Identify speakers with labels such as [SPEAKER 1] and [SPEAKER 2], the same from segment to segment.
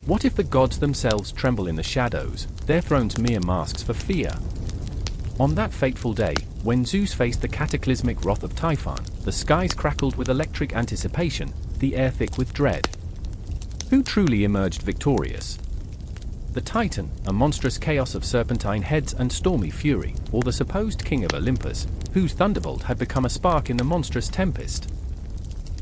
[SPEAKER 1] What if the gods themselves tremble in the shadows, their thrones mere masks for fear? On that fateful day, when Zeus faced the cataclysmic wrath of Typhon, the skies crackled with electric anticipation, the air thick with dread. Who truly emerged victorious? The Titan, a monstrous chaos of serpentine heads and stormy fury, or the supposed king of Olympus, whose thunderbolt had become a spark in the monstrous tempest?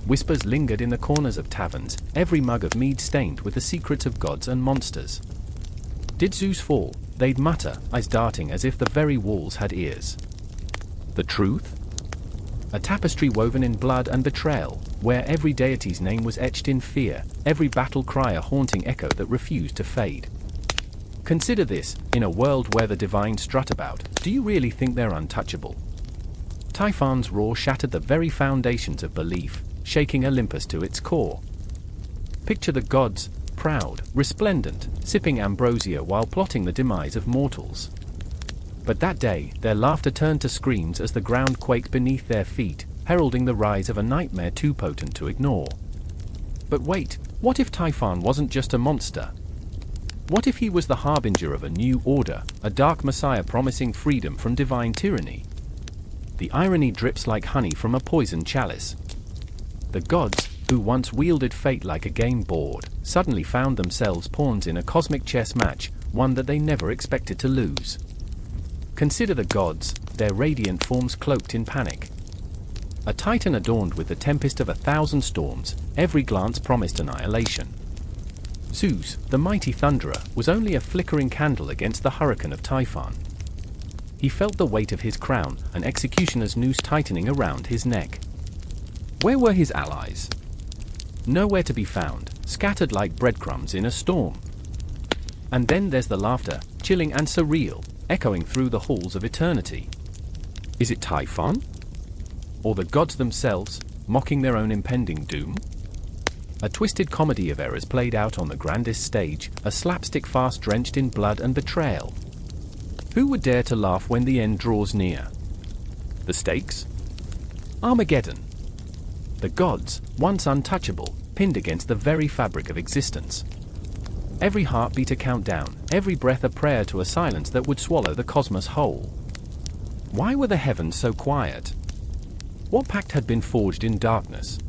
[SPEAKER 1] Whispers lingered in the corners of taverns, every mug of mead stained with the secrets of gods and monsters. Did Zeus fall? They'd mutter, eyes darting as if the very walls had ears. The truth? A tapestry woven in blood and betrayal, where every deity's name was etched in fear, every battle cry a haunting echo that refused to fade. Consider this, in a world where the divine strut about, do you really think they're untouchable? Typhon's roar shattered the very foundations of belief, shaking Olympus to its core. Picture the gods, proud, resplendent, sipping ambrosia while plotting the demise of mortals. But that day, their laughter turned to screams as the ground quaked beneath their feet, heralding the rise of a nightmare too potent to ignore. But wait, what if Typhon wasn't just a monster? What if he was the harbinger of a new order, a dark messiah promising freedom from divine tyranny? The irony drips like honey from a poisoned chalice. The gods, who once wielded fate like a game board, suddenly found themselves pawns in a cosmic chess match, one that they never expected to lose. Consider the gods, their radiant forms cloaked in panic. A titan adorned with the tempest of 1,000 storms, every glance promised annihilation. Zeus, the mighty thunderer, was only a flickering candle against the hurricane of Typhon. He felt the weight of his crown, an executioner's noose tightening around his neck. Where were his allies? Nowhere to be found, scattered like breadcrumbs in a storm. And then there's the laughter, chilling and surreal, echoing through the halls of eternity. Is it Typhon? Or the gods themselves, mocking their own impending doom? A twisted comedy of errors played out on the grandest stage, a slapstick farce drenched in blood and betrayal. Who would dare to laugh when the end draws near? The stakes? Armageddon. The gods, once untouchable, pinned against the very fabric of existence. Every heartbeat a countdown, every breath a prayer to a silence that would swallow the cosmos whole. Why were the heavens so quiet? What pact had been forged in darkness?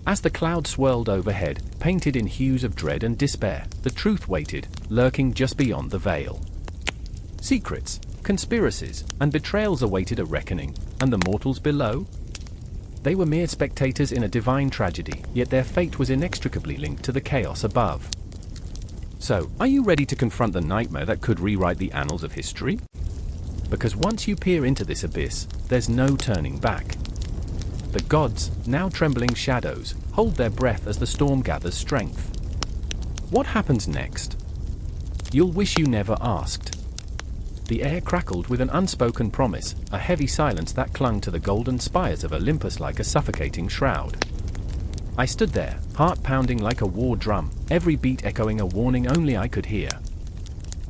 [SPEAKER 1] As the clouds swirled overhead, painted in hues of dread and despair, the truth waited, lurking just beyond the veil. Secrets, conspiracies, and betrayals awaited a reckoning, and the mortals below? They were mere spectators in a divine tragedy, yet their fate was inextricably linked to the chaos above. So, are you ready to confront the nightmare that could rewrite the annals of history? Because once you peer into this abyss, there's no turning back. The gods, now trembling shadows, hold their breath as the storm gathers strength. What happens next? You'll wish you never asked. The air crackled with an unspoken promise, a heavy silence that clung to the golden spires of Olympus like a suffocating shroud. I stood there, heart pounding like a war drum, every beat echoing a warning only I could hear.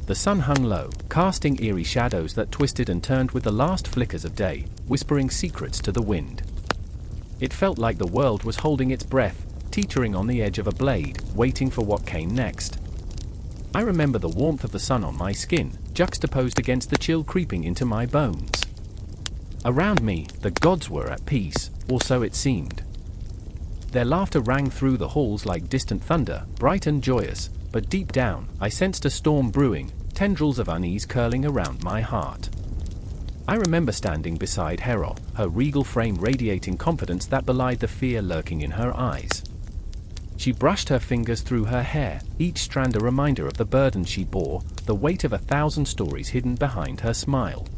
[SPEAKER 1] The sun hung low, casting eerie shadows that twisted and turned with the last flickers of day, whispering secrets to the wind. It felt like the world was holding its breath, teetering on the edge of a blade, waiting for what came next. I remember the warmth of the sun on my skin, juxtaposed against the chill creeping into my bones. Around me, the gods were at peace, or so it seemed. Their laughter rang through the halls like distant thunder, bright and joyous, but deep down, I sensed a storm brewing, tendrils of unease curling around my heart. I remember standing beside Hera, her regal frame radiating confidence that belied the fear lurking in her eyes. She brushed her fingers through her hair, each strand a reminder of the burden she bore, the weight of 1,000 stories hidden behind her smile.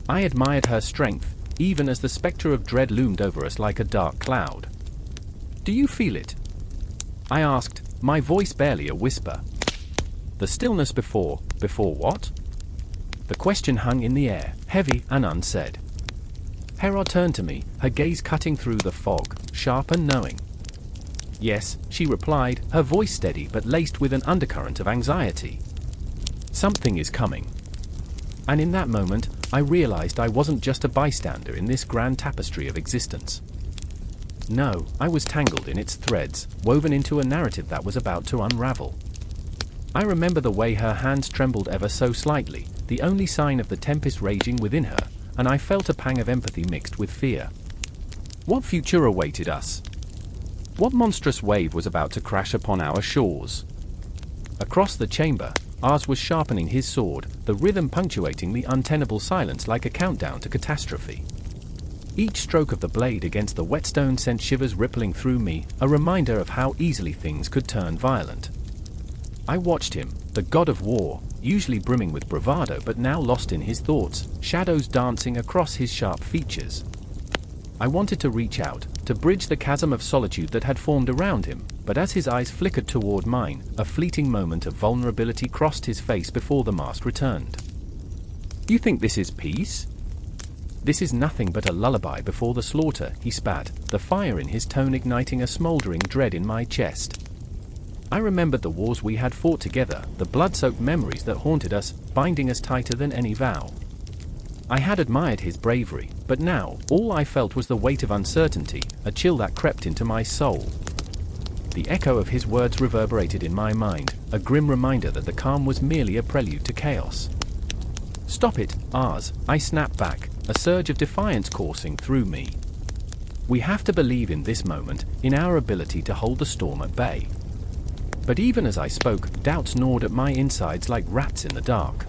[SPEAKER 1] I admired her strength, even as the spectre of dread loomed over us like a dark cloud. Do you feel it? I asked, my voice barely a whisper. The stillness before what? The question hung in the air, heavy and unsaid. Hera turned to me, her gaze cutting through the fog, sharp and knowing. Yes, she replied, her voice steady but laced with an undercurrent of anxiety. Something is coming. And in that moment, I realized I wasn't just a bystander in this grand tapestry of existence. No, I was tangled in its threads, woven into a narrative that was about to unravel. I remember the way her hands trembled ever so slightly, the only sign of the tempest raging within her, and I felt a pang of empathy mixed with fear. What future awaited us? What monstrous wave was about to crash upon our shores? Across the chamber, Ars was sharpening his sword, the rhythm punctuating the untenable silence like a countdown to catastrophe. Each stroke of the blade against the whetstone sent shivers rippling through me, a reminder of how easily things could turn violent. I watched him, the god of war, usually brimming with bravado but now lost in his thoughts, shadows dancing across his sharp features. I wanted to reach out, to bridge the chasm of solitude that had formed around him, but as his eyes flickered toward mine, a fleeting moment of vulnerability crossed his face before the mask returned. "You think this is peace? This is nothing but a lullaby before the slaughter," he spat, the fire in his tone igniting a smoldering dread in my chest. I remembered the wars we had fought together, the blood-soaked memories that haunted us, binding us tighter than any vow. I had admired his bravery, but now, all I felt was the weight of uncertainty, a chill that crept into my soul. The echo of his words reverberated in my mind, a grim reminder that the calm was merely a prelude to chaos. "Stop it, Ars," I snapped back, a surge of defiance coursing through me. "We have to believe in this moment, in our ability to hold the storm at bay." But even as I spoke, doubts gnawed at my insides like rats in the dark.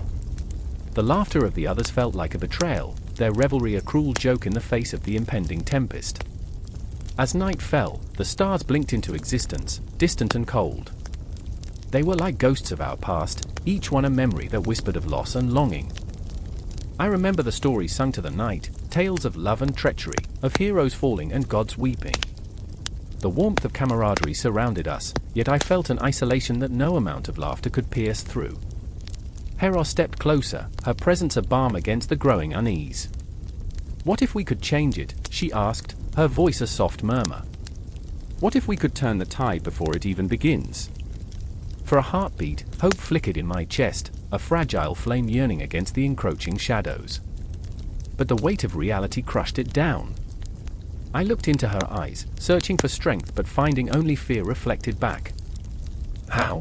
[SPEAKER 1] The laughter of the others felt like a betrayal, their revelry a cruel joke in the face of the impending tempest. As night fell, the stars blinked into existence, distant and cold. They were like ghosts of our past, each one a memory that whispered of loss and longing. I remember the stories sung to the night, tales of love and treachery, of heroes falling and gods weeping. The warmth of camaraderie surrounded us, yet I felt an isolation that no amount of laughter could pierce through. Hera stepped closer, her presence a balm against the growing unease. "What if we could change it?" she asked, her voice a soft murmur. "What if we could turn the tide before it even begins?" For a heartbeat, hope flickered in my chest, a fragile flame yearning against the encroaching shadows. But the weight of reality crushed it down. I looked into her eyes, searching for strength but finding only fear reflected back. "How?"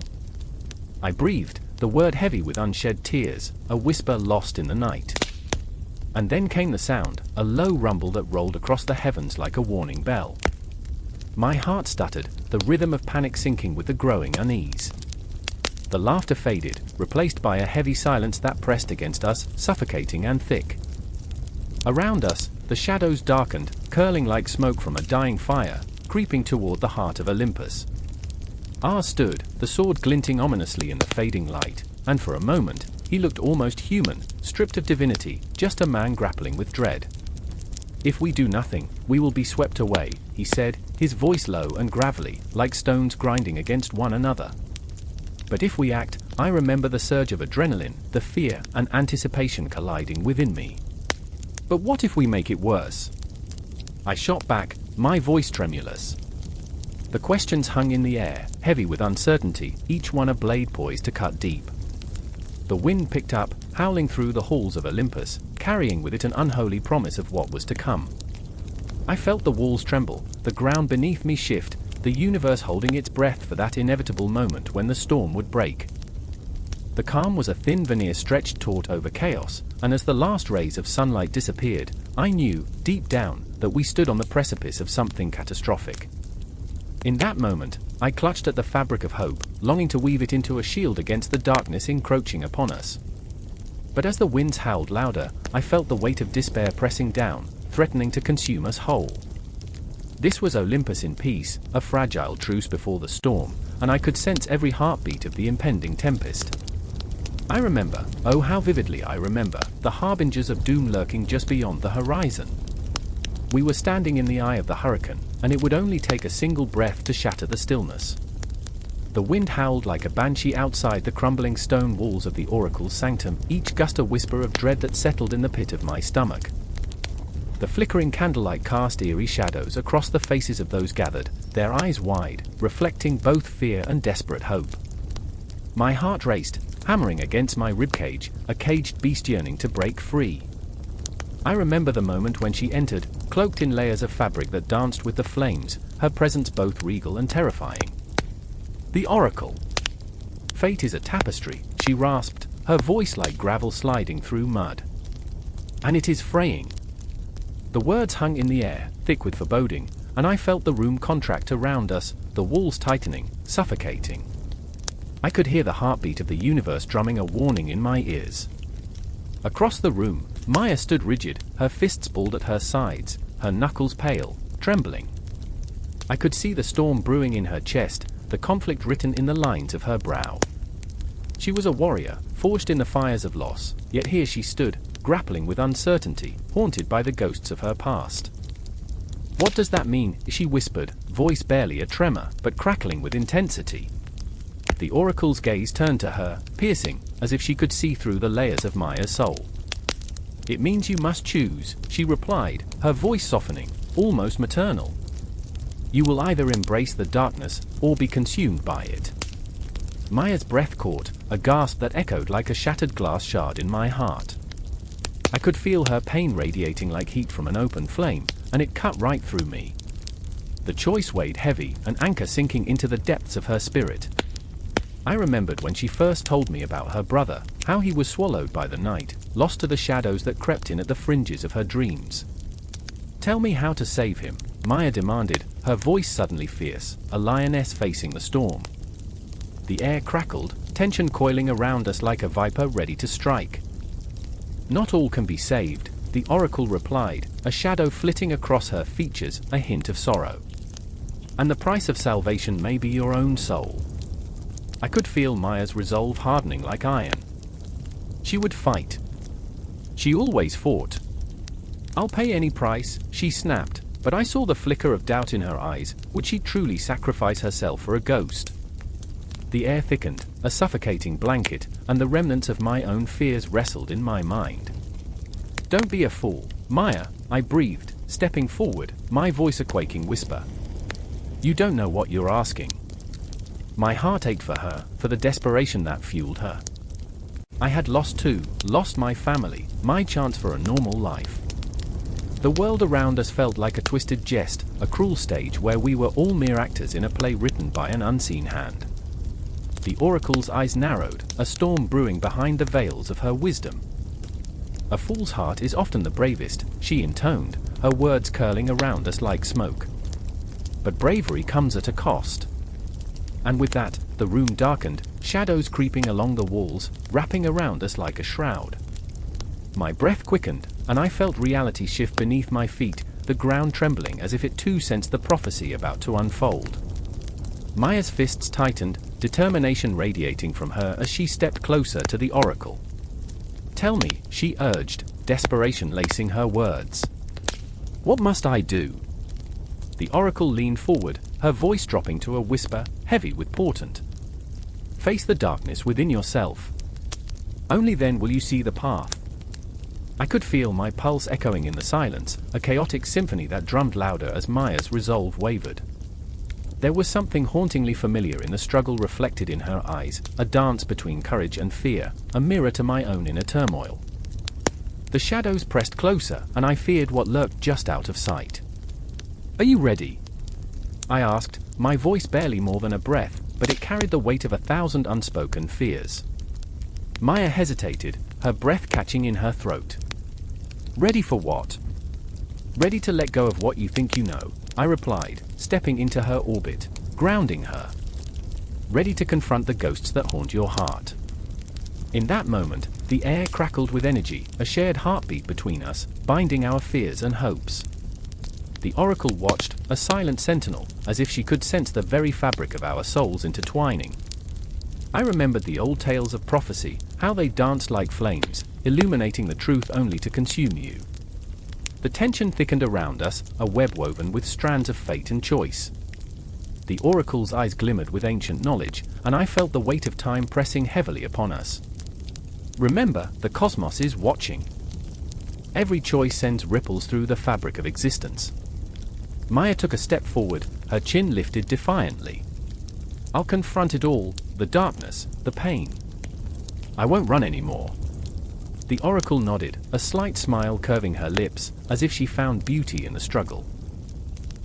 [SPEAKER 1] I breathed, the word heavy with unshed tears, a whisper lost in the night. And then came the sound, a low rumble that rolled across the heavens like a warning bell. My heart stuttered, the rhythm of panic sinking with the growing unease. The laughter faded, replaced by a heavy silence that pressed against us, suffocating and thick. Around us, the shadows darkened, curling like smoke from a dying fire, creeping toward the heart of Olympus. Ars stood, the sword glinting ominously in the fading light, and for a moment, he looked almost human, stripped of divinity, just a man grappling with dread. "If we do nothing, we will be swept away," he said, his voice low and gravelly, like stones grinding against one another. "But if we act," I remember the surge of adrenaline, the fear and anticipation colliding within me. "But what if we make it worse?" I shot back, my voice tremulous. The questions hung in the air, heavy with uncertainty, each one a blade poised to cut deep. The wind picked up, howling through the halls of Olympus, carrying with it an unholy promise of what was to come. I felt the walls tremble, the ground beneath me shift, the universe holding its breath for that inevitable moment when the storm would break. The calm was a thin veneer stretched taut over chaos, and as the last rays of sunlight disappeared, I knew, deep down, that we stood on the precipice of something catastrophic. In that moment, I clutched at the fabric of hope, longing to weave it into a shield against the darkness encroaching upon us. But as the winds howled louder, I felt the weight of despair pressing down, threatening to consume us whole. This was Olympus in peace, a fragile truce before the storm, and I could sense every heartbeat of the impending tempest. I remember, oh how vividly I remember, the harbingers of doom lurking just beyond the horizon. We were standing in the eye of the hurricane, and it would only take a single breath to shatter the stillness. The wind howled like a banshee outside the crumbling stone walls of the oracle's sanctum, each gust a whisper of dread that settled in the pit of my stomach. The flickering candlelight cast eerie shadows across the faces of those gathered, their eyes wide, reflecting both fear and desperate hope. My heart raced, hammering against my ribcage, a caged beast yearning to break free. I remember the moment when she entered, cloaked in layers of fabric that danced with the flames, her presence both regal and terrifying. The oracle. Fate is a tapestry, she rasped, her voice like gravel sliding through mud. And it is fraying. The words hung in the air, thick with foreboding, and I felt the room contract around us, the walls tightening, suffocating. I could hear the heartbeat of the universe drumming a warning in my ears. Across the room, Maya stood rigid, her fists balled at her sides, her knuckles pale, trembling. I could see the storm brewing in her chest, the conflict written in the lines of her brow. She was a warrior, forged in the fires of loss, yet here she stood, grappling with uncertainty, haunted by the ghosts of her past. "What does that mean?" she whispered, voice barely a tremor, but crackling with intensity. The oracle's gaze turned to her, piercing, as if she could see through the layers of Maya's soul. "It means you must choose," she replied, her voice softening, almost maternal. "You will either embrace the darkness, or be consumed by it." Maya's breath caught, a gasp that echoed like a shattered glass shard in my heart. I could feel her pain radiating like heat from an open flame, and it cut right through me. The choice weighed heavy, an anchor sinking into the depths of her spirit. I remembered when she first told me about her brother, how he was swallowed by the night, lost to the shadows that crept in at the fringes of her dreams. "Tell me how to save him," Maya demanded, her voice suddenly fierce, a lioness facing the storm. The air crackled, tension coiling around us like a viper ready to strike. "Not all can be saved," the oracle replied, a shadow flitting across her features, a hint of sorrow. "And the price of salvation may be your own soul." I could feel Maya's resolve hardening like iron. She would fight. She always fought. "I'll pay any price," she snapped, but I saw the flicker of doubt in her eyes. Would she truly sacrifice herself for a ghost? The air thickened, a suffocating blanket, and the remnants of my own fears wrestled in my mind. "Don't be a fool, Maya," I breathed, stepping forward, my voice a quaking whisper. "You don't know what you're asking." My heart ached for her, for the desperation that fueled her. I had lost too, lost my family, my chance for a normal life. The world around us felt like a twisted jest, a cruel stage where we were all mere actors in a play written by an unseen hand. The oracle's eyes narrowed, a storm brewing behind the veils of her wisdom. "A fool's heart is often the bravest," she intoned, her words curling around us like smoke. "But bravery comes at a cost." And with that, the room darkened, shadows creeping along the walls, wrapping around us like a shroud. My breath quickened, and I felt reality shift beneath my feet, the ground trembling as if it too sensed the prophecy about to unfold. Maya's fists tightened, determination radiating from her as she stepped closer to the oracle. "Tell me," she urged, desperation lacing her words. "What must I do?" The oracle leaned forward, her voice dropping to a whisper, heavy with portent. "Face the darkness within yourself. Only then will you see the path." I could feel my pulse echoing in the silence, a chaotic symphony that drummed louder as Maya's resolve wavered. There was something hauntingly familiar in the struggle reflected in her eyes, a dance between courage and fear, a mirror to my own inner turmoil. The shadows pressed closer, and I feared what lurked just out of sight. "Are you ready?" I asked, my voice barely more than a breath, but it carried the weight of 1,000 unspoken fears. Maya hesitated, her breath catching in her throat. "Ready for what?" "Ready to let go of what you think you know," I replied, stepping into her orbit, grounding her. "Ready to confront the ghosts that haunt your heart." In that moment, the air crackled with energy, a shared heartbeat between us, binding our fears and hopes. The oracle watched, a silent sentinel, as if she could sense the very fabric of our souls intertwining. I remembered the old tales of prophecy, how they danced like flames, illuminating the truth only to consume you. The tension thickened around us, a web woven with strands of fate and choice. The oracle's eyes glimmered with ancient knowledge, and I felt the weight of time pressing heavily upon us. "Remember, the cosmos is watching. Every choice sends ripples through the fabric of existence." Maya took a step forward, her chin lifted defiantly. "I'll confront it all, the darkness, the pain. I won't run anymore." The oracle nodded, a slight smile curving her lips, as if she found beauty in the struggle.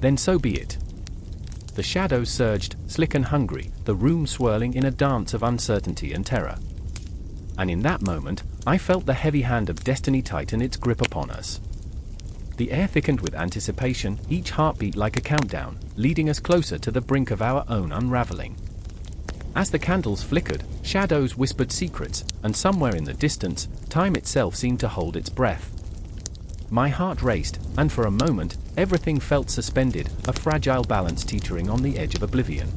[SPEAKER 1] "Then so be it." The shadows surged, slick and hungry, the room swirling in a dance of uncertainty and terror. And in that moment, I felt the heavy hand of destiny tighten its grip upon us. The air thickened with anticipation, each heartbeat like a countdown, leading us closer to the brink of our own unraveling. As the candles flickered, shadows whispered secrets, and somewhere in the distance, time itself seemed to hold its breath. My heart raced, and for a moment, everything felt suspended, a fragile balance teetering on the edge of oblivion.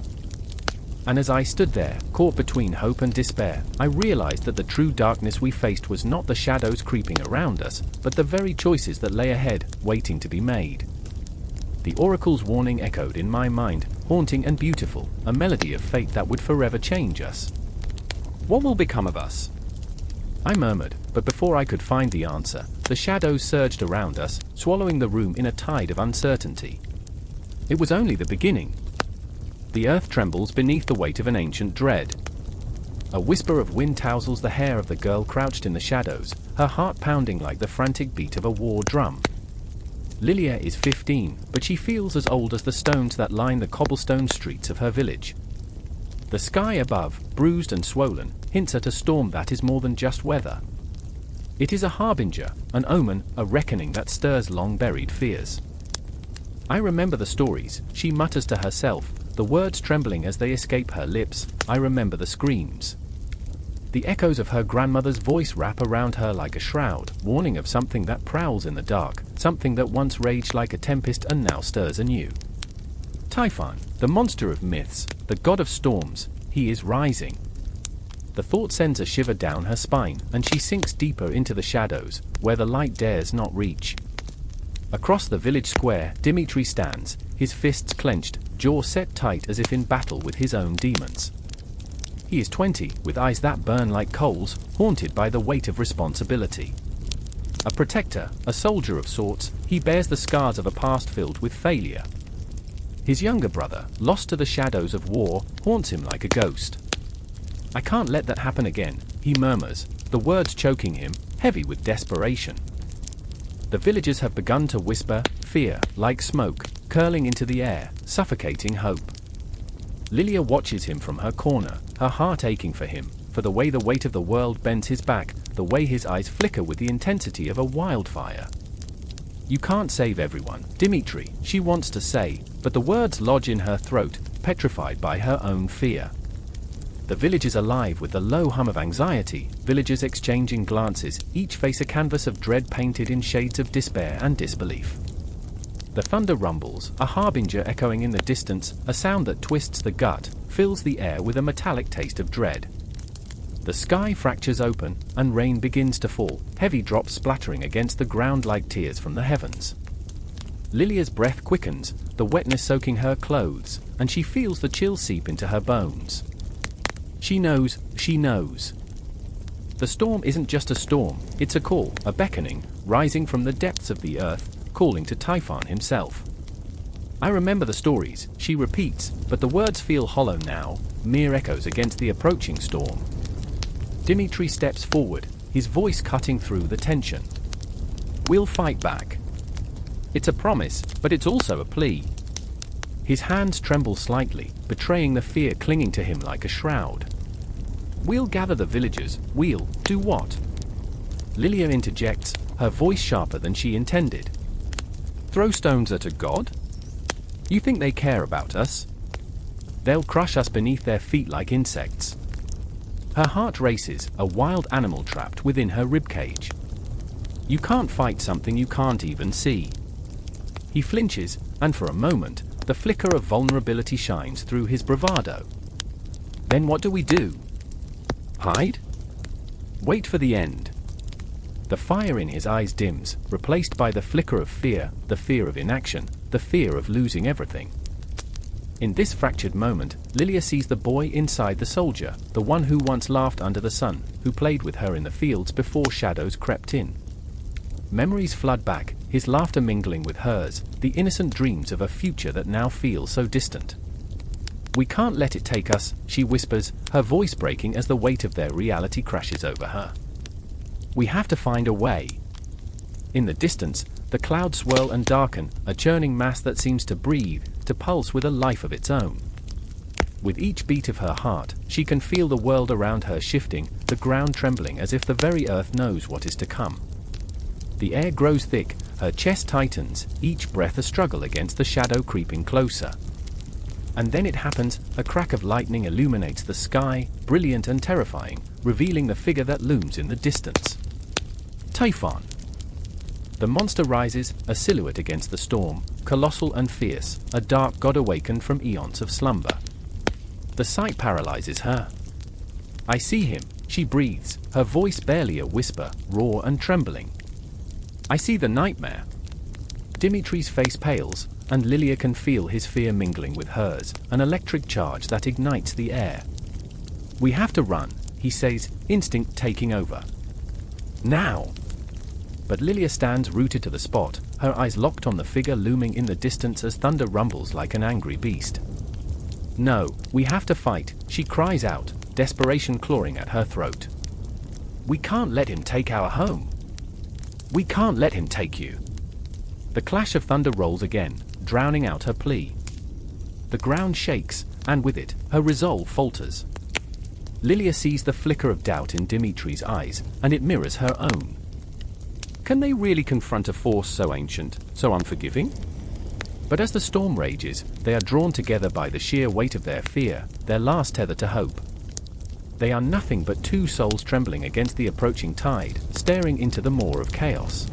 [SPEAKER 1] And as I stood there, caught between hope and despair, I realized that the true darkness we faced was not the shadows creeping around us, but the very choices that lay ahead, waiting to be made. The oracle's warning echoed in my mind, haunting and beautiful, a melody of fate that would forever change us. "What will become of us?" I murmured, but before I could find the answer, the shadows surged around us, swallowing the room in a tide of uncertainty. It was only the beginning. The earth trembles beneath the weight of an ancient dread. A whisper of wind tousles the hair of the girl crouched in the shadows, her heart pounding like the frantic beat of a war drum. Lilia is 15, but she feels as old as the stones that line the cobblestone streets of her village. The sky above, bruised and swollen, hints at a storm that is more than just weather. It is a harbinger, an omen, a reckoning that stirs long-buried fears. I remember the stories, she mutters to herself, the words trembling as they escape her lips. I remember the screams. The echoes of her grandmother's voice wrap around her like a shroud, warning of something that prowls in the dark, something that once raged like a tempest and now stirs anew. Typhon, the monster of myths, the god of storms, he is rising. The thought sends a shiver down her spine, and she sinks deeper into the shadows, where the light dares not reach. Across the village square, Dimitri stands, his fists clenched, jaw set tight as if in battle with his own demons. He is 20, with eyes that burn like coals, haunted by the weight of responsibility. A protector, a soldier of sorts, he bears the scars of a past filled with failure. His younger brother, lost to the shadows of war, haunts him like a ghost. "I can't let that happen again," he murmurs, the words choking him, heavy with desperation. The villagers have begun to whisper, fear, like smoke, curling into the air, suffocating hope. Lilia watches him from her corner, her heart aching for him, for the way the weight of the world bends his back, the way his eyes flicker with the intensity of a wildfire. "You can't save everyone, Dimitri," she wants to say, but the words lodge in her throat, petrified by her own fear. The village is alive with the low hum of anxiety, villagers exchanging glances, each face a canvas of dread painted in shades of despair and disbelief. The thunder rumbles, a harbinger echoing in the distance, a sound that twists the gut, fills the air with a metallic taste of dread. The sky fractures open, and rain begins to fall, heavy drops splattering against the ground like tears from the heavens. Lilia's breath quickens, the wetness soaking her clothes, and she feels the chill seep into her bones. She knows, she knows. The storm isn't just a storm, it's a call, a beckoning, rising from the depths of the earth, calling to Typhon himself. "I remember the stories," she repeats, but the words feel hollow now, mere echoes against the approaching storm. Dimitri steps forward, his voice cutting through the tension. "We'll fight back." It's a promise, but it's also a plea. His hands tremble slightly, betraying the fear clinging to him like a shroud. "We'll gather the villagers, we'll do what?" Lilia interjects, her voice sharper than she intended. "Throw stones at a god? You think they care about us? They'll crush us beneath their feet like insects." Her heart races, a wild animal trapped within her ribcage. "You can't fight something you can't even see." He flinches, and for a moment, the flicker of vulnerability shines through his bravado. "Then what do we do? Hide? Wait for the end?" The fire in his eyes dims, replaced by the flicker of fear, the fear of inaction, the fear of losing everything. In this fractured moment, Lilia sees the boy inside the soldier, the one who once laughed under the sun, who played with her in the fields before shadows crept in. Memories flood back, his laughter mingling with hers, the innocent dreams of a future that now feels so distant. "We can't let it take us," she whispers, her voice breaking as the weight of their reality crashes over her. "We have to find a way." In the distance, the clouds swirl and darken, a churning mass that seems to breathe, to pulse with a life of its own. With each beat of her heart, she can feel the world around her shifting, the ground trembling as if the very earth knows what is to come. The air grows thick, her chest tightens, each breath a struggle against the shadow creeping closer. And then it happens, a crack of lightning illuminates the sky, brilliant and terrifying, revealing the figure that looms in the distance. Typhon. The monster rises, a silhouette against the storm, colossal and fierce, a dark god awakened from eons of slumber. The sight paralyzes her. I see him, she breathes, her voice barely a whisper, raw and trembling. I see the nightmare. Dimitri's face pales, and Lilia can feel his fear mingling with hers, an electric charge that ignites the air. We have to run, he says, instinct taking over. Now! But Lilia stands rooted to the spot, her eyes locked on the figure looming in the distance as thunder rumbles like an angry beast. No, we have to fight, she cries out, desperation clawing at her throat. We can't let him take our home. We can't let him take you. The clash of thunder rolls again, drowning out her plea. The ground shakes, and with it, her resolve falters. Lilia sees the flicker of doubt in Dimitri's eyes, and it mirrors her own. Can they really confront a force so ancient, so unforgiving? But as the storm rages, they are drawn together by the sheer weight of their fear, their last tether to hope. They are nothing but two souls trembling against the approaching tide, staring into the maw of chaos.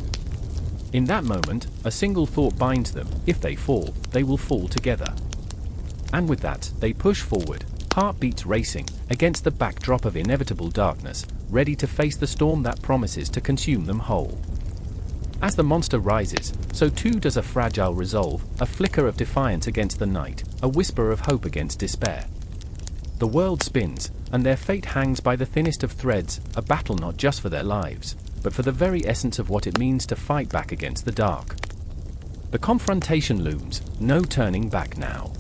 [SPEAKER 1] In that moment, a single thought binds them: if they fall, they will fall together. And with that, they push forward, heartbeats racing, against the backdrop of inevitable darkness, ready to face the storm that promises to consume them whole. As the monster rises, so too does a fragile resolve, a flicker of defiance against the night, a whisper of hope against despair. The world spins, and their fate hangs by the thinnest of threads, a battle not just for their lives, but for the very essence of what it means to fight back against the dark. The confrontation looms, no turning back now.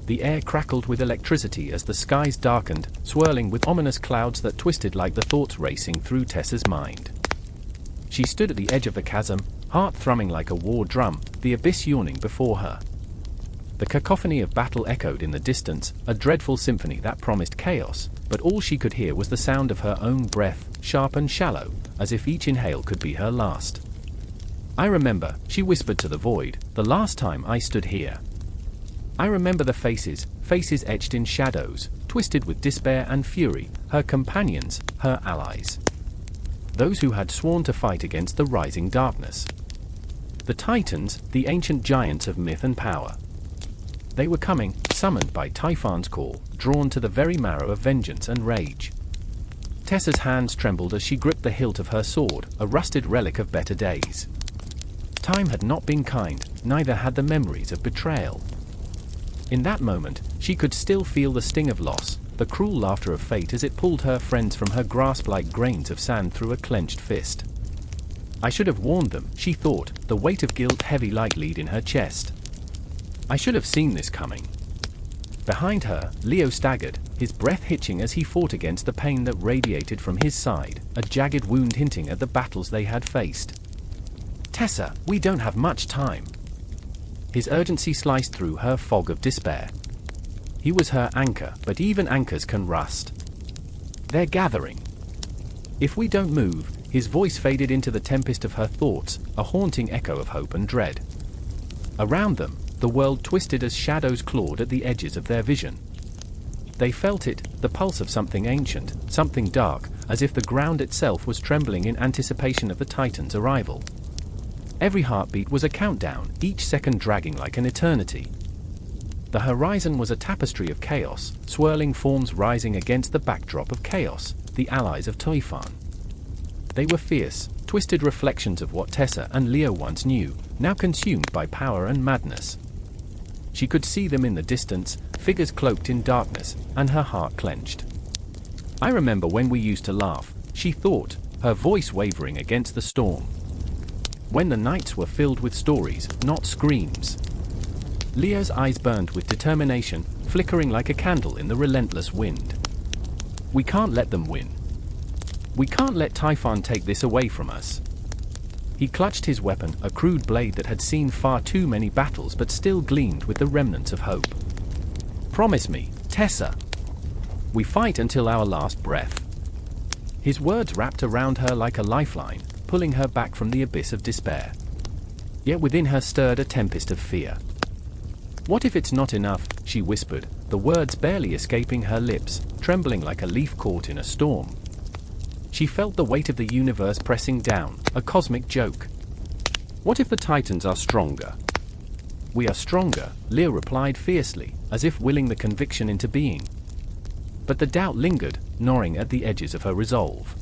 [SPEAKER 1] The air crackled with electricity as the skies darkened, swirling with ominous clouds that twisted like the thoughts racing through Tessa's mind. She stood at the edge of the chasm, heart thrumming like a war drum, the abyss yawning before her. The cacophony of battle echoed in the distance, a dreadful symphony that promised chaos, but all she could hear was the sound of her own breath, sharp and shallow, as if each inhale could be her last. I remember, she whispered to the void, the last time I stood here. I remember the faces etched in shadows, twisted with despair and fury, her companions, her allies. Those who had sworn to fight against the rising darkness. The Titans, the ancient giants of myth and power. They were coming, summoned by Typhon's call, drawn to the very marrow of vengeance and rage. Tessa's hands trembled as she gripped the hilt of her sword, a rusted relic of better days. Time had not been kind, neither had the memories of betrayal. In that moment, she could still feel the sting of loss, the cruel laughter of fate as it pulled her friends from her grasp like grains of sand through a clenched fist. I should have warned them, she thought, the weight of guilt heavy like lead in her chest. I should have seen this coming. Behind her, Leo staggered, his breath hitching as he fought against the pain that radiated from his side, a jagged wound hinting at the battles they had faced. Tessa, we don't have much time. His urgency sliced through her fog of despair. He was her anchor, but even anchors can rust. They're gathering. If we don't move, his voice faded into the tempest of her thoughts, a haunting echo of hope and dread. Around them, the world twisted as shadows clawed at the edges of their vision. They felt it, the pulse of something ancient, something dark, as if the ground itself was trembling in anticipation of the Titan's arrival. Every heartbeat was a countdown, each second dragging like an eternity. The horizon was a tapestry of chaos, swirling forms rising against the backdrop of chaos, the allies of Typhon. They were fierce, twisted reflections of what Tessa and Leo once knew, now consumed by power and madness. She could see them in the distance, figures cloaked in darkness, and her heart clenched. I remember when we used to laugh, she thought, her voice wavering against the storm. When the nights were filled with stories, not screams. Leo's eyes burned with determination, flickering like a candle in the relentless wind. We can't let them win. We can't let Typhon take this away from us. He clutched his weapon, a crude blade that had seen far too many battles but still gleamed with the remnants of hope. "Promise me, Tessa. We fight until our last breath." His words wrapped around her like a lifeline, pulling her back from the abyss of despair. Yet within her stirred a tempest of fear. "What if it's not enough?" she whispered, the words barely escaping her lips, trembling like a leaf caught in a storm. She felt the weight of the universe pressing down, a cosmic joke. "What if the Titans are stronger?" "We are stronger," Lear replied fiercely, as if willing the conviction into being. But the doubt lingered, gnawing at the edges of her resolve.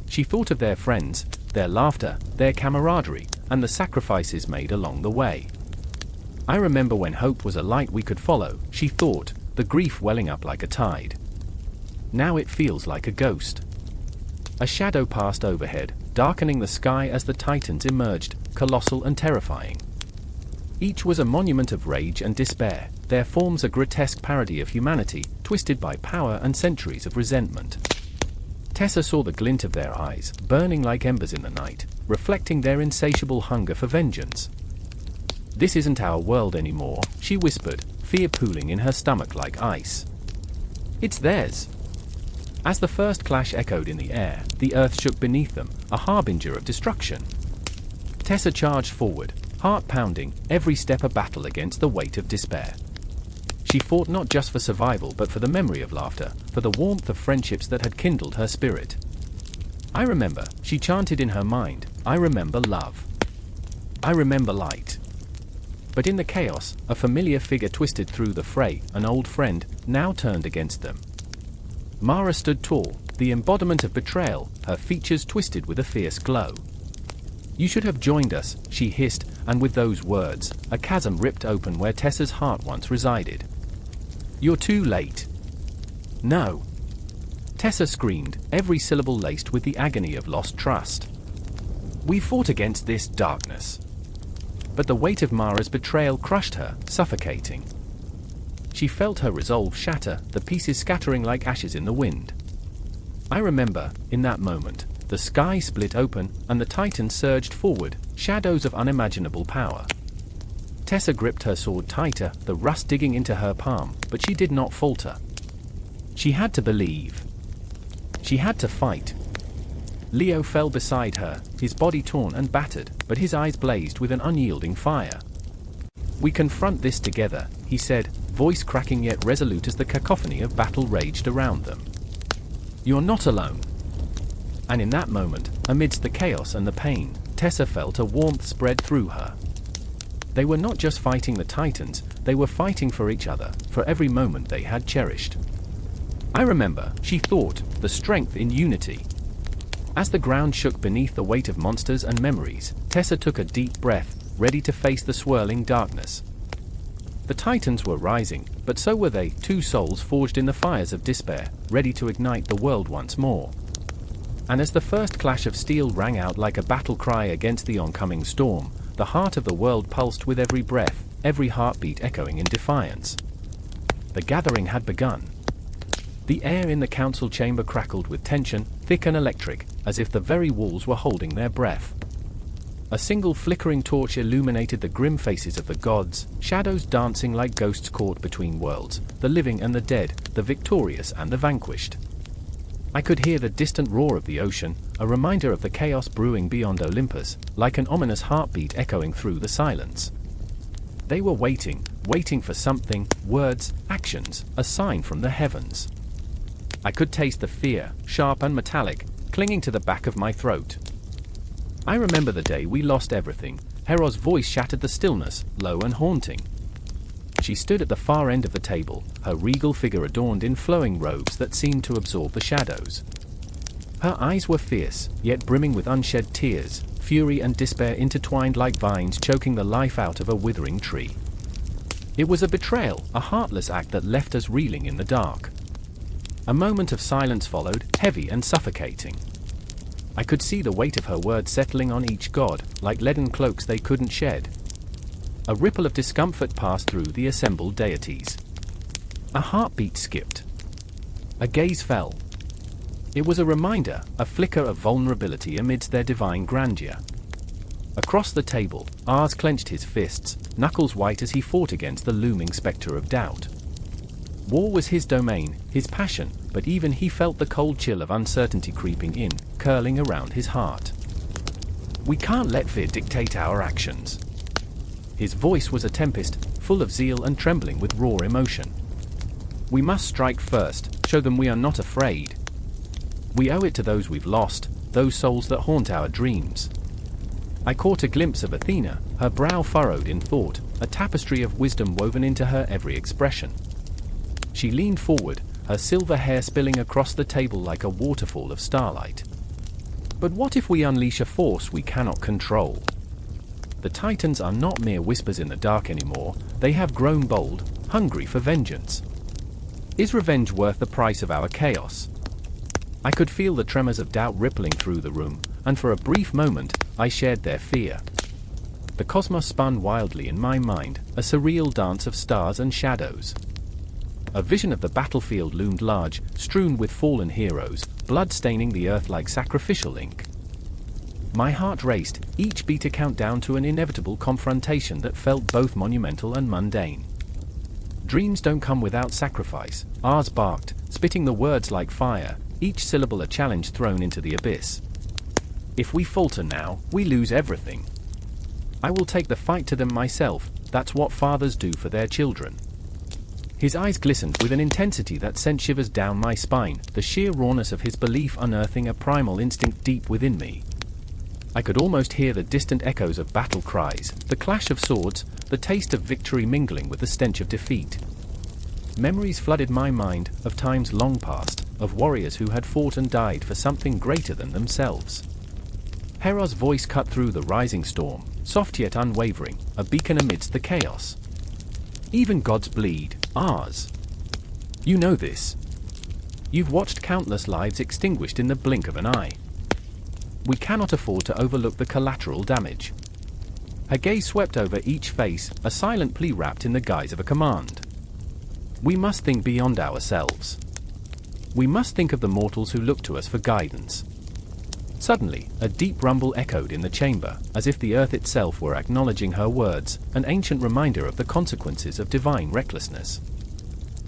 [SPEAKER 1] She thought of their friends, their laughter, their camaraderie, and the sacrifices made along the way. "I remember when hope was a light we could follow," she thought, the grief welling up like a tide. "Now it feels like a ghost." A shadow passed overhead, darkening the sky as the Titans emerged, colossal and terrifying. Each was a monument of rage and despair, their forms a grotesque parody of humanity, twisted by power and centuries of resentment. Tessa saw the glint of their eyes, burning like embers in the night, reflecting their insatiable hunger for vengeance. "This isn't our world anymore," she whispered, fear pooling in her stomach like ice. "It's theirs." As the first clash echoed in the air, the earth shook beneath them, a harbinger of destruction. Tessa charged forward, heart pounding, every step a battle against the weight of despair. She fought not just for survival but for the memory of laughter, for the warmth of friendships that had kindled her spirit. "I remember," she chanted in her mind, "I remember love. I remember light." But in the chaos, a familiar figure twisted through the fray, an old friend, now turned against them. Mara stood tall, the embodiment of betrayal, her features twisted with a fierce glow. "You should have joined us," she hissed, and with those words, a chasm ripped open where Tessa's heart once resided. "You're too late." "No!" Tessa screamed, every syllable laced with the agony of lost trust. "We fought against this darkness." But the weight of Mara's betrayal crushed her, suffocating. She felt her resolve shatter, the pieces scattering like ashes in the wind. I remember, in that moment, the sky split open, and the Titans surged forward, shadows of unimaginable power. Tessa gripped her sword tighter, the rust digging into her palm, but she did not falter. She had to believe. She had to fight. Leo fell beside her, his body torn and battered, but his eyes blazed with an unyielding fire. "We confront this together," he said, voice cracking yet resolute as the cacophony of battle raged around them. "You're not alone." And in that moment, amidst the chaos and the pain, Tessa felt a warmth spread through her. They were not just fighting the Titans, they were fighting for each other, for every moment they had cherished. I remember, she thought, the strength in unity. As the ground shook beneath the weight of monsters and memories, Tessa took a deep breath, ready to face the swirling darkness. The Titans were rising, but so were they, two souls forged in the fires of despair, ready to ignite the world once more. And as the first clash of steel rang out like a battle cry against the oncoming storm, the heart of the world pulsed with every breath, every heartbeat echoing in defiance. The gathering had begun. The air in the council chamber crackled with tension, thick and electric, as if the very walls were holding their breath. A single flickering torch illuminated the grim faces of the gods, shadows dancing like ghosts caught between worlds, the living and the dead, the victorious and the vanquished. I could hear the distant roar of the ocean, a reminder of the chaos brewing beyond Olympus, like an ominous heartbeat echoing through the silence. They were waiting, waiting for something, words, actions, a sign from the heavens. I could taste the fear, sharp and metallic, clinging to the back of my throat. I remember the day we lost everything. Hero's voice shattered the stillness, low and haunting. She stood at the far end of the table, her regal figure adorned in flowing robes that seemed to absorb the shadows. Her eyes were fierce, yet brimming with unshed tears, fury and despair intertwined like vines choking the life out of a withering tree. It was a betrayal, a heartless act that left us reeling in the dark. A moment of silence followed, heavy and suffocating. I could see the weight of her words settling on each god, like leaden cloaks they couldn't shed. A ripple of discomfort passed through the assembled deities. A heartbeat skipped. A gaze fell. It was a reminder, a flicker of vulnerability amidst their divine grandeur. Across the table, Ars clenched his fists, knuckles white as he fought against the looming spectre of doubt. War was his domain, his passion, but even he felt the cold chill of uncertainty creeping in, curling around his heart. We can't let fear dictate our actions. His voice was a tempest, full of zeal and trembling with raw emotion. We must strike first, show them we are not afraid. We owe it to those we've lost, those souls that haunt our dreams. I caught a glimpse of Athena, her brow furrowed in thought, a tapestry of wisdom woven into her every expression. She leaned forward, her silver hair spilling across the table like a waterfall of starlight. But what if we unleash a force we cannot control? The Titans are not mere whispers in the dark anymore, they have grown bold, hungry for vengeance. Is revenge worth the price of our chaos? I could feel the tremors of doubt rippling through the room, and for a brief moment, I shared their fear. The cosmos spun wildly in my mind, a surreal dance of stars and shadows. A vision of the battlefield loomed large, strewn with fallen heroes, blood staining the earth like sacrificial ink. My heart raced, each beat a countdown to an inevitable confrontation that felt both monumental and mundane. Dreams don't come without sacrifice, Ars barked, spitting the words like fire, each syllable a challenge thrown into the abyss. If we falter now, we lose everything. I will take the fight to them myself, that's what fathers do for their children. His eyes glistened with an intensity that sent shivers down my spine, the sheer rawness of his belief unearthing a primal instinct deep within me. I could almost hear the distant echoes of battle cries, the clash of swords, the taste of victory mingling with the stench of defeat. Memories flooded my mind, of times long past, of warriors who had fought and died for something greater than themselves. Hera's voice cut through the rising storm, soft yet unwavering, a beacon amidst the chaos. Even gods bleed, Ars. You know this. You've watched countless lives extinguished in the blink of an eye. We cannot afford to overlook the collateral damage. Her gaze swept over each face, a silent plea wrapped in the guise of a command. We must think beyond ourselves. We must think of the mortals who look to us for guidance. Suddenly, a deep rumble echoed in the chamber, as if the earth itself were acknowledging her words, an ancient reminder of the consequences of divine recklessness.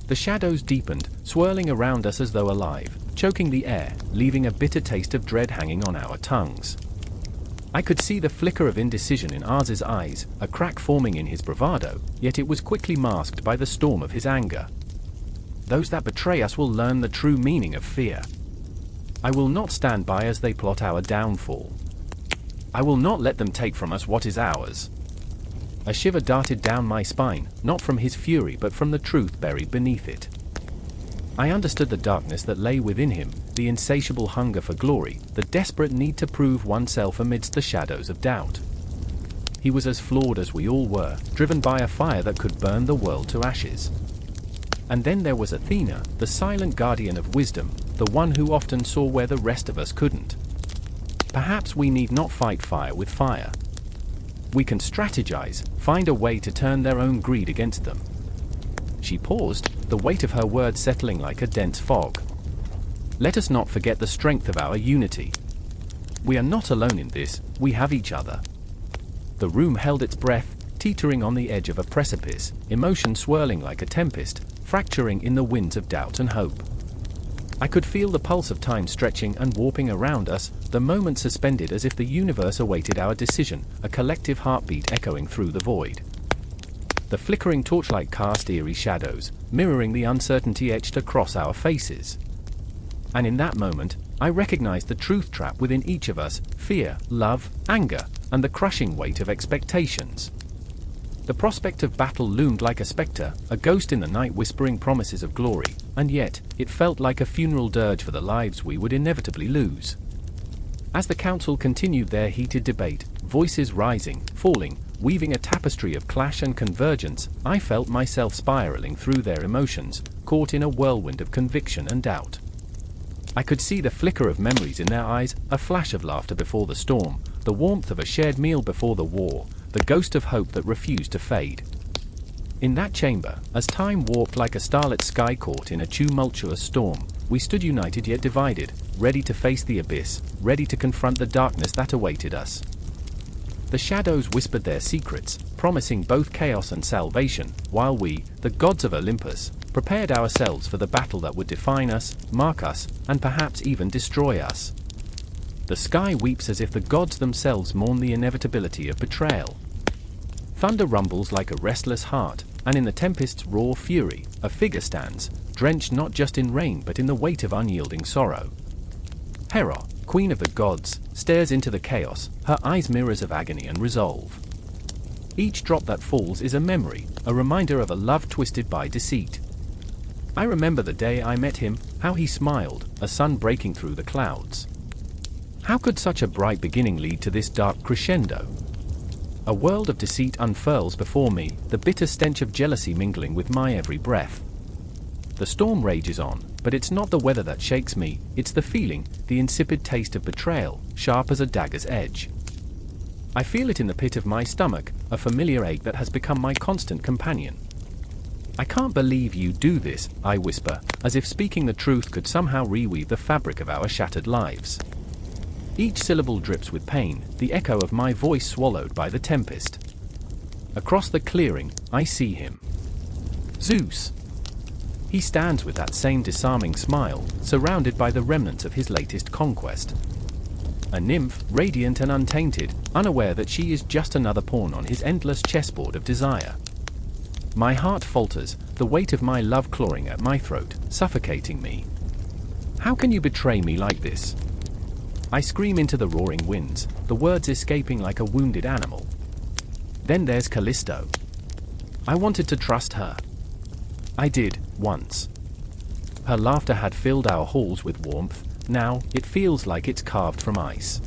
[SPEAKER 1] The shadows deepened, swirling around us as though alive, choking the air, leaving a bitter taste of dread hanging on our tongues. I could see the flicker of indecision in Ars's eyes, a crack forming in his bravado, yet it was quickly masked by the storm of his anger. Those that betray us will learn the true meaning of fear. I will not stand by as they plot our downfall. I will not let them take from us what is ours. A shiver darted down my spine, not from his fury but from the truth buried beneath it. I understood the darkness that lay within him, the insatiable hunger for glory, the desperate need to prove oneself amidst the shadows of doubt. He was as flawed as we all were, driven by a fire that could burn the world to ashes. And then there was Athena, the silent guardian of wisdom, the one who often saw where the rest of us couldn't. Perhaps we need not fight fire with fire. We can strategize, find a way to turn their own greed against them. She paused, the weight of her words settling like a dense fog. Let us not forget the strength of our unity. We are not alone in this, we have each other. The room held its breath, teetering on the edge of a precipice, emotion swirling like a tempest, fracturing in the winds of doubt and hope. I could feel the pulse of time stretching and warping around us, the moment suspended as if the universe awaited our decision, a collective heartbeat echoing through the void. The flickering torchlight cast eerie shadows, mirroring the uncertainty etched across our faces. And in that moment, I recognized the truth trap within each of us, fear, love, anger, and the crushing weight of expectations. The prospect of battle loomed like a specter, a ghost in the night whispering promises of glory, and yet, it felt like a funeral dirge for the lives we would inevitably lose. As the council continued their heated debate, voices rising, falling, weaving a tapestry of clash and convergence, I felt myself spiraling through their emotions, caught in a whirlwind of conviction and doubt. I could see the flicker of memories in their eyes, a flash of laughter before the storm, the warmth of a shared meal before the war, the ghost of hope that refused to fade. In that chamber, as time warped like a starlit sky caught in a tumultuous storm, we stood united yet divided, ready to face the abyss, ready to confront the darkness that awaited us. The shadows whispered their secrets, promising both chaos and salvation, while we, the gods of Olympus, prepared ourselves for the battle that would define us, mark us, and perhaps even destroy us. The sky weeps as if the gods themselves mourn the inevitability of betrayal. Thunder rumbles like a restless heart, and in the tempest's raw fury, a figure stands, drenched not just in rain but in the weight of unyielding sorrow. Hera, queen of the gods, stares into the chaos, her eyes mirrors of agony and resolve. Each drop that falls is a memory, a reminder of a love twisted by deceit. I remember the day I met him, how he smiled, a sun breaking through the clouds. How could such a bright beginning lead to this dark crescendo? A world of deceit unfurls before me, the bitter stench of jealousy mingling with my every breath. The storm rages on, but it's not the weather that shakes me, it's the feeling, the insipid taste of betrayal, sharp as a dagger's edge. I feel it in the pit of my stomach, a familiar ache that has become my constant companion. I can't believe you do this, I whisper, as if speaking the truth could somehow reweave the fabric of our shattered lives. Each syllable drips with pain, the echo of my voice swallowed by the tempest. Across the clearing, I see him. Zeus. He stands with that same disarming smile, surrounded by the remnants of his latest conquest. A nymph, radiant and untainted, unaware that she is just another pawn on his endless chessboard of desire. My heart falters, the weight of my love clawing at my throat, suffocating me. How can you betray me like this? I scream into the roaring winds, the words escaping like a wounded animal. Then there's Callisto. I wanted to trust her. I did, once. Her laughter had filled our halls with warmth, now it feels like it's carved from ice.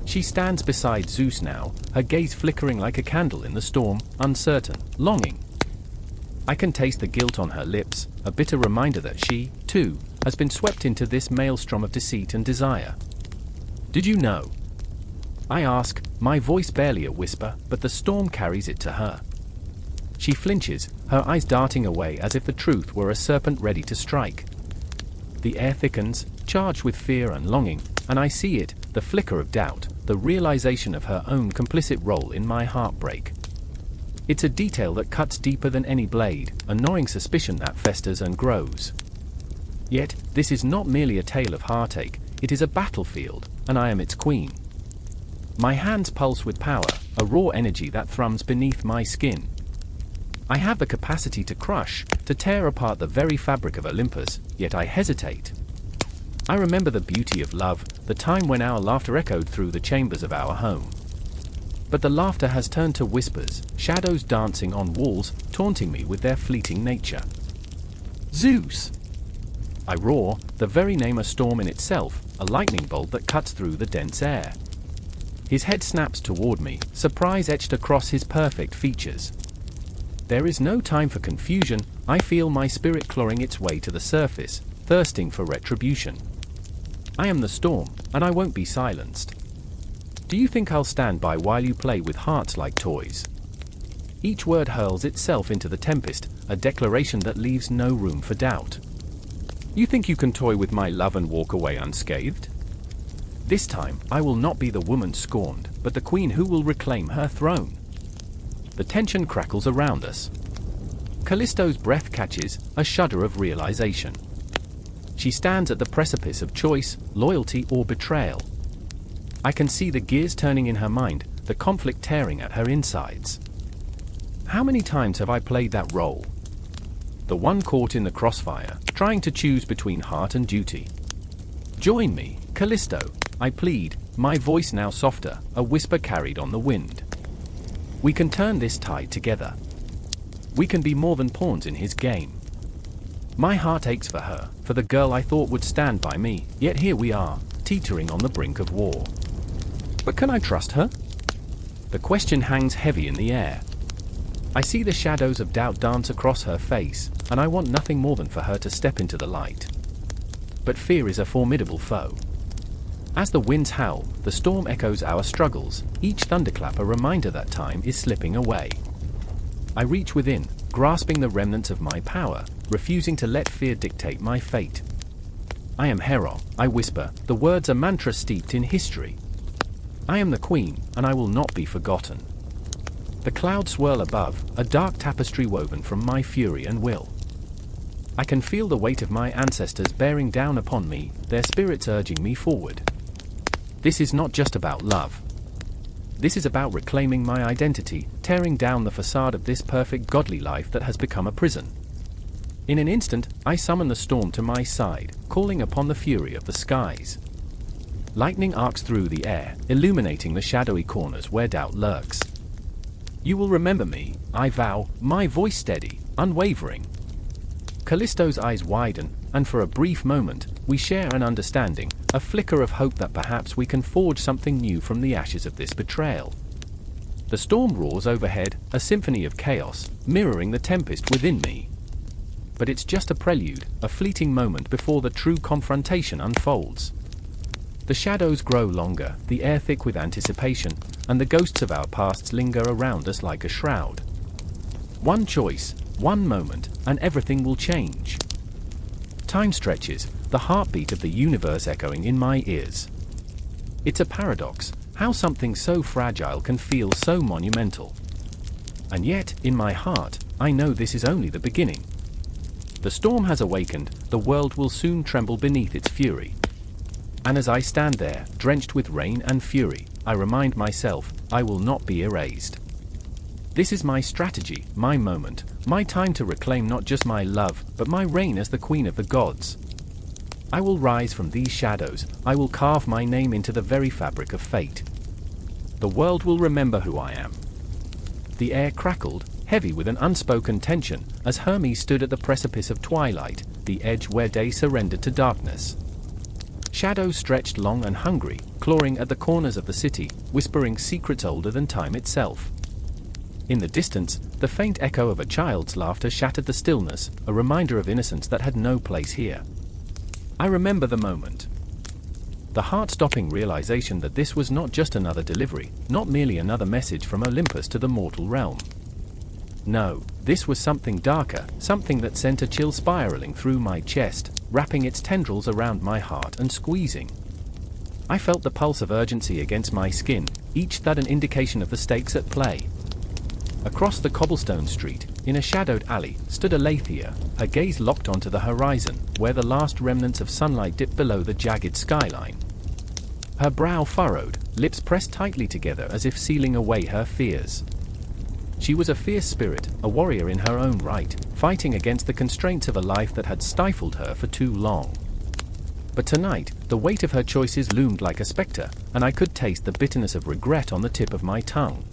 [SPEAKER 1] She stands beside Zeus now, her gaze flickering like a candle in the storm, uncertain, longing. I can taste the guilt on her lips, a bitter reminder that she, too, has been swept into this maelstrom of deceit and desire. Did you know? I ask, my voice barely a whisper, but the storm carries it to her. She flinches, her eyes darting away as if the truth were a serpent ready to strike. The air thickens, charged with fear and longing, and I see it, the flicker of doubt, the realization of her own complicit role in my heartbreak. It's a detail that cuts deeper than any blade, a gnawing suspicion that festers and grows. Yet, this is not merely a tale of heartache, it is a battlefield, and I am its queen. My hands pulse with power, a raw energy that thrums beneath my skin. I have the capacity to crush, to tear apart the very fabric of Olympus, yet I hesitate. I remember the beauty of love, the time when our laughter echoed through the chambers of our home. But the laughter has turned to whispers, shadows dancing on walls, taunting me with their fleeting nature. Zeus! I roar, the very name a storm in itself, a lightning bolt that cuts through the dense air. His head snaps toward me, surprise etched across his perfect features. There is no time for confusion, I feel my spirit clawing its way to the surface, thirsting for retribution. I am the storm, and I won't be silenced. Do you think I'll stand by while you play with hearts like toys? Each word hurls itself into the tempest, a declaration that leaves no room for doubt. You think you can toy with my love and walk away unscathed? This time, I will not be the woman scorned, but the queen who will reclaim her throne. The tension crackles around us. Callisto's breath catches, a shudder of realization. She stands at the precipice of choice, loyalty, or betrayal. I can see the gears turning in her mind, the conflict tearing at her insides. How many times have I played that role? The one caught in the crossfire, trying to choose between heart and duty. Join me, Callisto, I plead, my voice now softer, a whisper carried on the wind. We can turn this tide together. We can be more than pawns in his game. My heart aches for her, for the girl I thought would stand by me, yet here we are, teetering on the brink of war. But can I trust her? The question hangs heavy in the air. I see the shadows of doubt dance across her face, and I want nothing more than for her to step into the light. But fear is a formidable foe. As the winds howl, the storm echoes our struggles, each thunderclap a reminder that time is slipping away. I reach within, grasping the remnants of my power, refusing to let fear dictate my fate. I am Hera, I whisper, the words a mantra steeped in history. I am the queen, and I will not be forgotten. The clouds swirl above, a dark tapestry woven from my fury and will. I can feel the weight of my ancestors bearing down upon me, their spirits urging me forward. This is not just about love. This is about reclaiming my identity, tearing down the facade of this perfect godly life that has become a prison. In an instant, I summon the storm to my side, calling upon the fury of the skies. Lightning arcs through the air, illuminating the shadowy corners where doubt lurks. You will remember me, I vow, my voice steady, unwavering. Callisto's eyes widen, and for a brief moment, we share an understanding, a flicker of hope that perhaps we can forge something new from the ashes of this betrayal. The storm roars overhead, a symphony of chaos, mirroring the tempest within me. But it's just a prelude, a fleeting moment before the true confrontation unfolds. The shadows grow longer, the air thick with anticipation, and the ghosts of our pasts linger around us like a shroud. One choice, one moment, and everything will change. Time stretches, the heartbeat of the universe echoing in my ears. It's a paradox, how something so fragile can feel so monumental. And yet, in my heart, I know this is only the beginning. The storm has awakened, the world will soon tremble beneath its fury. And as I stand there, drenched with rain and fury, I remind myself, I will not be erased. This is my strategy, my moment, my time to reclaim not just my love, but my reign as the queen of the gods. I will rise from these shadows, I will carve my name into the very fabric of fate. The world will remember who I am. The air crackled, heavy with an unspoken tension, as Hermes stood at the precipice of twilight, the edge where day surrendered to darkness. Shadows stretched long and hungry, clawing at the corners of the city, whispering secrets older than time itself. In the distance, the faint echo of a child's laughter shattered the stillness, a reminder of innocence that had no place here. I remember the moment. The heart-stopping realization that this was not just another delivery, not merely another message from Olympus to the mortal realm. No, this was something darker, something that sent a chill spiraling through my chest, wrapping its tendrils around my heart and squeezing. I felt the pulse of urgency against my skin, each thud an indication of the stakes at play. Across the cobblestone street, in a shadowed alley, stood Aletheia, her gaze locked onto the horizon, where the last remnants of sunlight dipped below the jagged skyline. Her brow furrowed, lips pressed tightly together as if sealing away her fears. She was a fierce spirit, a warrior in her own right, fighting against the constraints of a life that had stifled her for too long. But tonight, the weight of her choices loomed like a specter, and I could taste the bitterness of regret on the tip of my tongue.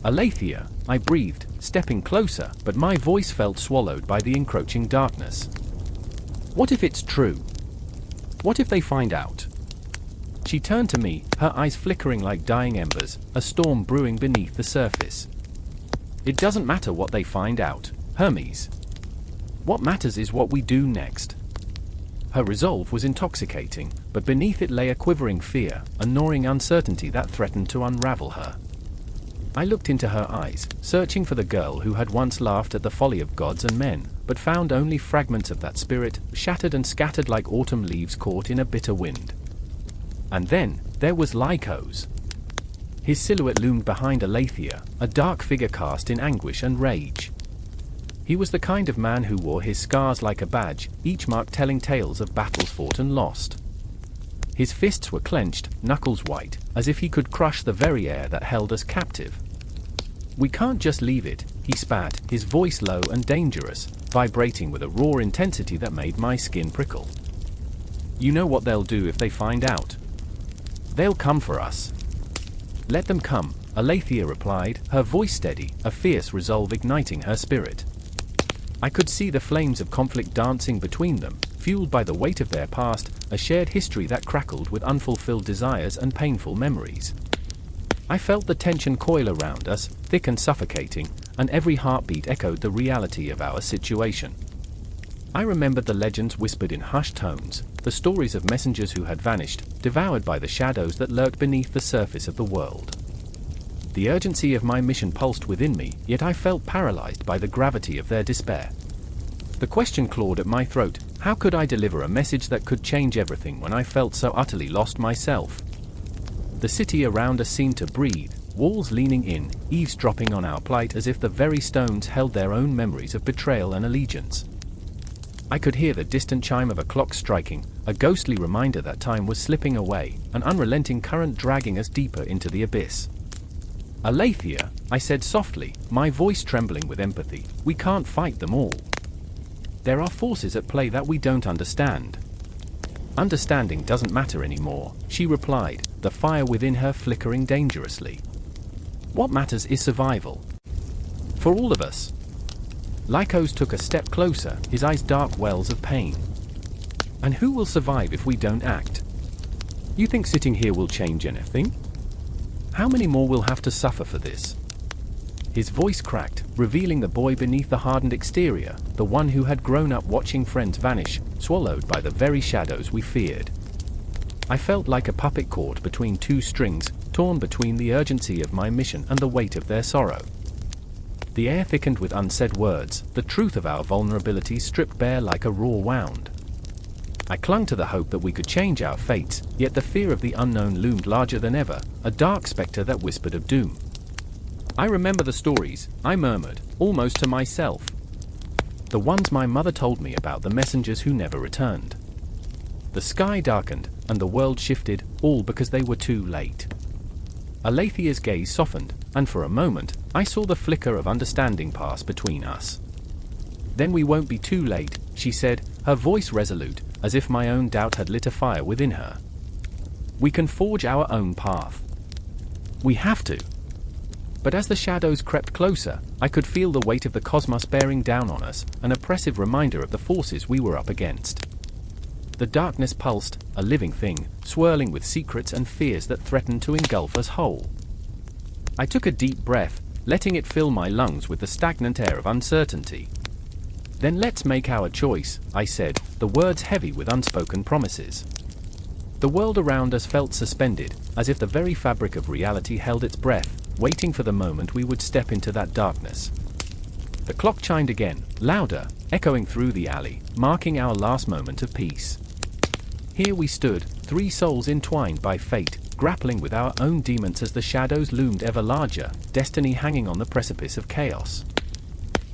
[SPEAKER 1] Aletheia, I breathed, stepping closer, but my voice felt swallowed by the encroaching darkness. What if it's true? What if they find out? She turned to me, her eyes flickering like dying embers, a storm brewing beneath the surface. It doesn't matter what they find out, Hermes. What matters is what we do next. Her resolve was intoxicating, but beneath it lay a quivering fear, a gnawing uncertainty that threatened to unravel her. I looked into her eyes, searching for the girl who had once laughed at the folly of gods and men, but found only fragments of that spirit, shattered and scattered like autumn leaves caught in a bitter wind. And then, there was Lycos. His silhouette loomed behind Aletheia, a dark figure cast in anguish and rage. He was the kind of man who wore his scars like a badge, each mark telling tales of battles fought and lost. His fists were clenched, knuckles white, as if he could crush the very air that held us captive. We can't just leave it, he spat, his voice low and dangerous, vibrating with a raw intensity that made my skin prickle. You know what they'll do if they find out. They'll come for us. Let them come, Aletheia replied, her voice steady, a fierce resolve igniting her spirit. I could see the flames of conflict dancing between them, fueled by the weight of their past, a shared history that crackled with unfulfilled desires and painful memories. I felt the tension coil around us, thick and suffocating, and every heartbeat echoed the reality of our situation. I remembered the legends whispered in hushed tones, the stories of messengers who had vanished, devoured by the shadows that lurked beneath the surface of the world. The urgency of my mission pulsed within me, yet I felt paralyzed by the gravity of their despair. The question clawed at my throat, how could I deliver a message that could change everything when I felt so utterly lost myself? The city around us seemed to breathe, walls leaning in, eavesdropping on our plight as if the very stones held their own memories of betrayal and allegiance. I could hear the distant chime of a clock striking, a ghostly reminder that time was slipping away, an unrelenting current dragging us deeper into the abyss. "Aletheia," I said softly, my voice trembling with empathy, "we can't fight them all. There are forces at play that we don't understand." "Understanding doesn't matter anymore," she replied, the fire within her flickering dangerously. "What matters is survival. For all of us." Lycos took a step closer, his eyes dark wells of pain. "And who will survive if we don't act? You think sitting here will change anything? How many more will have to suffer for this?" His voice cracked, revealing the boy beneath the hardened exterior, the one who had grown up watching friends vanish, swallowed by the very shadows we feared. I felt like a puppet caught between two strings, torn between the urgency of my mission and the weight of their sorrow. The air thickened with unsaid words, the truth of our vulnerability stripped bare like a raw wound. I clung to the hope that we could change our fates, yet the fear of the unknown loomed larger than ever, a dark specter that whispered of doom. "I remember the stories," I murmured, almost to myself. "The ones my mother told me about the messengers who never returned. The sky darkened, and the world shifted, all because they were too late." Aletheia's gaze softened, and for a moment, I saw the flicker of understanding pass between us. "Then we won't be too late," she said, her voice resolute, as if my own doubt had lit a fire within her. "We can forge our own path. We have to." But as the shadows crept closer, I could feel the weight of the cosmos bearing down on us, an oppressive reminder of the forces we were up against. The darkness pulsed, a living thing, swirling with secrets and fears that threatened to engulf us whole. I took a deep breath, letting it fill my lungs with the stagnant air of uncertainty. "Then let's make our choice," I said, the words heavy with unspoken promises. The world around us felt suspended, as if the very fabric of reality held its breath, waiting for the moment we would step into that darkness. The clock chimed again, louder, echoing through the alley, marking our last moment of peace. Here we stood, three souls entwined by fate, grappling with our own demons as the shadows loomed ever larger, destiny hanging on the precipice of chaos.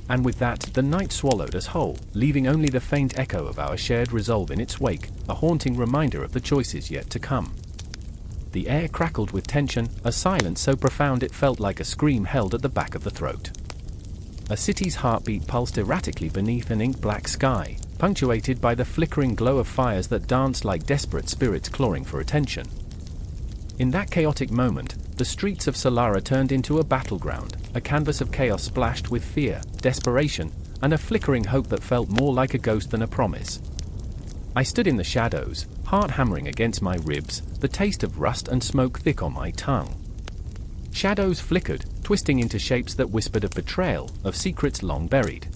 [SPEAKER 1] And with that, the night swallowed us whole, leaving only the faint echo of our shared resolve in its wake, a haunting reminder of the choices yet to come. The air crackled with tension, a silence so profound it felt like a scream held at the back of the throat. A city's heartbeat pulsed erratically beneath an ink-black sky, punctuated by the flickering glow of fires that danced like desperate spirits clawing for attention. In that chaotic moment, the streets of Solara turned into a battleground, a canvas of chaos splashed with fear, desperation, and a flickering hope that felt more like a ghost than a promise. I stood in the shadows, heart hammering against my ribs, the taste of rust and smoke thick on my tongue. Shadows flickered, twisting into shapes that whispered of betrayal, of secrets long buried.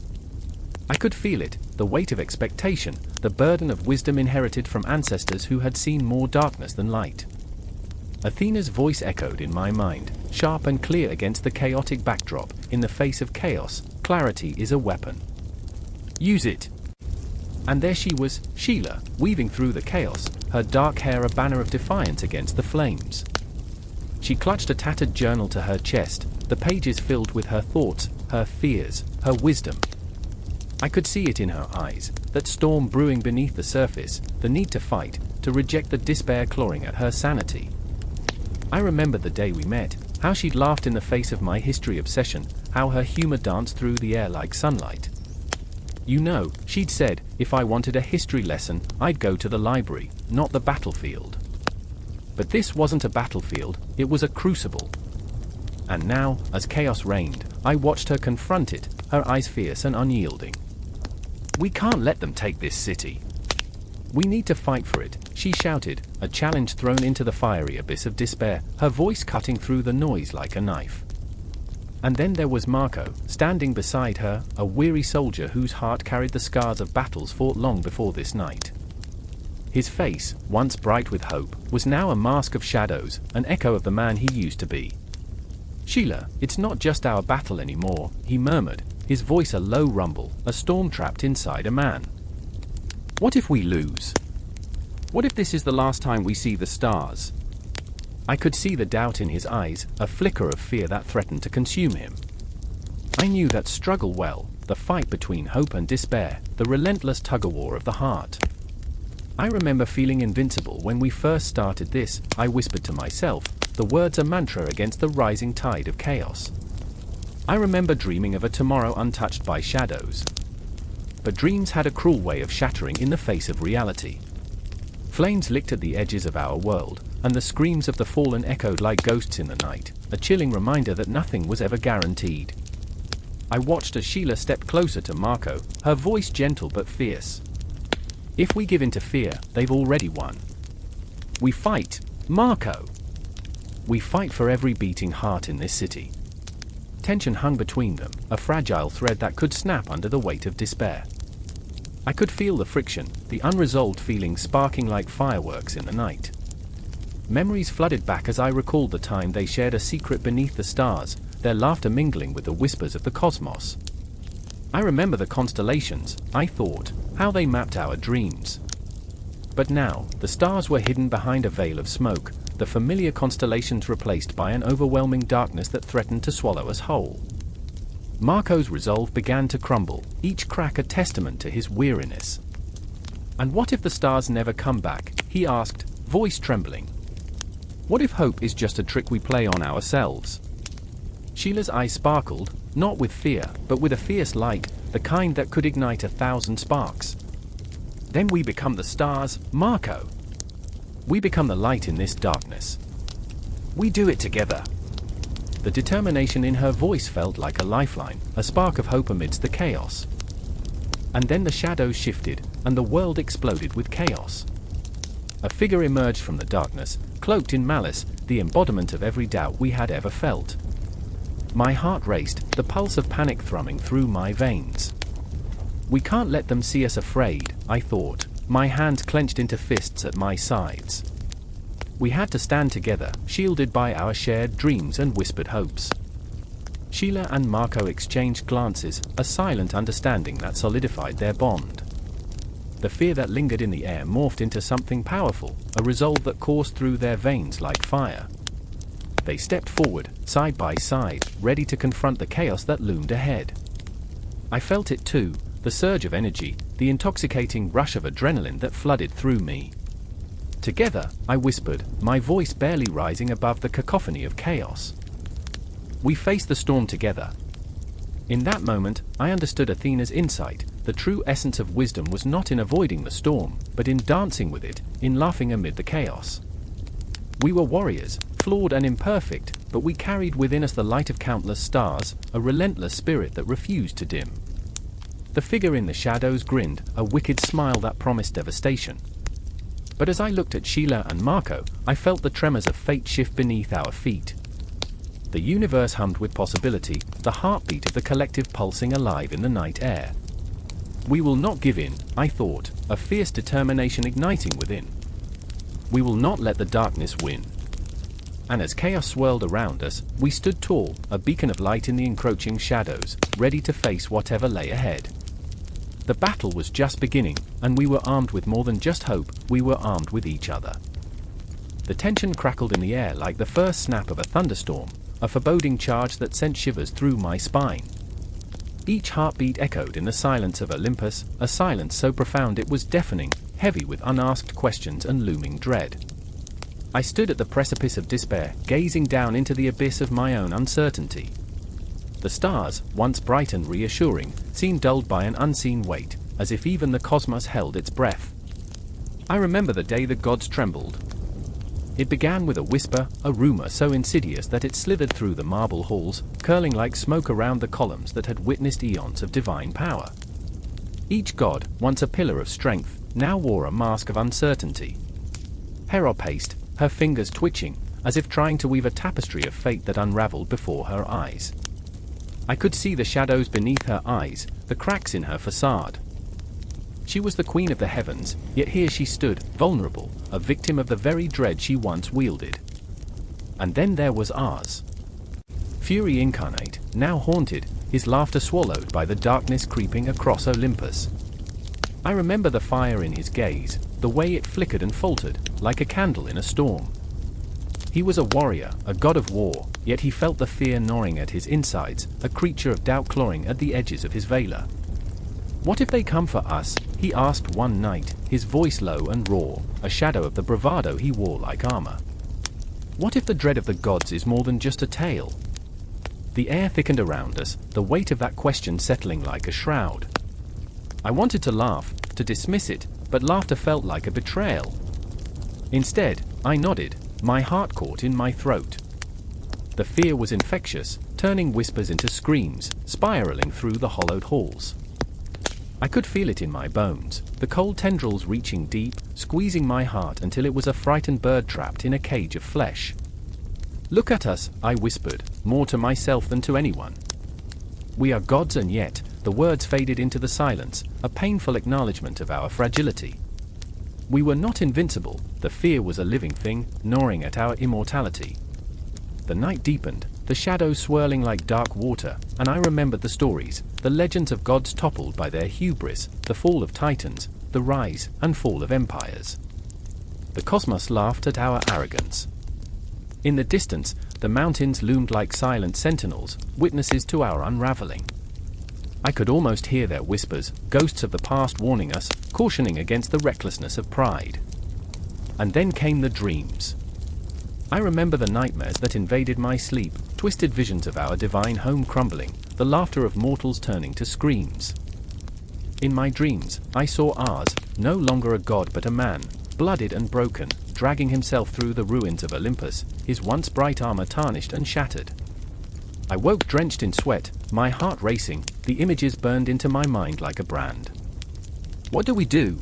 [SPEAKER 1] I could feel it, the weight of expectation, the burden of wisdom inherited from ancestors who had seen more darkness than light. Athena's voice echoed in my mind, sharp and clear against the chaotic backdrop. "In the face of chaos, clarity is a weapon. Use it." And there she was, Sheila, weaving through the chaos, her dark hair a banner of defiance against the flames. She clutched a tattered journal to her chest, the pages filled with her thoughts, her fears, her wisdom. I could see it in her eyes, that storm brewing beneath the surface, the need to fight, to reject the despair clawing at her sanity. I remembered the day we met, how she'd laughed in the face of my history obsession, how her humor danced through the air like sunlight. "You know," she'd said, "if I wanted a history lesson, I'd go to the library, not the battlefield." But this wasn't a battlefield, it was a crucible. And now, as chaos reigned, I watched her confront it, her eyes fierce and unyielding. "We can't let them take this city. We need to fight for it," she shouted, a challenge thrown into the fiery abyss of despair, her voice cutting through the noise like a knife. And then there was Marco, standing beside her, a weary soldier whose heart carried the scars of battles fought long before this night. His face, once bright with hope, was now a mask of shadows, an echo of the man he used to be. "Sheila, it's not just our battle anymore," he murmured, his voice a low rumble, a storm trapped inside a man. "What if we lose? What if this is the last time we see the stars? I could see the doubt in his eyes, a flicker of fear that threatened to consume him. I knew that struggle well, the fight between hope and despair, the relentless tug-of-war of the heart. I remember feeling invincible when we first started this. I whispered to myself, the words a mantra against the rising tide of chaos. I remember dreaming of a tomorrow untouched by shadows. But dreams had a cruel way of shattering in the face of reality. Flames licked at the edges of our world, and the screams of the fallen echoed like ghosts in the night, a chilling reminder that nothing was ever guaranteed. I watched as Sheila stepped closer to Marco, her voice gentle but fierce. If we give in to fear, they've already won. We fight, Marco. We fight for every beating heart in this city. Tension hung between them, a fragile thread that could snap under the weight of despair. I could feel the friction, the unresolved feelings sparking like fireworks in the night. Memories flooded back as I recalled the time they shared a secret beneath the stars, their laughter mingling with the whispers of the cosmos. I remember the constellations, I thought, how they mapped our dreams. But now, the stars were hidden behind a veil of smoke, the familiar constellations replaced by an overwhelming darkness that threatened to swallow us whole. Marco's resolve began to crumble, each crack a testament to his weariness. And what if the stars never come back? He asked, voice trembling. What if hope is just a trick we play on ourselves? Sheila's eyes sparkled, not with fear, but with a fierce light, the kind that could ignite 1,000 sparks. Then we become the stars, Marco. We become the light in this darkness. We do it together. The determination in her voice felt like a lifeline, a spark of hope amidst the chaos. And then the shadows shifted, and the world exploded with chaos. A figure emerged from the darkness, cloaked in malice, the embodiment of every doubt we had ever felt. My heart raced, the pulse of panic thrumming through my veins. We can't let them see us afraid, I thought, my hands clenched into fists at my sides. We had to stand together, shielded by our shared dreams and whispered hopes. Sheila and Marco exchanged glances, a silent understanding that solidified their bond. The fear that lingered in the air morphed into something powerful, a resolve that coursed through their veins like fire. They stepped forward, side by side, ready to confront the chaos that loomed ahead. I felt it too, the surge of energy, the intoxicating rush of adrenaline that flooded through me. Together, I whispered, my voice barely rising above the cacophony of chaos. We faced the storm together. In that moment, I understood Athena's insight. The true essence of wisdom was not in avoiding the storm, but in dancing with it, in laughing amid the chaos. We were warriors, flawed and imperfect, but we carried within us the light of countless stars, a relentless spirit that refused to dim. The figure in the shadows grinned, a wicked smile that promised devastation. But as I looked at Sheila and Marco, I felt the tremors of fate shift beneath our feet. The universe hummed with possibility, the heartbeat of the collective pulsing alive in the night air. We will not give in, I thought, a fierce determination igniting within. We will not let the darkness win. And as chaos swirled around us, we stood tall, a beacon of light in the encroaching shadows, ready to face whatever lay ahead. The battle was just beginning, and we were armed with more than just hope, we were armed with each other. The tension crackled in the air like the first snap of a thunderstorm, a foreboding charge that sent shivers through my spine. Each heartbeat echoed in the silence of Olympus, a silence so profound it was deafening, heavy with unasked questions and looming dread. I stood at the precipice of despair, gazing down into the abyss of my own uncertainty. The stars, once bright and reassuring, seemed dulled by an unseen weight, as if even the cosmos held its breath. I remember the day the gods trembled. It began with a whisper, a rumor so insidious that it slithered through the marble halls, curling like smoke around the columns that had witnessed eons of divine power. Each god, once a pillar of strength, now wore a mask of uncertainty. Hera paced, her fingers twitching, as if trying to weave a tapestry of fate that unraveled before her eyes. I could see the shadows beneath her eyes, the cracks in her facade. She was the queen of the heavens, yet here she stood, vulnerable, a victim of the very dread she once wielded. And then there was Ars. Fury incarnate, now haunted, his laughter swallowed by the darkness creeping across Olympus. I remember the fire in his gaze, the way it flickered and faltered, like a candle in a storm. He was a warrior, a god of war, yet he felt the fear gnawing at his insides, a creature of doubt clawing at the edges of his veiler. "What if they come for us?" he asked one night, his voice low and raw, a shadow of the bravado he wore like armor. "What if the dread of the gods is more than just a tale?" The air thickened around us, the weight of that question settling like a shroud. I wanted to laugh, to dismiss it, but laughter felt like a betrayal. Instead, I nodded, my heart caught in my throat. The fear was infectious, turning whispers into screams, spiraling through the hollowed halls. I could feel it in my bones, the cold tendrils reaching deep, squeezing my heart until it was a frightened bird trapped in a cage of flesh. "Look at us," I whispered, more to myself than to anyone. "We are gods, and yet," the words faded into the silence, a painful acknowledgement of our fragility. We were not invincible, the fear was a living thing, gnawing at our immortality. The night deepened, the shadows swirling like dark water, and I remembered the stories, the legends of gods toppled by their hubris, the fall of titans, the rise and fall of empires. The cosmos laughed at our arrogance. In the distance, the mountains loomed like silent sentinels, witnesses to our unraveling. I could almost hear their whispers, ghosts of the past warning us, cautioning against the recklessness of pride. And then came the dreams. I remember the nightmares that invaded my sleep, twisted visions of our divine home crumbling, the laughter of mortals turning to screams. In my dreams, I saw ours, no longer a god but a man, bloodied and broken, dragging himself through the ruins of Olympus, his once bright armor tarnished and shattered. I woke drenched in sweat, my heart racing, the images burned into my mind like a brand. "What do we do?"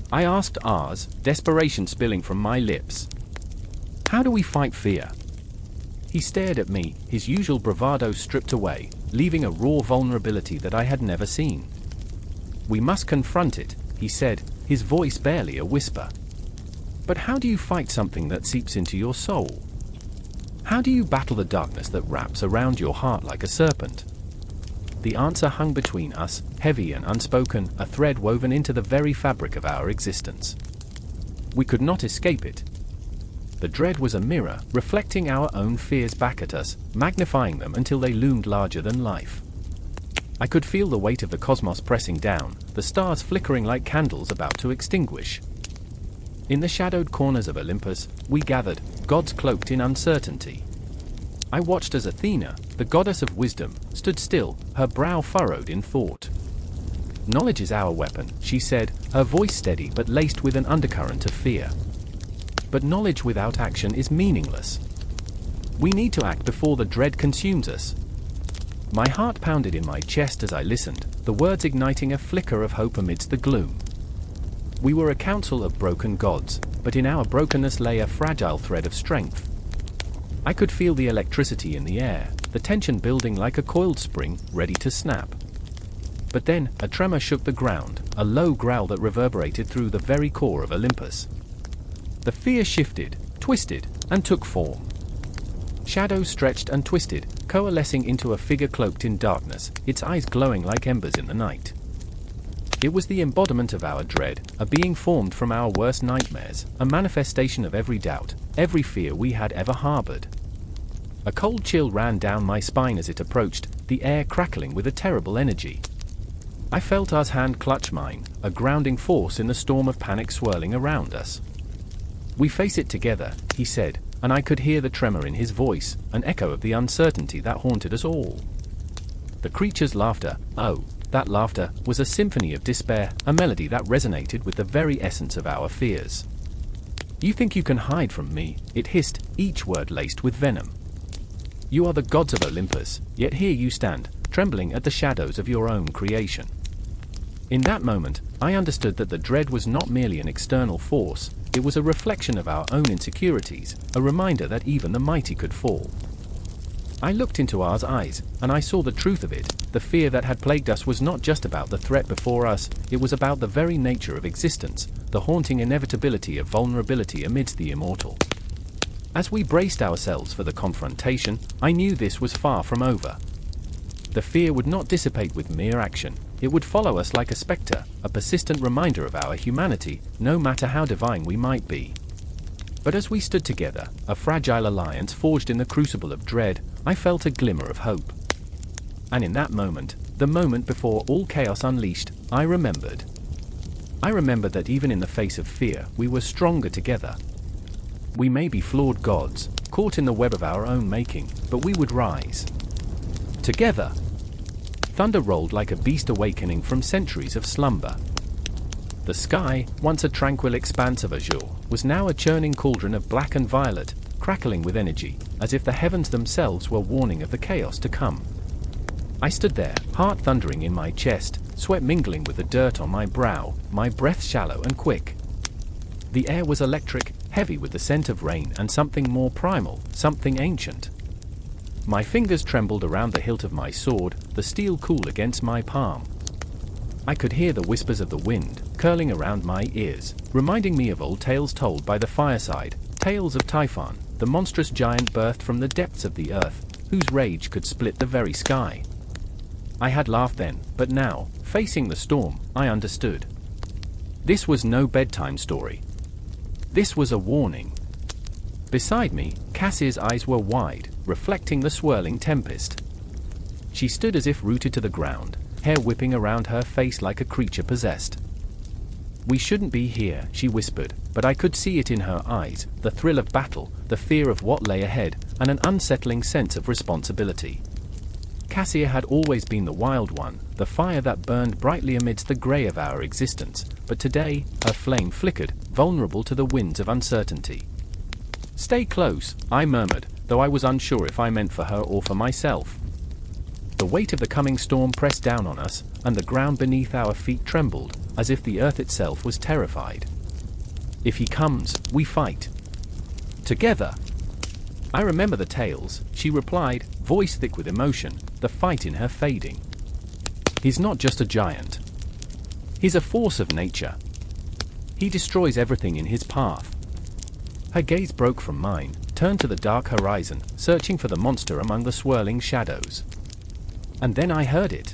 [SPEAKER 1] I asked Ars, desperation spilling from my lips. "How do we fight fear?" He stared at me, his usual bravado stripped away, leaving a raw vulnerability that I had never seen. "We must confront it," he said, his voice barely a whisper. "But how do you fight something that seeps into your soul? How do you battle the darkness that wraps around your heart like a serpent?" The answer hung between us, heavy and unspoken, a thread woven into the very fabric of our existence. We could not escape it. The dread was a mirror, reflecting our own fears back at us, magnifying them until they loomed larger than life. I could feel the weight of the cosmos pressing down, the stars flickering like candles about to extinguish. In the shadowed corners of Olympus, we gathered, gods cloaked in uncertainty. I watched as Athena, the goddess of wisdom, stood still, her brow furrowed in thought. "Knowledge is our weapon," she said, her voice steady but laced with an undercurrent of fear. "But knowledge without action is meaningless. We need to act before the dread consumes us." My heart pounded in my chest as I listened, the words igniting a flicker of hope amidst the gloom. We were a council of broken gods, but in our brokenness lay a fragile thread of strength. I could feel the electricity in the air, the tension building like a coiled spring, ready to snap. But then, a tremor shook the ground, a low growl that reverberated through the very core of Olympus. The fear shifted, twisted, and took form. Shadows stretched and twisted, coalescing into a figure cloaked in darkness, its eyes glowing like embers in the night. It was the embodiment of our dread, a being formed from our worst nightmares, a manifestation of every doubt, every fear we had ever harbored. A cold chill ran down my spine as it approached, the air crackling with a terrible energy. I felt Ars' hand clutch mine, a grounding force in the storm of panic swirling around us. "We face it together," he said, and I could hear the tremor in his voice, an echo of the uncertainty that haunted us all. The creature's laughter, oh, that laughter, was a symphony of despair, a melody that resonated with the very essence of our fears. "You think you can hide from me," it hissed, each word laced with venom. "You are the gods of Olympus, yet here you stand, trembling at the shadows of your own creation." In that moment, I understood that the dread was not merely an external force, it was a reflection of our own insecurities, a reminder that even the mighty could fall. I looked into Ars' eyes, and I saw the truth of it. The fear that had plagued us was not just about the threat before us, it was about the very nature of existence, the haunting inevitability of vulnerability amidst the immortal. As we braced ourselves for the confrontation, I knew this was far from over. The fear would not dissipate with mere action, it would follow us like a spectre, a persistent reminder of our humanity, no matter how divine we might be. But as we stood together, a fragile alliance forged in the crucible of dread, I felt a glimmer of hope. And in that moment, the moment before all chaos unleashed, I remembered. I remembered that even in the face of fear, we were stronger together. We may be flawed gods, caught in the web of our own making, but we would rise. Together. Thunder rolled like a beast awakening from centuries of slumber. The sky, once a tranquil expanse of azure, was now a churning cauldron of black and violet, crackling with energy, as if the heavens themselves were warning of the chaos to come. I stood there, heart thundering in my chest, sweat mingling with the dirt on my brow, my breath shallow and quick. The air was electric, heavy with the scent of rain and something more primal, something ancient. My fingers trembled around the hilt of my sword, the steel cool against my palm. I could hear the whispers of the wind, curling around my ears, reminding me of old tales told by the fireside, tales of Typhon, the monstrous giant birthed from the depths of the earth, whose rage could split the very sky. I had laughed then, but now, facing the storm, I understood. This was no bedtime story. This was a warning. Beside me, Cassia's eyes were wide, reflecting the swirling tempest. She stood as if rooted to the ground, hair whipping around her face like a creature possessed. "We shouldn't be here," she whispered, but I could see it in her eyes, the thrill of battle, the fear of what lay ahead, and an unsettling sense of responsibility. Cassia had always been the wild one, the fire that burned brightly amidst the grey of our existence, but today, her flame flickered, vulnerable to the winds of uncertainty. "Stay close," I murmured, though I was unsure if I meant for her or for myself. The weight of the coming storm pressed down on us, and the ground beneath our feet trembled, as if the earth itself was terrified. "If he comes, we fight. Together." "I remember the tales," she replied, voice thick with emotion, the fight in her fading. "He's not just a giant. He's a force of nature. He destroys everything in his path." Her gaze broke from mine, turned to the dark horizon, searching for the monster among the swirling shadows. And then I heard it.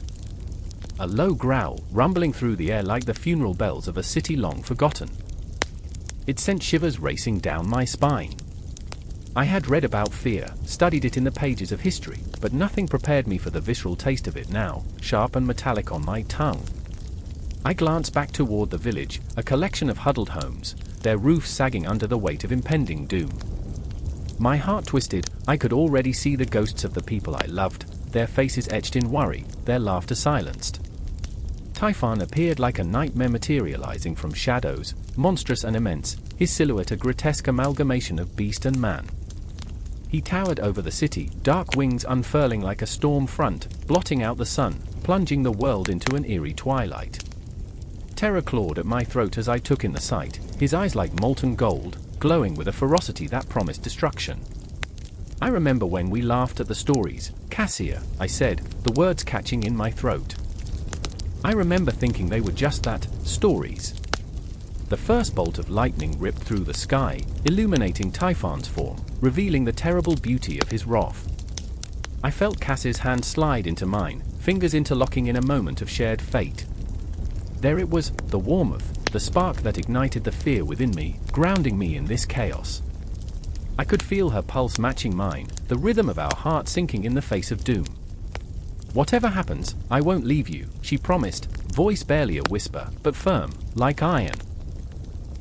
[SPEAKER 1] A low growl, rumbling through the air like the funeral bells of a city long forgotten. It sent shivers racing down my spine. I had read about fear, studied it in the pages of history, but nothing prepared me for the visceral taste of it now, sharp and metallic on my tongue. I glanced back toward the village, a collection of huddled homes, their roofs sagging under the weight of impending doom. My heart twisted. I could already see the ghosts of the people I loved, their faces etched in worry, their laughter silenced. Typhon appeared like a nightmare materializing from shadows, monstrous and immense, his silhouette a grotesque amalgamation of beast and man. He towered over the city, dark wings unfurling like a storm front, blotting out the sun, plunging the world into an eerie twilight. Terror clawed at my throat as I took in the sight, his eyes like molten gold, glowing with a ferocity that promised destruction. "I remember when we laughed at the stories, Cassia," I said, the words catching in my throat. "I remember thinking they were just that, stories." The first bolt of lightning ripped through the sky, illuminating Typhon's form, revealing the terrible beauty of his wrath. I felt Cassia's hand slide into mine, fingers interlocking in a moment of shared fate. There it was, the warmth, the spark that ignited the fear within me, grounding me in this chaos. I could feel her pulse matching mine, the rhythm of our hearts sinking in the face of doom. "Whatever happens, I won't leave you," she promised, voice barely a whisper, but firm, like iron.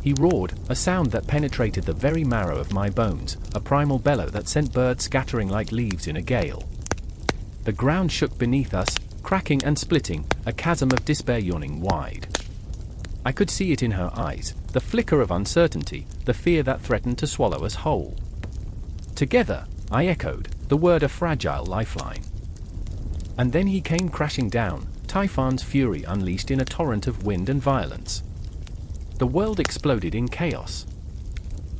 [SPEAKER 1] He roared, a sound that penetrated the very marrow of my bones, a primal bellow that sent birds scattering like leaves in a gale. The ground shook beneath us, cracking and splitting, a chasm of despair yawning wide. I could see it in her eyes, the flicker of uncertainty, the fear that threatened to swallow us whole. "Together," I echoed, the word a fragile lifeline. And then he came crashing down, Typhon's fury unleashed in a torrent of wind and violence. The world exploded in chaos.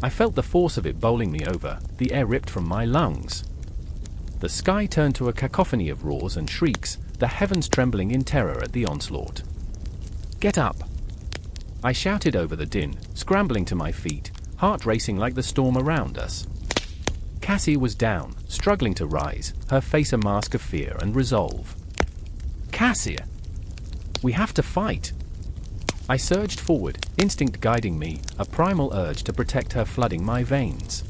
[SPEAKER 1] I felt the force of it bowling me over, the air ripped from my lungs. The sky turned to a cacophony of roars and shrieks, the heavens trembling in terror at the onslaught. "Get up!" I shouted over the din, scrambling to my feet, heart racing like the storm around us. Cassie was down, struggling to rise, her face a mask of fear and resolve. "Cassia! We have to fight!" I surged forward, instinct guiding me, a primal urge to protect her flooding my veins.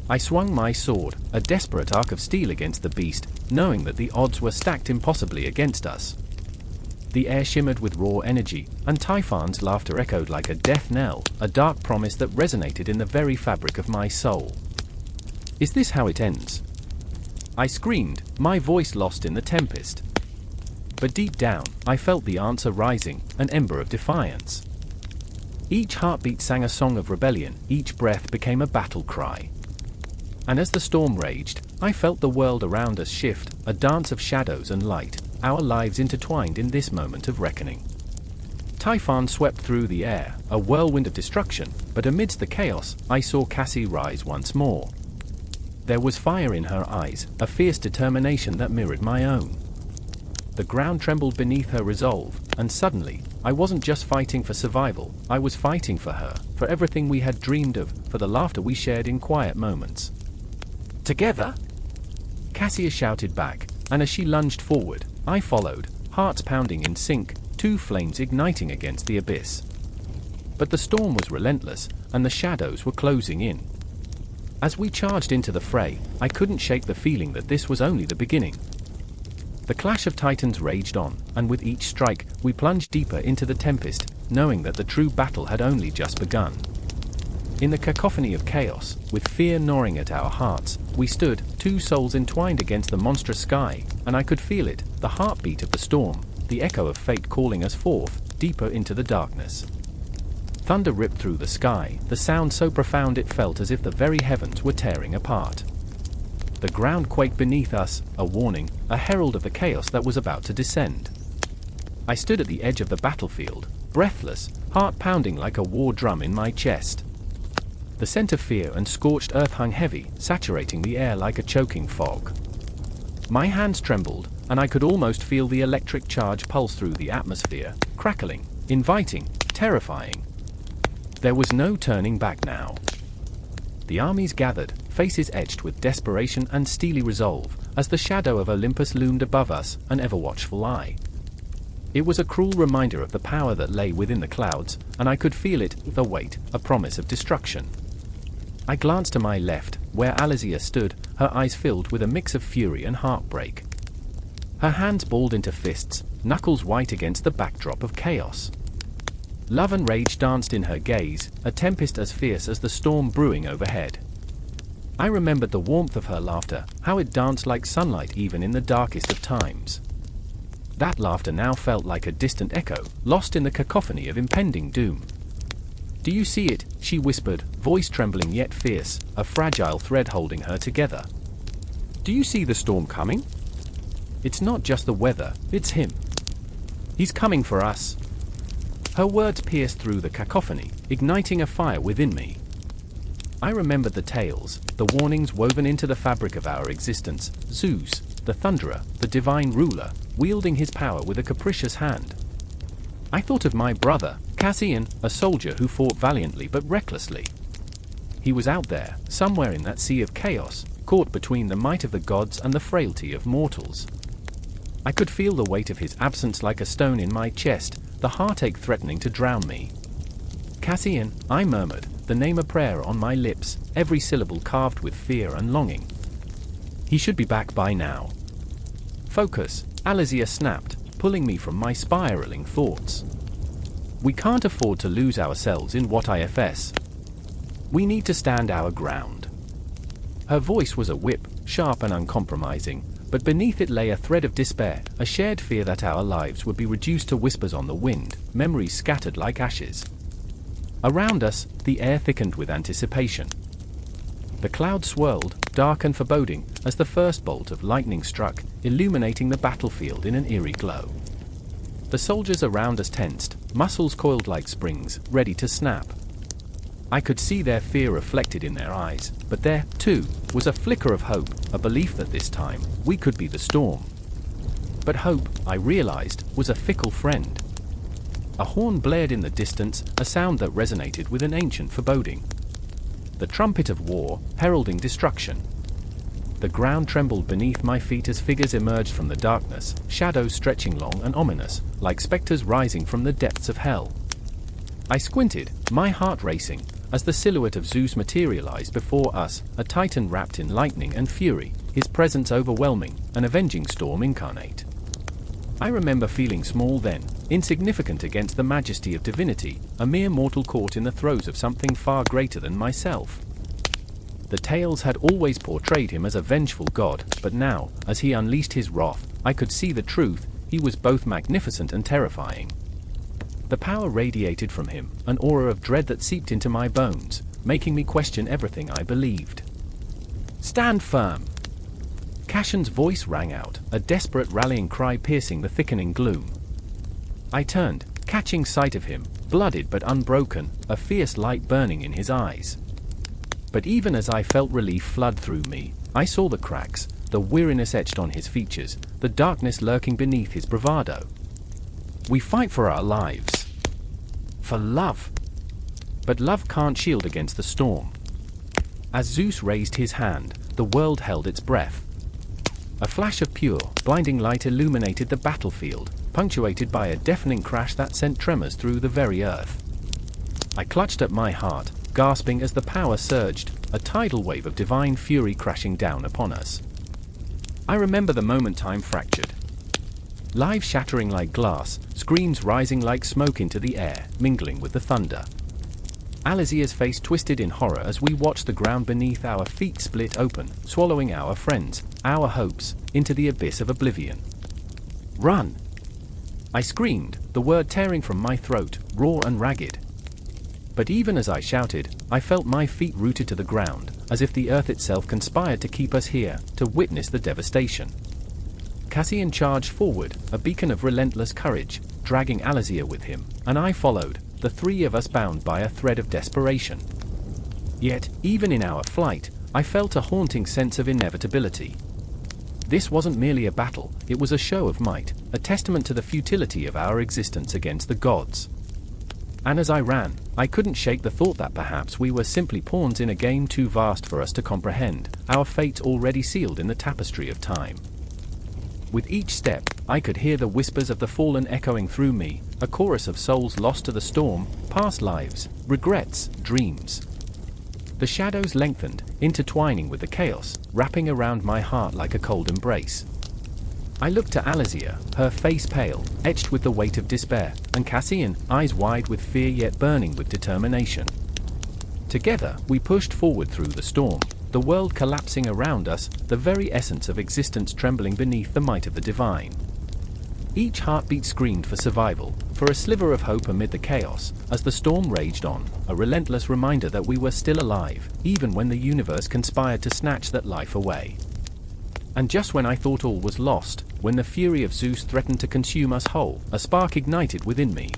[SPEAKER 1] I swung my sword, a desperate arc of steel against the beast, knowing that the odds were stacked impossibly against us. The air shimmered with raw energy, and Typhon's laughter echoed like a death knell, a dark promise that resonated in the very fabric of my soul. Is this how it ends? I screamed, my voice lost in the tempest. But deep down, I felt the answer rising, an ember of defiance. Each heartbeat sang a song of rebellion, each breath became a battle cry. And as the storm raged, I felt the world around us shift, a dance of shadows and light, our lives intertwined in this moment of reckoning. Typhon swept through the air, a whirlwind of destruction, but amidst the chaos, I saw Cassie rise once more. There was fire in her eyes, a fierce determination that mirrored my own. The ground trembled beneath her resolve, and suddenly, I wasn't just fighting for survival, I was fighting for her, for everything we had dreamed of, for the laughter we shared in quiet moments. Together? Cassia shouted back, and as she lunged forward, I followed, hearts pounding in sync, two flames igniting against the abyss. But the storm was relentless, and the shadows were closing in. As we charged into the fray, I couldn't shake the feeling that this was only the beginning. The clash of titans raged on, and with each strike, we plunged deeper into the tempest, knowing that the true battle had only just begun. In the cacophony of chaos, with fear gnawing at our hearts, we stood, two souls entwined against the monstrous sky, and I could feel it, the heartbeat of the storm, the echo of fate calling us forth, deeper into the darkness. Thunder ripped through the sky, the sound so profound it felt as if the very heavens were tearing apart. The ground quaked beneath us, a warning, a herald of the chaos that was about to descend. I stood at the edge of the battlefield, breathless, heart pounding like a war drum in my chest. The scent of fear and scorched earth hung heavy, saturating the air like a choking fog. My hands trembled, and I could almost feel the electric charge pulse through the atmosphere, crackling, inviting, terrifying. There was no turning back now. The armies gathered, faces etched with desperation and steely resolve, as the shadow of Olympus loomed above us, an ever-watchful eye. It was a cruel reminder of the power that lay within the clouds, and I could feel it, the weight, a promise of destruction. I glanced to my left, where Alizia stood, her eyes filled with a mix of fury and heartbreak. Her hands balled into fists, knuckles white against the backdrop of chaos. Love and rage danced in her gaze, a tempest as fierce as the storm brewing overhead. I remembered the warmth of her laughter, how it danced like sunlight even in the darkest of times. That laughter now felt like a distant echo, lost in the cacophony of impending doom. "Do you see it?" she whispered, voice trembling yet fierce, a fragile thread holding her together. "Do you see the storm coming? It's not just the weather, it's him. He's coming for us." Her words pierced through the cacophony, igniting a fire within me. I remembered the tales, the warnings woven into the fabric of our existence, Zeus, the thunderer, the divine ruler, wielding his power with a capricious hand. I thought of my brother, Cassian, a soldier who fought valiantly but recklessly. He was out there, somewhere in that sea of chaos, caught between the might of the gods and the frailty of mortals. I could feel the weight of his absence like a stone in my chest, the heartache threatening to drown me. "Cassian," I murmured, the name a prayer on my lips, every syllable carved with fear and longing. "He should be back by now." "Focus," Alizia snapped, pulling me from my spiraling thoughts. "We can't afford to lose ourselves in what ifs. We need to stand our ground." Her voice was a whip, sharp and uncompromising, but beneath it lay a thread of despair, a shared fear that our lives would be reduced to whispers on the wind, memories scattered like ashes. Around us, the air thickened with anticipation. The clouds swirled, dark and foreboding, as the first bolt of lightning struck, illuminating the battlefield in an eerie glow. The soldiers around us tensed, muscles coiled like springs, ready to snap. I could see their fear reflected in their eyes, but there, too, was a flicker of hope, a belief that this time, we could be the storm. But hope, I realized, was a fickle friend. A horn blared in the distance, a sound that resonated with an ancient foreboding. The trumpet of war, heralding destruction. The ground trembled beneath my feet as figures emerged from the darkness, shadows stretching long and ominous, like specters rising from the depths of hell. I squinted, my heart racing, as the silhouette of Zeus materialized before us, a titan wrapped in lightning and fury, his presence overwhelming, an avenging storm incarnate. I remember feeling small then, insignificant against the majesty of divinity, a mere mortal caught in the throes of something far greater than myself. The tales had always portrayed him as a vengeful god, but now, as he unleashed his wrath, I could see the truth. He was both magnificent and terrifying. The power radiated from him, an aura of dread that seeped into my bones, making me question everything I believed. "Stand firm!" Cassion's voice rang out, a desperate rallying cry piercing the thickening gloom. I turned, catching sight of him, blooded but unbroken, a fierce light burning in his eyes. But even as I felt relief flood through me, I saw the cracks, the weariness etched on his features, the darkness lurking beneath his bravado. "We fight for our lives. For love. But love can't shield against the storm." As Zeus raised his hand, the world held its breath. A flash of pure, blinding light illuminated the battlefield, punctuated by a deafening crash that sent tremors through the very earth. I clutched at my heart, gasping as the power surged, a tidal wave of divine fury crashing down upon us. I remember the moment time fractured. Lives shattering like glass, screams rising like smoke into the air, mingling with the thunder. Alizia's face twisted in horror as we watched the ground beneath our feet split open, swallowing our friends, our hopes, into the abyss of oblivion. "Run!" I screamed, the word tearing from my throat, raw and ragged. But even as I shouted, I felt my feet rooted to the ground, as if the earth itself conspired to keep us here, to witness the devastation. Cassian charged forward, a beacon of relentless courage, dragging Alizia with him, and I followed, the three of us bound by a thread of desperation. Yet, even in our flight, I felt a haunting sense of inevitability. This wasn't merely a battle, it was a show of might, a testament to the futility of our existence against the gods. And as I ran, I couldn't shake the thought that perhaps we were simply pawns in a game too vast for us to comprehend, our fate already sealed in the tapestry of time. With each step, I could hear the whispers of the fallen echoing through me, a chorus of souls lost to the storm, past lives, regrets, dreams. The shadows lengthened, intertwining with the chaos, wrapping around my heart like a cold embrace. I looked to Alizia, her face pale, etched with the weight of despair, and Cassian, eyes wide with fear yet burning with determination. Together, we pushed forward through the storm, the world collapsing around us, the very essence of existence trembling beneath the might of the divine. Each heartbeat screamed for survival, for a sliver of hope amid the chaos, as the storm raged on, a relentless reminder that we were still alive, even when the universe conspired to snatch that life away. And just when I thought all was lost, when the fury of Zeus threatened to consume us whole, a spark ignited within me.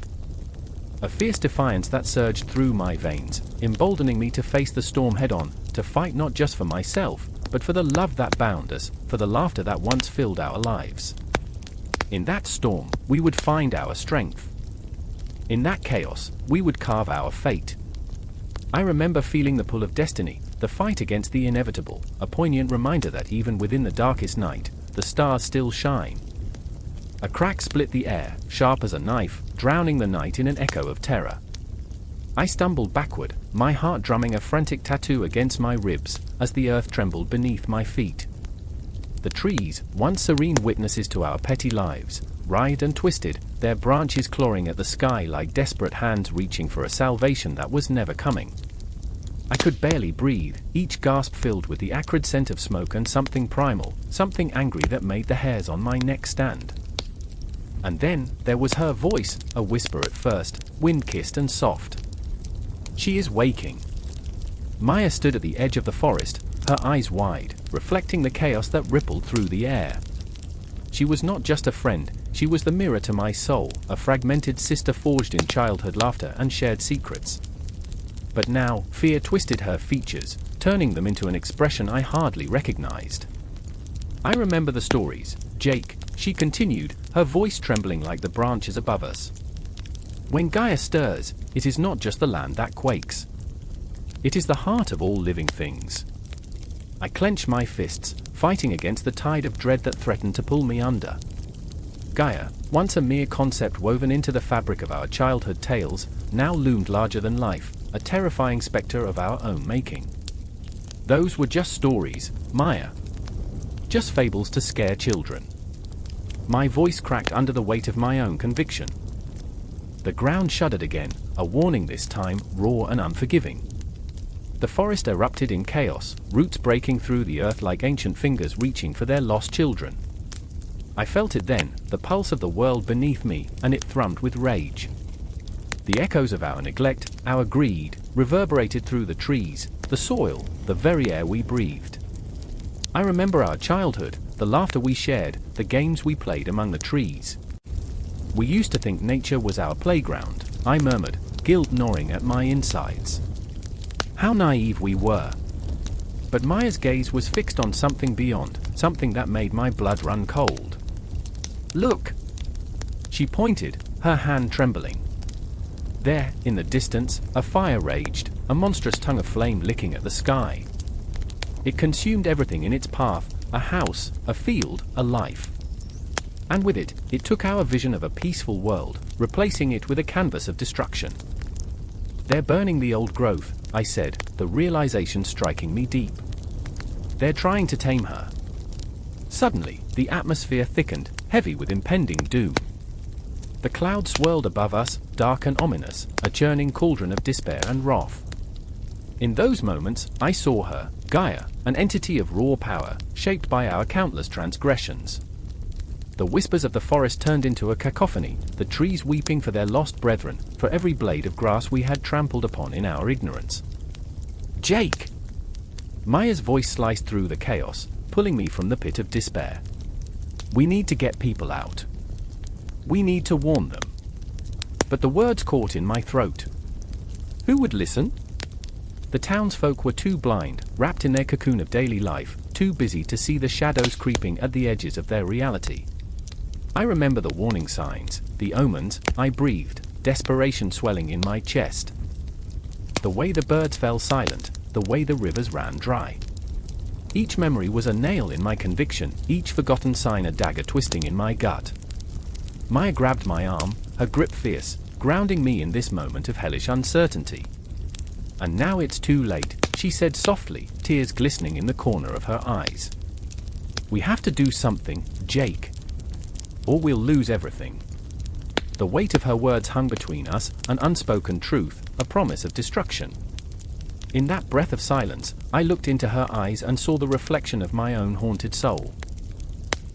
[SPEAKER 1] A fierce defiance that surged through my veins, emboldening me to face the storm head-on, to fight not just for myself, but for the love that bound us, for the laughter that once filled our lives. In that storm, we would find our strength. In that chaos, we would carve our fate. I remember feeling the pull of destiny, the fight against the inevitable, a poignant reminder that even within the darkest night, the stars still shine. A crack split the air, sharp as a knife, drowning the night in an echo of terror. I stumbled backward, my heart drumming a frantic tattoo against my ribs, as the earth trembled beneath my feet. The trees, once serene witnesses to our petty lives, writhed and twisted, their branches clawing at the sky like desperate hands reaching for a salvation that was never coming. I could barely breathe, each gasp filled with the acrid scent of smoke and something primal, something angry that made the hairs on my neck stand. And then, there was her voice, a whisper at first, wind-kissed and soft. "She is waking." Maya stood at the edge of the forest, her eyes wide, reflecting the chaos that rippled through the air. She was not just a friend, she was the mirror to my soul, a fragmented sister forged in childhood laughter and shared secrets. But now, fear twisted her features, turning them into an expression I hardly recognized. "I remember the stories, Jake," she continued, her voice trembling like the branches above us. "When Gaia stirs, it is not just the land that quakes. It is the heart of all living things." I clenched my fists, fighting against the tide of dread that threatened to pull me under. Gaia, once a mere concept woven into the fabric of our childhood tales, now loomed larger than life, a terrifying specter of our own making. Those were just stories, Maya. Just fables to scare children. My voice cracked under the weight of my own conviction. The ground shuddered again, a warning this time, raw and unforgiving. The forest erupted in chaos, roots breaking through the earth like ancient fingers reaching for their lost children. I felt it then, the pulse of the world beneath me, and it thrummed with rage. The echoes of our neglect, our greed, reverberated through the trees, the soil, the very air we breathed. I remember our childhood, the laughter we shared, the games we played among the trees. We used to think nature was our playground, I murmured, guilt gnawing at my insides. How naive we were. But Maya's gaze was fixed on something beyond, something that made my blood run cold. Look! She pointed, her hand trembling. There, in the distance, a fire raged, a monstrous tongue of flame licking at the sky. It consumed everything in its path, a house, a field, a life. And with it, it took our vision of a peaceful world, replacing it with a canvas of destruction. They're burning the old growth, I said, the realization striking me deep. They're trying to tame her. Suddenly, the atmosphere thickened, heavy with impending doom. The clouds swirled above us, dark and ominous, a churning cauldron of despair and wrath. In those moments, I saw her, Gaia, an entity of raw power, shaped by our countless transgressions. The whispers of the forest turned into a cacophony, the trees weeping for their lost brethren, for every blade of grass we had trampled upon in our ignorance. Jake! Maya's voice sliced through the chaos, pulling me from the pit of despair. We need to get people out. We need to warn them. But the words caught in my throat. Who would listen? The townsfolk were too blind, wrapped in their cocoon of daily life, too busy to see the shadows creeping at the edges of their reality. I remember the warning signs, the omens. I breathed, desperation swelling in my chest. The way the birds fell silent, the way the rivers ran dry. Each memory was a nail in my conviction, each forgotten sign a dagger twisting in my gut. Maya grabbed my arm, her grip fierce, grounding me in this moment of hellish uncertainty. And now it's too late, she said softly, tears glistening in the corner of her eyes. We have to do something, Jake. Or we'll lose everything. The weight of her words hung between us, an unspoken truth, a promise of destruction. In that breath of silence, I looked into her eyes and saw the reflection of my own haunted soul.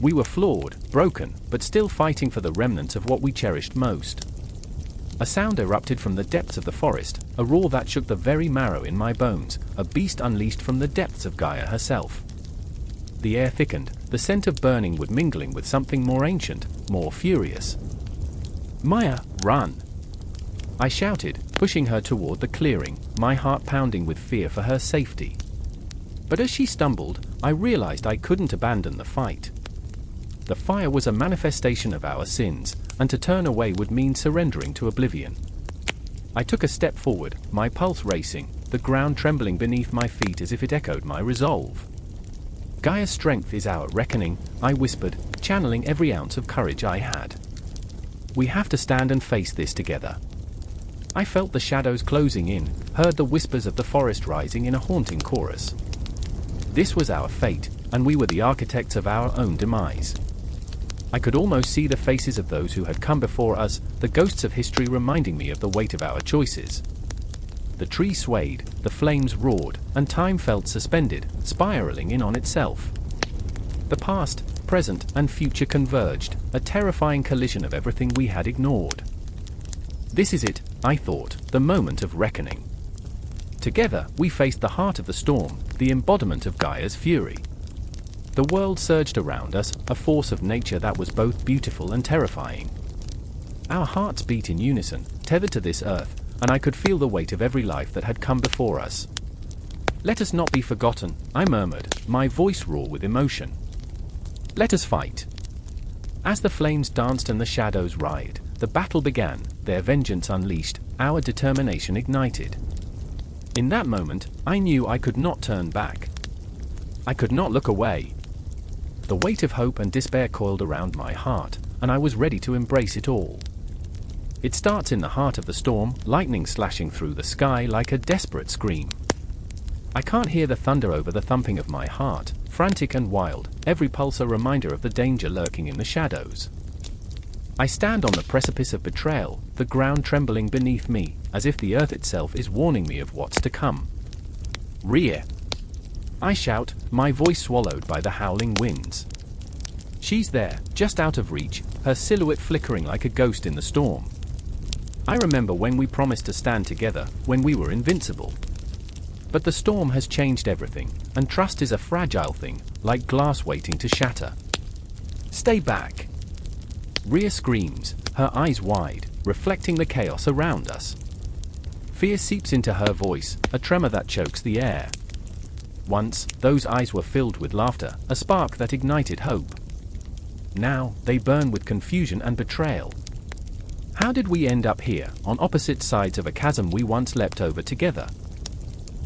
[SPEAKER 1] We were flawed, broken, but still fighting for the remnants of what we cherished most. A sound erupted from the depths of the forest, a roar that shook the very marrow in my bones, a beast unleashed from the depths of Gaia herself. The air thickened, the scent of burning wood mingling with something more ancient, more furious. Maya, run! I shouted, pushing her toward the clearing, my heart pounding with fear for her safety. But as she stumbled, I realized I couldn't abandon the fight. The fire was a manifestation of our sins, and to turn away would mean surrendering to oblivion. I took a step forward, my pulse racing, the ground trembling beneath my feet as if it echoed my resolve. Gaia's strength is our reckoning, I whispered, channeling every ounce of courage I had. We have to stand and face this together. I felt the shadows closing in, heard the whispers of the forest rising in a haunting chorus. This was our fate, and we were the architects of our own demise. I could almost see the faces of those who had come before us, the ghosts of history reminding me of the weight of our choices. The tree swayed, the flames roared, and time felt suspended, spiraling in on itself. The past, present, and future converged, a terrifying collision of everything we had ignored. This is it, I thought, the moment of reckoning. Together, we faced the heart of the storm, the embodiment of Gaia's fury. The world surged around us, a force of nature that was both beautiful and terrifying. Our hearts beat in unison, tethered to this earth, and I could feel the weight of every life that had come before us. Let us not be forgotten, I murmured, my voice raw with emotion. Let us fight. As the flames danced and the shadows writhed, the battle began, their vengeance unleashed, our determination ignited. In that moment, I knew I could not turn back. I could not look away. The weight of hope and despair coiled around my heart, and I was ready to embrace it all. It starts in the heart of the storm, lightning slashing through the sky like a desperate scream. I can't hear the thunder over the thumping of my heart, frantic and wild, every pulse a reminder of the danger lurking in the shadows. I stand on the precipice of betrayal, the ground trembling beneath me, as if the earth itself is warning me of what's to come. Rhea! I shout, my voice swallowed by the howling winds. She's there, just out of reach, her silhouette flickering like a ghost in the storm. I remember when we promised to stand together, when we were invincible. But the storm has changed everything, and trust is a fragile thing, like glass waiting to shatter. Stay back! Rhea screams, her eyes wide, reflecting the chaos around us. Fear seeps into her voice, a tremor that chokes the air. Once, those eyes were filled with laughter, a spark that ignited hope. Now, they burn with confusion and betrayal. How did we end up here, on opposite sides of a chasm we once leapt over together?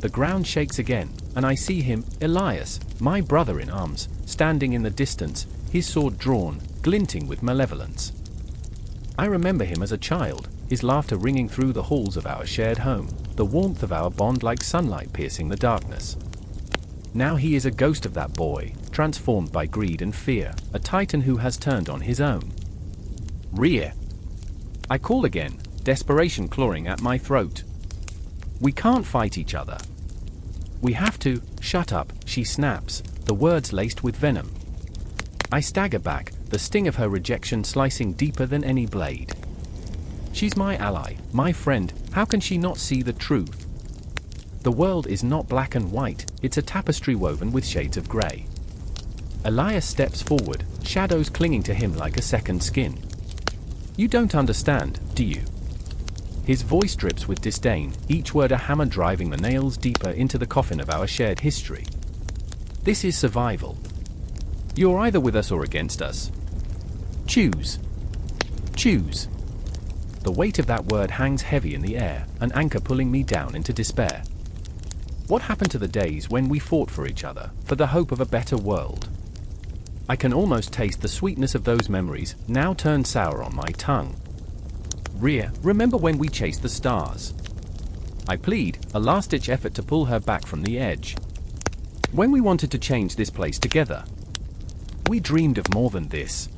[SPEAKER 1] The ground shakes again, and I see him, Elias, my brother in arms, standing in the distance, his sword drawn, glinting with malevolence. I remember him as a child, his laughter ringing through the halls of our shared home, the warmth of our bond like sunlight piercing the darkness. Now he is a ghost of that boy, transformed by greed and fear, a titan who has turned on his own. Rhea! I call again, desperation clawing at my throat. We can't fight each other. We have to. Shut up, she snaps, the words laced with venom. I stagger back, the sting of her rejection slicing deeper than any blade. She's my ally, my friend, how can she not see the truth? The world is not black and white, it's a tapestry woven with shades of grey. Elias steps forward, shadows clinging to him like a second skin. You don't understand, do you? His voice drips with disdain, each word a hammer driving the nails deeper into the coffin of our shared history. This is survival. You're either with us or against us. Choose. Choose. The weight of that word hangs heavy in the air, an anchor pulling me down into despair. What happened to the days when we fought for each other, for the hope of a better world? I can almost taste the sweetness of those memories, now turned sour on my tongue. Rhea, remember when we chased the stars? I plead, a last-ditch effort to pull her back from the edge. When we wanted to change this place together. We dreamed of more than this.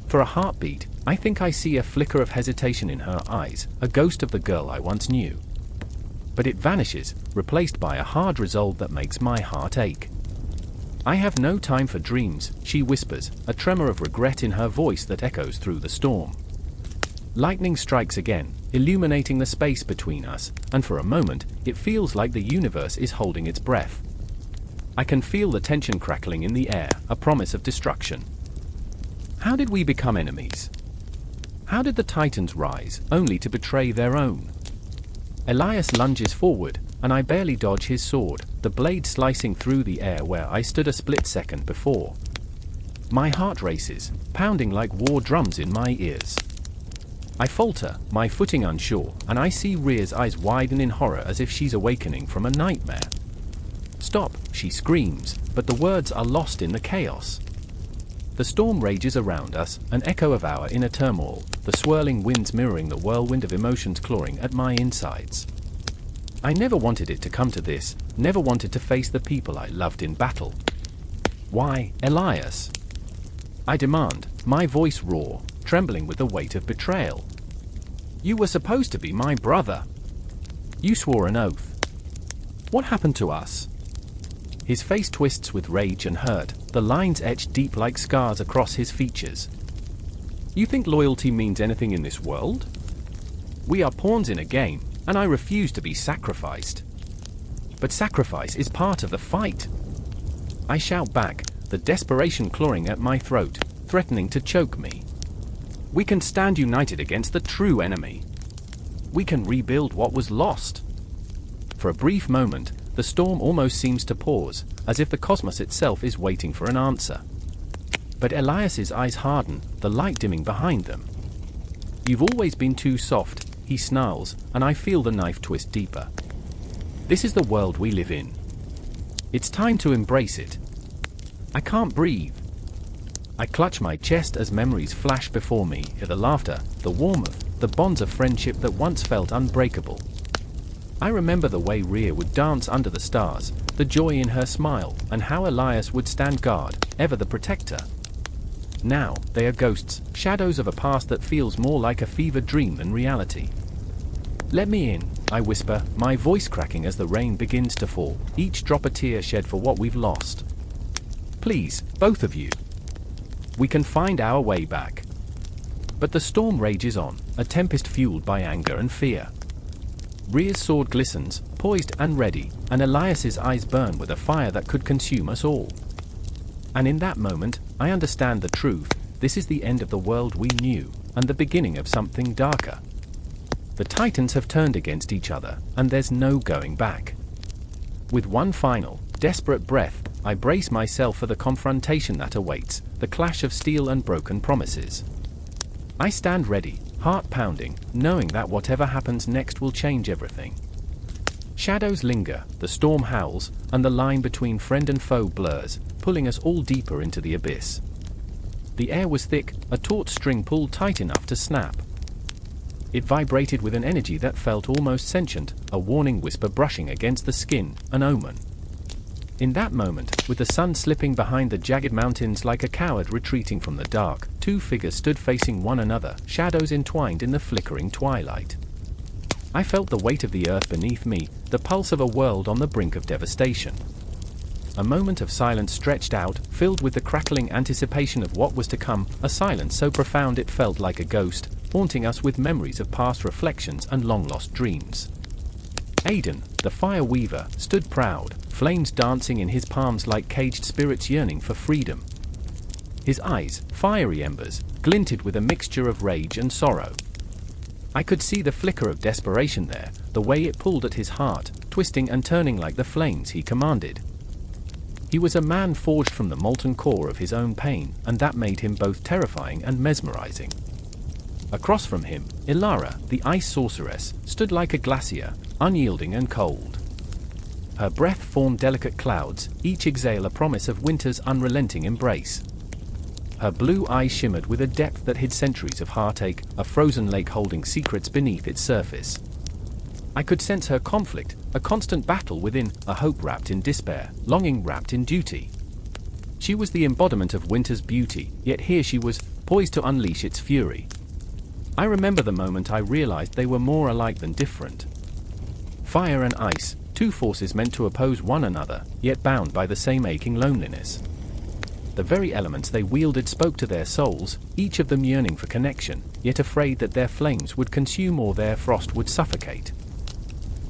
[SPEAKER 1] For a heartbeat, I think I see a flicker of hesitation in her eyes, a ghost of the girl I once knew. But it vanishes, replaced by a hard resolve that makes my heart ache. I have no time for dreams, she whispers, a tremor of regret in her voice that echoes through the storm. Lightning strikes again, illuminating the space between us, and for a moment, it feels like the universe is holding its breath. I can feel the tension crackling in the air, a promise of destruction. How did we become enemies? How did the Titans rise, only to betray their own? Elias lunges forward, and I barely dodge his sword, the blade slicing through the air where I stood a split second before. My heart races, pounding like war drums in my ears. I falter, my footing unsure, and I see Rhea's eyes widen in horror as if she's awakening from a nightmare. Stop, she screams, but the words are lost in the chaos. The storm rages around us, an echo of our inner turmoil, the swirling winds mirroring the whirlwind of emotions clawing at my insides. I never wanted it to come to this, never wanted to face the people I loved in battle. Why, Elias? I demand, my voice raw, trembling with the weight of betrayal. You were supposed to be my brother. You swore an oath. What happened to us? His face twists with rage and hurt, the lines etched deep like scars across his features. You think loyalty means anything in this world? We are pawns in a game, and I refuse to be sacrificed. But sacrifice is part of the fight. I shout back, the desperation clawing at my throat, threatening to choke me. We can stand united against the true enemy. We can rebuild what was lost. For a brief moment, the storm almost seems to pause, as if the cosmos itself is waiting for an answer. But Elias's eyes harden, the light dimming behind them. You've always been too soft, he snarls, and I feel the knife twist deeper. This is the world we live in. It's time to embrace it. I can't breathe. I clutch my chest as memories flash before me, the laughter, the warmth, the bonds of friendship that once felt unbreakable. I remember the way Rhea would dance under the stars, the joy in her smile, and how Elias would stand guard, ever the protector. Now, they are ghosts, shadows of a past that feels more like a fevered dream than reality. "Let me in," I whisper, my voice cracking as the rain begins to fall, each drop a tear shed for what we've lost. "Please, both of you. We can find our way back." But the storm rages on, a tempest fueled by anger and fear. Rhea's sword glistens, poised and ready, and Elias's eyes burn with a fire that could consume us all. And in that moment, I understand the truth. This is the end of the world we knew, and the beginning of something darker. The Titans have turned against each other, and there's no going back. With one final, desperate breath, I brace myself for the confrontation that awaits, the clash of steel and broken promises. I stand ready, heart pounding, knowing that whatever happens next will change everything. Shadows linger, the storm howls, and the line between friend and foe blurs, pulling us all deeper into the abyss. The air was thick, a taut string pulled tight enough to snap. It vibrated with an energy that felt almost sentient, a warning whisper brushing against the skin, an omen. In that moment, with the sun slipping behind the jagged mountains like a coward retreating from the dark, two figures stood facing one another, shadows entwined in the flickering twilight. I felt the weight of the earth beneath me, the pulse of a world on the brink of devastation. A moment of silence stretched out, filled with the crackling anticipation of what was to come, a silence so profound it felt like a ghost, haunting us with memories of past reflections and long-lost dreams. Aidan, the fire weaver, stood proud, flames dancing in his palms like caged spirits yearning for freedom. His eyes, fiery embers, glinted with a mixture of rage and sorrow. I could see the flicker of desperation there, the way it pulled at his heart, twisting and turning like the flames he commanded. He was a man forged from the molten core of his own pain, and that made him both terrifying and mesmerizing. Across from him, Ilara, the ice sorceress, stood like a glacier, unyielding and cold. Her breath formed delicate clouds, each exhale a promise of winter's unrelenting embrace. Her blue eyes shimmered with a depth that hid centuries of heartache, a frozen lake holding secrets beneath its surface. I could sense her conflict, a constant battle within, a hope wrapped in despair, longing wrapped in duty. She was the embodiment of winter's beauty, yet here she was, poised to unleash its fury. I remember the moment I realized they were more alike than different. Fire and ice, two forces meant to oppose one another, yet bound by the same aching loneliness. The very elements they wielded spoke to their souls, each of them yearning for connection, yet afraid that their flames would consume or their frost would suffocate.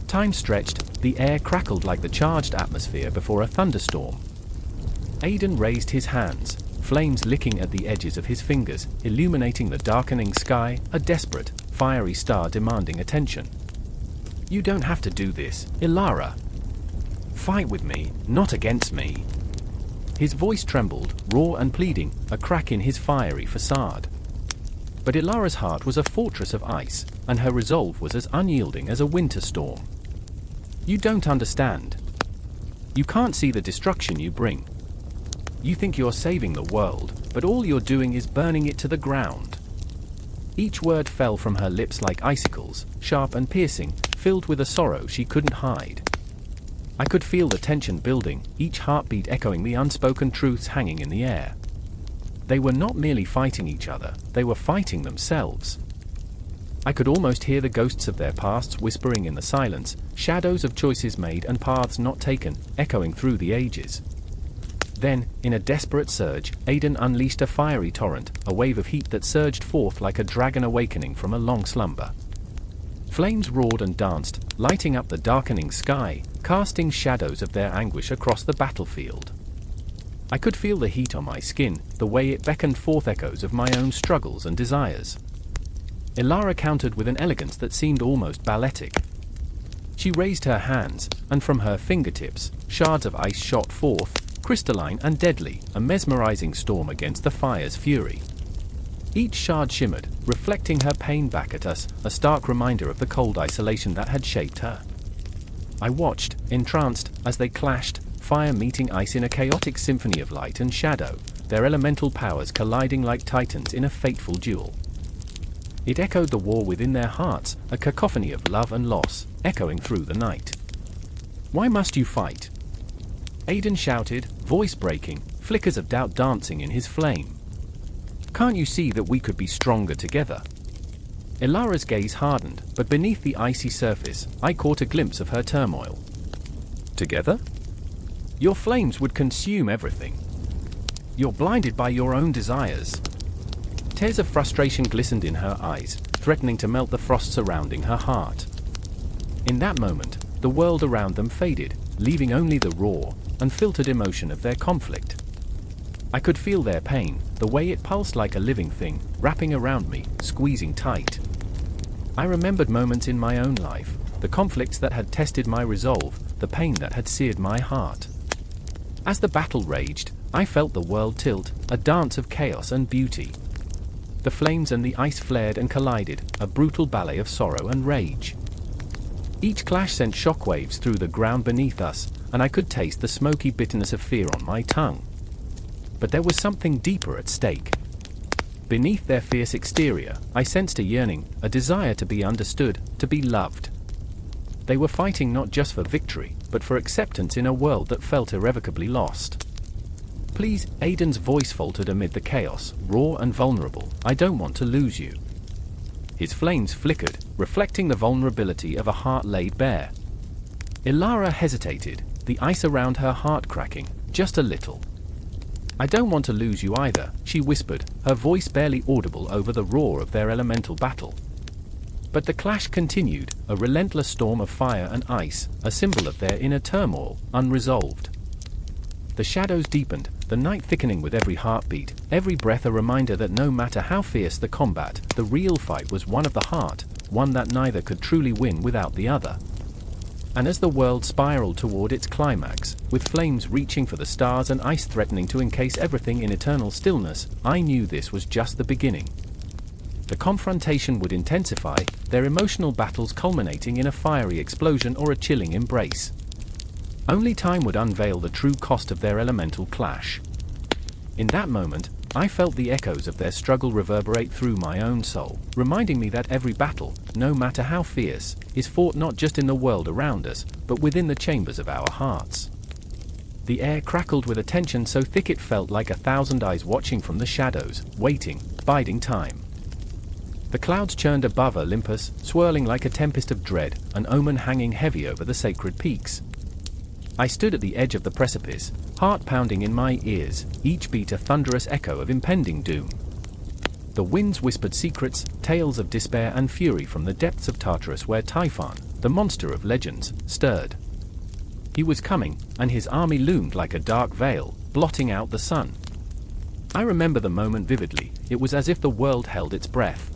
[SPEAKER 1] Time stretched, the air crackled like the charged atmosphere before a thunderstorm. Aidan raised his hands, flames licking at the edges of his fingers, illuminating the darkening sky, a desperate, fiery star demanding attention. "You don't have to do this, Ilara. Fight with me, not against me." His voice trembled, raw and pleading, a crack in his fiery facade. But Ilara's heart was a fortress of ice, and her resolve was as unyielding as a winter storm. "You don't understand. You can't see the destruction you bring. You think you're saving the world, but all you're doing is burning it to the ground." Each word fell from her lips like icicles, sharp and piercing, filled with a sorrow she couldn't hide. I could feel the tension building, each heartbeat echoing the unspoken truths hanging in the air. They were not merely fighting each other, they were fighting themselves. I could almost hear the ghosts of their pasts whispering in the silence, shadows of choices made and paths not taken, echoing through the ages. Then, in a desperate surge, Aidan unleashed a fiery torrent, a wave of heat that surged forth like a dragon awakening from a long slumber. Flames roared and danced, lighting up the darkening sky, casting shadows of their anguish across the battlefield. I could feel the heat on my skin, the way it beckoned forth echoes of my own struggles and desires. Ilara countered with an elegance that seemed almost balletic. She raised her hands, and from her fingertips, shards of ice shot forth, crystalline and deadly, a mesmerizing storm against the fire's fury. Each shard shimmered, reflecting her pain back at us, a stark reminder of the cold isolation that had shaped her. I watched, entranced, as they clashed, fire meeting ice in a chaotic symphony of light and shadow, their elemental powers colliding like titans in a fateful duel. It echoed the war within their hearts, a cacophony of love and loss, echoing through the night. "Why must you fight?" Aiden shouted, voice breaking, flickers of doubt dancing in his flame. "Can't you see that we could be stronger together?" Ilara's gaze hardened, but beneath the icy surface, I caught a glimpse of her turmoil. "Together? Your flames would consume everything. You're blinded by your own desires." Tears of frustration glistened in her eyes, threatening to melt the frost surrounding her heart. In that moment, the world around them faded, leaving only the raw, unfiltered emotion of their conflict. I could feel their pain, the way it pulsed like a living thing, wrapping around me, squeezing tight. I remembered moments in my own life, the conflicts that had tested my resolve, the pain that had seared my heart. As the battle raged, I felt the world tilt, a dance of chaos and beauty. The flames and the ice flared and collided, a brutal ballet of sorrow and rage. Each clash sent shockwaves through the ground beneath us, and I could taste the smoky bitterness of fear on my tongue. But there was something deeper at stake. Beneath their fierce exterior, I sensed a yearning, a desire to be understood, to be loved. They were fighting not just for victory, but for acceptance in a world that felt irrevocably lost. "Please," Aiden's voice faltered amid the chaos, raw and vulnerable, "I don't want to lose you." His flames flickered, reflecting the vulnerability of a heart laid bare. Ilara hesitated, the ice around her heart cracking, just a little. "I don't want to lose you either," she whispered, her voice barely audible over the roar of their elemental battle. But the clash continued, a relentless storm of fire and ice, a symbol of their inner turmoil, unresolved. The shadows deepened, the night thickening with every heartbeat, every breath a reminder that no matter how fierce the combat, the real fight was one of the heart, one that neither could truly win without the other. And as the world spiraled toward its climax, with flames reaching for the stars and ice threatening to encase everything in eternal stillness, I knew this was just the beginning. The confrontation would intensify, their emotional battles culminating in a fiery explosion or a chilling embrace. Only time would unveil the true cost of their elemental clash. In that moment, I felt the echoes of their struggle reverberate through my own soul, reminding me that every battle, no matter how fierce, is fought not just in the world around us, but within the chambers of our hearts. The air crackled with a tension so thick it felt like 1,000 eyes watching from the shadows, waiting, biding time. The clouds churned above Olympus, swirling like a tempest of dread, an omen hanging heavy over the sacred peaks. I stood at the edge of the precipice, heart pounding in my ears, each beat a thunderous echo of impending doom. The winds whispered secrets, tales of despair and fury from the depths of Tartarus where Typhon, the monster of legends, stirred. He was coming, and his army loomed like a dark veil, blotting out the sun. I remember the moment vividly, it was as if the world held its breath.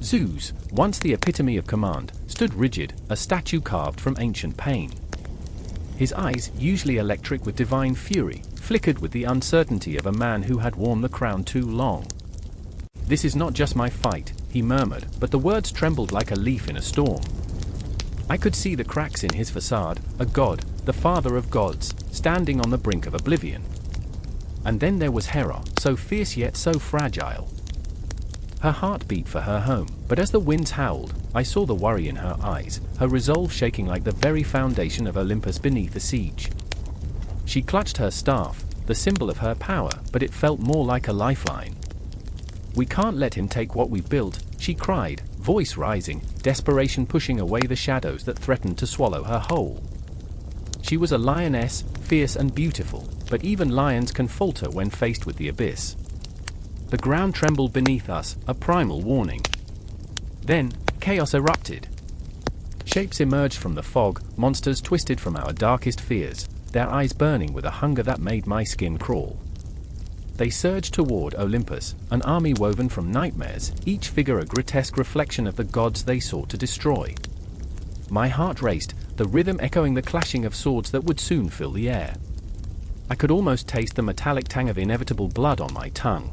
[SPEAKER 1] Zeus, once the epitome of command, stood rigid, a statue carved from ancient pain. His eyes, usually electric with divine fury, flickered with the uncertainty of a man who had worn the crown too long. "This is not just my fight," he murmured, but the words trembled like a leaf in a storm. I could see the cracks in his facade, a god, the father of gods, standing on the brink of oblivion. And then there was Hera, so fierce yet so fragile. Her heart beat for her home, but as the winds howled, I saw the worry in her eyes, her resolve shaking like the very foundation of Olympus beneath a siege. She clutched her staff, the symbol of her power, but it felt more like a lifeline. "We can't let him take what we've built," she cried, voice rising, desperation pushing away the shadows that threatened to swallow her whole. She was a lioness, fierce and beautiful, but even lions can falter when faced with the abyss. The ground trembled beneath us, a primal warning. Then, chaos erupted. Shapes emerged from the fog, monsters twisted from our darkest fears, their eyes burning with a hunger that made my skin crawl. They surged toward Olympus, an army woven from nightmares, each figure a grotesque reflection of the gods they sought to destroy. My heart raced, the rhythm echoing the clashing of swords that would soon fill the air. I could almost taste the metallic tang of inevitable blood on my tongue.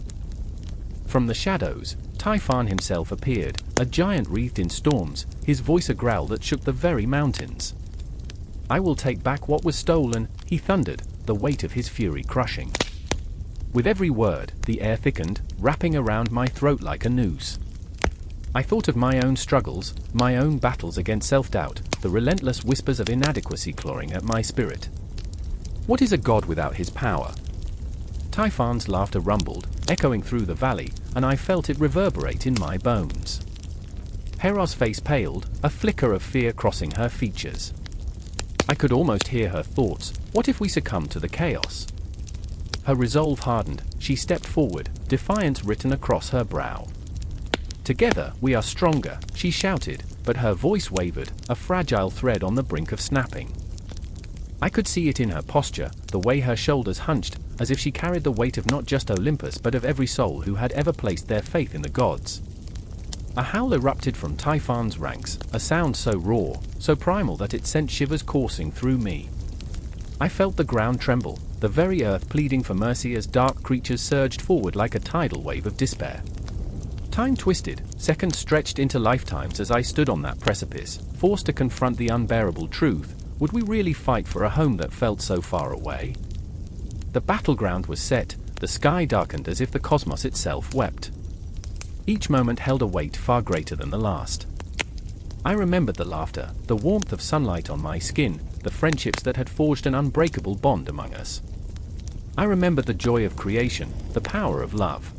[SPEAKER 1] From the shadows, Typhon himself appeared, a giant wreathed in storms, his voice a growl that shook the very mountains. "I will take back what was stolen," he thundered, the weight of his fury crushing. With every word, the air thickened, wrapping around my throat like a noose. I thought of my own struggles, my own battles against self-doubt, the relentless whispers of inadequacy clawing at my spirit. What is a god without his power? Typhon's laughter rumbled, echoing through the valley, and I felt it reverberate in my bones. Hera's face paled, a flicker of fear crossing her features. I could almost hear her thoughts, what if we succumb to the chaos? Her resolve hardened, she stepped forward, defiance written across her brow. Together, we are stronger, she shouted, but her voice wavered, a fragile thread on the brink of snapping. I could see it in her posture, the way her shoulders hunched, as if she carried the weight of not just Olympus but of every soul who had ever placed their faith in the gods. A howl erupted from Typhon's ranks, a sound so raw, so primal that it sent shivers coursing through me. I felt the ground tremble, the very earth pleading for mercy as dark creatures surged forward like a tidal wave of despair. Time twisted, seconds stretched into lifetimes as I stood on that precipice, forced to confront the unbearable truth. Would we really fight for a home that felt so far away? The battleground was set, the sky darkened as if the cosmos itself wept. Each moment held a weight far greater than the last. I remembered the laughter, the warmth of sunlight on my skin, the friendships that had forged an unbreakable bond among us. I remembered the joy of creation, the power of love.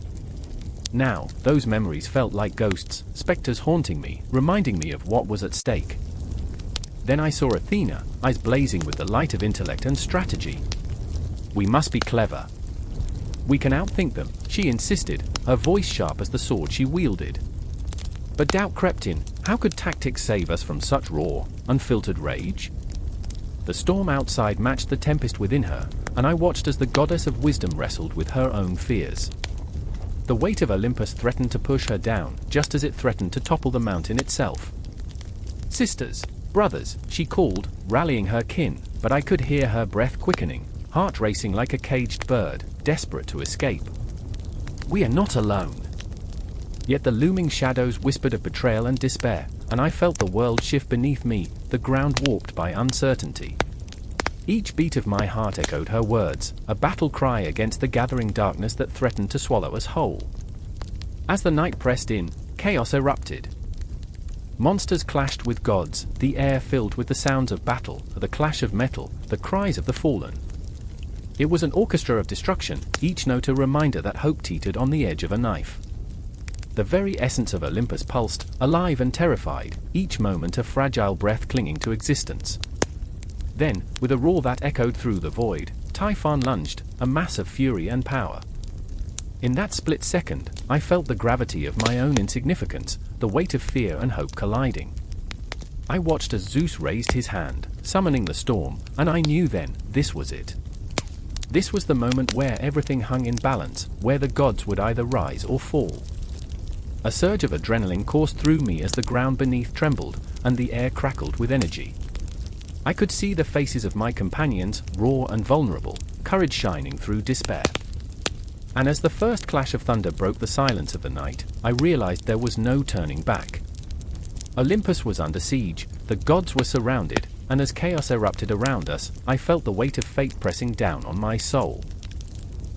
[SPEAKER 1] Now, those memories felt like ghosts, specters haunting me, reminding me of what was at stake. Then I saw Athena, eyes blazing with the light of intellect and strategy. We must be clever. We can outthink them, she insisted, her voice sharp as the sword she wielded. But doubt crept in. How could tactics save us from such raw, unfiltered rage? The storm outside matched the tempest within her, and I watched as the goddess of wisdom wrestled with her own fears. The weight of Olympus threatened to push her down, just as it threatened to topple the mountain itself. Sisters, brothers, she called, rallying her kin, but I could hear her breath quickening, heart racing like a caged bird, desperate to escape. We are not alone. Yet the looming shadows whispered of betrayal and despair, and I felt the world shift beneath me, the ground warped by uncertainty. Each beat of my heart echoed her words, a battle cry against the gathering darkness that threatened to swallow us whole. As the night pressed in, chaos erupted. Monsters clashed with gods, the air filled with the sounds of battle, the clash of metal, the cries of the fallen. It was an orchestra of destruction, each note a reminder that hope teetered on the edge of a knife. The very essence of Olympus pulsed, alive and terrified, each moment a fragile breath clinging to existence. Then, with a roar that echoed through the void, Typhon lunged, a mass of fury and power. In that split second, I felt the gravity of my own insignificance, the weight of fear and hope colliding. I watched as Zeus raised his hand, summoning the storm, and I knew then, this was it. This was the moment where everything hung in balance, where the gods would either rise or fall. A surge of adrenaline coursed through me as the ground beneath trembled, and the air crackled with energy. I could see the faces of my companions, raw and vulnerable, courage shining through despair. And as the first clash of thunder broke the silence of the night, I realized there was no turning back. Olympus was under siege, the gods were surrounded, and as chaos erupted around us, I felt the weight of fate pressing down on my soul.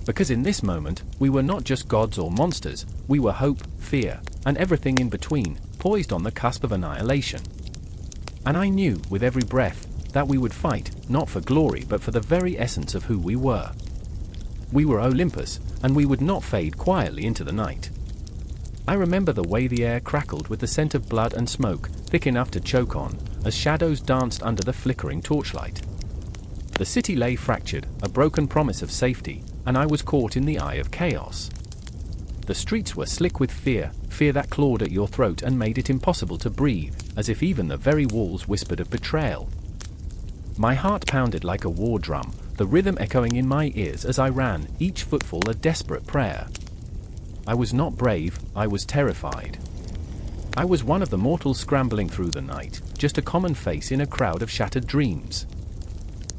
[SPEAKER 1] Because in this moment, we were not just gods or monsters, we were hope, fear, and everything in between, poised on the cusp of annihilation. And I knew, with every breath, that we would fight, not for glory but for the very essence of who we were. We were Olympus, and we would not fade quietly into the night. I remember the way the air crackled with the scent of blood and smoke, thick enough to choke on, as shadows danced under the flickering torchlight. The city lay fractured, a broken promise of safety, and I was caught in the eye of chaos. The streets were slick with fear, fear that clawed at your throat and made it impossible to breathe, as if even the very walls whispered of betrayal. My heart pounded like a war drum, the rhythm echoing in my ears as I ran, each footfall a desperate prayer. I was not brave, I was terrified. I was one of the mortals scrambling through the night, just a common face in a crowd of shattered dreams.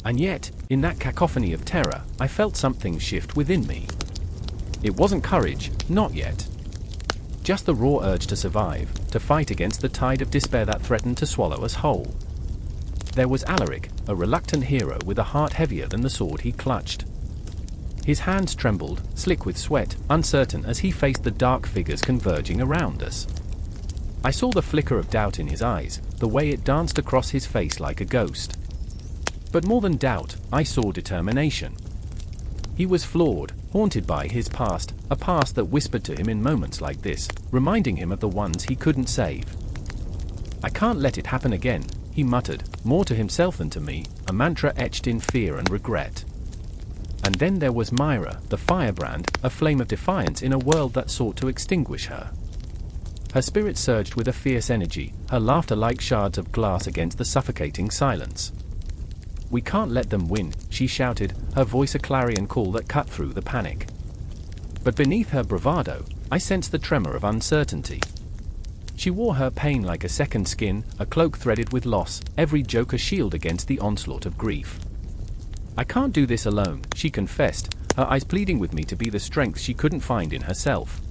[SPEAKER 1] And yet, in that cacophony of terror, I felt something shift within me. It wasn't courage, not yet. Just the raw urge to survive, to fight against the tide of despair that threatened to swallow us whole. There was Alaric, a reluctant hero with a heart heavier than the sword he clutched. His hands trembled, slick with sweat, uncertain as he faced the dark figures converging around us. I saw the flicker of doubt in his eyes, the way it danced across his face like a ghost. But more than doubt, I saw determination. He was flawed, haunted by his past, a past that whispered to him in moments like this, reminding him of the ones he couldn't save. "I can't let it happen again," he muttered, more to himself than to me, a mantra etched in fear and regret. And then there was Myra, the firebrand, a flame of defiance in a world that sought to extinguish her. Her spirit surged with a fierce energy, her laughter like shards of glass against the suffocating silence. "We can't let them win," she shouted, her voice a clarion call that cut through the panic. But beneath her bravado, I sensed the tremor of uncertainty. She wore her pain like a second skin, a cloak threaded with loss, every joke a shield against the onslaught of grief. "I can't do this alone," she confessed, her eyes pleading with me to be the strength she couldn't find in herself.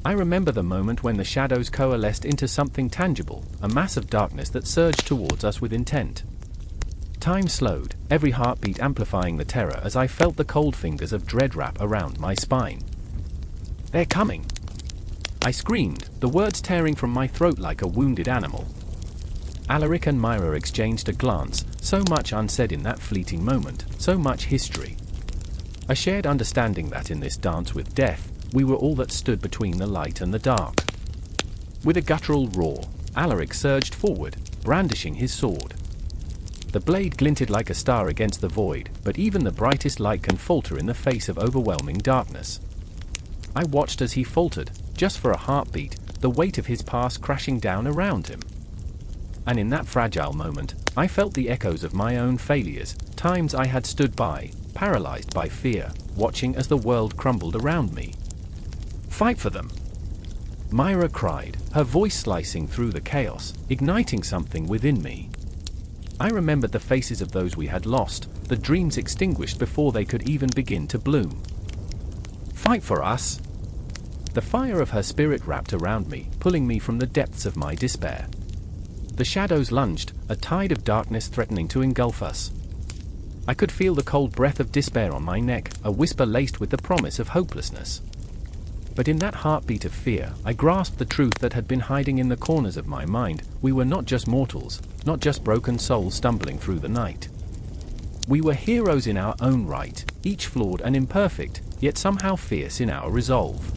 [SPEAKER 1] I remember the moment when the shadows coalesced into something tangible, a mass of darkness that surged towards us with intent. Time slowed, every heartbeat amplifying the terror as I felt the cold fingers of dread wrap around my spine. "They're coming!" I screamed, the words tearing from my throat like a wounded animal. Alaric and Myra exchanged a glance, so much unsaid in that fleeting moment, so much history. A shared understanding that in this dance with death, we were all that stood between the light and the dark. With a guttural roar, Alaric surged forward, brandishing his sword. The blade glinted like a star against the void, but even the brightest light can falter in the face of overwhelming darkness. I watched as he faltered, just for a heartbeat, the weight of his past crashing down around him. And in that fragile moment, I felt the echoes of my own failures, times I had stood by, paralyzed by fear, watching as the world crumbled around me. "Fight for them!" Myra cried, her voice slicing through the chaos, igniting something within me. I remembered the faces of those we had lost, the dreams extinguished before they could even begin to bloom. "Fight for us!" The fire of her spirit wrapped around me, pulling me from the depths of my despair. The shadows lunged, a tide of darkness threatening to engulf us. I could feel the cold breath of despair on my neck, a whisper laced with the promise of hopelessness. But in that heartbeat of fear, I grasped the truth that had been hiding in the corners of my mind. We were not just mortals, not just broken souls stumbling through the night. We were heroes in our own right, each flawed and imperfect, yet somehow fierce in our resolve.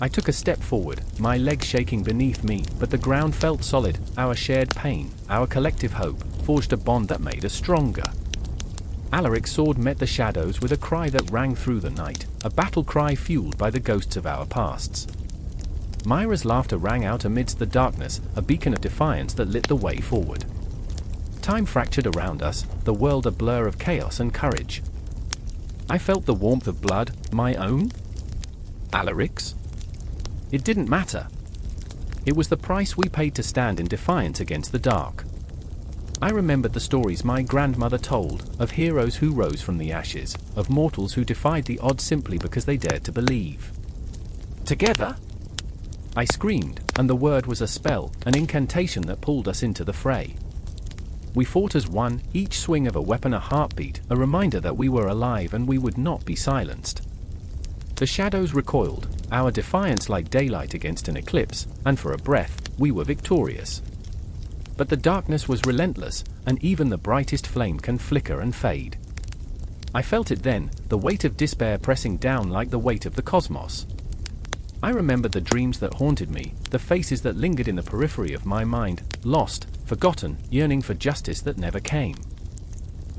[SPEAKER 1] I took a step forward, my legs shaking beneath me, but the ground felt solid. Our shared pain, our collective hope, forged a bond that made us stronger. Alaric's sword met the shadows with a cry that rang through the night, a battle cry fueled by the ghosts of our pasts. Myra's laughter rang out amidst the darkness, a beacon of defiance that lit the way forward. Time fractured around us, the world a blur of chaos and courage. I felt the warmth of blood, my own? Alaric's? It didn't matter. It was the price we paid to stand in defiance against the dark. I remembered the stories my grandmother told, of heroes who rose from the ashes, of mortals who defied the odds simply because they dared to believe. Together? I screamed, and the word was a spell, an incantation that pulled us into the fray. We fought as one, each swing of a weapon a heartbeat, a reminder that we were alive and we would not be silenced. The shadows recoiled, our defiance like daylight against an eclipse, and for a breath, we were victorious. But the darkness was relentless, and even the brightest flame can flicker and fade. I felt it then, the weight of despair pressing down like the weight of the cosmos. I remembered the dreams that haunted me, the faces that lingered in the periphery of my mind, lost, forgotten, yearning for justice that never came.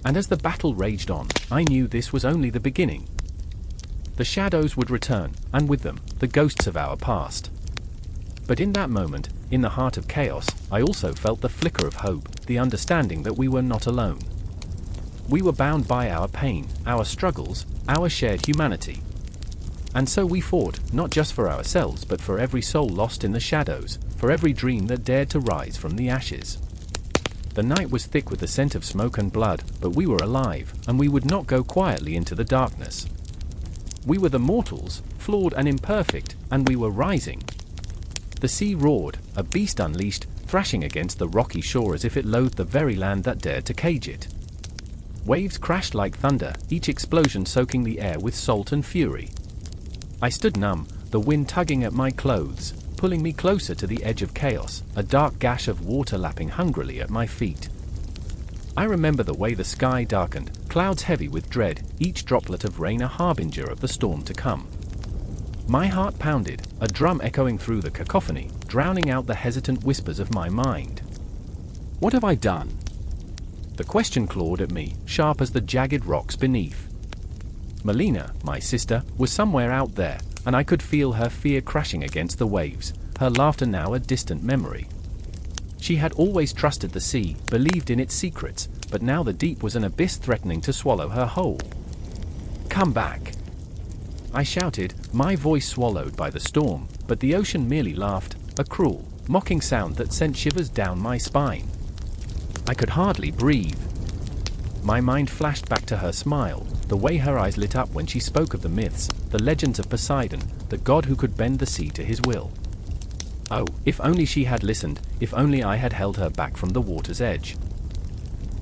[SPEAKER 1] And as the battle raged on, I knew this was only the beginning. The shadows would return, and with them, the ghosts of our past. But in that moment, in the heart of chaos, I also felt the flicker of hope, the understanding that we were not alone. We were bound by our pain, our struggles, our shared humanity. And so we fought, not just for ourselves but for every soul lost in the shadows, for every dream that dared to rise from the ashes. The night was thick with the scent of smoke and blood, but we were alive, and we would not go quietly into the darkness. We were the mortals, flawed and imperfect, and we were rising. The sea roared, a beast unleashed, thrashing against the rocky shore as if it loathed the very land that dared to cage it. Waves crashed like thunder, each explosion soaking the air with salt and fury. I stood numb, the wind tugging at my clothes, pulling me closer to the edge of chaos, a dark gash of water lapping hungrily at my feet. I remember the way the sky darkened, clouds heavy with dread, each droplet of rain a harbinger of the storm to come. My heart pounded, a drum echoing through the cacophony, drowning out the hesitant whispers of my mind. What have I done? The question clawed at me, sharp as the jagged rocks beneath. Melina, my sister, was somewhere out there, and I could feel her fear crashing against the waves, her laughter now a distant memory. She had always trusted the sea, believed in its secrets, but now the deep was an abyss threatening to swallow her whole. Come back! I shouted, my voice swallowed by the storm, but the ocean merely laughed, a cruel, mocking sound that sent shivers down my spine. I could hardly breathe. My mind flashed back to her smile, the way her eyes lit up when she spoke of the myths, the legends of Poseidon, the god who could bend the sea to his will. Oh, if only she had listened, if only I had held her back from the water's edge.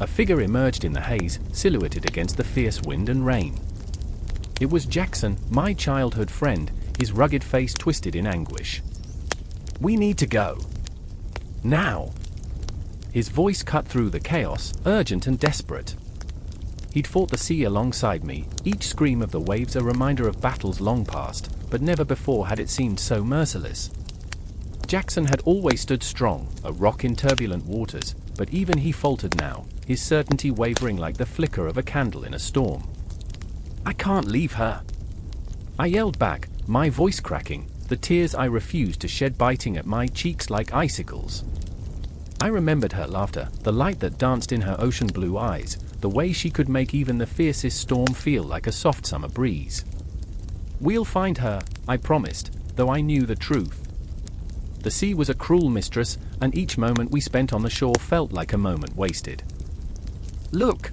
[SPEAKER 1] A figure emerged in the haze, silhouetted against the fierce wind and rain. It was Jackson, my childhood friend, his rugged face twisted in anguish. We need to go. Now! His voice cut through the chaos, urgent and desperate. He'd fought the sea alongside me, each scream of the waves a reminder of battles long past, but never before had it seemed so merciless. Jackson had always stood strong, a rock in turbulent waters, but even he faltered now, his certainty wavering like the flicker of a candle in a storm. I can't leave her! I yelled back, my voice cracking, the tears I refused to shed biting at my cheeks like icicles. I remembered her laughter, the light that danced in her ocean blue eyes, the way she could make even the fiercest storm feel like a soft summer breeze. We'll find her, I promised, though I knew the truth. The sea was a cruel mistress, and each moment we spent on the shore felt like a moment wasted. Look!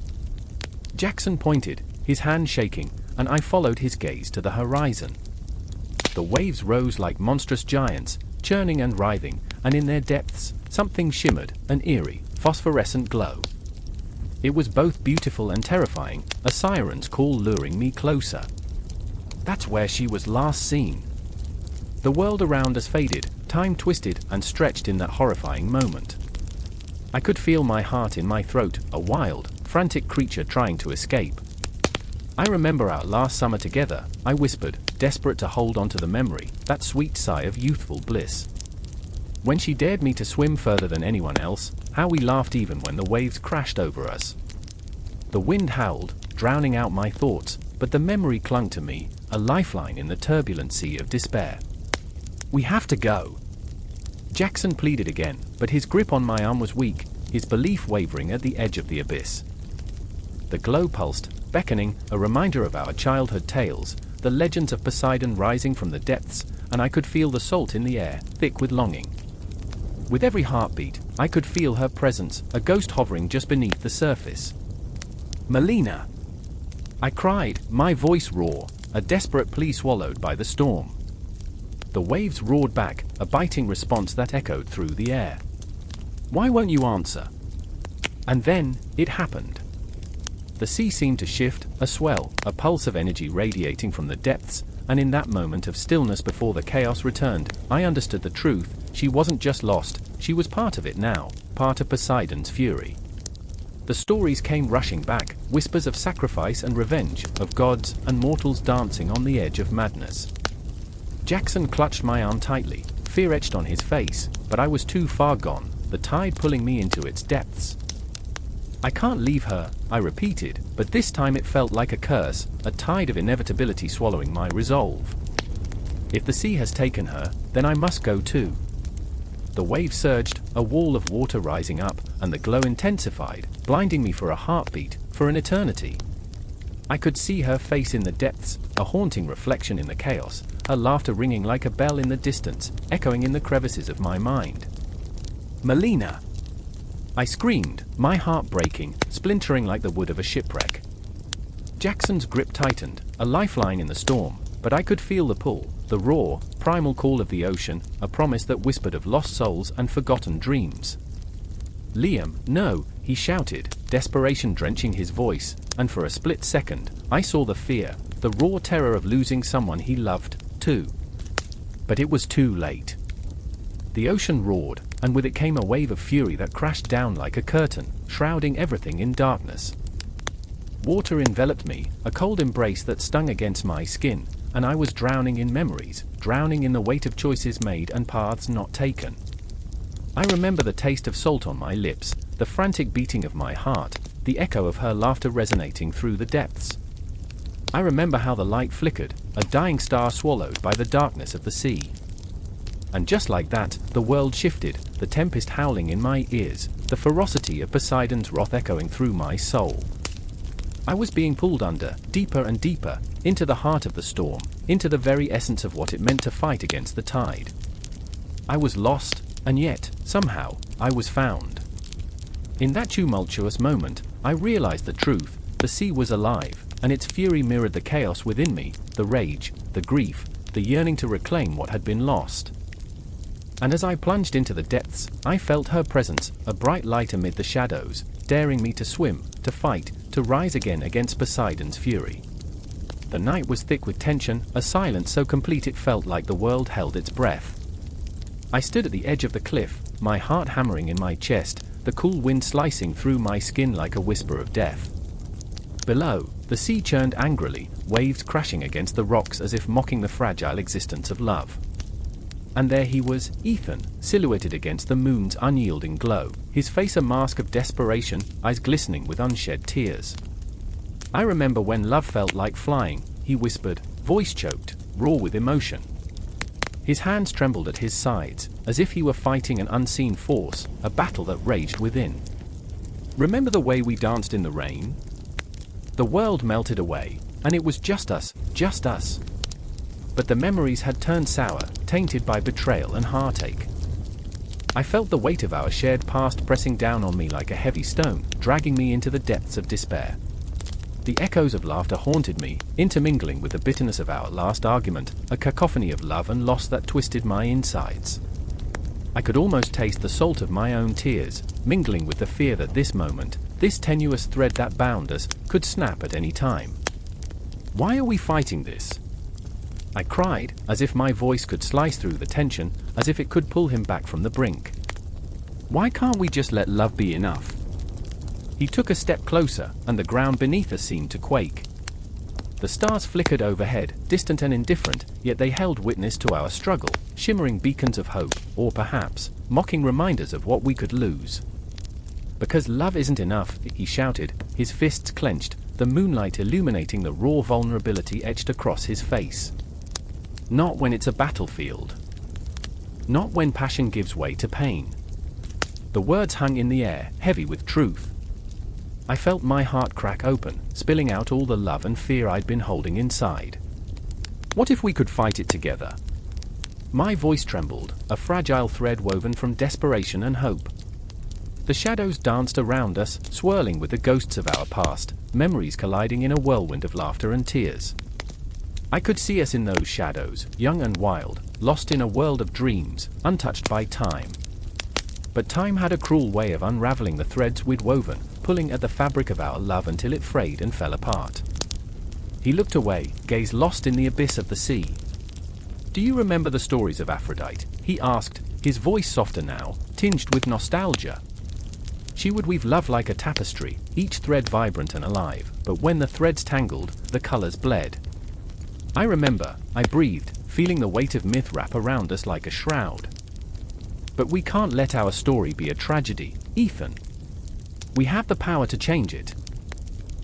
[SPEAKER 1] Jackson pointed, his hand shaking, and I followed his gaze to the horizon. The waves rose like monstrous giants, churning and writhing, and in their depths, something shimmered, an eerie, phosphorescent glow. It was both beautiful and terrifying, a siren's call luring me closer. That's where she was last seen. The world around us faded, time twisted and stretched in that horrifying moment. I could feel my heart in my throat, a wild, frantic creature trying to escape. I remember our last summer together, I whispered, desperate to hold on to the memory, that sweet sigh of youthful bliss. When she dared me to swim further than anyone else, how we laughed even when the waves crashed over us. The wind howled, drowning out my thoughts, but the memory clung to me, a lifeline in the turbulent sea of despair. We have to go. Jackson pleaded again, but his grip on my arm was weak, his belief wavering at the edge of the abyss. The glow pulsed, beckoning, a reminder of our childhood tales, the legends of Poseidon rising from the depths, and I could feel the salt in the air, thick with longing. With every heartbeat, I could feel her presence, a ghost hovering just beneath the surface. Melina! I cried, my voice raw, a desperate plea swallowed by the storm. The waves roared back, a biting response that echoed through the air. Why won't you answer? And then, it happened. The sea seemed to shift, a swell, a pulse of energy radiating from the depths, and in that moment of stillness before the chaos returned, I understood the truth. She wasn't just lost, she was part of it now, part of Poseidon's fury. The stories came rushing back, whispers of sacrifice and revenge, of gods and mortals dancing on the edge of madness. Jackson clutched my arm tightly, fear etched on his face, but I was too far gone, the tide pulling me into its depths. I can't leave her, I repeated, but this time it felt like a curse, a tide of inevitability swallowing my resolve. If the sea has taken her, then I must go too. The wave surged, a wall of water rising up, and the glow intensified, blinding me for a heartbeat, for an eternity. I could see her face in the depths, a haunting reflection in the chaos, her laughter ringing like a bell in the distance, echoing in the crevices of my mind. Melina! I screamed, my heart breaking, splintering like the wood of a shipwreck. Jackson's grip tightened, a lifeline in the storm, but I could feel the pull, the raw, primal call of the ocean, a promise that whispered of lost souls and forgotten dreams. Liam, no, he shouted, desperation drenching his voice, and for a split second, I saw the fear, the raw terror of losing someone he loved, too. But it was too late. The ocean roared, and with it came a wave of fury that crashed down like a curtain, shrouding everything in darkness. Water enveloped me, a cold embrace that stung against my skin, and I was drowning in memories, drowning in the weight of choices made and paths not taken. I remember the taste of salt on my lips, the frantic beating of my heart, the echo of her laughter resonating through the depths. I remember how the light flickered, a dying star swallowed by the darkness of the sea. And just like that, the world shifted, the tempest howling in my ears, the ferocity of Poseidon's wrath echoing through my soul. I was being pulled under, deeper and deeper, into the heart of the storm, into the very essence of what it meant to fight against the tide. I was lost, and yet, somehow, I was found. In that tumultuous moment, I realized the truth: the sea was alive, and its fury mirrored the chaos within me, the rage, the grief, the yearning to reclaim what had been lost. And as I plunged into the depths, I felt her presence, a bright light amid the shadows, daring me to swim, to fight, to rise again against Poseidon's fury. The night was thick with tension, a silence so complete it felt like the world held its breath. I stood at the edge of the cliff, my heart hammering in my chest, the cool wind slicing through my skin like a whisper of death. Below, the sea churned angrily, waves crashing against the rocks as if mocking the fragile existence of love. And there he was, Ethan, silhouetted against the moon's unyielding glow, his face a mask of desperation, eyes glistening with unshed tears. I remember when love felt like flying, he whispered, voice choked, raw with emotion. His hands trembled at his sides, as if he were fighting an unseen force, a battle that raged within. Remember the way we danced in the rain? The world melted away, and it was just us, just us. But the memories had turned sour, tainted by betrayal and heartache. I felt the weight of our shared past pressing down on me like a heavy stone, dragging me into the depths of despair. The echoes of laughter haunted me, intermingling with the bitterness of our last argument, a cacophony of love and loss that twisted my insides. I could almost taste the salt of my own tears, mingling with the fear that this moment, this tenuous thread that bound us, could snap at any time. Why are we fighting this? I cried, as if my voice could slice through the tension, as if it could pull him back from the brink. Why can't we just let love be enough? He took a step closer, and the ground beneath us seemed to quake. The stars flickered overhead, distant and indifferent, yet they held witness to our struggle, shimmering beacons of hope, or perhaps, mocking reminders of what we could lose. Because love isn't enough, he shouted, his fists clenched, the moonlight illuminating the raw vulnerability etched across his face. Not when it's a battlefield. Not when passion gives way to pain. The words hung in the air, heavy with truth. I felt my heart crack open, spilling out all the love and fear I'd been holding inside. What if we could fight it together? My voice trembled, a fragile thread woven from desperation and hope. The shadows danced around us, swirling with the ghosts of our past, memories colliding in a whirlwind of laughter and tears. I could see us in those shadows, young and wild, lost in a world of dreams, untouched by time. But time had a cruel way of unraveling the threads we'd woven, pulling at the fabric of our love until it frayed and fell apart. He looked away, gaze lost in the abyss of the sea. Do you remember the stories of Aphrodite? He asked, his voice softer now, tinged with nostalgia. She would weave love like a tapestry, each thread vibrant and alive, but when the threads tangled, the colors bled. I remember, I breathed, feeling the weight of myth wrap around us like a shroud. But we can't let our story be a tragedy, Ethan. We have the power to change it.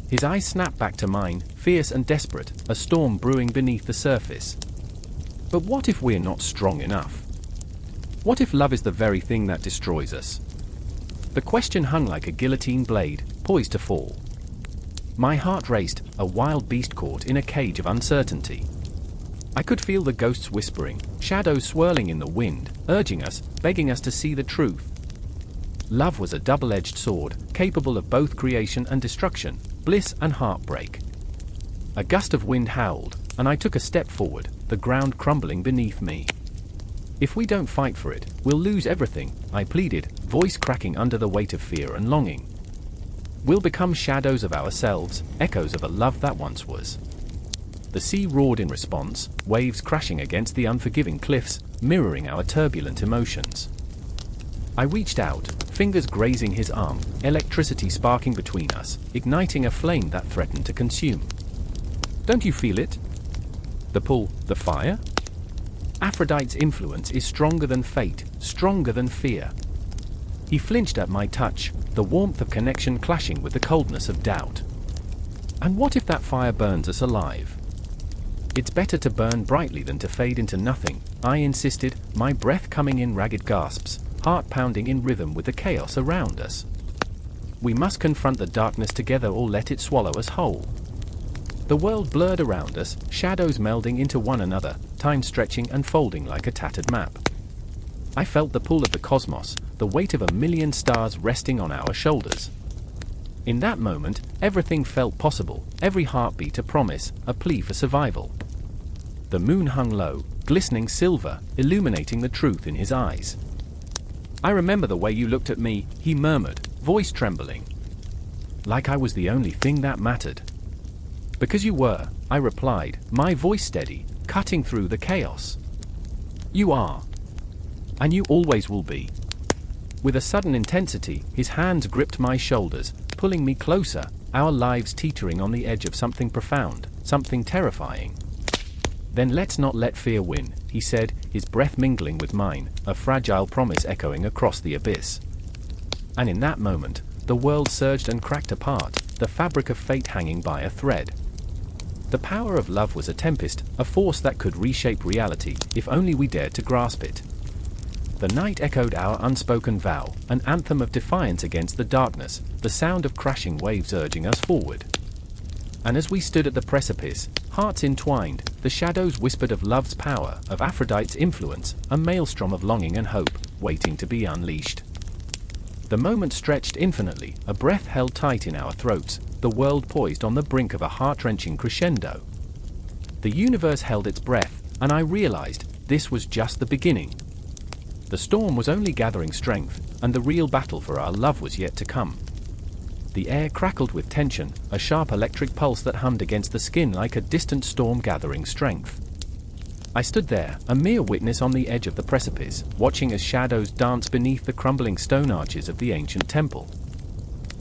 [SPEAKER 1] His eyes snapped back to mine, fierce and desperate, a storm brewing beneath the surface. But what if we're not strong enough? What if love is the very thing that destroys us? The question hung like a guillotine blade, poised to fall. My heart raced, a wild beast caught in a cage of uncertainty. I could feel the ghosts whispering, shadows swirling in the wind, urging us, begging us to see the truth. Love was a double-edged sword, capable of both creation and destruction, bliss and heartbreak. A gust of wind howled, and I took a step forward, the ground crumbling beneath me. If we don't fight for it, we'll lose everything, I pleaded, voice cracking under the weight of fear and longing. We'll become shadows of ourselves, echoes of a love that once was. The sea roared in response, waves crashing against the unforgiving cliffs, mirroring our turbulent emotions. I reached out, fingers grazing his arm, electricity sparking between us, igniting a flame that threatened to consume. Don't you feel it? The pull, the fire? Aphrodite's influence is stronger than fate, stronger than fear. He flinched at my touch, the warmth of connection clashing with the coldness of doubt. And what if that fire burns us alive? It's better to burn brightly than to fade into nothing, I insisted, my breath coming in ragged gasps, heart pounding in rhythm with the chaos around us. We must confront the darkness together or let it swallow us whole. The world blurred around us, shadows melding into one another, time stretching and folding like a tattered map. I felt the pull of the cosmos, the weight of a million stars resting on our shoulders. In that moment, everything felt possible, every heartbeat a promise, a plea for survival. The moon hung low, glistening silver, illuminating the truth in his eyes. I remember the way you looked at me, he murmured, voice trembling. Like I was the only thing that mattered. Because you were, I replied, my voice steady, cutting through the chaos. You are. And you always will be. With a sudden intensity, his hands gripped my shoulders, pulling me closer, our lives teetering on the edge of something profound, something terrifying. Then let's not let fear win, he said, his breath mingling with mine, a fragile promise echoing across the abyss. And in that moment, the world surged and cracked apart, the fabric of fate hanging by a thread. The power of love was a tempest, a force that could reshape reality, if only we dared to grasp it. The night echoed our unspoken vow, an anthem of defiance against the darkness, the sound of crashing waves urging us forward. And as we stood at the precipice, hearts entwined, the shadows whispered of love's power, of Aphrodite's influence, a maelstrom of longing and hope, waiting to be unleashed. The moment stretched infinitely, a breath held tight in our throats, the world poised on the brink of a heart-wrenching crescendo. The universe held its breath, and I realized this was just the beginning. The storm was only gathering strength, and the real battle for our love was yet to come. The air crackled with tension, a sharp electric pulse that hummed against the skin like a distant storm gathering strength. I stood there, a mere witness on the edge of the precipice, watching as shadows danced beneath the crumbling stone arches of the ancient temple.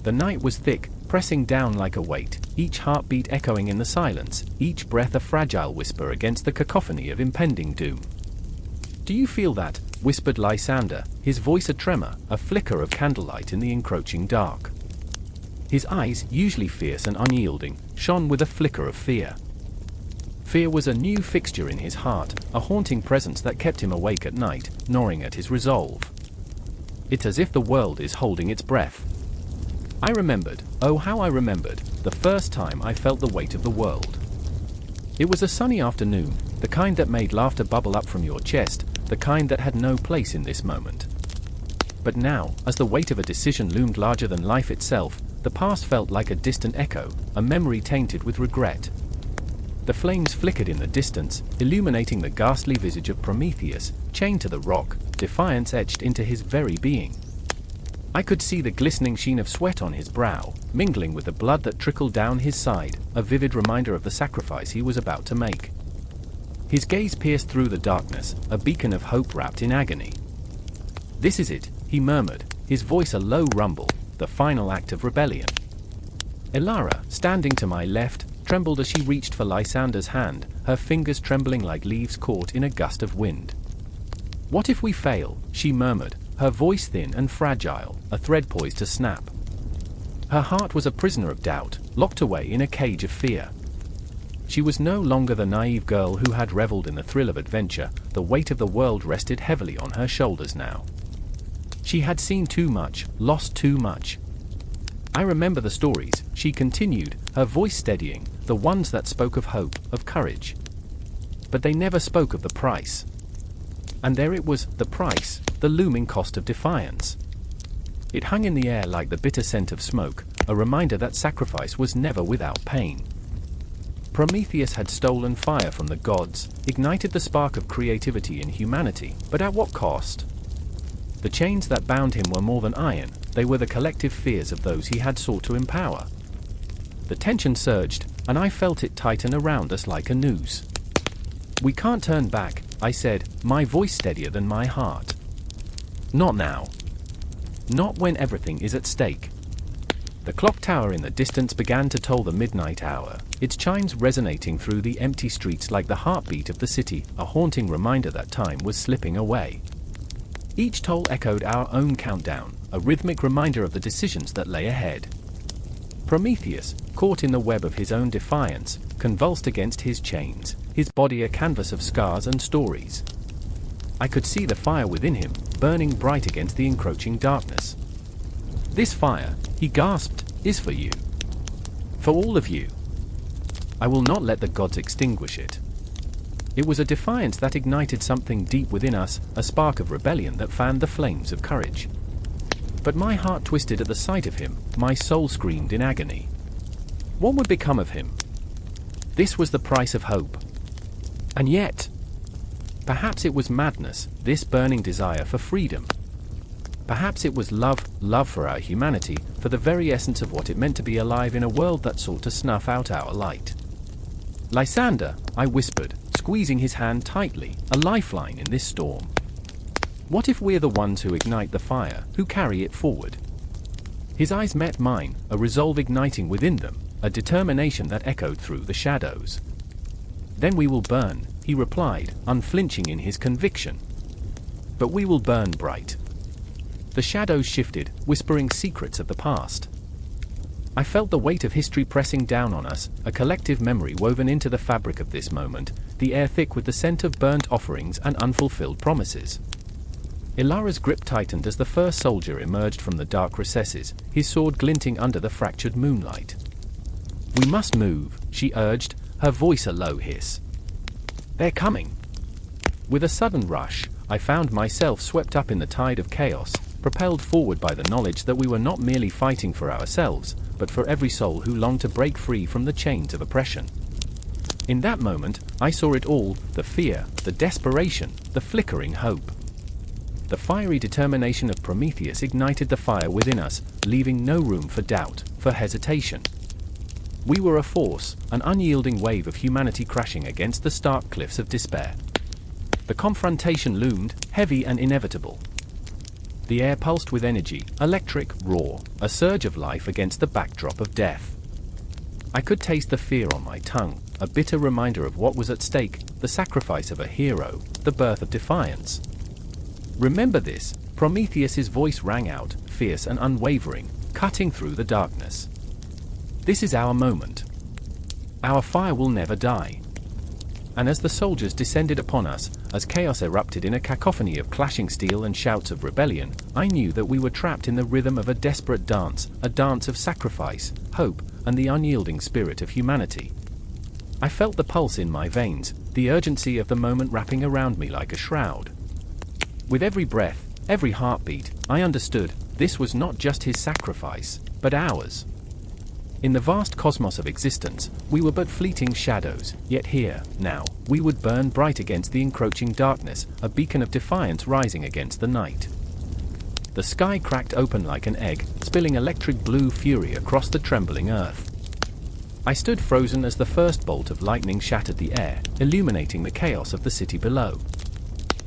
[SPEAKER 1] The night was thick, pressing down like a weight, each heartbeat echoing in the silence, each breath a fragile whisper against the cacophony of impending doom. "Do you feel that?" whispered Lysander, his voice a tremor, a flicker of candlelight in the encroaching dark. His eyes, usually fierce and unyielding, shone with a flicker of fear. Fear was a new fixture in his heart, a haunting presence that kept him awake at night, gnawing at his resolve. It's as if the world is holding its breath. I remembered, oh how I remembered, the first time I felt the weight of the world. It was a sunny afternoon, the kind that made laughter bubble up from your chest, the kind that had no place in this moment. But now, as the weight of a decision loomed larger than life itself, the past felt like a distant echo, a memory tainted with regret. The flames flickered in the distance, illuminating the ghastly visage of Prometheus, chained to the rock, defiance etched into his very being. I could see the glistening sheen of sweat on his brow, mingling with the blood that trickled down his side, a vivid reminder of the sacrifice he was about to make. His gaze pierced through the darkness, a beacon of hope wrapped in agony. "This is it," he murmured, his voice a low rumble, the final act of rebellion. Elara, standing to my left, trembled as she reached for Lysander's hand, her fingers trembling like leaves caught in a gust of wind. "What if we fail?" she murmured, her voice thin and fragile, a thread poised to snap. Her heart was a prisoner of doubt, locked away in a cage of fear. She was no longer the naive girl who had reveled in the thrill of adventure, the weight of the world rested heavily on her shoulders now. She had seen too much, lost too much. "I remember the stories," she continued, her voice steadying, the ones that spoke of hope, of courage. But they never spoke of the price. And there it was, the price, the looming cost of defiance. It hung in the air like the bitter scent of smoke, a reminder that sacrifice was never without pain. Prometheus had stolen fire from the gods, ignited the spark of creativity in humanity, but at what cost? The chains that bound him were more than iron, they were the collective fears of those he had sought to empower. The tension surged, and I felt it tighten around us like a noose. "We can't turn back," I said, my voice steadier than my heart. "Not now. Not when everything is at stake." The clock tower in the distance began to toll the midnight hour, its chimes resonating through the empty streets like the heartbeat of the city, a haunting reminder that time was slipping away. Each toll echoed our own countdown, a rhythmic reminder of the decisions that lay ahead. Prometheus, caught in the web of his own defiance, convulsed against his chains, his body a canvas of scars and stories. I could see the fire within him, burning bright against the encroaching darkness. "This fire," he gasped, "is for you. For all of you. I will not let the gods extinguish it." It was a defiance that ignited something deep within us, a spark of rebellion that fanned the flames of courage. But my heart twisted at the sight of him, my soul screamed in agony. What would become of him? This was the price of hope. And yet, perhaps it was madness, this burning desire for freedom. Perhaps it was love for our humanity, for the very essence of what it meant to be alive in a world that sought to snuff out our light. "Lysander," I whispered, squeezing his hand tightly, a lifeline in this storm. "What if we're the ones who ignite the fire, who carry it forward?" His eyes met mine, a resolve igniting within them, a determination that echoed through the shadows. "Then we will burn," he replied, unflinching in his conviction. "But we will burn bright." The shadows shifted, whispering secrets of the past. I felt the weight of history pressing down on us, a collective memory woven into the fabric of this moment, the air thick with the scent of burnt offerings and unfulfilled promises. Ilara's grip tightened as the first soldier emerged from the dark recesses, his sword glinting under the fractured moonlight. "We must move," she urged, her voice a low hiss. "They're coming." With a sudden rush, I found myself swept up in the tide of chaos, propelled forward by the knowledge that we were not merely fighting for ourselves, but for every soul who longed to break free from the chains of oppression. In that moment, I saw it all, the fear, the desperation, the flickering hope. The fiery determination of Prometheus ignited the fire within us, leaving no room for doubt, for hesitation. We were a force, an unyielding wave of humanity crashing against the stark cliffs of despair. The confrontation loomed, heavy and inevitable. The air pulsed with energy, electric, raw, a surge of life against the backdrop of death. I could taste the fear on my tongue, a bitter reminder of what was at stake, the sacrifice of a hero, the birth of defiance. "Remember this," Prometheus's voice rang out, fierce and unwavering, cutting through the darkness. "This is our moment. Our fire will never die." And as the soldiers descended upon us, as chaos erupted in a cacophony of clashing steel and shouts of rebellion, I knew that we were trapped in the rhythm of a desperate dance, a dance of sacrifice, hope, and the unyielding spirit of humanity. I felt the pulse in my veins, the urgency of the moment wrapping around me like a shroud. With every breath, every heartbeat, I understood, this was not just his sacrifice, but ours. In the vast cosmos of existence, we were but fleeting shadows, yet here, now, we would burn bright against the encroaching darkness, a beacon of defiance rising against the night. The sky cracked open like an egg, spilling electric blue fury across the trembling earth. I stood frozen as the first bolt of lightning shattered the air, illuminating the chaos of the city below.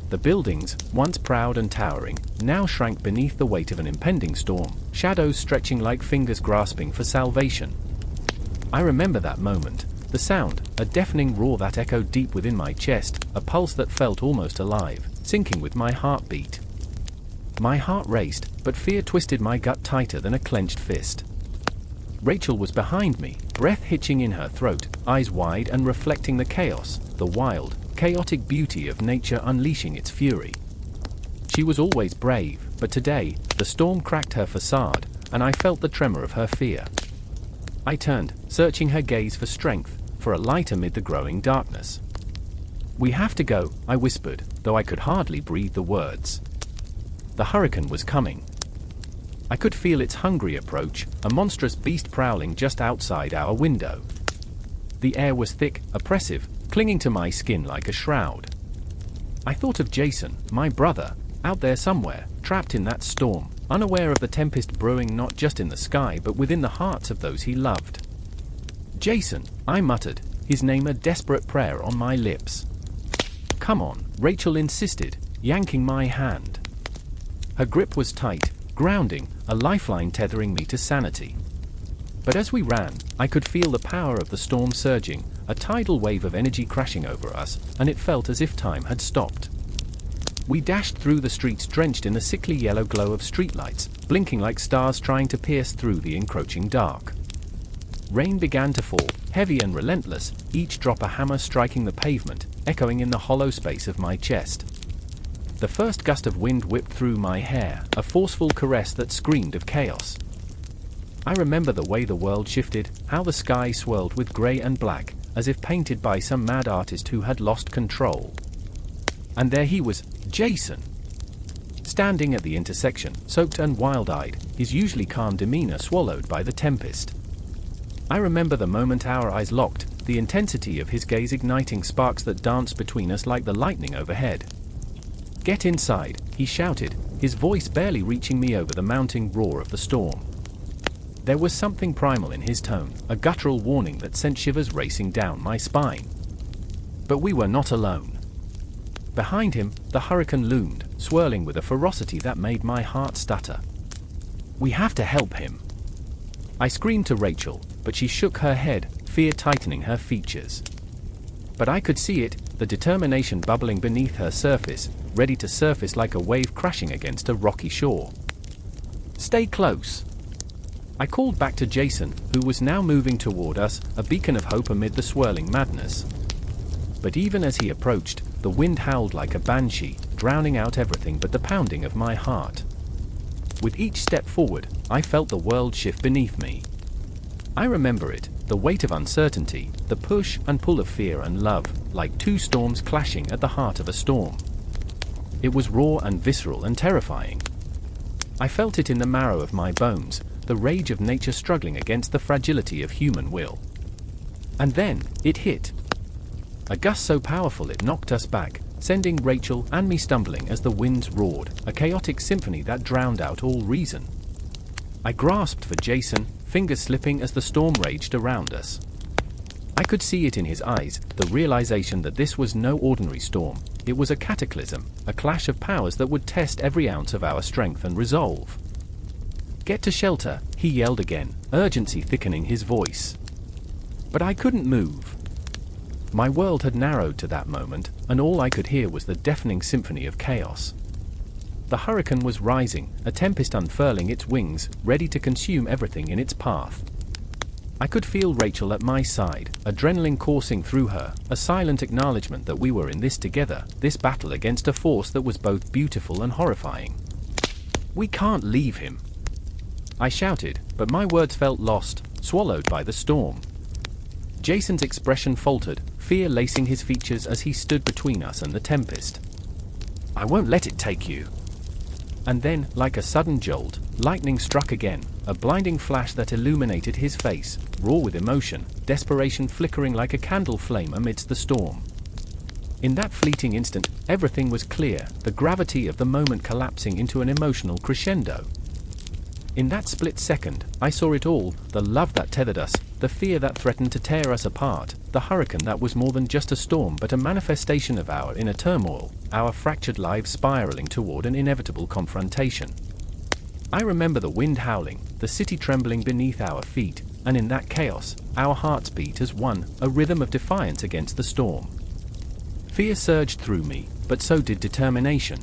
[SPEAKER 1] The buildings, once proud and towering, now shrank beneath the weight of an impending storm, shadows stretching like fingers grasping for salvation. I remember that moment, the sound, a deafening roar that echoed deep within my chest, a pulse that felt almost alive, syncing with my heartbeat. My heart raced, but fear twisted my gut tighter than a clenched fist. Rachel was behind me, breath hitching in her throat, eyes wide and reflecting the chaos, the wild, chaotic beauty of nature unleashing its fury. She was always brave, but today, the storm cracked her facade, and I felt the tremor of her fear. I turned, searching her gaze for strength, for a light amid the growing darkness. "We have to go," I whispered, though I could hardly breathe the words. The hurricane was coming. I could feel its hungry approach, a monstrous beast prowling just outside our window. The air was thick, oppressive, clinging to my skin like a shroud. I thought of Jason, my brother, out there somewhere, trapped in that storm, unaware of the tempest brewing not just in the sky but within the hearts of those he loved. "Jason," I muttered, his name a desperate prayer on my lips. "Come on," Rachel insisted, yanking my hand. Her grip was tight, grounding, a lifeline tethering me to sanity. But as we ran, I could feel the power of the storm surging, a tidal wave of energy crashing over us, and it felt as if time had stopped. We dashed through the streets drenched in the sickly yellow glow of streetlights, blinking like stars trying to pierce through the encroaching dark. Rain began to fall, heavy and relentless, each drop a hammer striking the pavement, echoing in the hollow space of my chest. The first gust of wind whipped through my hair, a forceful caress that screamed of chaos. I remember the way the world shifted, how the sky swirled with grey and black, as if painted by some mad artist who had lost control. And there he was, Jason, standing at the intersection, soaked and wild-eyed, his usually calm demeanor swallowed by the tempest. I remember the moment our eyes locked, the intensity of his gaze igniting sparks that danced between us like the lightning overhead. "Get inside," he shouted, his voice barely reaching me over the mounting roar of the storm. There was something primal in his tone, a guttural warning that sent shivers racing down my spine. But we were not alone. Behind him, the hurricane loomed, swirling with a ferocity that made my heart stutter. "We have to help him," I screamed to Rachel, but she shook her head, fear tightening her features. But I could see it, the determination bubbling beneath her surface, ready to surface like a wave crashing against a rocky shore. "Stay close," I called back to Jason, who was now moving toward us, a beacon of hope amid the swirling madness. But even as he approached, the wind howled like a banshee, drowning out everything but the pounding of my heart. With each step forward, I felt the world shift beneath me. I remember it, the weight of uncertainty, the push and pull of fear and love, like two storms clashing at the heart of a storm. It was raw and visceral and terrifying. I felt it in the marrow of my bones, the rage of nature struggling against the fragility of human will. And then, it hit. A gust so powerful it knocked us back, sending Rachel and me stumbling as the winds roared, a chaotic symphony that drowned out all reason. I grasped for Jason, fingers slipping as the storm raged around us. I could see it in his eyes, the realization that this was no ordinary storm. It was a cataclysm, a clash of powers that would test every ounce of our strength and resolve. "Get to shelter," he yelled again, urgency thickening his voice. But I couldn't move. My world had narrowed to that moment, and all I could hear was the deafening symphony of chaos. The hurricane was rising, a tempest unfurling its wings, ready to consume everything in its path. I could feel Rachel at my side, adrenaline coursing through her, a silent acknowledgement that we were in this together, this battle against a force that was both beautiful and horrifying. "We can't leave him," I shouted, but my words felt lost, swallowed by the storm. Jason's expression faltered, fear lacing his features as he stood between us and the tempest. "I won't let it take you." And then, like a sudden jolt, lightning struck again, a blinding flash that illuminated his face, raw with emotion, desperation flickering like a candle flame amidst the storm. In that fleeting instant, everything was clear, the gravity of the moment collapsing into an emotional crescendo. In that split second, I saw it all, the love that tethered us, the fear that threatened to tear us apart, the hurricane that was more than just a storm but a manifestation of our inner turmoil, our fractured lives spiraling toward an inevitable confrontation. I remember the wind howling, the city trembling beneath our feet, and in that chaos, our hearts beat as one, a rhythm of defiance against the storm. Fear surged through me, but so did determination.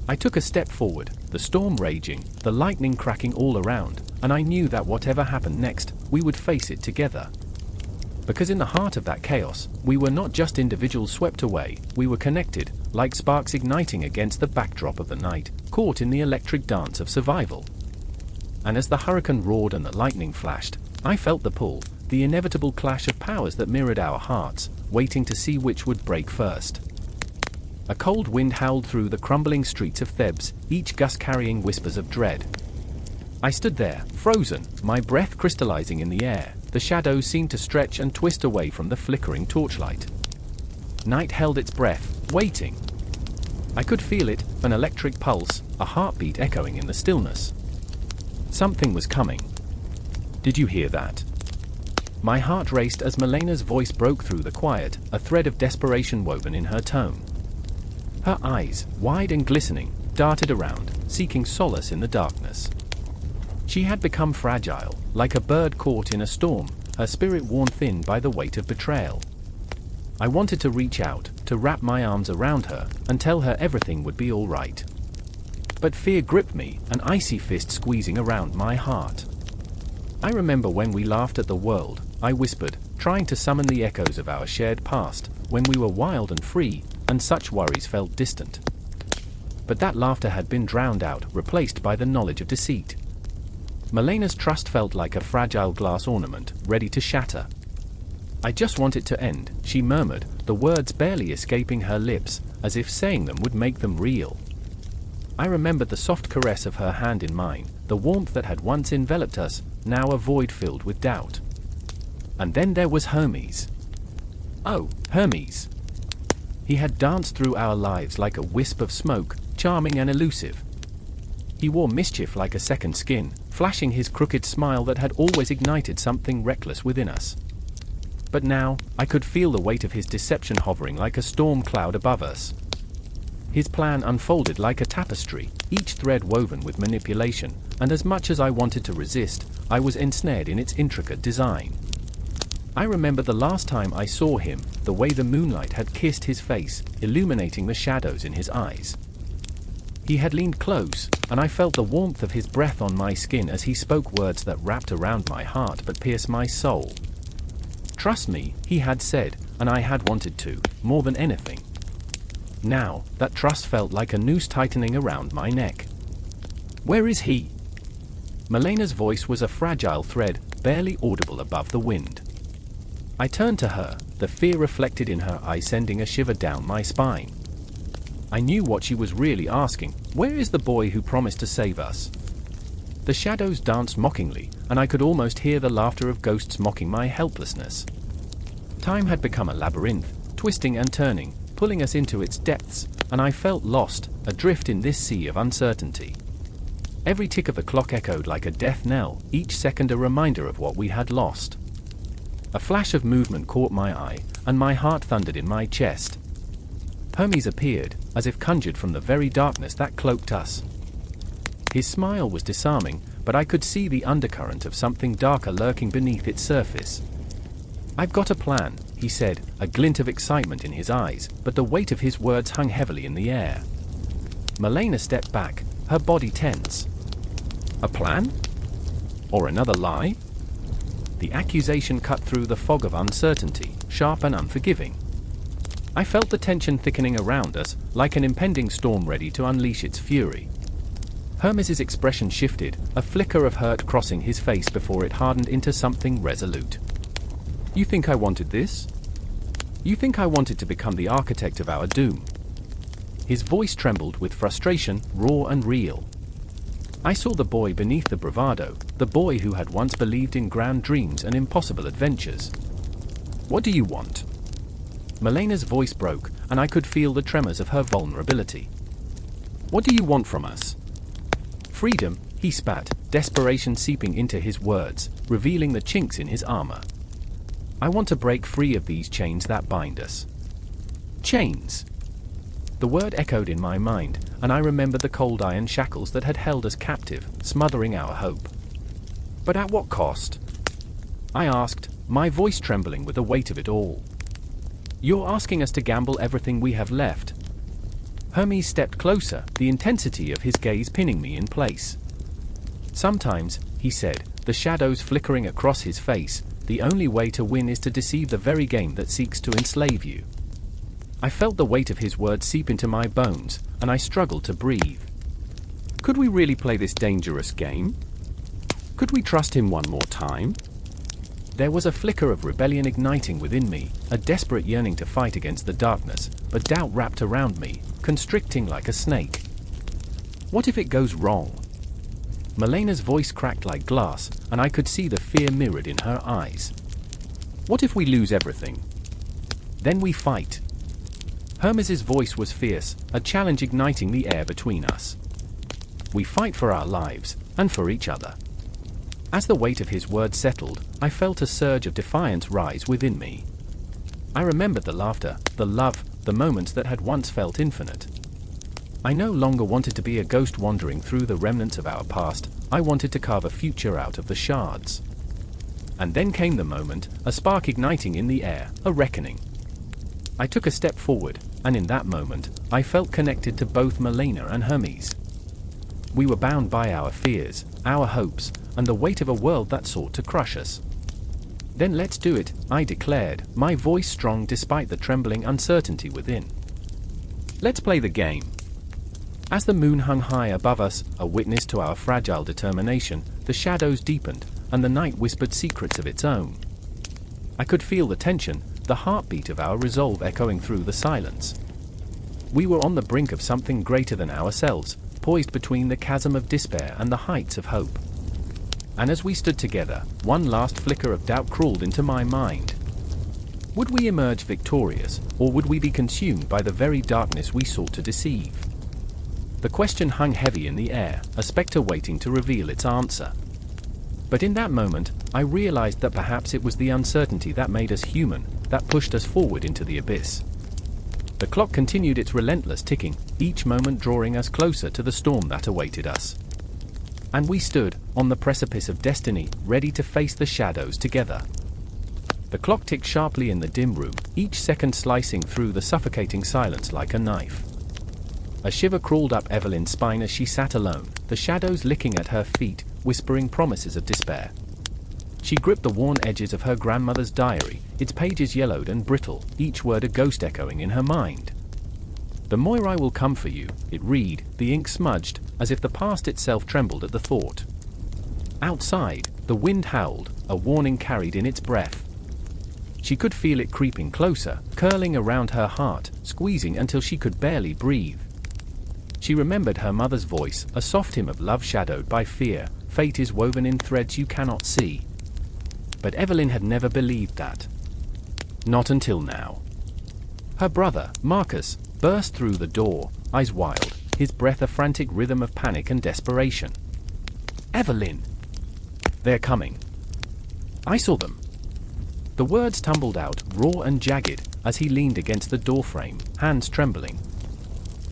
[SPEAKER 1] I took a step forward, the storm raging, the lightning cracking all around, and I knew that whatever happened next, we would face it together. Because in the heart of that chaos, we were not just individuals swept away, we were connected, like sparks igniting against the backdrop of the night, caught in the electric dance of survival. And as the hurricane roared and the lightning flashed, I felt the pull, the inevitable clash of powers that mirrored our hearts, waiting to see which would break first. A cold wind howled through the crumbling streets of Thebes, each gust carrying whispers of dread. I stood there, frozen, my breath crystallizing in the air. The shadows seemed to stretch and twist away from the flickering torchlight. Night held its breath, waiting. I could feel it, an electric pulse, a heartbeat echoing in the stillness. Something was coming. Did you hear that? My heart raced as Melena's voice broke through the quiet, a thread of desperation woven in her tone. Her eyes, wide and glistening, darted around, seeking solace in the darkness. She had become fragile, like a bird caught in a storm, her spirit worn thin by the weight of betrayal. I wanted to reach out, to wrap my arms around her, and tell her everything would be all right. But fear gripped me, an icy fist squeezing around my heart. I remember when we laughed at the world, I whispered, trying to summon the echoes of our shared past, when we were wild and free, and such worries felt distant. But that laughter had been drowned out, replaced by the knowledge of deceit. Melena's trust felt like a fragile glass ornament, ready to shatter. I just want it to end, she murmured, the words barely escaping her lips, as if saying them would make them real. I remembered the soft caress of her hand in mine, the warmth that had once enveloped us, now a void filled with doubt. And then there was Hermes. Oh, Hermes! He had danced through our lives like a wisp of smoke, charming and elusive. He wore mischief like a second skin, flashing his crooked smile that had always ignited something reckless within us. But now, I could feel the weight of his deception hovering like a storm cloud above us. His plan unfolded like a tapestry, each thread woven with manipulation, and as much as I wanted to resist, I was ensnared in its intricate design. I remember the last time I saw him, the way the moonlight had kissed his face, illuminating the shadows in his eyes. He had leaned close, and I felt the warmth of his breath on my skin as he spoke words that wrapped around my heart but pierced my soul. Trust me, he had said, and I had wanted to, more than anything. Now, that trust felt like a noose tightening around my neck. Where is he? Melena's voice was a fragile thread, barely audible above the wind. I turned to her, the fear reflected in her eyes sending a shiver down my spine. I knew what she was really asking. Where is the boy who promised to save us? The shadows danced mockingly, and I could almost hear the laughter of ghosts mocking my helplessness. Time had become a labyrinth, twisting and turning, pulling us into its depths, and I felt lost, adrift in this sea of uncertainty. Every tick of the clock echoed like a death knell, each second a reminder of what we had lost. A flash of movement caught my eye, and my heart thundered in my chest. Hermes appeared, as if conjured from the very darkness that cloaked us. His smile was disarming, but I could see the undercurrent of something darker lurking beneath its surface. I've got a plan, he said, a glint of excitement in his eyes, but the weight of his words hung heavily in the air. Melena stepped back, her body tense. A plan? Or another lie? The accusation cut through the fog of uncertainty, sharp and unforgiving. I felt the tension thickening around us, like an impending storm ready to unleash its fury. Hermes's expression shifted, a flicker of hurt crossing his face before it hardened into something resolute. You think I wanted this? You think I wanted to become the architect of our doom? His voice trembled with frustration, raw and real. I saw the boy beneath the bravado, the boy who had once believed in grand dreams and impossible adventures. What do you want? Melena's voice broke, and I could feel the tremors of her vulnerability. What do you want from us? Freedom, he spat, desperation seeping into his words, revealing the chinks in his armor. I want to break free of these chains that bind us. Chains! The word echoed in my mind, and I remembered the cold iron shackles that had held us captive, smothering our hope. But at what cost? I asked, my voice trembling with the weight of it all. You're asking us to gamble everything we have left. Hermes stepped closer, the intensity of his gaze pinning me in place. Sometimes, he said, the shadows flickering across his face, the only way to win is to deceive the very game that seeks to enslave you. I felt the weight of his words seep into my bones, and I struggled to breathe. Could we really play this dangerous game? Could we trust him one more time? There was a flicker of rebellion igniting within me, a desperate yearning to fight against the darkness, but doubt wrapped around me, constricting like a snake. What if it goes wrong? Melena's voice cracked like glass, and I could see the fear mirrored in her eyes. What if we lose everything? Then we fight. Hermes's voice was fierce, a challenge igniting the air between us. We fight for our lives, and for each other. As the weight of his words settled, I felt a surge of defiance rise within me. I remembered the laughter, the love, the moments that had once felt infinite. I no longer wanted to be a ghost wandering through the remnants of our past. I wanted to carve a future out of the shards. And then came the moment, a spark igniting in the air, a reckoning. I took a step forward, and in that moment, I felt connected to both Milena and Hermes. We were bound by our fears, our hopes, and the weight of a world that sought to crush us. Then let's do it, I declared, my voice strong despite the trembling uncertainty within. Let's play the game. As the moon hung high above us, a witness to our fragile determination, the shadows deepened, and the night whispered secrets of its own. I could feel the tension, the heartbeat of our resolve echoing through the silence. We were on the brink of something greater than ourselves, poised between the chasm of despair and the heights of hope. And as we stood together, one last flicker of doubt crawled into my mind. Would we emerge victorious, or would we be consumed by the very darkness we sought to deceive? The question hung heavy in the air, a spectre waiting to reveal its answer. But in that moment, I realized that perhaps it was the uncertainty that made us human, that pushed us forward into the abyss. The clock continued its relentless ticking, each moment drawing us closer to the storm that awaited us. And we stood, on the precipice of destiny, ready to face the shadows together. The clock ticked sharply in the dim room, each second slicing through the suffocating silence like a knife. A shiver crawled up Evelyn's spine as she sat alone, the shadows licking at her feet, whispering promises of despair. She gripped the worn edges of her grandmother's diary, its pages yellowed and brittle, each word a ghost echoing in her mind. "The Moirai will come for you," it read, the ink smudged, as if the past itself trembled at the thought. Outside, the wind howled, a warning carried in its breath. She could feel it creeping closer, curling around her heart, squeezing until she could barely breathe. She remembered her mother's voice, a soft hymn of love shadowed by fear. Fate is woven in threads you cannot see. But Evelyn had never believed that. Not until now. Her brother, Marcus, burst through the door, eyes wild, his breath a frantic rhythm of panic and desperation. "Evelyn! They're coming. I saw them." The words tumbled out, raw and jagged, as he leaned against the doorframe, hands trembling.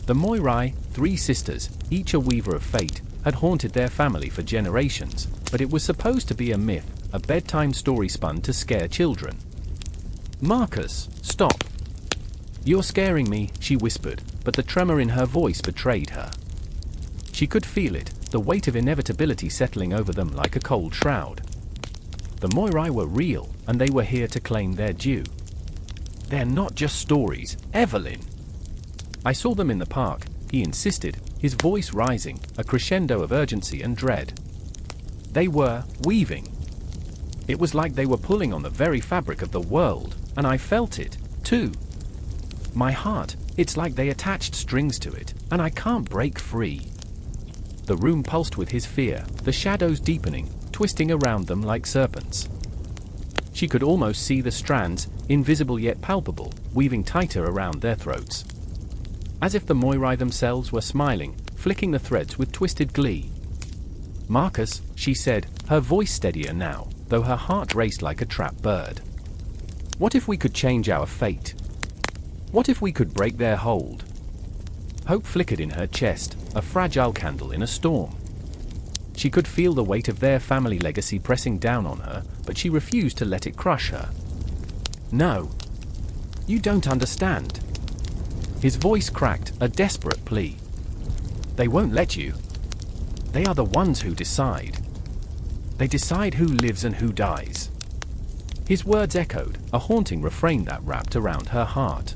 [SPEAKER 1] The Moirai, 3 sisters, each a weaver of fate, had haunted their family for generations, but it was supposed to be a myth, a bedtime story spun to scare children. "Marcus, stop. You're scaring me," she whispered, but the tremor in her voice betrayed her. She could feel it, the weight of inevitability settling over them like a cold shroud. The Moirai were real, and they were here to claim their due. "They're not just stories, Evelyn." "I saw them in the park," he insisted, his voice rising, a crescendo of urgency and dread. "They were weaving. It was like they were pulling on the very fabric of the world, and I felt it, too. My heart, it's like they attached strings to it, and I can't break free." The room pulsed with his fear, the shadows deepening, twisting around them like serpents. She could almost see the strands, invisible yet palpable, weaving tighter around their throats. As if the Moirai themselves were smiling, flicking the threads with twisted glee. "Marcus," she said, her voice steadier now, though her heart raced like a trapped bird. "What if we could change our fate? What if we could break their hold?" Hope flickered in her chest, a fragile candle in a storm. She could feel the weight of their family legacy pressing down on her, but she refused to let it crush her. "No. You don't understand." His voice cracked, a desperate plea. "They won't let you. They are the ones who decide. They decide who lives and who dies." His words echoed, a haunting refrain that wrapped around her heart.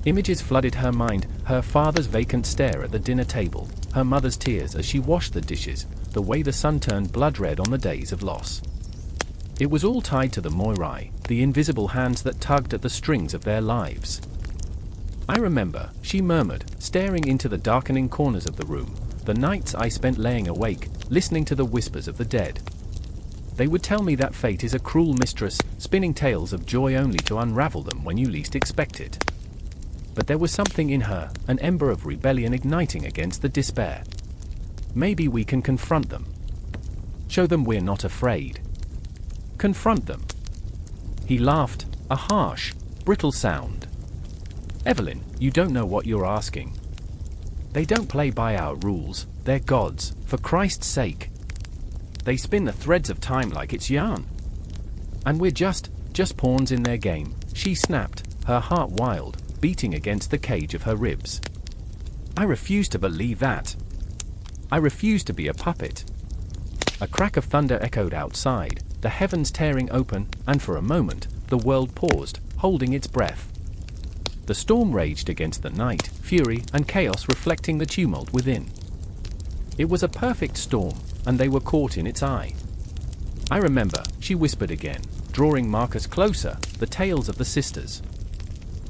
[SPEAKER 1] Images flooded her mind, her father's vacant stare at the dinner table, her mother's tears as she washed the dishes, the way the sun turned blood red on the days of loss. It was all tied to the Moirai, the invisible hands that tugged at the strings of their lives. "I remember," she murmured, staring into the darkening corners of the room, "the nights I spent laying awake, listening to the whispers of the dead. They would tell me that fate is a cruel mistress, spinning tales of joy only to unravel them when you least expect it. but there was something in her, an ember of rebellion igniting against the despair. Maybe we can confront them. Show them we're not afraid. Confront them. He laughed, a harsh, brittle sound. Evelyn, you don't know what you're asking. They don't play by our rules, they're gods, for Christ's sake. They spin the threads of time like it's yarn. And we're just pawns in their game, she snapped, her heart wild, beating against the cage of her ribs. I refuse to believe that. I refuse to be a puppet. A crack of thunder echoed outside, the heavens tearing open, and for a moment, the world paused, holding its breath. The storm raged against the night, fury and chaos reflecting the tumult within. It was a perfect storm, and they were caught in its eye. I remember, she whispered again, drawing Marcus closer, the tales of the sisters.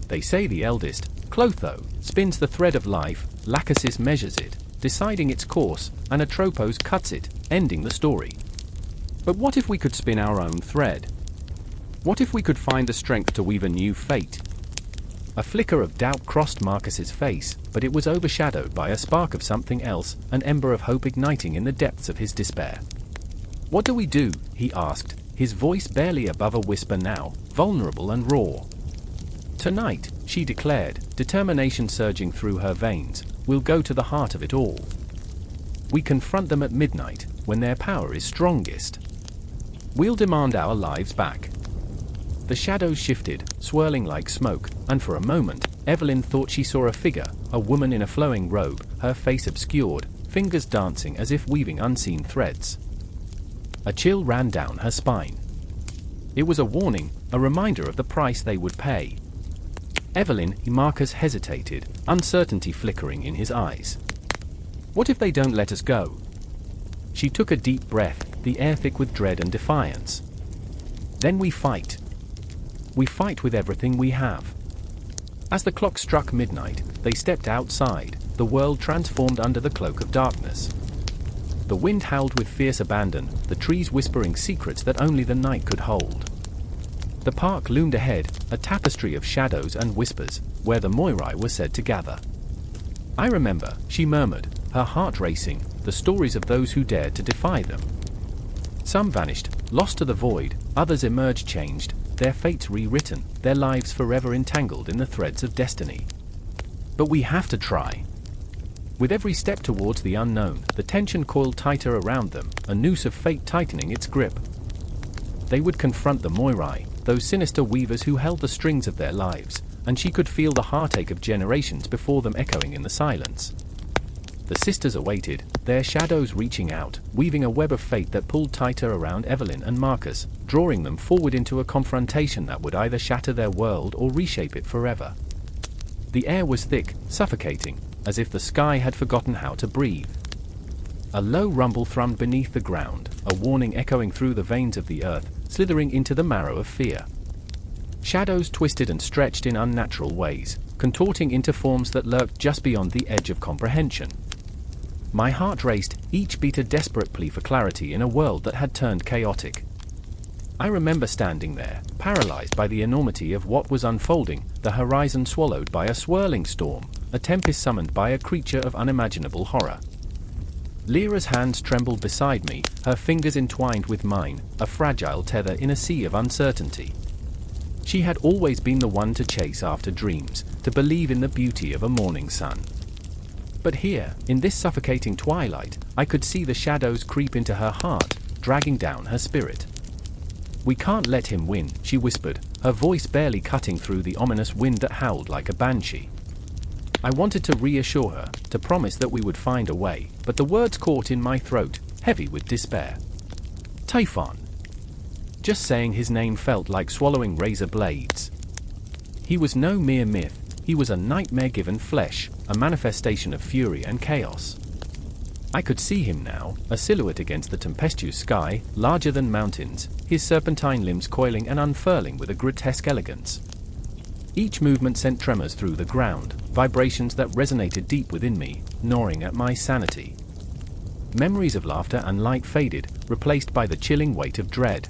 [SPEAKER 1] They say the eldest, Clotho, spins the thread of life, Lachesis measures it, deciding its course, and Atropos cuts it, ending the story. But what if we could spin our own thread? What if we could find the strength to weave a new fate? A flicker of doubt crossed Marcus's face, but it was overshadowed by a spark of something else, an ember of hope igniting in the depths of his despair. What do we do? He asked, his voice barely above a whisper now, vulnerable and raw. Tonight, she declared, determination surging through her veins, we'll go to the heart of it all. We confront them at midnight, when their power is strongest. We'll demand our lives back. The shadows shifted, swirling like smoke, and for a moment, Evelyn thought she saw a figure, a woman in a flowing robe, her face obscured, fingers dancing as if weaving unseen threads. A chill ran down her spine. It was a warning, a reminder of the price they would pay. Evelyn, Marcus hesitated, uncertainty flickering in his eyes. What if they don't let us go? She took a deep breath, the air thick with dread and defiance. Then we fight. We fight with everything we have. As the clock struck midnight, they stepped outside, the world transformed under the cloak of darkness. The wind howled with fierce abandon, the trees whispering secrets that only the night could hold. The park loomed ahead, a tapestry of shadows and whispers, where the Moirai were said to gather. I remember, she murmured, her heart racing, the stories of those who dared to defy them. Some vanished, lost to the void, others emerged changed, their fates rewritten, their lives forever entangled in the threads of destiny. But we have to try. With every step towards the unknown, the tension coiled tighter around them, a noose of fate tightening its grip. They would confront the Moirai, those sinister weavers who held the strings of their lives, and she could feel the heartache of generations before them echoing in the silence. The sisters awaited, their shadows reaching out, weaving a web of fate that pulled tighter around Evelyn and Marcus, drawing them forward into a confrontation that would either shatter their world or reshape it forever. The air was thick, suffocating, as if the sky had forgotten how to breathe. A low rumble thrummed beneath the ground, a warning echoing through the veins of the earth, slithering into the marrow of fear. Shadows twisted and stretched in unnatural ways, contorting into forms that lurked just beyond the edge of comprehension. My heart raced, each beat a desperate plea for clarity in a world that had turned chaotic. I remember standing there, paralyzed by the enormity of what was unfolding, the horizon swallowed by a swirling storm, a tempest summoned by a creature of unimaginable horror. Lyra's hands trembled beside me, her fingers entwined with mine, a fragile tether in a sea of uncertainty. She had always been the one to chase after dreams, to believe in the beauty of a morning sun. But here, in this suffocating twilight, I could see the shadows creep into her heart, dragging down her spirit. We can't let him win, she whispered, her voice barely cutting through the ominous wind that howled like a banshee. I wanted to reassure her, to promise that we would find a way, but the words caught in my throat, heavy with despair. Typhon. Just saying his name felt like swallowing razor blades. He was no mere myth, he was a nightmare given flesh, a manifestation of fury and chaos. I could see him now, a silhouette against the tempestuous sky, larger than mountains, his serpentine limbs coiling and unfurling with a grotesque elegance. Each movement sent tremors through the ground, vibrations that resonated deep within me, gnawing at my sanity. Memories of laughter and light faded, replaced by the chilling weight of dread.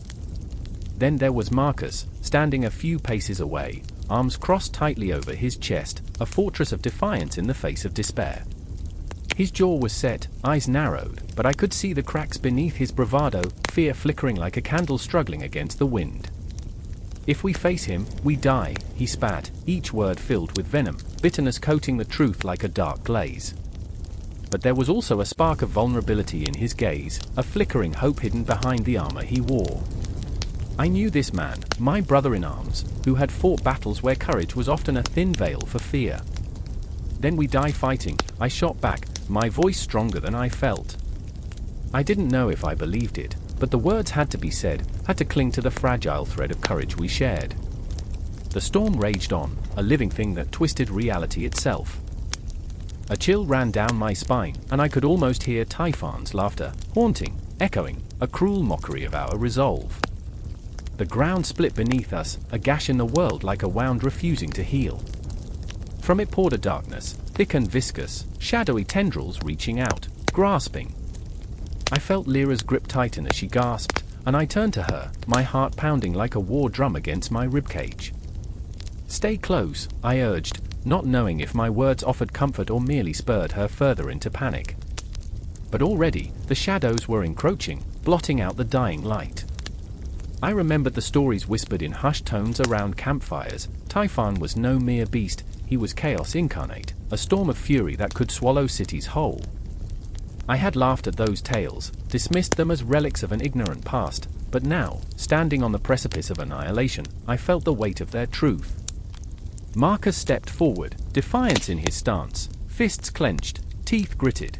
[SPEAKER 1] Then there was Marcus, standing a few paces away, arms crossed tightly over his chest, a fortress of defiance in the face of despair. His jaw was set, eyes narrowed, but I could see the cracks beneath his bravado, fear flickering like a candle struggling against the wind. "If we face him, we die," he spat, each word filled with venom, bitterness coating the truth like a dark glaze. But there was also a spark of vulnerability in his gaze, a flickering hope hidden behind the armor he wore. I knew this man, my brother in arms, who had fought battles where courage was often a thin veil for fear. "Then we die fighting," I shot back, my voice stronger than I felt. I didn't know if I believed it, but the words had to be said, had to cling to the fragile thread of courage we shared. The storm raged on, a living thing that twisted reality itself. A chill ran down my spine, and I could almost hear Typhon's laughter, haunting, echoing, a cruel mockery of our resolve. The ground split beneath us, a gash in the world like a wound refusing to heal. From it poured a darkness, thick and viscous, shadowy tendrils reaching out, grasping. I felt Lyra's grip tighten as she gasped, and I turned to her, my heart pounding like a war drum against my ribcage. "Stay close," I urged, not knowing if my words offered comfort or merely spurred her further into panic. But already, the shadows were encroaching, blotting out the dying light. I remembered the stories whispered in hushed tones around campfires. Typhon was no mere beast, he was chaos incarnate, a storm of fury that could swallow cities whole. I had laughed at those tales, dismissed them as relics of an ignorant past, but now, standing on the precipice of annihilation, I felt the weight of their truth. Marcus stepped forward, defiance in his stance, fists clenched, teeth gritted.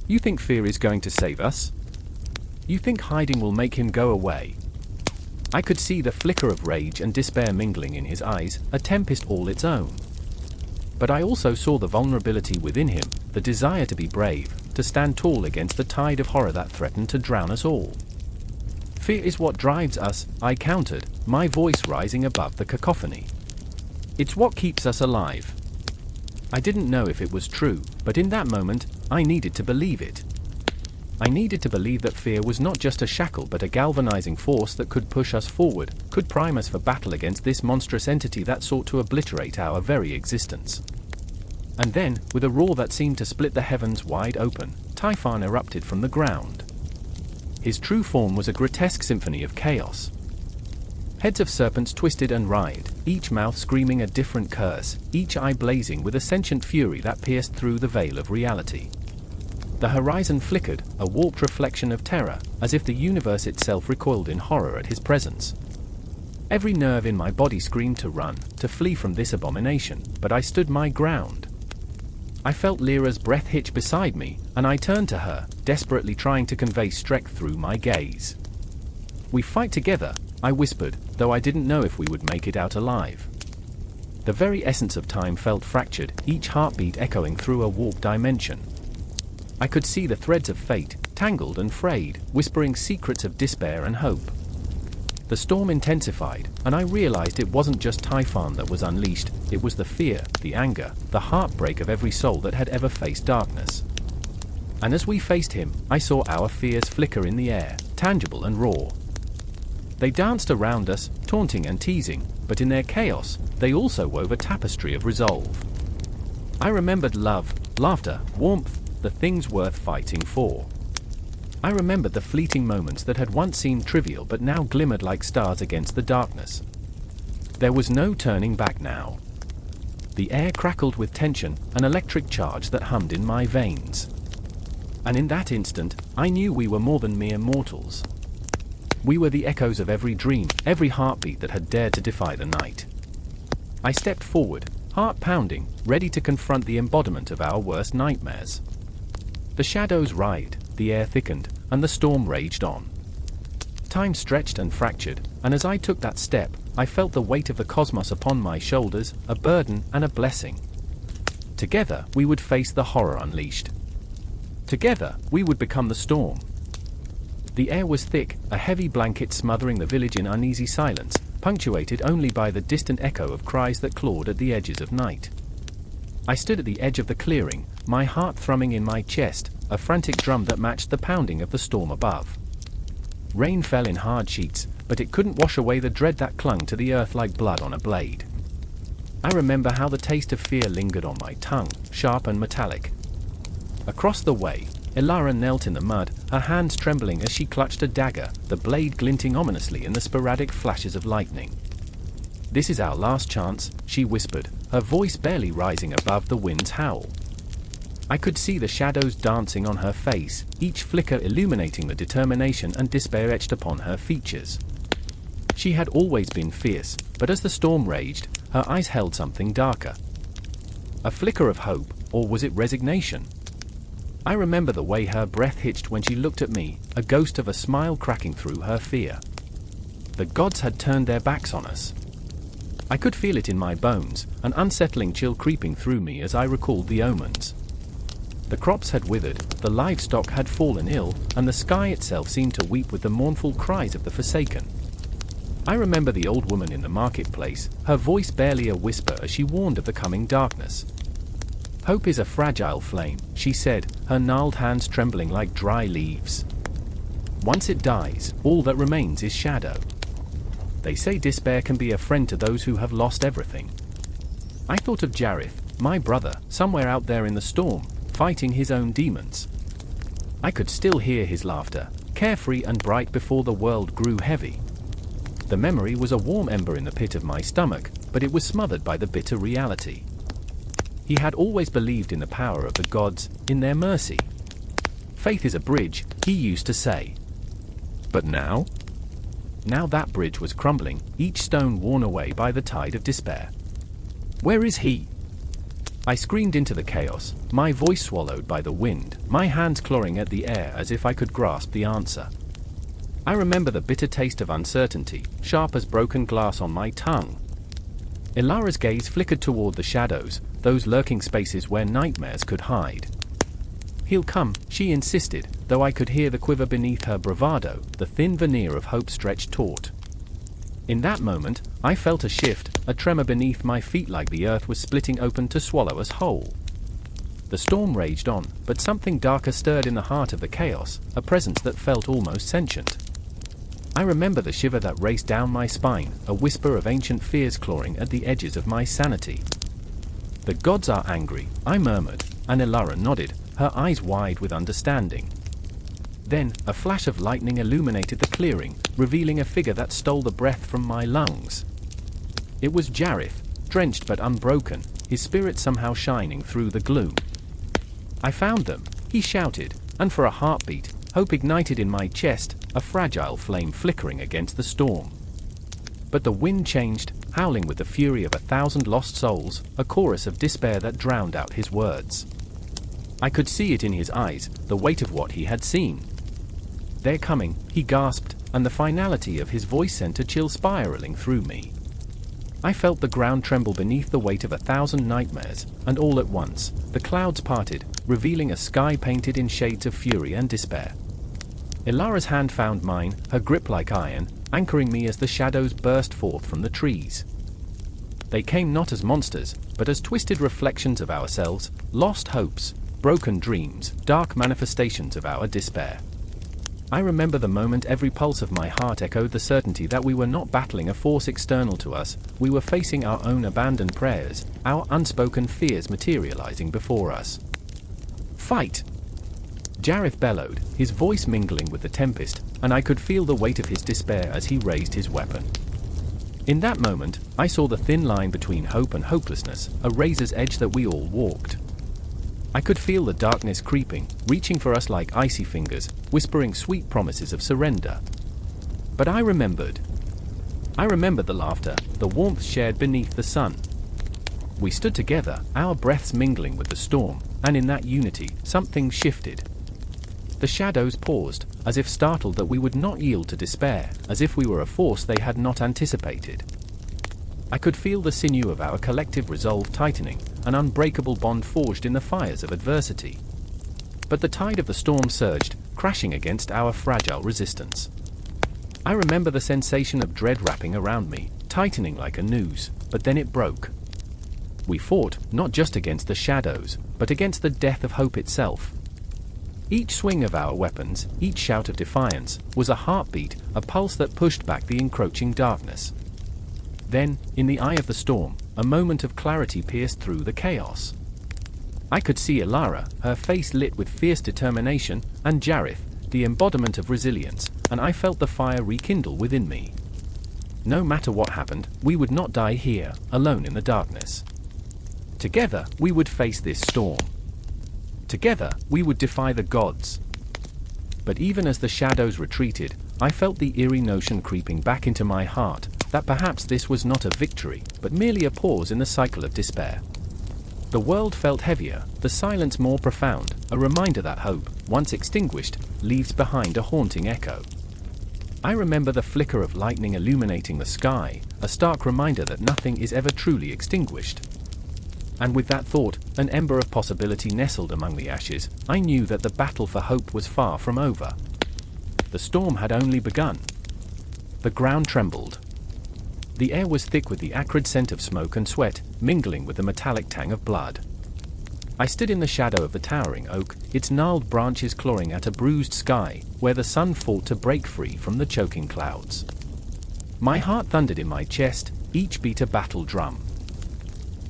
[SPEAKER 1] "You think fear is going to save us? You think hiding will make him go away?" I could see the flicker of rage and despair mingling in his eyes, a tempest all its own. But I also saw the vulnerability within him, the desire to be brave, to stand tall against the tide of horror that threatened to drown us all. "Fear is what drives us," I countered, my voice rising above the cacophony. "It's what keeps us alive." I didn't know if it was true, but in that moment, I needed to believe it. I needed to believe that fear was not just a shackle but a galvanizing force that could push us forward, could prime us for battle against this monstrous entity that sought to obliterate our very existence. And then, with a roar that seemed to split the heavens wide open, Typhon erupted from the ground. His true form was a grotesque symphony of chaos. Heads of serpents twisted and writhed, each mouth screaming a different curse, each eye blazing with a sentient fury that pierced through the veil of reality. The horizon flickered, a warped reflection of terror, as if the universe itself recoiled in horror at his presence. Every nerve in my body screamed to run, to flee from this abomination, but I stood my ground. I felt Lyra's breath hitch beside me, and I turned to her, desperately trying to convey strength through my gaze. "We fight together," I whispered, though I didn't know if we would make it out alive. The very essence of time felt fractured, each heartbeat echoing through a warped dimension. I could see the threads of fate, tangled and frayed, whispering secrets of despair and hope. The storm intensified, and I realized it wasn't just Typhon that was unleashed, it was the fear, the anger, the heartbreak of every soul that had ever faced darkness. And as we faced him, I saw our fears flicker in the air, tangible and raw. They danced around us, taunting and teasing, but in their chaos, they also wove a tapestry of resolve. I remembered love, laughter, warmth, the things worth fighting for. I remembered the fleeting moments that had once seemed trivial but now glimmered like stars against the darkness. There was no turning back now. The air crackled with tension, an electric charge that hummed in my veins. And in that instant, I knew we were more than mere mortals. We were the echoes of every dream, every heartbeat that had dared to defy the night. I stepped forward, heart pounding, ready to confront the embodiment of our worst nightmares. The shadows writhed, the air thickened, and the storm raged on. Time stretched and fractured, and as I took that step, I felt the weight of the cosmos upon my shoulders, a burden and a blessing. Together, we would face the horror unleashed. Together, we would become the storm. The air was thick, a heavy blanket smothering the village in uneasy silence, punctuated only by the distant echo of cries that clawed at the edges of night. I stood at the edge of the clearing, my heart thrumming in my chest, a frantic drum that matched the pounding of the storm above. Rain fell in hard sheets, but it couldn't wash away the dread that clung to the earth like blood on a blade. I remember how the taste of fear lingered on my tongue, sharp and metallic. Across the way, Elara knelt in the mud, her hands trembling as she clutched a dagger, the blade glinting ominously in the sporadic flashes of lightning. "This is our last chance," she whispered, her voice barely rising above the wind's howl. I could see the shadows dancing on her face, each flicker illuminating the determination and despair etched upon her features. She had always been fierce, but as the storm raged, her eyes held something darker. A flicker of hope, or was it resignation? I remember the way her breath hitched when she looked at me, a ghost of a smile cracking through her fear. The gods had turned their backs on us. I could feel it in my bones, an unsettling chill creeping through me as I recalled the omens. The crops had withered, the livestock had fallen ill, and the sky itself seemed to weep with the mournful cries of the forsaken. I remember the old woman in the marketplace, her voice barely a whisper as she warned of the coming darkness. "Hope is a fragile flame," she said, her gnarled hands trembling like dry leaves. "Once it dies, all that remains is shadow. They say despair can be a friend to those who have lost everything." I thought of Jareth, my brother, somewhere out there in the storm, fighting his own demons. I could still hear his laughter, carefree and bright before the world grew heavy. The memory was a warm ember in the pit of my stomach, but it was smothered by the bitter reality. He had always believed in the power of the gods, in their mercy. "Faith is a bridge," he used to say. But now? Now that bridge was crumbling, each stone worn away by the tide of despair. "Where is he?" I screamed into the chaos, my voice swallowed by the wind, my hands clawing at the air as if I could grasp the answer. I remember the bitter taste of uncertainty, sharp as broken glass on my tongue. Elara's gaze flickered toward the shadows, those lurking spaces where nightmares could hide. "He'll come," she insisted, though I could hear the quiver beneath her bravado, the thin veneer of hope stretched taut. In that moment, I felt a shift, a tremor beneath my feet like the earth was splitting open to swallow us whole. The storm raged on, but something darker stirred in the heart of the chaos, a presence that felt almost sentient. I remember the shiver that raced down my spine, a whisper of ancient fears clawing at the edges of my sanity. "The gods are angry," I murmured, and Elara nodded, her eyes wide with understanding. Then, a flash of lightning illuminated the clearing, revealing a figure that stole the breath from my lungs. It was Jareth, drenched but unbroken, his spirit somehow shining through the gloom. "I found them," he shouted, and for a heartbeat, hope ignited in my chest, a fragile flame flickering against the storm. But the wind changed, howling with the fury of 1,000 lost souls, a chorus of despair that drowned out his words. I could see it in his eyes, the weight of what he had seen. "They're coming," he gasped, and the finality of his voice sent a chill spiraling through me. I felt the ground tremble beneath the weight of 1,000 nightmares, and all at once, the clouds parted, revealing a sky painted in shades of fury and despair. Elara's hand found mine, her grip like iron, anchoring me as the shadows burst forth from the trees. They came not as monsters, but as twisted reflections of ourselves, lost hopes, broken dreams, dark manifestations of our despair. I remember the moment every pulse of my heart echoed the certainty that we were not battling a force external to us, we were facing our own abandoned prayers, our unspoken fears materializing before us. "Fight!" Jareth bellowed, his voice mingling with the tempest, and I could feel the weight of his despair as he raised his weapon. In that moment, I saw the thin line between hope and hopelessness, a razor's edge that we all walked. I could feel the darkness creeping, reaching for us like icy fingers, whispering sweet promises of surrender. But I remembered the laughter, the warmth shared beneath the sun. We stood together, our breaths mingling with the storm, and in that unity, something shifted. The shadows paused, as if startled that we would not yield to despair, as if we were a force they had not anticipated. I could feel the sinew of our collective resolve tightening, an unbreakable bond forged in the fires of adversity. But the tide of the storm surged, crashing against our fragile resistance. I remember the sensation of dread wrapping around me, tightening like a noose, but then it broke. We fought, not just against the shadows, but against the death of hope itself. Each swing of our weapons, each shout of defiance, was a heartbeat, a pulse that pushed back the encroaching darkness. Then, in the eye of the storm, a moment of clarity pierced through the chaos. I could see Alara, her face lit with fierce determination, and Jareth, the embodiment of resilience, and I felt the fire rekindle within me. No matter what happened, we would not die here, alone in the darkness. Together, we would face this storm. Together, we would defy the gods. But even as the shadows retreated, I felt the eerie notion creeping back into my heart, that perhaps this was not a victory, but merely a pause in the cycle of despair. The world felt heavier, the silence more profound, a reminder that hope, once extinguished, leaves behind a haunting echo. I remember the flicker of lightning illuminating the sky, a stark reminder that nothing is ever truly extinguished. And with that thought, an ember of possibility nestled among the ashes, I knew that the battle for hope was far from over. The storm had only begun. The ground trembled. The air was thick with the acrid scent of smoke and sweat, mingling with the metallic tang of blood. I stood in the shadow of the towering oak, its gnarled branches clawing at a bruised sky, where the sun fought to break free from the choking clouds. My heart thundered in my chest, each beat a battle drum.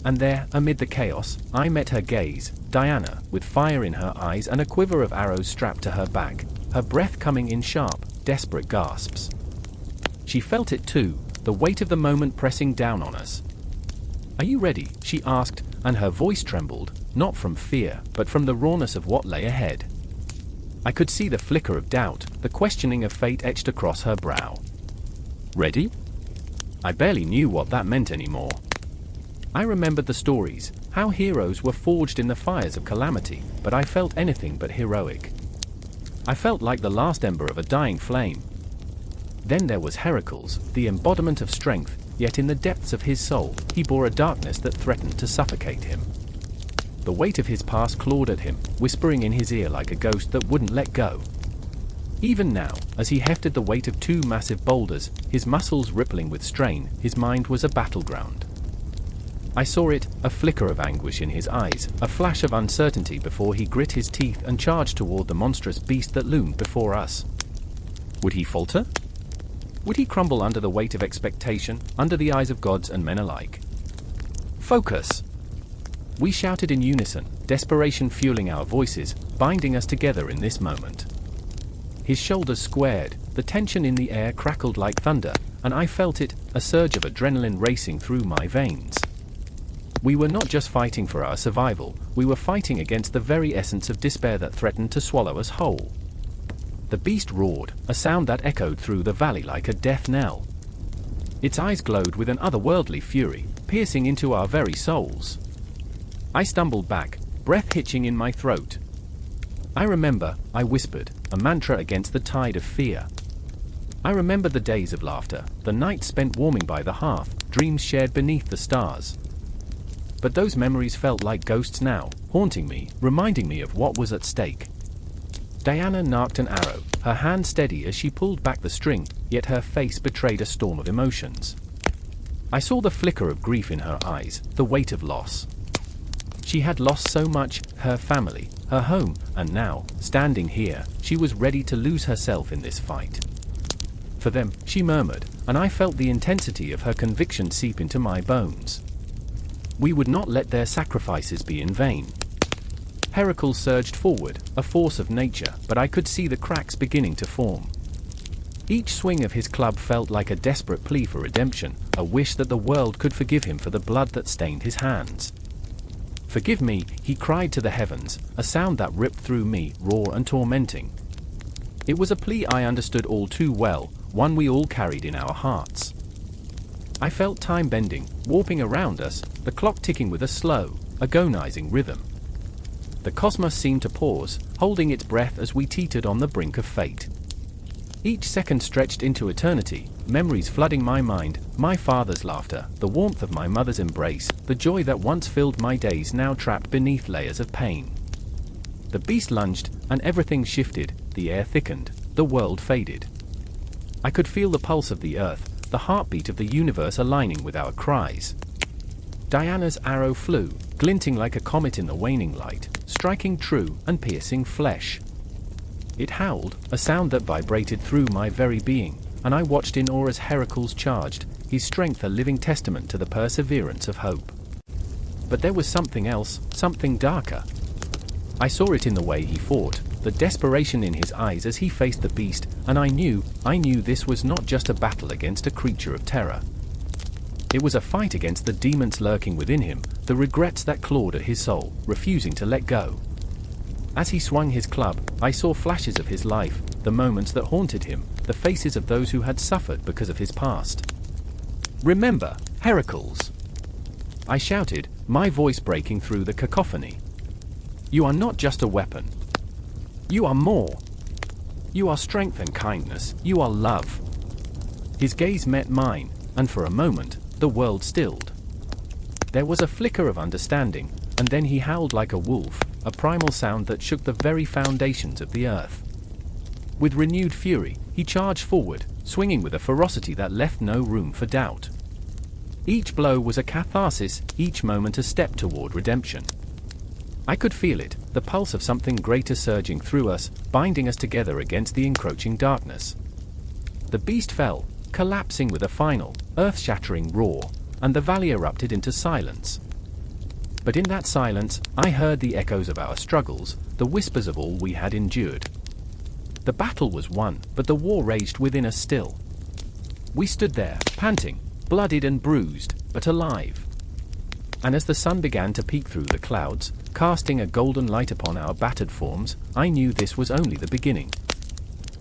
[SPEAKER 1] And there, amid the chaos, I met her gaze, Diana, with fire in her eyes and a quiver of arrows strapped to her back, her breath coming in sharp, desperate gasps. She felt it too, the weight of the moment pressing down on us. "Are you ready?" she asked, and her voice trembled, not from fear, but from the rawness of what lay ahead. I could see the flicker of doubt, the questioning of fate etched across her brow. Ready? I barely knew what that meant anymore. I remembered the stories, how heroes were forged in the fires of calamity, but I felt anything but heroic. I felt like the last ember of a dying flame. Then there was Heracles, the embodiment of strength, yet in the depths of his soul, he bore a darkness that threatened to suffocate him. The weight of his past clawed at him, whispering in his ear like a ghost that wouldn't let go. Even now, as he hefted the weight of two massive boulders, his muscles rippling with strain, his mind was a battleground. I saw it, a flicker of anguish in his eyes, a flash of uncertainty before he grit his teeth and charged toward the monstrous beast that loomed before us. Would he falter? Would he crumble under the weight of expectation, under the eyes of gods and men alike? Focus! We shouted in unison, desperation fueling our voices, binding us together in this moment. His shoulders squared, the tension in the air crackled like thunder, and I felt it, a surge of adrenaline racing through my veins. We were not just fighting for our survival, we were fighting against the very essence of despair that threatened to swallow us whole. The beast roared, a sound that echoed through the valley like a death knell. Its eyes glowed with an otherworldly fury, piercing into our very souls. I stumbled back, breath hitching in my throat. I remember, I whispered, a mantra against the tide of fear. I remember the days of laughter, the nights spent warming by the hearth, dreams shared beneath the stars. But those memories felt like ghosts now, haunting me, reminding me of what was at stake. Diana narked an arrow, her hand steady as she pulled back the string, yet her face betrayed a storm of emotions. I saw the flicker of grief in her eyes, the weight of loss. She had lost so much, her family, her home, and now, standing here, she was ready to lose herself in this fight. For them, she murmured, and I felt the intensity of her conviction seep into my bones. We would not let their sacrifices be in vain. Heracles surged forward, a force of nature, but I could see the cracks beginning to form. Each swing of his club felt like a desperate plea for redemption, a wish that the world could forgive him for the blood that stained his hands. "Forgive me," he cried to the heavens, a sound that ripped through me, raw and tormenting. It was a plea I understood all too well, one we all carried in our hearts. I felt time bending, warping around us, the clock ticking with a slow, agonizing rhythm. The cosmos seemed to pause, holding its breath as we teetered on the brink of fate. Each second stretched into eternity, memories flooding my mind, my father's laughter, the warmth of my mother's embrace, the joy that once filled my days now trapped beneath layers of pain. The beast lunged, and everything shifted, the air thickened, the world faded. I could feel the pulse of the earth, the heartbeat of the universe aligning with our cries. Diana's arrow flew, glinting like a comet in the waning light, striking true and piercing flesh. It howled, a sound that vibrated through my very being, and I watched in awe as Heracles charged, his strength a living testament to the perseverance of hope. But there was something else, something darker. I saw it in the way he fought, the desperation in his eyes as he faced the beast, and I knew this was not just a battle against a creature of terror. It was a fight against the demons lurking within him, the regrets that clawed at his soul, refusing to let go. As he swung his club, I saw flashes of his life, the moments that haunted him, the faces of those who had suffered because of his past. "Remember, Heracles!" I shouted, my voice breaking through the cacophony. "You are not just a weapon. You are more. You are strength and kindness, you are love." His gaze met mine, and for a moment, the world stilled. There was a flicker of understanding, and then he howled like a wolf, a primal sound that shook the very foundations of the earth. With renewed fury, he charged forward, swinging with a ferocity that left no room for doubt. Each blow was a catharsis, each moment a step toward redemption. I could feel it, the pulse of something greater surging through us, binding us together against the encroaching darkness. The beast fell, collapsing with a final, earth-shattering roar, and the valley erupted into silence. But in that silence, I heard the echoes of our struggles, the whispers of all we had endured. The battle was won, but the war raged within us still. We stood there, panting, bloodied and bruised, but alive. And as the sun began to peek through the clouds, casting a golden light upon our battered forms, I knew this was only the beginning.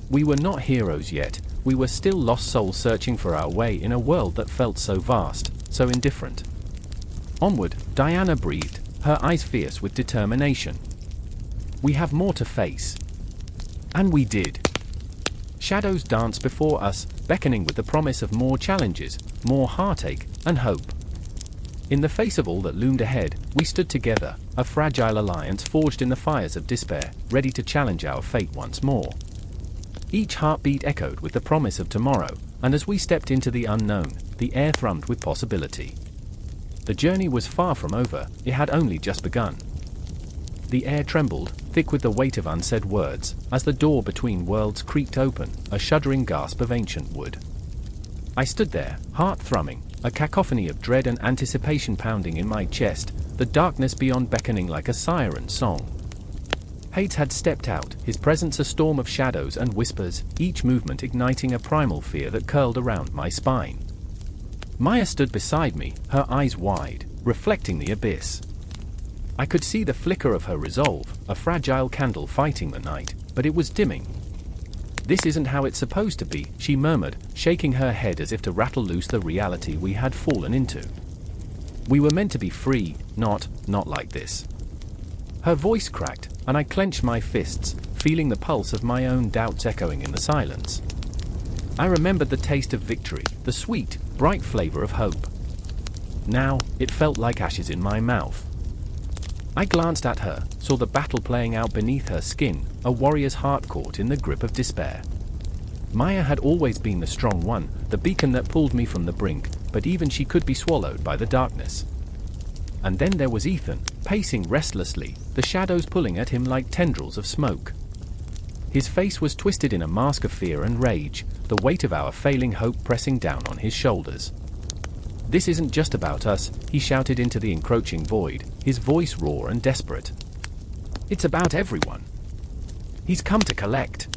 [SPEAKER 1] We were not heroes yet, we were still lost souls searching for our way in a world that felt so vast, so indifferent. Onward, Diana breathed, her eyes fierce with determination. We have more to face. And we did. Shadows danced before us, beckoning with the promise of more challenges, more heartache, and hope. In the face of all that loomed ahead, we stood together, a fragile alliance forged in the fires of despair, ready to challenge our fate once more. Each heartbeat echoed with the promise of tomorrow, and as we stepped into the unknown, the air thrummed with possibility. The journey was far from over, it had only just begun. The air trembled, thick with the weight of unsaid words, as the door between worlds creaked open, a shuddering gasp of ancient wood. I stood there, heart thrumming, a cacophony of dread and anticipation pounding in my chest, the darkness beyond beckoning like a siren song. Hades had stepped out, his presence a storm of shadows and whispers, each movement igniting a primal fear that curled around my spine. Maya stood beside me, her eyes wide, reflecting the abyss. I could see the flicker of her resolve, a fragile candle fighting the night, but it was dimming. "This isn't how it's supposed to be," she murmured, shaking her head as if to rattle loose the reality we had fallen into. "We were meant to be free, not like this." Her voice cracked, and I clenched my fists, feeling the pulse of my own doubts echoing in the silence. I remembered the taste of victory, the sweet, bright flavor of hope. Now, it felt like ashes in my mouth. I glanced at her, saw the battle playing out beneath her skin, a warrior's heart caught in the grip of despair. Maya had always been the strong one, the beacon that pulled me from the brink, but even she could be swallowed by the darkness. And then there was Ethan, pacing restlessly, the shadows pulling at him like tendrils of smoke. His face was twisted in a mask of fear and rage, the weight of our failing hope pressing down on his shoulders. "This isn't just about us," he shouted into the encroaching void, his voice raw and desperate. "It's about everyone. He's come to collect."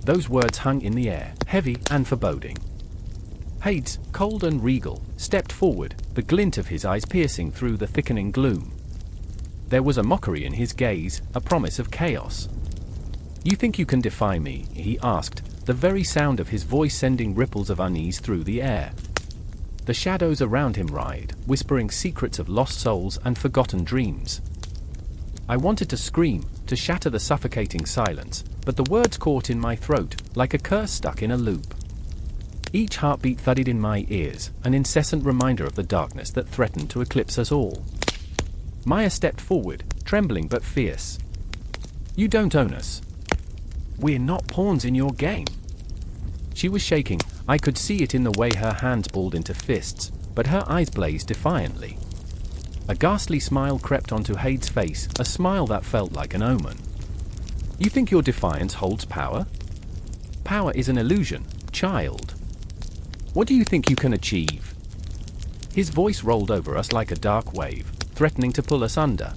[SPEAKER 1] Those words hung in the air, heavy and foreboding. Hades, cold and regal, stepped forward, the glint of his eyes piercing through the thickening gloom. There was a mockery in his gaze, a promise of chaos. "You think you can defy me?" he asked, the very sound of his voice sending ripples of unease through the air. The shadows around him writhed, whispering secrets of lost souls and forgotten dreams. I wanted to scream, to shatter the suffocating silence, but the words caught in my throat, like a curse stuck in a loop. Each heartbeat thudded in my ears, an incessant reminder of the darkness that threatened to eclipse us all. Maya stepped forward, trembling but fierce. "You don't own us. We're not pawns in your game." She was shaking, I could see it in the way her hands balled into fists, but her eyes blazed defiantly. A ghastly smile crept onto Hades' face, a smile that felt like an omen. You think your defiance holds power? Power is an illusion, child. What do you think you can achieve? His voice rolled over us like a dark wave, threatening to pull us under.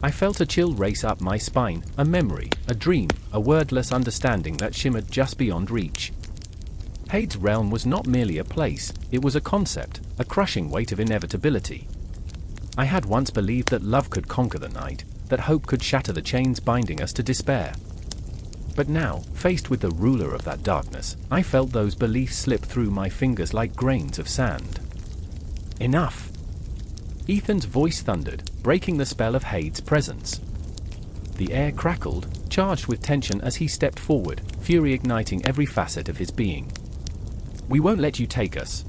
[SPEAKER 1] I felt a chill race up my spine, a memory, a dream, a wordless understanding that shimmered just beyond reach. Hade's realm was not merely a place, it was a concept, a crushing weight of inevitability. I had once believed that love could conquer the night, that hope could shatter the chains binding us to despair. But now, faced with the ruler of that darkness, I felt those beliefs slip through my fingers like grains of sand. Enough! Ethan's voice thundered, breaking the spell of Hade's presence. The air crackled, charged with tension as he stepped forward, fury igniting every facet of his being. We won't let you take us.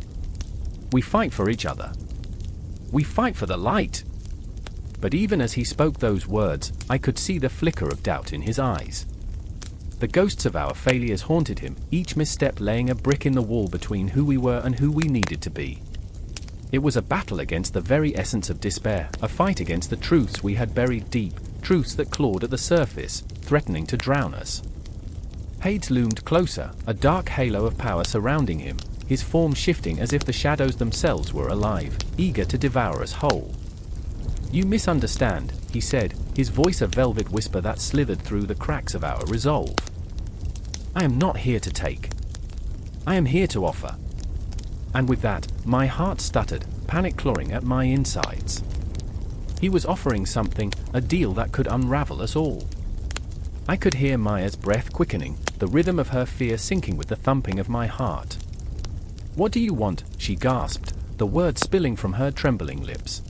[SPEAKER 1] We fight for each other. We fight for the light! But even as he spoke those words, I could see the flicker of doubt in his eyes. The ghosts of our failures haunted him, each misstep laying a brick in the wall between who we were and who we needed to be. It was a battle against the very essence of despair, a fight against the truths we had buried deep, truths that clawed at the surface, threatening to drown us. Hades loomed closer, a dark halo of power surrounding him, his form shifting as if the shadows themselves were alive, eager to devour us whole. You misunderstand, he said, his voice a velvet whisper that slithered through the cracks of our resolve. I am not here to take. I am here to offer. And with that, my heart stuttered, panic clawing at my insides. He was offering something, a deal that could unravel us all. I could hear Maya's breath quickening, the rhythm of her fear syncing with the thumping of my heart. What do you want? She gasped, the words spilling from her trembling lips.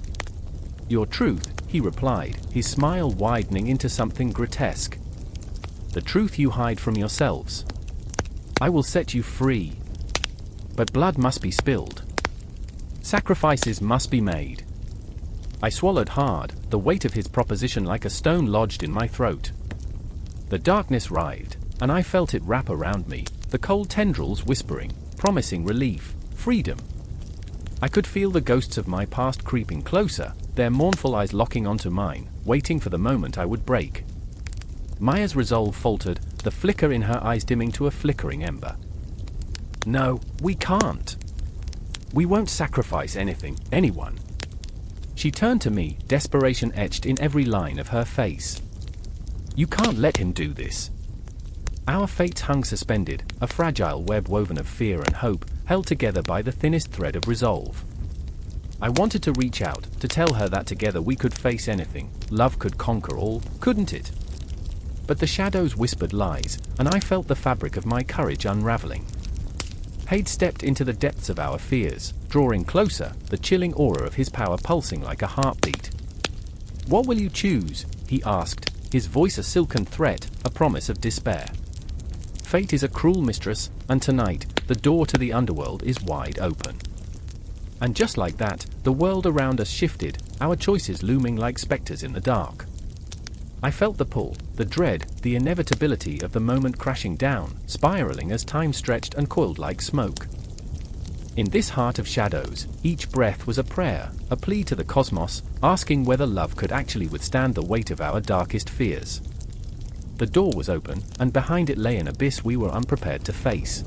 [SPEAKER 1] Your truth, he replied, his smile widening into something grotesque. The truth you hide from yourselves. I will set you free. But blood must be spilled. Sacrifices must be made. I swallowed hard, the weight of his proposition like a stone lodged in my throat. The darkness writhed, and I felt it wrap around me, the cold tendrils whispering, promising relief, freedom. I could feel the ghosts of my past creeping closer, their mournful eyes locking onto mine, waiting for the moment I would break. Maya's resolve faltered, the flicker in her eyes dimming to a flickering ember. No, we can't. We won't sacrifice anything, anyone. She turned to me, desperation etched in every line of her face. You can't let him do this. Our fates hung suspended, a fragile web woven of fear and hope, held together by the thinnest thread of resolve. I wanted to reach out, to tell her that together we could face anything, love could conquer all, couldn't it? But the shadows whispered lies, and I felt the fabric of my courage unraveling. Hade stepped into the depths of our fears, drawing closer, the chilling aura of his power pulsing like a heartbeat. What will you choose? He asked, his voice a silken threat, a promise of despair. Fate is a cruel mistress, and tonight, the door to the underworld is wide open. And just like that, the world around us shifted, our choices looming like specters in the dark. I felt the pull, the dread, the inevitability of the moment crashing down, spiraling as time stretched and coiled like smoke. In this heart of shadows, each breath was a prayer, a plea to the cosmos, asking whether love could actually withstand the weight of our darkest fears. The door was open, and behind it lay an abyss we were unprepared to face.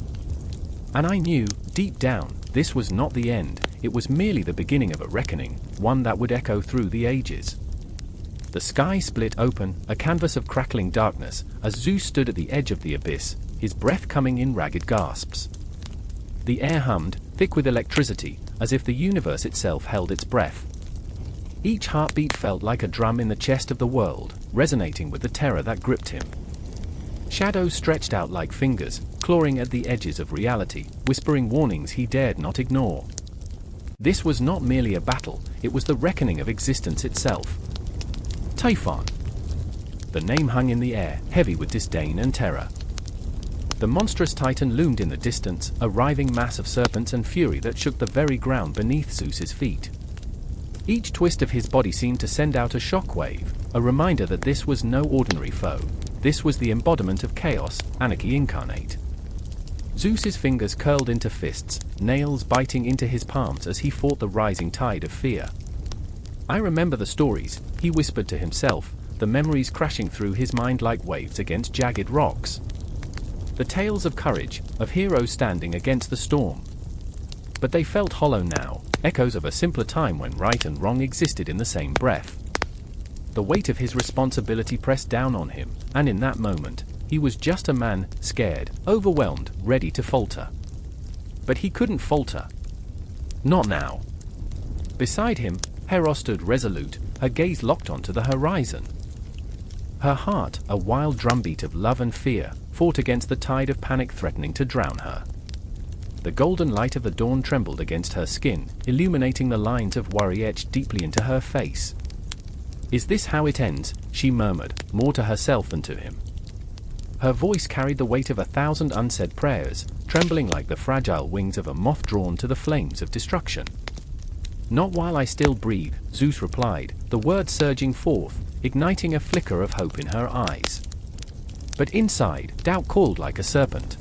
[SPEAKER 1] And I knew, deep down, this was not the end, it was merely the beginning of a reckoning, one that would echo through the ages. The sky split open, a canvas of crackling darkness, as Zeus stood at the edge of the abyss, his breath coming in ragged gasps. The air hummed, thick with electricity, as if the universe itself held its breath. Each heartbeat felt like a drum in the chest of the world, resonating with the terror that gripped him. Shadows stretched out like fingers, clawing at the edges of reality, whispering warnings he dared not ignore. This was not merely a battle, it was the reckoning of existence itself. Typhon. The name hung in the air, heavy with disdain and terror. The monstrous titan loomed in the distance, a writhing mass of serpents and fury that shook the very ground beneath Zeus's feet. Each twist of his body seemed to send out a shockwave, a reminder that this was no ordinary foe. This was the embodiment of chaos, anarchy incarnate. Zeus's fingers curled into fists, nails biting into his palms as he fought the rising tide of fear. I remember the stories, he whispered to himself, the memories crashing through his mind like waves against jagged rocks. The tales of courage, of heroes standing against the storm. But they felt hollow now, echoes of a simpler time when right and wrong existed in the same breath. The weight of his responsibility pressed down on him, and in that moment, he was just a man, scared, overwhelmed, ready to falter. But he couldn't falter. Not now. Beside him, Hera stood resolute, her gaze locked onto the horizon. Her heart, a wild drumbeat of love and fear, fought against the tide of panic threatening to drown her. The golden light of the dawn trembled against her skin, illuminating the lines of worry etched deeply into her face. "Is this how it ends?" she murmured, more to herself than to him. Her voice carried the weight of 1,000 unsaid prayers, trembling like the fragile wings of a moth drawn to the flames of destruction. "Not while I still breathe," Zeus replied, the words surging forth, igniting a flicker of hope in her eyes. But inside, doubt called like a serpent.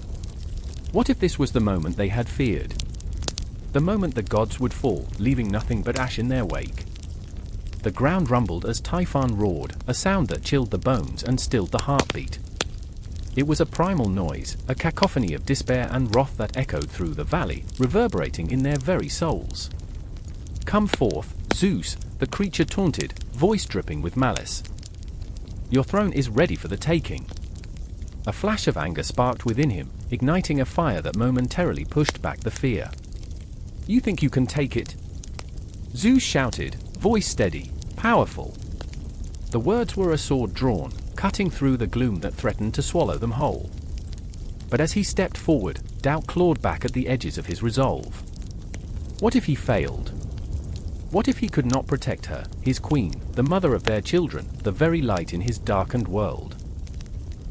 [SPEAKER 1] What if this was the moment they had feared? The moment the gods would fall, leaving nothing but ash in their wake. The ground rumbled as Typhon roared, a sound that chilled the bones and stilled the heartbeat. It was a primal noise, a cacophony of despair and wrath that echoed through the valley, reverberating in their very souls. "Come forth, Zeus," the creature taunted, voice dripping with malice. "Your throne is ready for the taking." A flash of anger sparked within him, igniting a fire that momentarily pushed back the fear. "You think you can take it?" Zeus shouted, voice steady, powerful. The words were a sword drawn, cutting through the gloom that threatened to swallow them whole. But as he stepped forward, doubt clawed back at the edges of his resolve. What if he failed? What if he could not protect her, his queen, the mother of their children, the very light in his darkened world?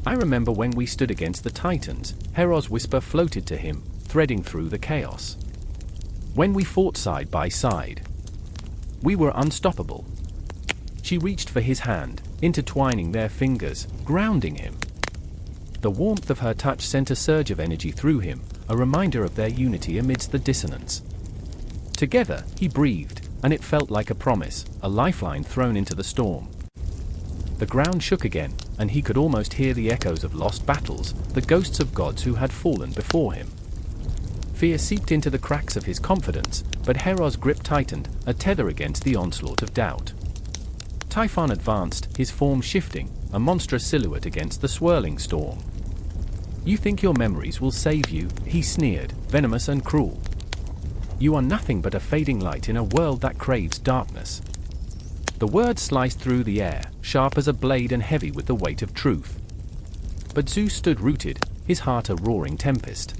[SPEAKER 1] I remember when we stood against the Titans, Hera's whisper floated to him, threading through the chaos. When we fought side by side. We were unstoppable. She reached for his hand, intertwining their fingers, grounding him. The warmth of her touch sent a surge of energy through him, a reminder of their unity amidst the dissonance. Together, he breathed, and it felt like a promise, a lifeline thrown into the storm. The ground shook again, and he could almost hear the echoes of lost battles, the ghosts of gods who had fallen before him. Fear seeped into the cracks of his confidence, but Hera's grip tightened, a tether against the onslaught of doubt. Typhon advanced, his form shifting, a monstrous silhouette against the swirling storm. "You think your memories will save you," he sneered, venomous and cruel. "You are nothing but a fading light in a world that craves darkness." The words sliced through the air, sharp as a blade and heavy with the weight of truth. But Zeus stood rooted, his heart a roaring tempest.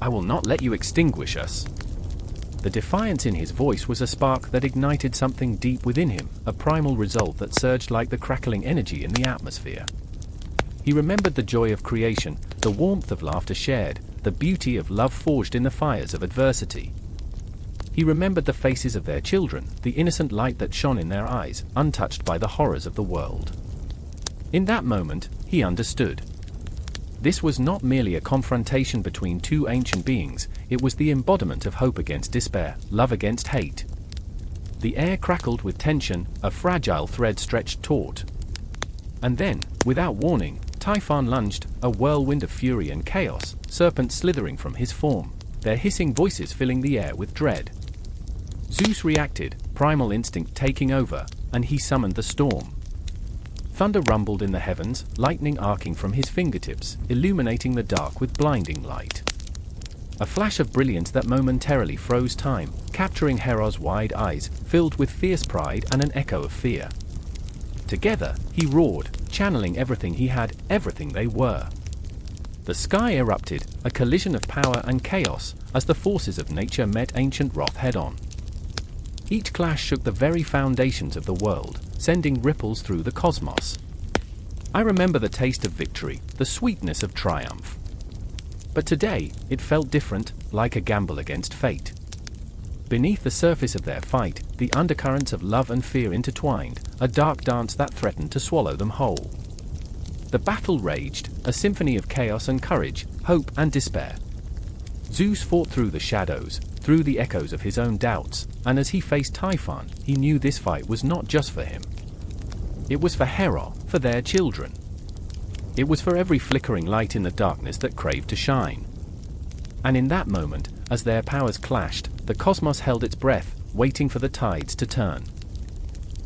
[SPEAKER 1] "I will not let you extinguish us." The defiance in his voice was a spark that ignited something deep within him, a primal resolve that surged like the crackling energy in the atmosphere. He remembered the joy of creation, the warmth of laughter shared, the beauty of love forged in the fires of adversity. He remembered the faces of their children, the innocent light that shone in their eyes, untouched by the horrors of the world. In that moment, he understood. This was not merely a confrontation between two ancient beings, it was the embodiment of hope against despair, love against hate. The air crackled with tension, a fragile thread stretched taut. And then, without warning, Typhon lunged, a whirlwind of fury and chaos, serpents slithering from his form, their hissing voices filling the air with dread. Zeus reacted, primal instinct taking over, and he summoned the storm. Thunder rumbled in the heavens, lightning arcing from his fingertips, illuminating the dark with blinding light. A flash of brilliance that momentarily froze time, capturing Hera's wide eyes, filled with fierce pride and an echo of fear. Together, he roared, channeling everything he had, everything they were. The sky erupted, a collision of power and chaos, as the forces of nature met ancient wrath head-on. Each clash shook the very foundations of the world, sending ripples through the cosmos. I remember the taste of victory, the sweetness of triumph. But today, it felt different, like a gamble against fate. Beneath the surface of their fight, the undercurrents of love and fear intertwined, a dark dance that threatened to swallow them whole. The battle raged, a symphony of chaos and courage, hope and despair. Zeus fought through the shadows, through the echoes of his own doubts, and as he faced Typhon, he knew this fight was not just for him. It was for Hera, for their children. It was for every flickering light in the darkness that craved to shine. And in that moment, as their powers clashed, the cosmos held its breath, waiting for the tides to turn.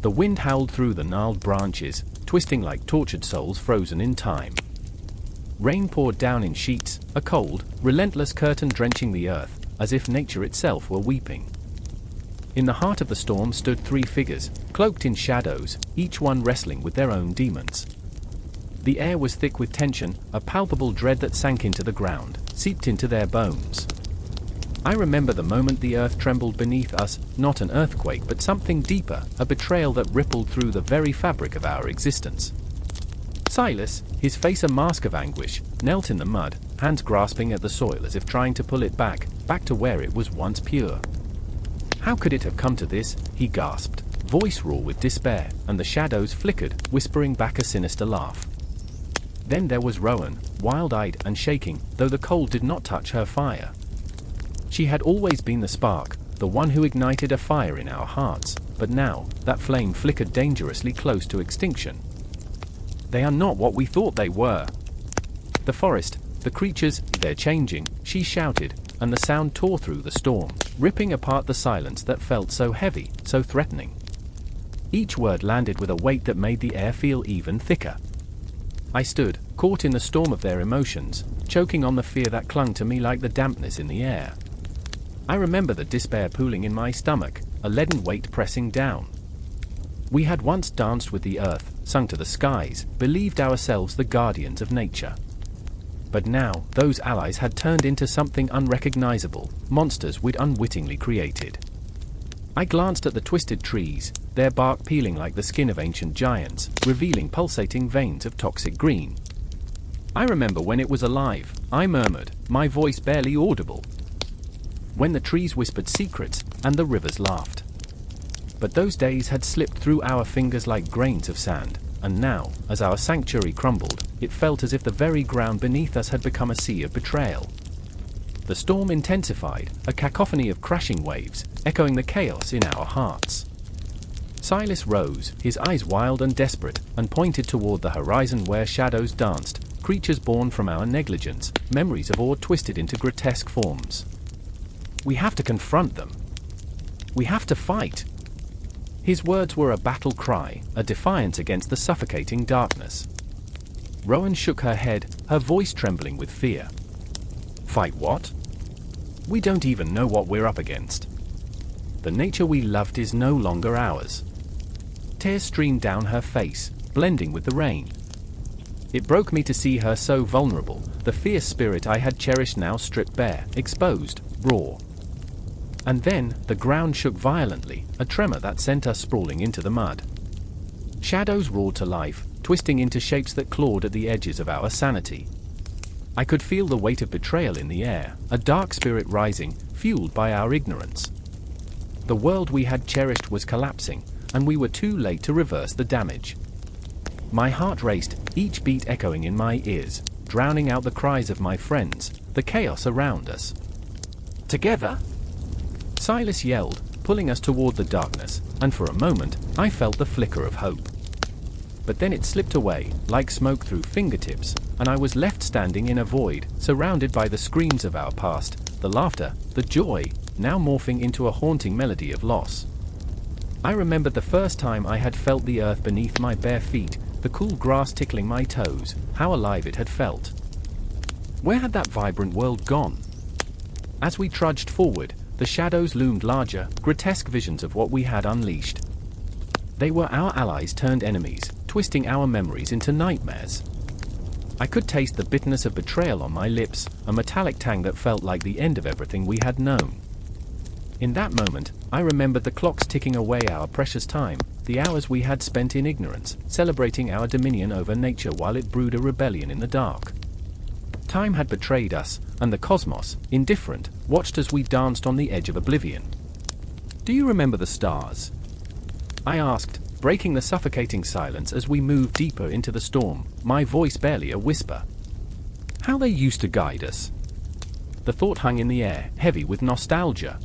[SPEAKER 1] The wind howled through the gnarled branches, twisting like tortured souls frozen in time. Rain poured down in sheets, a cold, relentless curtain drenching the earth, as if nature itself were weeping. In the heart of the storm stood three figures, cloaked in shadows, each one wrestling with their own demons. The air was thick with tension, a palpable dread that sank into the ground, seeped into their bones. I remember the moment the earth trembled beneath us, not an earthquake but something deeper, a betrayal that rippled through the very fabric of our existence. Silas, his face a mask of anguish, knelt in the mud, hands grasping at the soil as if trying to pull it back to where it was once pure. How could it have come to this? He gasped, voice raw with despair, and the shadows flickered, whispering back a sinister laugh. Then there was Rowan, wild-eyed and shaking, though the cold did not touch her fire. She had always been the spark, the one who ignited a fire in our hearts, but now, that flame flickered dangerously close to extinction. They are not what we thought they were. The forest, the creatures, they're changing, she shouted, and the sound tore through the storm, ripping apart the silence that felt so heavy, so threatening. Each word landed with a weight that made the air feel even thicker. I stood, caught in the storm of their emotions, choking on the fear that clung to me like the dampness in the air. I remember the despair pooling in my stomach, a leaden weight pressing down. We had once danced with the earth, sung to the skies, believed ourselves the guardians of nature. But now, those allies had turned into something unrecognizable, monsters we'd unwittingly created. I glanced at the twisted trees, their bark peeling like the skin of ancient giants, revealing pulsating veins of toxic green. I remember when it was alive, I murmured, my voice barely audible. When the trees whispered secrets, and the rivers laughed. But those days had slipped through our fingers like grains of sand, and now, as our sanctuary crumbled, it felt as if the very ground beneath us had become a sea of betrayal. The storm intensified, a cacophony of crashing waves, echoing the chaos in our hearts. Silas rose, his eyes wild and desperate, and pointed toward the horizon where shadows danced, creatures born from our negligence, memories of awe twisted into grotesque forms. We have to confront them. We have to fight. His words were a battle cry, a defiance against the suffocating darkness. Rowan shook her head, her voice trembling with fear. Fight what? We don't even know what we're up against. The nature we loved is no longer ours. Tears streamed down her face, blending with the rain. It broke me to see her so vulnerable, the fierce spirit I had cherished now stripped bare, exposed, raw. And then, the ground shook violently, a tremor that sent us sprawling into the mud. Shadows roared to life, twisting into shapes that clawed at the edges of our sanity. I could feel the weight of betrayal in the air, a dark spirit rising, fueled by our ignorance. The world we had cherished was collapsing, and we were too late to reverse the damage. My heart raced, each beat echoing in my ears, drowning out the cries of my friends, the chaos around us. Together? Silas yelled, pulling us toward the darkness, and for a moment, I felt the flicker of hope. But then it slipped away, like smoke through fingertips, and I was left standing in a void, surrounded by the screams of our past, the laughter, the joy, now morphing into a haunting melody of loss. I remembered the first time I had felt the earth beneath my bare feet, the cool grass tickling my toes, how alive it had felt. Where had that vibrant world gone? As we trudged forward, the shadows loomed larger, grotesque visions of what we had unleashed. They were our allies turned enemies, twisting our memories into nightmares. I could taste the bitterness of betrayal on my lips, a metallic tang that felt like the end of everything we had known. In that moment, I remembered the clocks ticking away our precious time, the hours we had spent in ignorance, celebrating our dominion over nature while it brewed a rebellion in the dark. Time had betrayed us, and the cosmos, indifferent, watched as we danced on the edge of oblivion. Do you remember the stars? I asked, breaking the suffocating silence as we moved deeper into the storm, my voice barely a whisper. How they used to guide us. The thought hung in the air, heavy with nostalgia.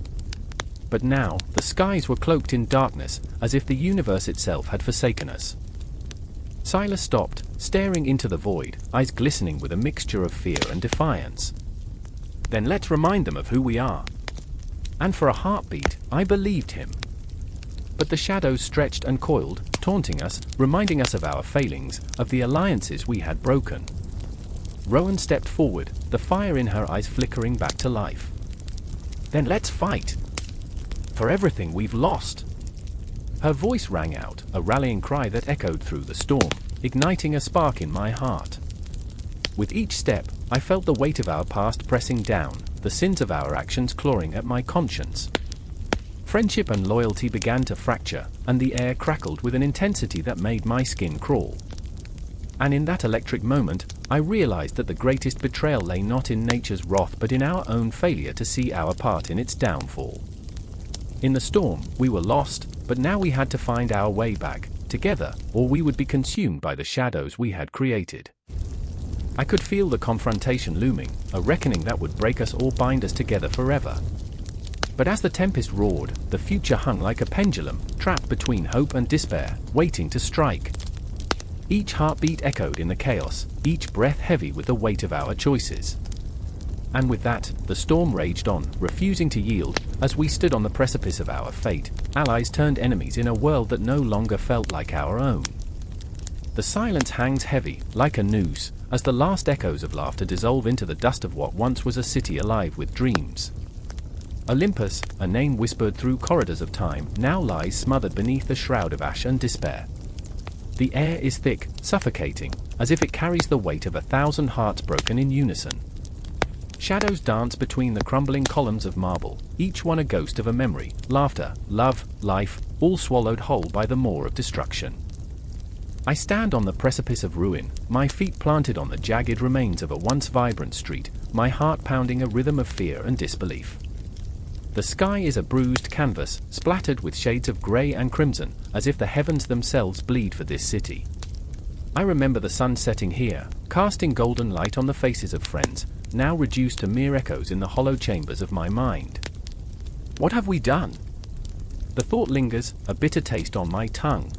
[SPEAKER 1] But now, the skies were cloaked in darkness, as if the universe itself had forsaken us. Silas stopped, staring into the void, eyes glistening with a mixture of fear and defiance. Then let's remind them of who we are. And for a heartbeat, I believed him. But the shadows stretched and coiled, taunting us, reminding us of our failings, of the alliances we had broken. Rowan stepped forward, the fire in her eyes flickering back to life. Then let's fight. For everything we've lost. Her voice rang out, a rallying cry that echoed through the storm, igniting a spark in my heart. With each step, I felt the weight of our past pressing down, the sins of our actions clawing at my conscience. Friendship and loyalty began to fracture, and the air crackled with an intensity that made my skin crawl. And in that electric moment, I realized that the greatest betrayal lay not in nature's wrath but in our own failure to see our part in its downfall. In the storm, we were lost, but now we had to find our way back, together, or we would be consumed by the shadows we had created. I could feel the confrontation looming, a reckoning that would break us or bind us together forever. But as the tempest roared, the future hung like a pendulum, trapped between hope and despair, waiting to strike. Each heartbeat echoed in the chaos, each breath heavy with the weight of our choices. And with that, the storm raged on, refusing to yield. As we stood on the precipice of our fate, allies turned enemies in a world that no longer felt like our own. The silence hangs heavy, like a noose, as the last echoes of laughter dissolve into the dust of what once was a city alive with dreams. Olympus, a name whispered through corridors of time, now lies smothered beneath a shroud of ash and despair. The air is thick, suffocating, as if it carries the weight of 1,000 hearts broken in unison. Shadows dance between the crumbling columns of marble, each one a ghost of a memory, laughter, love, life, all swallowed whole by the maw of destruction. I stand on the precipice of ruin, my feet planted on the jagged remains of a once vibrant street, my heart pounding a rhythm of fear and disbelief. The sky is a bruised canvas, splattered with shades of grey and crimson, as if the heavens themselves bleed for this city. I remember the sun setting here, casting golden light on the faces of friends, now reduced to mere echoes in the hollow chambers of my mind. What have we done? The thought lingers, a bitter taste on my tongue.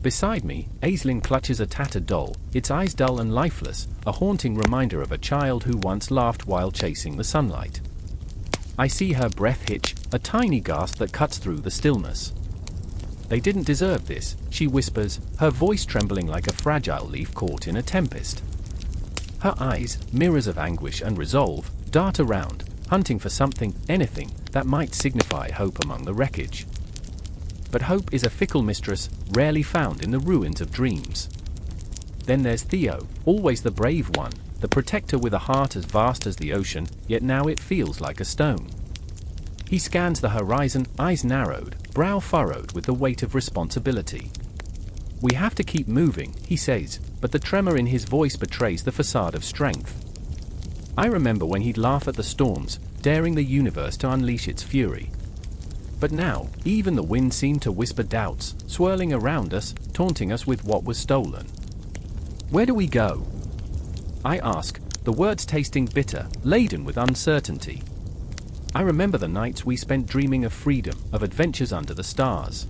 [SPEAKER 1] Beside me, Aislinn clutches a tattered doll, its eyes dull and lifeless, a haunting reminder of a child who once laughed while chasing the sunlight. I see her breath hitch, a tiny gasp that cuts through the stillness. They didn't deserve this, she whispers, her voice trembling like a fragile leaf caught in a tempest. Her eyes, mirrors of anguish and resolve, dart around, hunting for something, anything, that might signify hope among the wreckage. But hope is a fickle mistress, rarely found in the ruins of dreams. Then there's Theo, always the brave one, the protector with a heart as vast as the ocean, yet now it feels like a stone. He scans the horizon, eyes narrowed, brow furrowed with the weight of responsibility. We have to keep moving, he says, but the tremor in his voice betrays the facade of strength. I remember when he'd laugh at the storms, daring the universe to unleash its fury. But now, even the wind seemed to whisper doubts, swirling around us, taunting us with what was stolen. Where do we go? I ask, the words tasting bitter, laden with uncertainty. I remember the nights we spent dreaming of freedom, of adventures under the stars.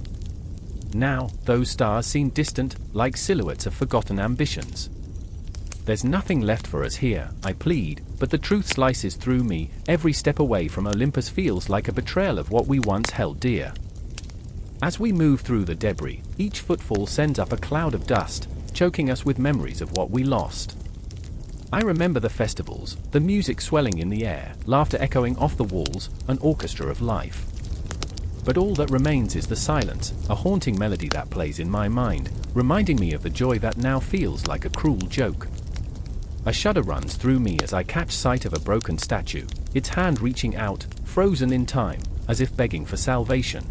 [SPEAKER 1] Now, those stars seem distant, like silhouettes of forgotten ambitions. There's nothing left for us here, I plead, but the truth slices through me. Every step away from Olympus feels like a betrayal of what we once held dear. As we move through the debris, each footfall sends up a cloud of dust, choking us with memories of what we lost. I remember the festivals, the music swelling in the air, laughter echoing off the walls, an orchestra of life. But all that remains is the silence, a haunting melody that plays in my mind, reminding me of the joy that now feels like a cruel joke. A shudder runs through me as I catch sight of a broken statue, its hand reaching out, frozen in time, as if begging for salvation.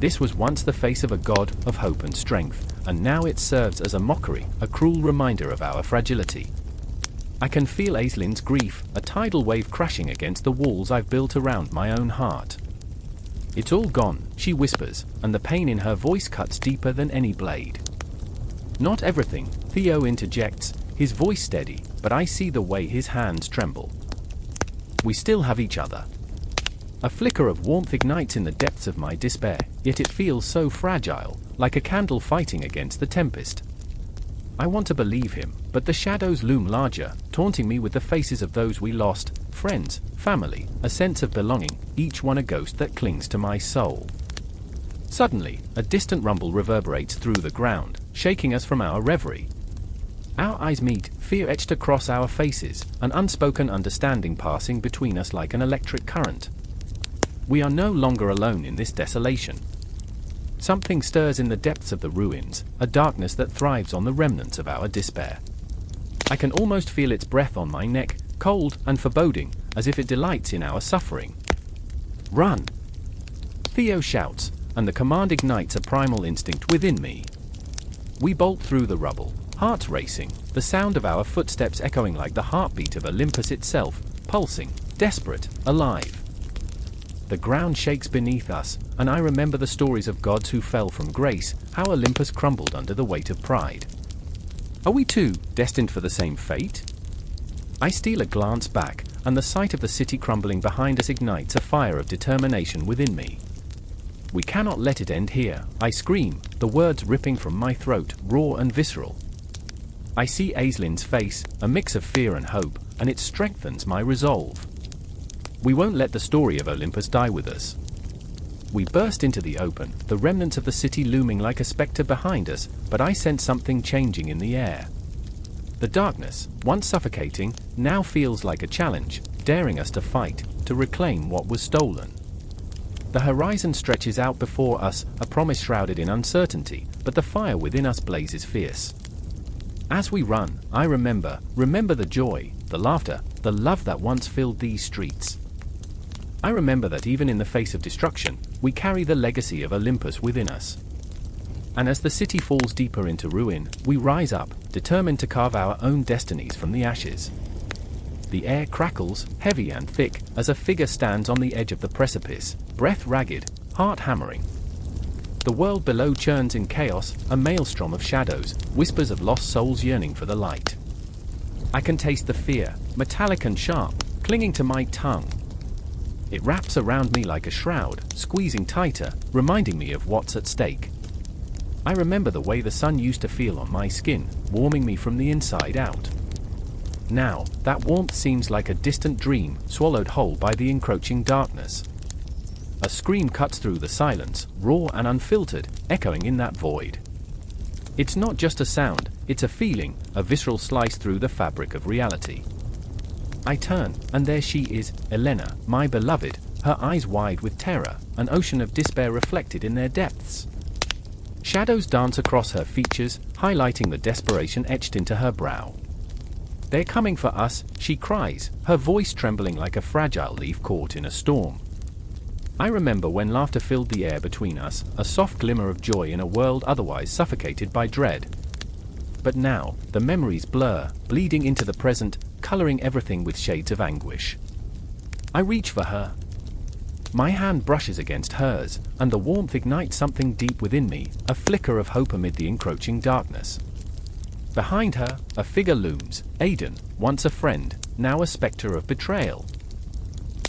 [SPEAKER 1] This was once the face of a god of hope and strength, and now it serves as a mockery, a cruel reminder of our fragility. I can feel Aislinn's grief, a tidal wave crashing against the walls I've built around my own heart. It's all gone, she whispers, and the pain in her voice cuts deeper than any blade. Not everything, Theo interjects, his voice steady, but I see the way his hands tremble. We still have each other. A flicker of warmth ignites in the depths of my despair, yet it feels so fragile, like a candle fighting against the tempest. I want to believe him, but the shadows loom larger, taunting me with the faces of those we lost, friends, family, a sense of belonging, each one a ghost that clings to my soul. Suddenly, a distant rumble reverberates through the ground, shaking us from our reverie. Our eyes meet, fear etched across our faces, an unspoken understanding passing between us like an electric current. We are no longer alone in this desolation. Something stirs in the depths of the ruins, a darkness that thrives on the remnants of our despair. I can almost feel its breath on my neck, cold and foreboding, as if it delights in our suffering. Run! Theo shouts, and the command ignites a primal instinct within me. We bolt through the rubble, hearts racing, the sound of our footsteps echoing like the heartbeat of Olympus itself, pulsing, desperate, alive. The ground shakes beneath us, and I remember the stories of gods who fell from grace, how Olympus crumbled under the weight of pride. Are we too destined for the same fate? I steal a glance back, and the sight of the city crumbling behind us ignites a fire of determination within me. We cannot let it end here, I scream, the words ripping from my throat, raw and visceral. I see Aislin's face, a mix of fear and hope, and it strengthens my resolve. We won't let the story of Olympus die with us. We burst into the open, the remnants of the city looming like a spectre behind us, but I sense something changing in the air. The darkness, once suffocating, now feels like a challenge, daring us to fight, to reclaim what was stolen. The horizon stretches out before us, a promise shrouded in uncertainty, but the fire within us blazes fierce. As we run, I remember the joy, the laughter, the love that once filled these streets. I remember that even in the face of destruction, we carry the legacy of Olympus within us. And as the city falls deeper into ruin, we rise up, determined to carve our own destinies from the ashes. The air crackles, heavy and thick, as a figure stands on the edge of the precipice, breath ragged, heart hammering. The world below churns in chaos, a maelstrom of shadows, whispers of lost souls yearning for the light. I can taste the fear, metallic and sharp, clinging to my tongue. It wraps around me like a shroud, squeezing tighter, reminding me of what's at stake. I remember the way the sun used to feel on my skin, warming me from the inside out. Now, that warmth seems like a distant dream, swallowed whole by the encroaching darkness. A scream cuts through the silence, raw and unfiltered, echoing in that void. It's not just a sound, it's a feeling, a visceral slice through the fabric of reality. I turn, and there she is, Elena, my beloved, her eyes wide with terror, an ocean of despair reflected in their depths. Shadows dance across her features, highlighting the desperation etched into her brow. They're coming for us, she cries, her voice trembling like a fragile leaf caught in a storm. I remember when laughter filled the air between us, a soft glimmer of joy in a world otherwise suffocated by dread. But now, the memories blur, bleeding into the present, coloring everything with shades of anguish. I reach for her. My hand brushes against hers, and the warmth ignites something deep within me, a flicker of hope amid the encroaching darkness. Behind her, a figure looms, Aidan, once a friend, now a spectre of betrayal.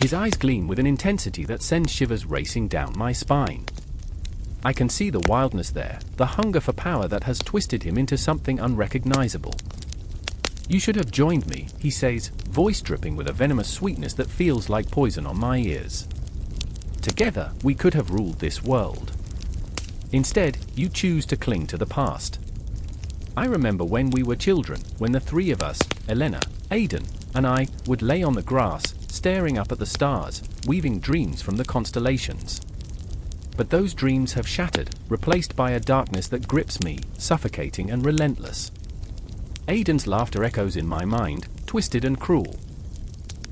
[SPEAKER 1] His eyes gleam with an intensity that sends shivers racing down my spine. I can see the wildness there, the hunger for power that has twisted him into something unrecognizable. You should have joined me, he says, voice dripping with a venomous sweetness that feels like poison on my ears. Together, we could have ruled this world. Instead, you choose to cling to the past. I remember when we were children, when the three of us, Elena, Aidan, and I, would lay on the grass, staring up at the stars, weaving dreams from the constellations. But those dreams have shattered, replaced by a darkness that grips me, suffocating and relentless. Aidan's laughter echoes in my mind, twisted and cruel.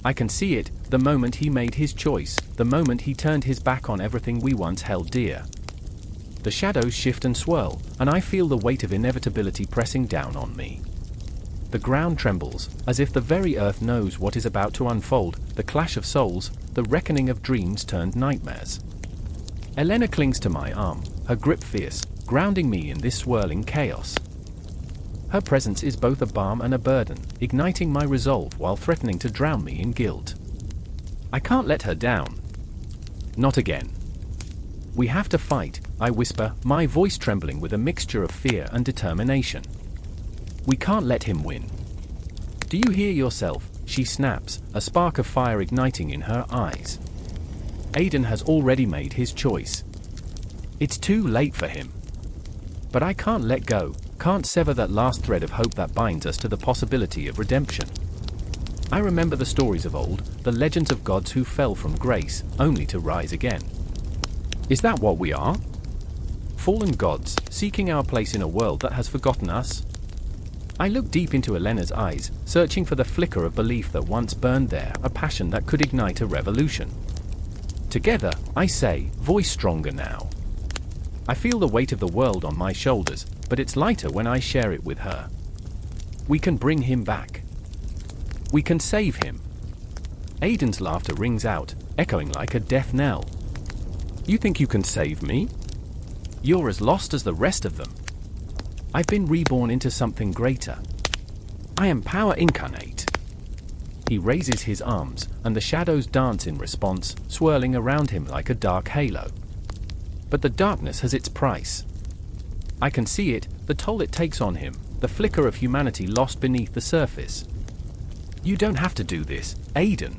[SPEAKER 1] I can see it, the moment he made his choice, the moment he turned his back on everything we once held dear. The shadows shift and swirl, and I feel the weight of inevitability pressing down on me. The ground trembles, as if the very earth knows what is about to unfold, the clash of souls, the reckoning of dreams turned nightmares. Elena clings to my arm, her grip fierce, grounding me in this swirling chaos. Her presence is both a balm and a burden, igniting my resolve while threatening to drown me in guilt. I can't let her down. Not again. We have to fight, I whisper, my voice trembling with a mixture of fear and determination. We can't let him win. Do you hear yourself? She snaps, a spark of fire igniting in her eyes. Aiden has already made his choice. It's too late for him. But I can't let go, can't sever that last thread of hope that binds us to the possibility of redemption. I remember the stories of old, the legends of gods who fell from grace, only to rise again. Is that what we are? Fallen gods, seeking our place in a world that has forgotten us? I look deep into Elena's eyes, searching for the flicker of belief that once burned there, a passion that could ignite a revolution. Together, I say, voice stronger now. I feel the weight of the world on my shoulders, but it's lighter when I share it with her. We can bring him back. We can save him. Aiden's laughter rings out, echoing like a death knell. You think you can save me? You're as lost as the rest of them. I've been reborn into something greater. I am power incarnate. He raises his arms, and the shadows dance in response, swirling around him like a dark halo. But the darkness has its price. I can see it, the toll it takes on him, the flicker of humanity lost beneath the surface. You don't have to do this, Aiden.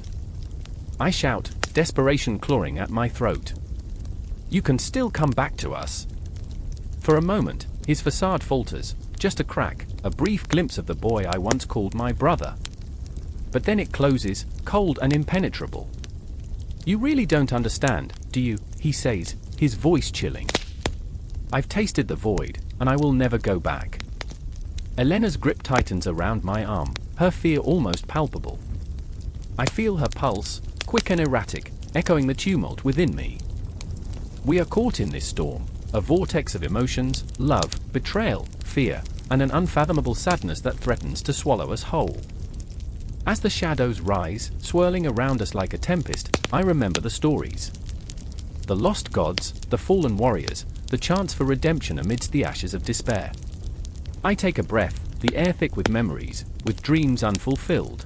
[SPEAKER 1] I shout, desperation clawing at my throat. You can still come back to us. For a moment, his facade falters, just a crack, a brief glimpse of the boy I once called my brother. But then it closes, cold and impenetrable. You really don't understand, do you? He says, his voice chilling. I've tasted the void, and I will never go back. Elena's grip tightens around my arm, her fear almost palpable. I feel her pulse, quick and erratic, echoing the tumult within me. We are caught in this storm, a vortex of emotions, love, betrayal, fear, and an unfathomable sadness that threatens to swallow us whole. As the shadows rise, swirling around us like a tempest, I remember the stories. The lost gods, the fallen warriors, the chance for redemption amidst the ashes of despair. I take a breath, the air thick with memories, with dreams unfulfilled.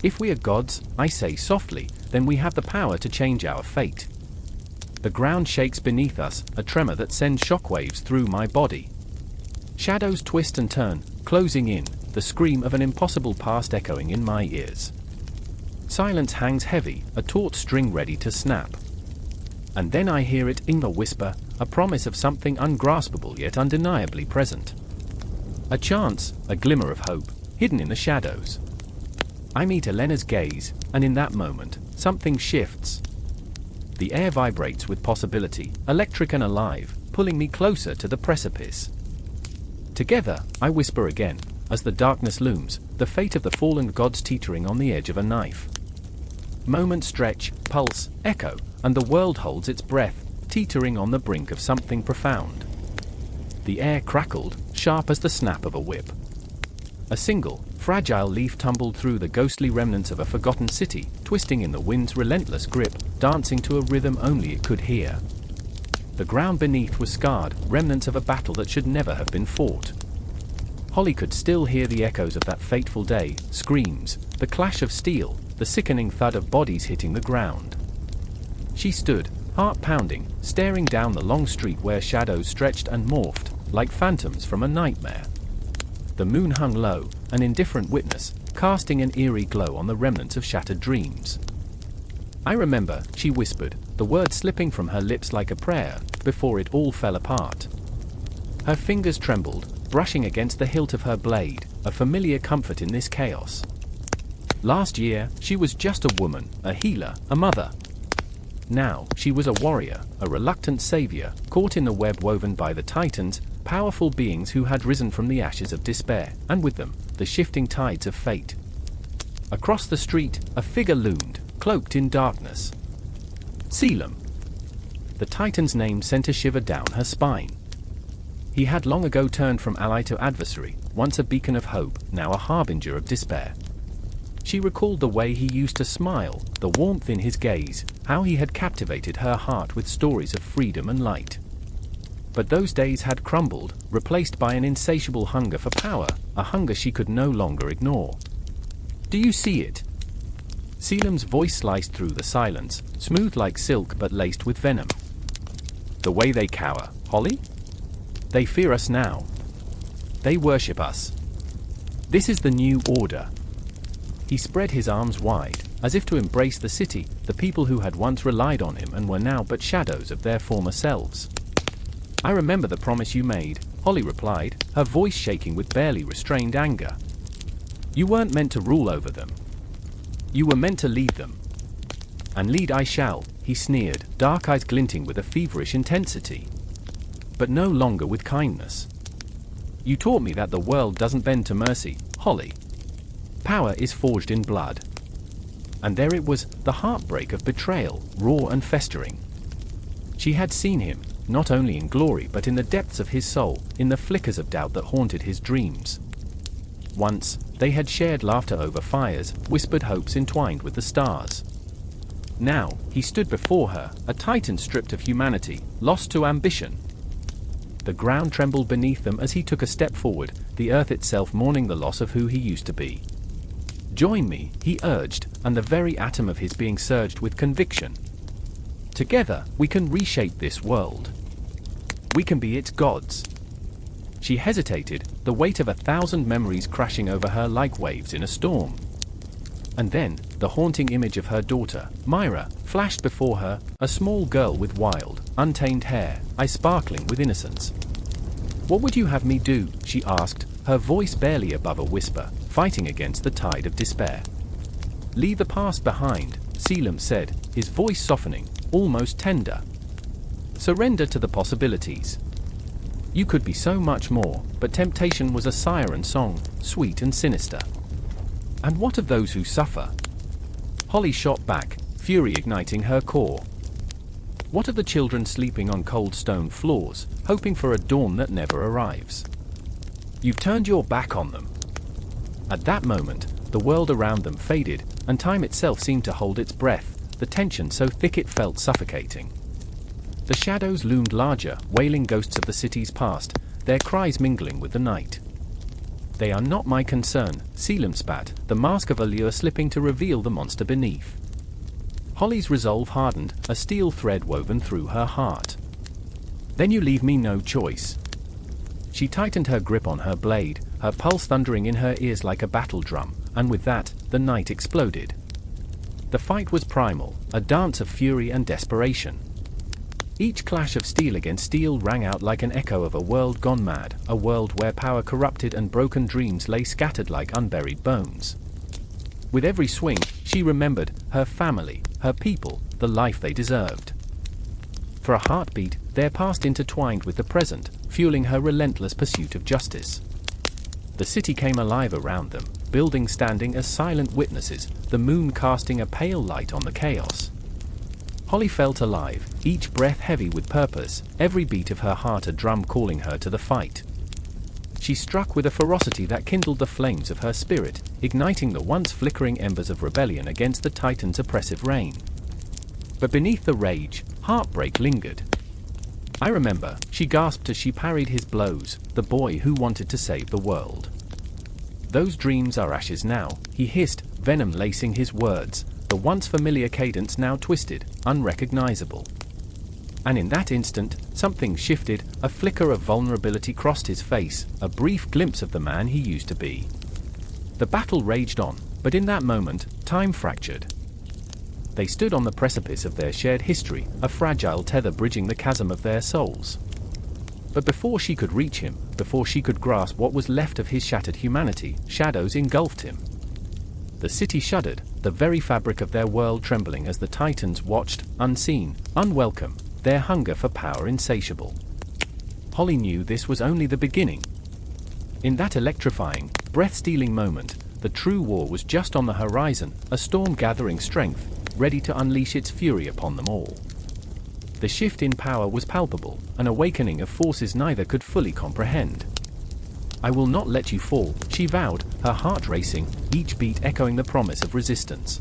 [SPEAKER 1] If we are gods, I say softly, then we have the power to change our fate. The ground shakes beneath us, a tremor that sends shockwaves through my body. Shadows twist and turn, closing in, the scream of an impossible past echoing in my ears. Silence hangs heavy, a taut string ready to snap. And then I hear it in a whisper, a promise of something ungraspable yet undeniably present. A chance, a glimmer of hope, hidden in the shadows. I meet Elena's gaze, and in that moment, something shifts. The air vibrates with possibility, electric and alive, pulling me closer to the precipice. Together, I whisper again, as the darkness looms, the fate of the fallen gods teetering on the edge of a knife. Moments stretch, pulse, echo, and the world holds its breath, teetering on the brink of something profound. The air crackled, sharp as the snap of a whip. A single, fragile leaf tumbled through the ghostly remnants of a forgotten city, twisting in the wind's relentless grip, dancing to a rhythm only it could hear. The ground beneath was scarred, remnants of a battle that should never have been fought. Holly could still hear the echoes of that fateful day, screams, the clash of steel, the sickening thud of bodies hitting the ground. She stood, heart pounding, staring down the long street where shadows stretched and morphed, like phantoms from a nightmare. The moon hung low, an indifferent witness, casting an eerie glow on the remnants of shattered dreams. I remember, she whispered, the words slipping from her lips like a prayer, before it all fell apart. Her fingers trembled, brushing against the hilt of her blade, a familiar comfort in this chaos. Last year, she was just a woman, a healer, a mother. Now, she was a warrior, a reluctant savior, caught in the web woven by the Titans, powerful beings who had risen from the ashes of despair, and with them, the shifting tides of fate. Across the street, a figure loomed, cloaked in darkness. Selim. The Titan's name sent a shiver down her spine. He had long ago turned from ally to adversary, once a beacon of hope, now a harbinger of despair. She recalled the way he used to smile, the warmth in his gaze, how he had captivated her heart with stories of freedom and light. But those days had crumbled, replaced by an insatiable hunger for power, a hunger she could no longer ignore. Do you see it? Selim's voice sliced through the silence, smooth like silk but laced with venom. The way they cower, Holly? They fear us now. They worship us. This is the new order. He spread his arms wide, as if to embrace the city, the people who had once relied on him and were now but shadows of their former selves. I remember the promise you made, Holly replied, her voice shaking with barely restrained anger. You weren't meant to rule over them. You were meant to lead them. And lead I shall, he sneered, dark eyes glinting with a feverish intensity. But no longer with kindness. You taught me that the world doesn't bend to mercy, Holly. Power is forged in blood. And there it was, the heartbreak of betrayal, raw and festering. She had seen him, not only in glory but in the depths of his soul, in the flickers of doubt that haunted his dreams. Once, they had shared laughter over fires, whispered hopes entwined with the stars. Now, he stood before her, a titan stripped of humanity, lost to ambition. The ground trembled beneath them as he took a step forward, the earth itself mourning the loss of who he used to be. Join me, he urged, and the very atom of his being surged with conviction. Together, we can reshape this world. We can be its gods. She hesitated, the weight of 1,000 memories crashing over her like waves in a storm. And then, the haunting image of her daughter, Myra, flashed before her, a small girl with wild, untamed hair, eyes sparkling with innocence. What would you have me do? She asked, her voice barely above a whisper, fighting against the tide of despair. Leave the past behind, Selim said, his voice softening, almost tender. Surrender to the possibilities. You could be so much more, but temptation was a siren song, sweet and sinister. And what of those who suffer? Holly shot back, fury igniting her core. What of the children sleeping on cold stone floors, hoping for a dawn that never arrives? You've turned your back on them. At that moment, the world around them faded, and time itself seemed to hold its breath, the tension so thick it felt suffocating. The shadows loomed larger, wailing ghosts of the city's past, their cries mingling with the night. They are not my concern, Selim spat, the mask of allure slipping to reveal the monster beneath. Holly's resolve hardened, a steel thread woven through her heart. Then you leave me no choice. She tightened her grip on her blade, her pulse thundering in her ears like a battle drum, and with that, the night exploded. The fight was primal, a dance of fury and desperation. Each clash of steel against steel rang out like an echo of a world gone mad, a world where power corrupted and broken dreams lay scattered like unburied bones. With every swing, she remembered her family, her people, the life they deserved. For a heartbeat, their past intertwined with the present, fueling her relentless pursuit of justice. The city came alive around them, buildings standing as silent witnesses, the moon casting a pale light on the chaos. Holly felt alive, each breath heavy with purpose, every beat of her heart a drum calling her to the fight. She struck with a ferocity that kindled the flames of her spirit, igniting the once flickering embers of rebellion against the Titan's oppressive reign. But beneath the rage, heartbreak lingered. I remember, she gasped as she parried his blows, the boy who wanted to save the world. Those dreams are ashes now, he hissed, venom lacing his words, the once familiar cadence now twisted, unrecognizable. And in that instant, something shifted, a flicker of vulnerability crossed his face, a brief glimpse of the man he used to be. The battle raged on, but in that moment, time fractured. They stood on the precipice of their shared history, a fragile tether bridging the chasm of their souls. But before she could reach him, before she could grasp what was left of his shattered humanity, shadows engulfed him. The city shuddered, the very fabric of their world trembling as the Titans watched, unseen, unwelcome, their hunger for power insatiable. Holly knew this was only the beginning. In that electrifying, breath-stealing moment, the true war was just on the horizon, a storm gathering strength, ready to unleash its fury upon them all. The shift in power was palpable, an awakening of forces neither could fully comprehend. I will not let you fall, she vowed, her heart racing, each beat echoing the promise of resistance.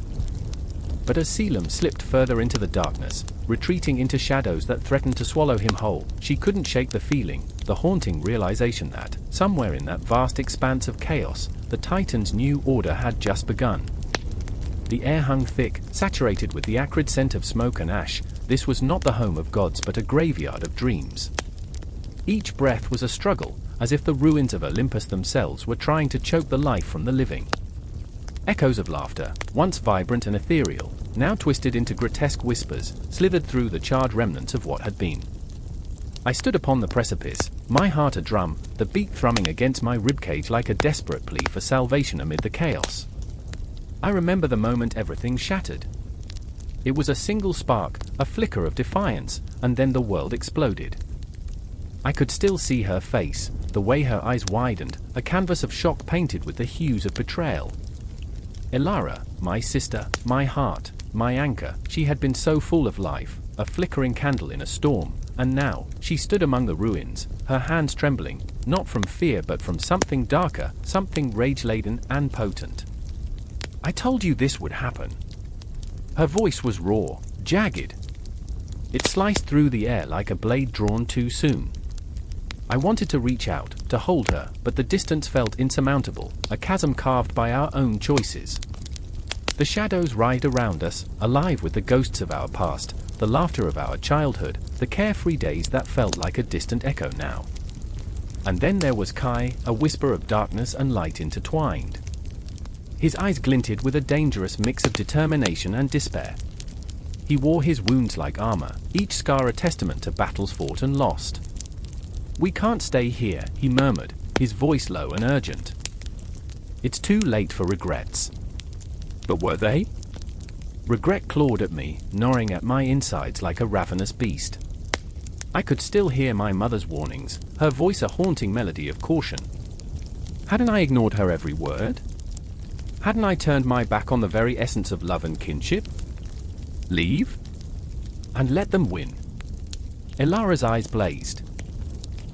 [SPEAKER 1] But as Selim slipped further into the darkness, retreating into shadows that threatened to swallow him whole, she couldn't shake the feeling, the haunting realization that, somewhere in that vast expanse of chaos, the Titan's new order had just begun. The air hung thick, saturated with the acrid scent of smoke and ash. This was not the home of gods but a graveyard of dreams. Each breath was a struggle, as if the ruins of Olympus themselves were trying to choke the life from the living. Echoes of laughter, once vibrant and ethereal, now twisted into grotesque whispers, slithered through the charred remnants of what had been. I stood upon the precipice, my heart a drum, the beat thrumming against my ribcage like a desperate plea for salvation amid the chaos. I remember the moment everything shattered. It was a single spark, a flicker of defiance, and then the world exploded. I could still see her face, the way her eyes widened, a canvas of shock painted with the hues of betrayal. Elara, my sister, my heart, my anchor, she had been so full of life, a flickering candle in a storm, and now, she stood among the ruins, her hands trembling, not from fear but from something darker, something rage-laden and potent. "I told you this would happen." Her voice was raw, jagged. It sliced through the air like a blade drawn too soon. I wanted to reach out, to hold her, but the distance felt insurmountable, a chasm carved by our own choices. The shadows writhed around us, alive with the ghosts of our past, the laughter of our childhood, the carefree days that felt like a distant echo now. And then there was Kai, a whisper of darkness and light intertwined. His eyes glinted with a dangerous mix of determination and despair. He wore his wounds like armor, each scar a testament to battles fought and lost. "We can't stay here," he murmured, his voice low and urgent. "It's too late for regrets." But were they? Regret clawed at me, gnawing at my insides like a ravenous beast. I could still hear my mother's warnings, her voice a haunting melody of caution. Hadn't I ignored her every word? Hadn't I turned my back on the very essence of love and kinship? Leave? And let them win? Elara's eyes blazed.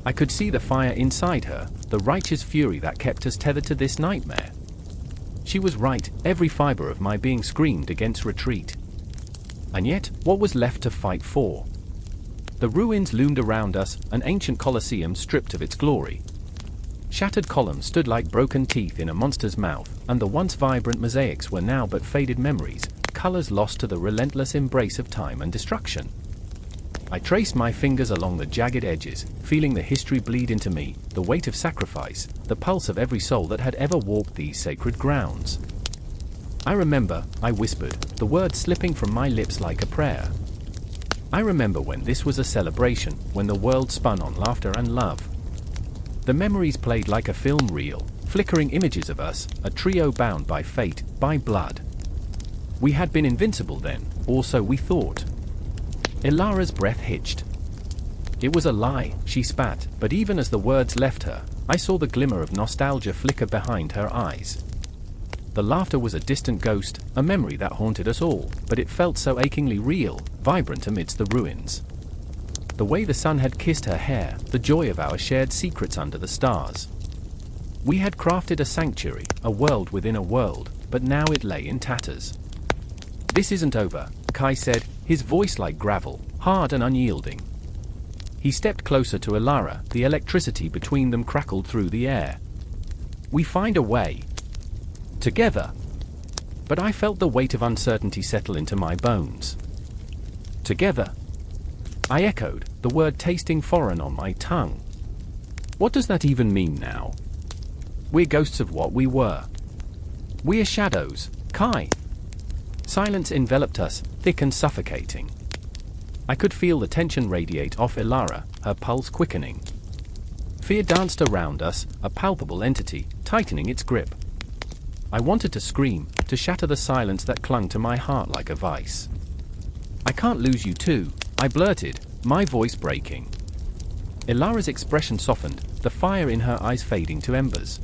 [SPEAKER 1] I could see the fire inside her, the righteous fury that kept us tethered to this nightmare. She was right, every fiber of my being screamed against retreat. And yet, what was left to fight for? The ruins loomed around us, an ancient colosseum stripped of its glory. Shattered columns stood like broken teeth in a monster's mouth, and the once vibrant mosaics were now but faded memories, colors lost to the relentless embrace of time and destruction. I traced my fingers along the jagged edges, feeling the history bleed into me, the weight of sacrifice, the pulse of every soul that had ever walked these sacred grounds. "I remember," I whispered, the words slipping from my lips like a prayer. "I remember when this was a celebration, when the world spun on laughter and love." The memories played like a film reel, flickering images of us, a trio bound by fate, by blood. We had been invincible then, or so we thought. Elara's breath hitched. It was a lie, she spat, but even as the words left her, I saw the glimmer of nostalgia flicker behind her eyes. The laughter was a distant ghost, a memory that haunted us all, but it felt so achingly real, vibrant amidst the ruins. The way the sun had kissed her hair, the joy of our shared secrets under the stars. We had crafted a sanctuary, a world within a world, but now it lay in tatters. "This isn't over," Kai said, his voice like gravel, hard and unyielding. He stepped closer to Elara, the electricity between them crackled through the air. "We find a way. Together." But I felt the weight of uncertainty settle into my bones. "Together?" I echoed, the word tasting foreign on my tongue. What does that even mean now? We're ghosts of what we were. We're shadows, Kai. Silence enveloped us, thick and suffocating. I could feel the tension radiate off Elara, her pulse quickening. Fear danced around us, a palpable entity, tightening its grip. I wanted to scream, to shatter the silence that clung to my heart like a vice. "I can't lose you too," I blurted, my voice breaking. Elara's expression softened, the fire in her eyes fading to embers.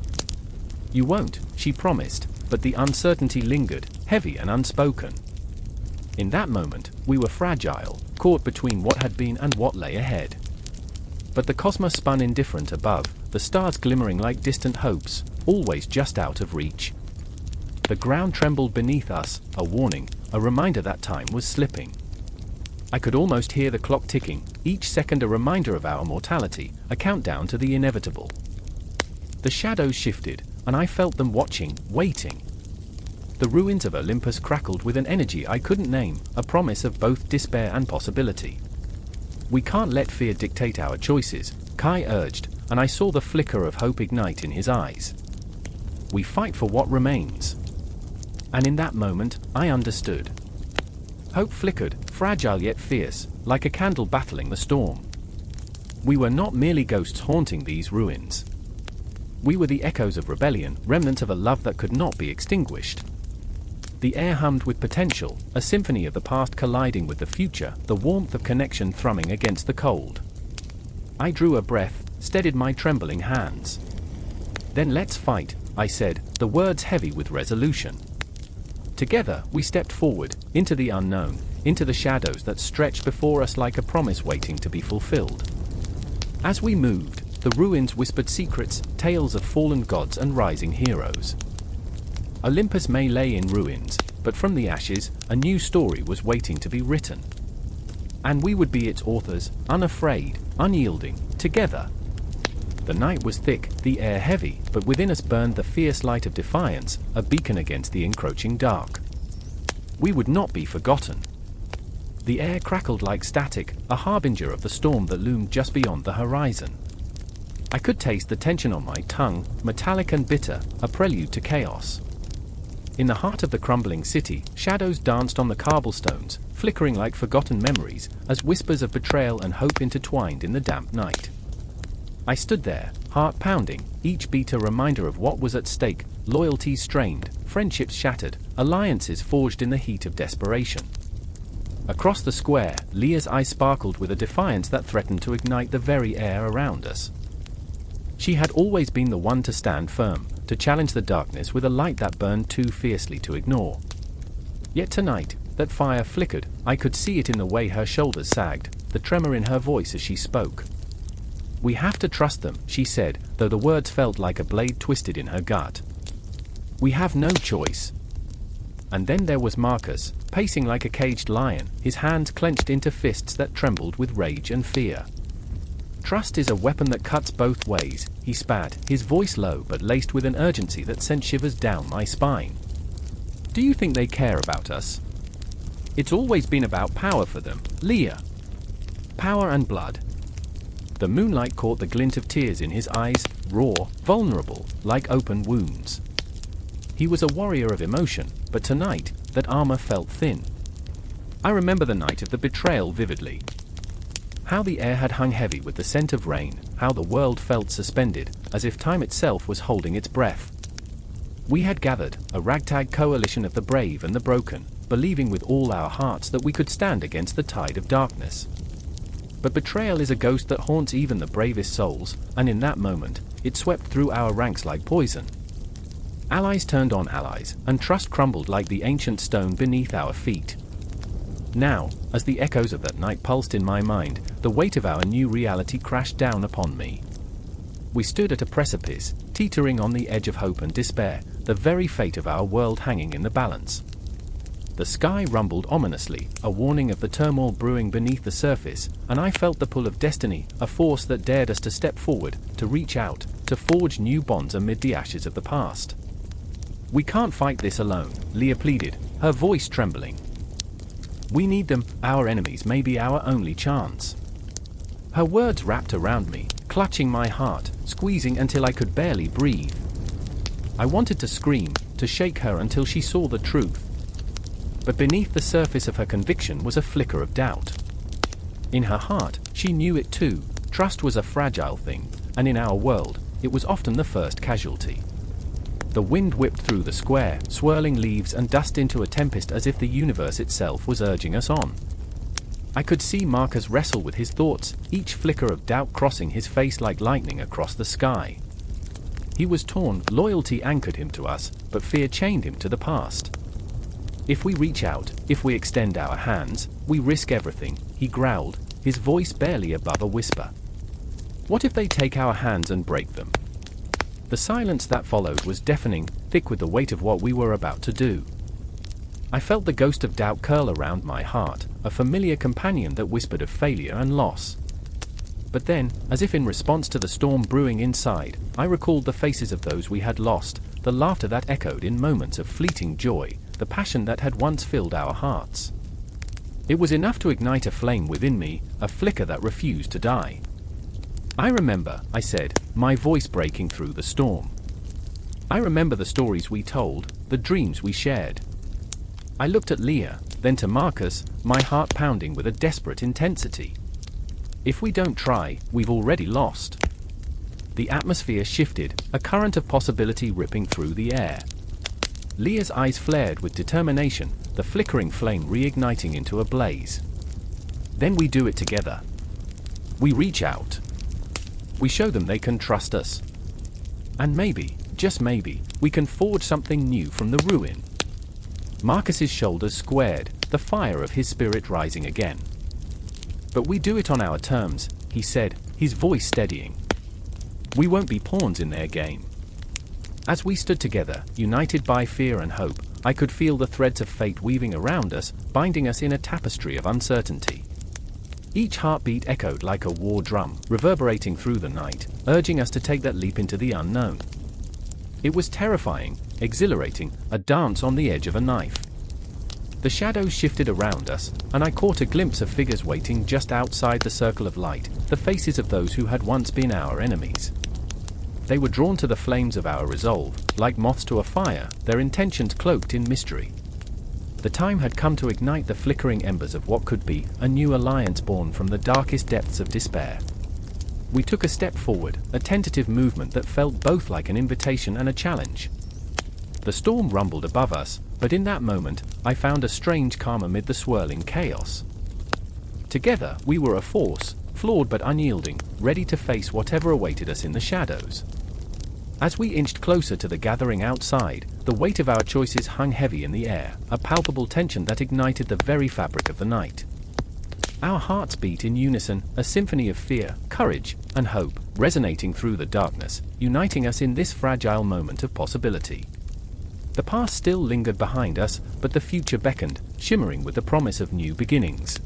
[SPEAKER 1] "You won't," she promised, but the uncertainty lingered, heavy and unspoken. In that moment, we were fragile, caught between what had been and what lay ahead. But the cosmos spun indifferent above, the stars glimmering like distant hopes, always just out of reach. The ground trembled beneath us, a warning, a reminder that time was slipping. I could almost hear the clock ticking, each second a reminder of our mortality, a countdown to the inevitable. The shadows shifted, and I felt them watching, waiting. The ruins of Olympus crackled with an energy I couldn't name, a promise of both despair and possibility. "We can't let fear dictate our choices," Kai urged, and I saw the flicker of hope ignite in his eyes. We fight for what remains. And in that moment, I understood. Hope flickered, fragile yet fierce, like a candle battling the storm. We were not merely ghosts haunting these ruins. We were the echoes of rebellion, remnants of a love that could not be extinguished. The air hummed with potential, a symphony of the past colliding with the future, the warmth of connection thrumming against the cold. I drew a breath, steadied my trembling hands. "Then let's fight," I said, the words heavy with resolution. Together, we stepped forward, into the unknown, into the shadows that stretched before us like a promise waiting to be fulfilled. As we moved, the ruins whispered secrets, tales of fallen gods and rising heroes. Olympus may lay in ruins, but from the ashes, a new story was waiting to be written. And we would be its authors, unafraid, unyielding, together. The night was thick, the air heavy, but within us burned the fierce light of defiance, a beacon against the encroaching dark. We would not be forgotten. The air crackled like static, a harbinger of the storm that loomed just beyond the horizon. I could taste the tension on my tongue, metallic and bitter, a prelude to chaos. In the heart of the crumbling city, shadows danced on the cobblestones, flickering like forgotten memories, as whispers of betrayal and hope intertwined in the damp night. I stood there, heart pounding, each beat a reminder of what was at stake, loyalties strained, friendships shattered, alliances forged in the heat of desperation. Across the square, Leah's eyes sparkled with a defiance that threatened to ignite the very air around us. She had always been the one to stand firm, to challenge the darkness with a light that burned too fiercely to ignore. Yet tonight, that fire flickered, I could see it in the way her shoulders sagged, the tremor in her voice as she spoke. "We have to trust them," she said, though the words felt like a blade twisted in her gut. "We have no choice." And then there was Marcus, pacing like a caged lion, his hands clenched into fists that trembled with rage and fear. "Trust is a weapon that cuts both ways," he spat, his voice low but laced with an urgency that sent shivers down my spine. "Do you think they care about us? It's always been about power for them, Leah. Power and blood." The moonlight caught the glint of tears in his eyes, raw, vulnerable, like open wounds. He was a warrior of emotion, but tonight, that armor felt thin. I remember the night of the betrayal vividly. How the air had hung heavy with the scent of rain, how the world felt suspended, as if time itself was holding its breath. We had gathered, a ragtag coalition of the brave and the broken, believing with all our hearts that we could stand against the tide of darkness. But betrayal is a ghost that haunts even the bravest souls, and in that moment, it swept through our ranks like poison. Allies turned on allies, and trust crumbled like the ancient stone beneath our feet. Now, as the echoes of that night pulsed in my mind, the weight of our new reality crashed down upon me. We stood at a precipice, teetering on the edge of hope and despair, the very fate of our world hanging in the balance. The sky rumbled ominously, a warning of the turmoil brewing beneath the surface, and I felt the pull of destiny, a force that dared us to step forward, to reach out, to forge new bonds amid the ashes of the past. "We can't fight this alone," Leah pleaded, her voice trembling. "We need them, our enemies may be our only chance." Her words wrapped around me, clutching my heart, squeezing until I could barely breathe. I wanted to scream, to shake her until she saw the truth. But beneath the surface of her conviction was a flicker of doubt. In her heart, she knew it too. Trust was a fragile thing, and in our world, it was often the first casualty. The wind whipped through the square, swirling leaves and dust into a tempest as if the universe itself was urging us on. I could see Marcus wrestle with his thoughts, each flicker of doubt crossing his face like lightning across the sky. He was torn, loyalty anchored him to us, but fear chained him to the past. "If we reach out, if we extend our hands, we risk everything," he growled, his voice barely above a whisper. "What if they take our hands and break them?" The silence that followed was deafening, thick with the weight of what we were about to do. I felt the ghost of doubt curl around my heart, a familiar companion that whispered of failure and loss. But then, as if in response to the storm brewing inside, I recalled the faces of those we had lost, the laughter that echoed in moments of fleeting joy, the passion that had once filled our hearts. It was enough to ignite a flame within me, a flicker that refused to die. I remember, I said, my voice breaking through the storm. I remember the stories we told, the dreams we shared. I looked at Leah, then to Marcus, my heart pounding with a desperate intensity. If we don't try, we've already lost. The atmosphere shifted, a current of possibility ripping through the air. Leah's eyes flared with determination, the flickering flame reigniting into a blaze. Then we do it together. We reach out. We show them they can trust us. And maybe, just maybe, we can forge something new from the ruin. Marcus's shoulders squared, the fire of his spirit rising again. But we do it on our terms, he said, his voice steadying. We won't be pawns in their game. As we stood together, united by fear and hope, I could feel the threads of fate weaving around us, binding us in a tapestry of uncertainty. Each heartbeat echoed like a war drum, reverberating through the night, urging us to take that leap into the unknown. It was terrifying, exhilarating, a dance on the edge of a knife. The shadows shifted around us, and I caught a glimpse of figures waiting just outside the circle of light, the faces of those who had once been our enemies. They were drawn to the flames of our resolve, like moths to a fire, their intentions cloaked in mystery. The time had come to ignite the flickering embers of what could be a new alliance born from the darkest depths of despair. We took a step forward, a tentative movement that felt both like an invitation and a challenge. The storm rumbled above us, but in that moment, I found a strange calm amid the swirling chaos. Together, we were a force, flawed but unyielding, ready to face whatever awaited us in the shadows. As we inched closer to the gathering outside, the weight of our choices hung heavy in the air, a palpable tension that ignited the very fabric of the night. Our hearts beat in unison, a symphony of fear, courage, and hope, resonating through the darkness, uniting us in this fragile moment of possibility. The past still lingered behind us, but the future beckoned, shimmering with the promise of new beginnings.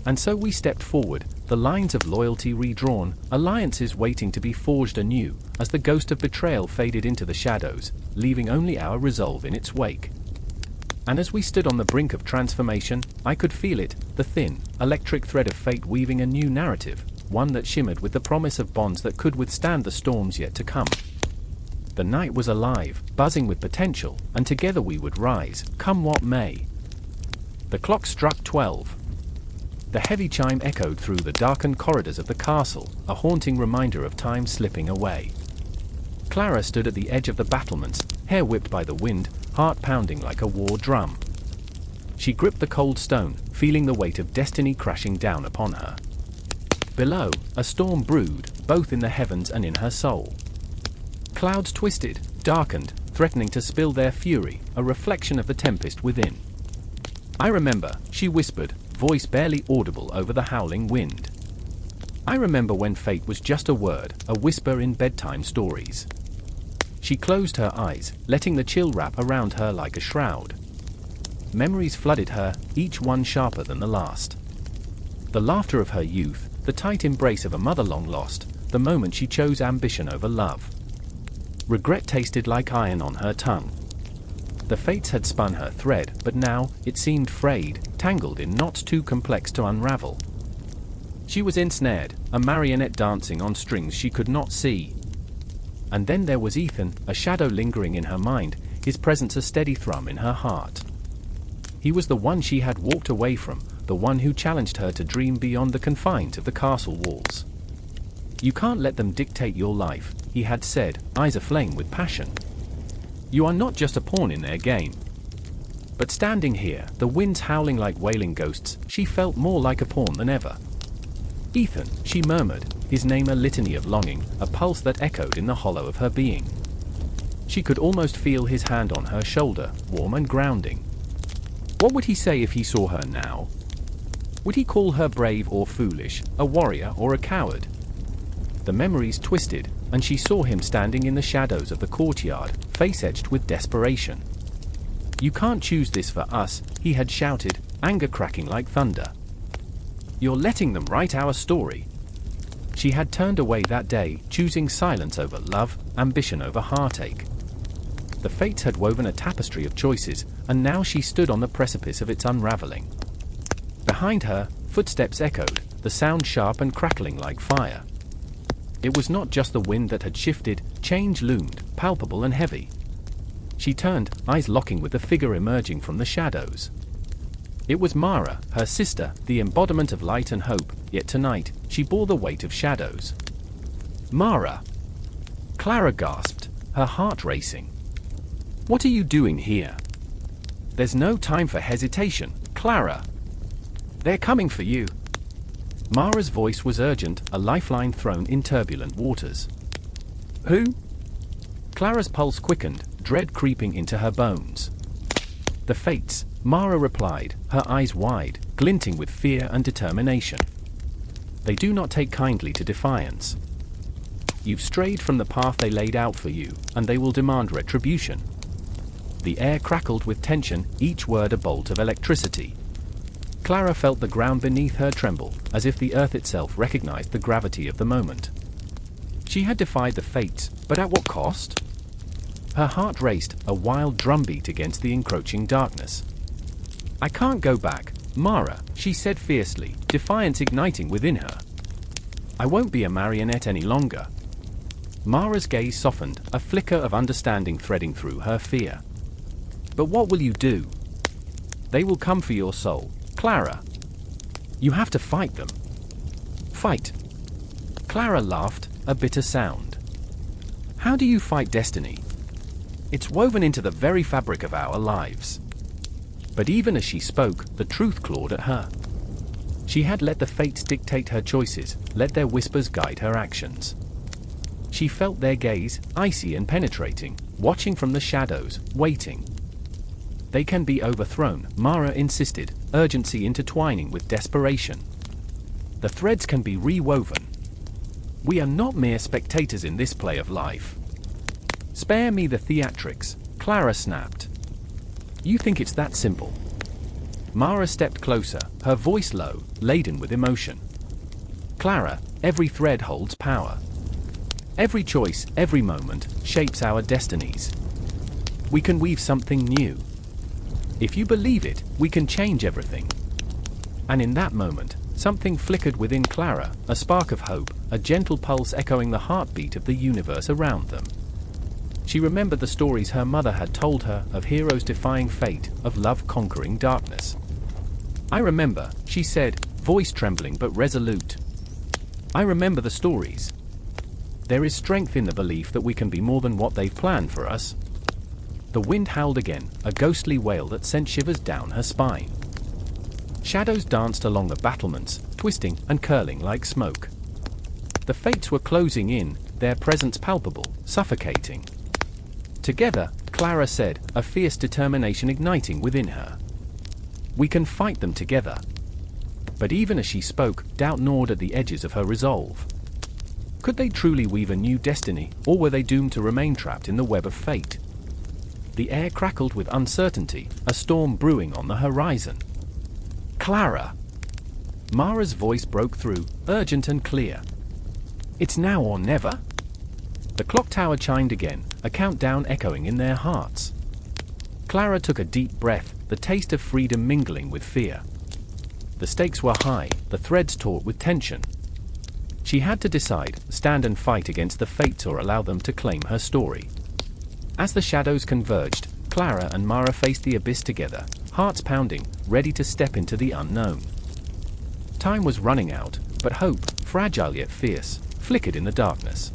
[SPEAKER 1] And so we stepped forward, the lines of loyalty redrawn, alliances waiting to be forged anew, as the ghost of betrayal faded into the shadows, leaving only our resolve in its wake. And as we stood on the brink of transformation, I could feel it, the thin, electric thread of fate weaving a new narrative, one that shimmered with the promise of bonds that could withstand the storms yet to come. The night was alive, buzzing with potential, and together we would rise, come what may. The clock struck 12. The heavy chime echoed through the darkened corridors of the castle, a haunting reminder of time slipping away. Clara stood at the edge of the battlements, hair whipped by the wind, heart pounding like a war drum. She gripped the cold stone, feeling the weight of destiny crashing down upon her. Below, a storm brewed, both in the heavens and in her soul. Clouds twisted, darkened, threatening to spill their fury, a reflection of the tempest within. I remember, she whispered, voice barely audible over the howling wind. I remember when fate was just a word, a whisper in bedtime stories. She closed her eyes, letting the chill wrap around her like a shroud. Memories flooded her, each one sharper than the last. The laughter of her youth, the tight embrace of a mother long lost, the moment she chose ambition over love. Regret tasted like iron on her tongue. The fates had spun her thread, but now, it seemed frayed, tangled in knots too complex to unravel. She was ensnared, a marionette dancing on strings she could not see. And then there was Ethan, a shadow lingering in her mind, his presence a steady thrum in her heart. He was the one she had walked away from, the one who challenged her to dream beyond the confines of the castle walls. You can't let them dictate your life, he had said, eyes aflame with passion. You are not just a pawn in their game. But standing here, the winds howling like wailing ghosts, she felt more like a pawn than ever. Ethan, she murmured, his name a litany of longing, a pulse that echoed in the hollow of her being. She could almost feel his hand on her shoulder, warm and grounding. What would he say if he saw her now? Would he call her brave or foolish, a warrior or a coward? The memories twisted, and she saw him standing in the shadows of the courtyard, face etched with desperation. You can't choose this for us, he had shouted, anger cracking like thunder. You're letting them write our story. She had turned away that day, choosing silence over love, ambition over heartache. The fates had woven a tapestry of choices, and now she stood on the precipice of its unraveling. Behind her, footsteps echoed, the sound sharp and crackling like fire. It was not just the wind that had shifted, change loomed, palpable and heavy. She turned, eyes locking with the figure emerging from the shadows. It was Mara, her sister, the embodiment of light and hope, yet tonight, she bore the weight of shadows. Mara! Clara gasped, her heart racing. What are you doing here? There's no time for hesitation, Clara. They're coming for you. Mara's voice was urgent, a lifeline thrown in turbulent waters. Who? Clara's pulse quickened, dread creeping into her bones. The Fates, Mara replied, her eyes wide, glinting with fear and determination. They do not take kindly to defiance. You've strayed from the path they laid out for you, and they will demand retribution. The air crackled with tension, each word a bolt of electricity. Clara felt the ground beneath her tremble, as if the earth itself recognized the gravity of the moment. She had defied the Fates, but at what cost? Her heart raced, a wild drumbeat against the encroaching darkness. I can't go back, Mara, she said fiercely, defiance igniting within her. I won't be a marionette any longer. Mara's gaze softened, a flicker of understanding threading through her fear. But what will you do? They will come for your soul, Clara. You have to fight them. Fight. Clara laughed, a bitter sound. How do you fight destiny? It's woven into the very fabric of our lives. But even as she spoke, the truth clawed at her. She had let the Fates dictate her choices, let their whispers guide her actions. She felt their gaze, icy and penetrating, watching from the shadows, waiting. They can be overthrown, Mara insisted, urgency intertwining with desperation. The threads can be rewoven. We are not mere spectators in this play of life. Spare me the theatrics, Clara snapped. You think it's that simple? Mara stepped closer, her voice low, laden with emotion. Clara, every thread holds power. Every choice, every moment, shapes our destinies. We can weave something new. If you believe it, we can change everything. And in that moment, something flickered within Clara, a spark of hope, a gentle pulse echoing the heartbeat of the universe around them. She remembered the stories her mother had told her of heroes defying fate, of love conquering darkness. I remember, she said, voice trembling but resolute. I remember the stories. There is strength in the belief that we can be more than what they've planned for us. The wind howled again, a ghostly wail that sent shivers down her spine. Shadows danced along the battlements, twisting and curling like smoke. The Fates were closing in, their presence palpable, suffocating. Together, Clara said, a fierce determination igniting within her. We can fight them together. But even as she spoke, doubt gnawed at the edges of her resolve. Could they truly weave a new destiny, or were they doomed to remain trapped in the web of fate? The air crackled with uncertainty, a storm brewing on the horizon. Clara! Mara's voice broke through, urgent and clear. It's now or never? The clock tower chimed again, a countdown echoing in their hearts. Clara took a deep breath, the taste of freedom mingling with fear. The stakes were high, the threads taut with tension. She had to decide, stand and fight against the Fates or allow them to claim her story. As the shadows converged, Clara and Mara faced the abyss together, hearts pounding, ready to step into the unknown. Time was running out, but hope, fragile yet fierce, flickered in the darkness.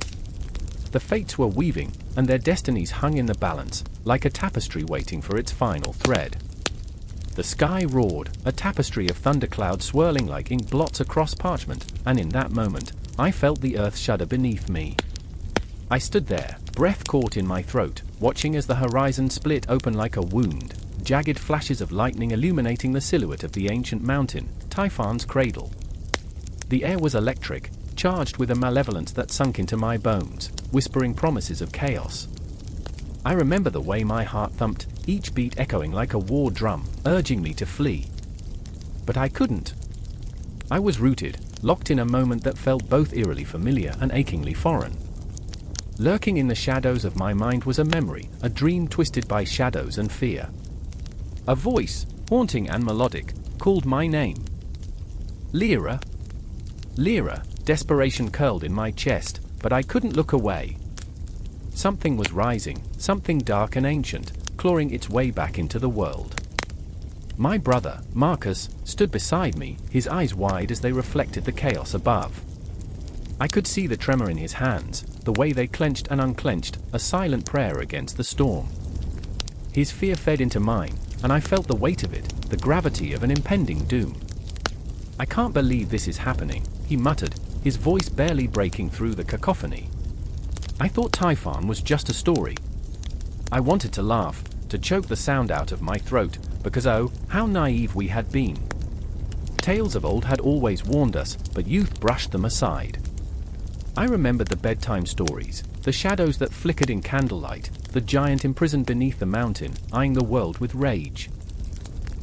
[SPEAKER 1] The Fates were weaving, and their destinies hung in the balance, like a tapestry waiting for its final thread. The sky roared, a tapestry of thunderclouds swirling like ink blots across parchment, and in that moment, I felt the earth shudder beneath me. I stood there, breath caught in my throat, watching as the horizon split open like a wound, jagged flashes of lightning illuminating the silhouette of the ancient mountain, Typhon's cradle. The air was electric, charged with a malevolence that sunk into my bones, whispering promises of chaos. I remember the way my heart thumped, each beat echoing like a war drum, urging me to flee. But I couldn't. I was rooted, locked in a moment that felt both eerily familiar and achingly foreign. Lurking in the shadows of my mind was a memory, a dream twisted by shadows and fear. A voice, haunting and melodic, called my name. Lyra. Lyra, desperation curled in my chest, but I couldn't look away. Something was rising, something dark and ancient, clawing its way back into the world. My brother, Marcus, stood beside me, his eyes wide as they reflected the chaos above. I could see the tremor in his hands, the way they clenched and unclenched, a silent prayer against the storm. His fear fed into mine, and I felt the weight of it, the gravity of an impending doom. "I can't believe this is happening," he muttered, his voice barely breaking through the cacophony. I thought Typhon was just a story. I wanted to laugh, to choke the sound out of my throat, because oh, how naive we had been. Tales of old had always warned us, but youth brushed them aside. I remembered the bedtime stories, the shadows that flickered in candlelight, the giant imprisoned beneath the mountain, eyeing the world with rage.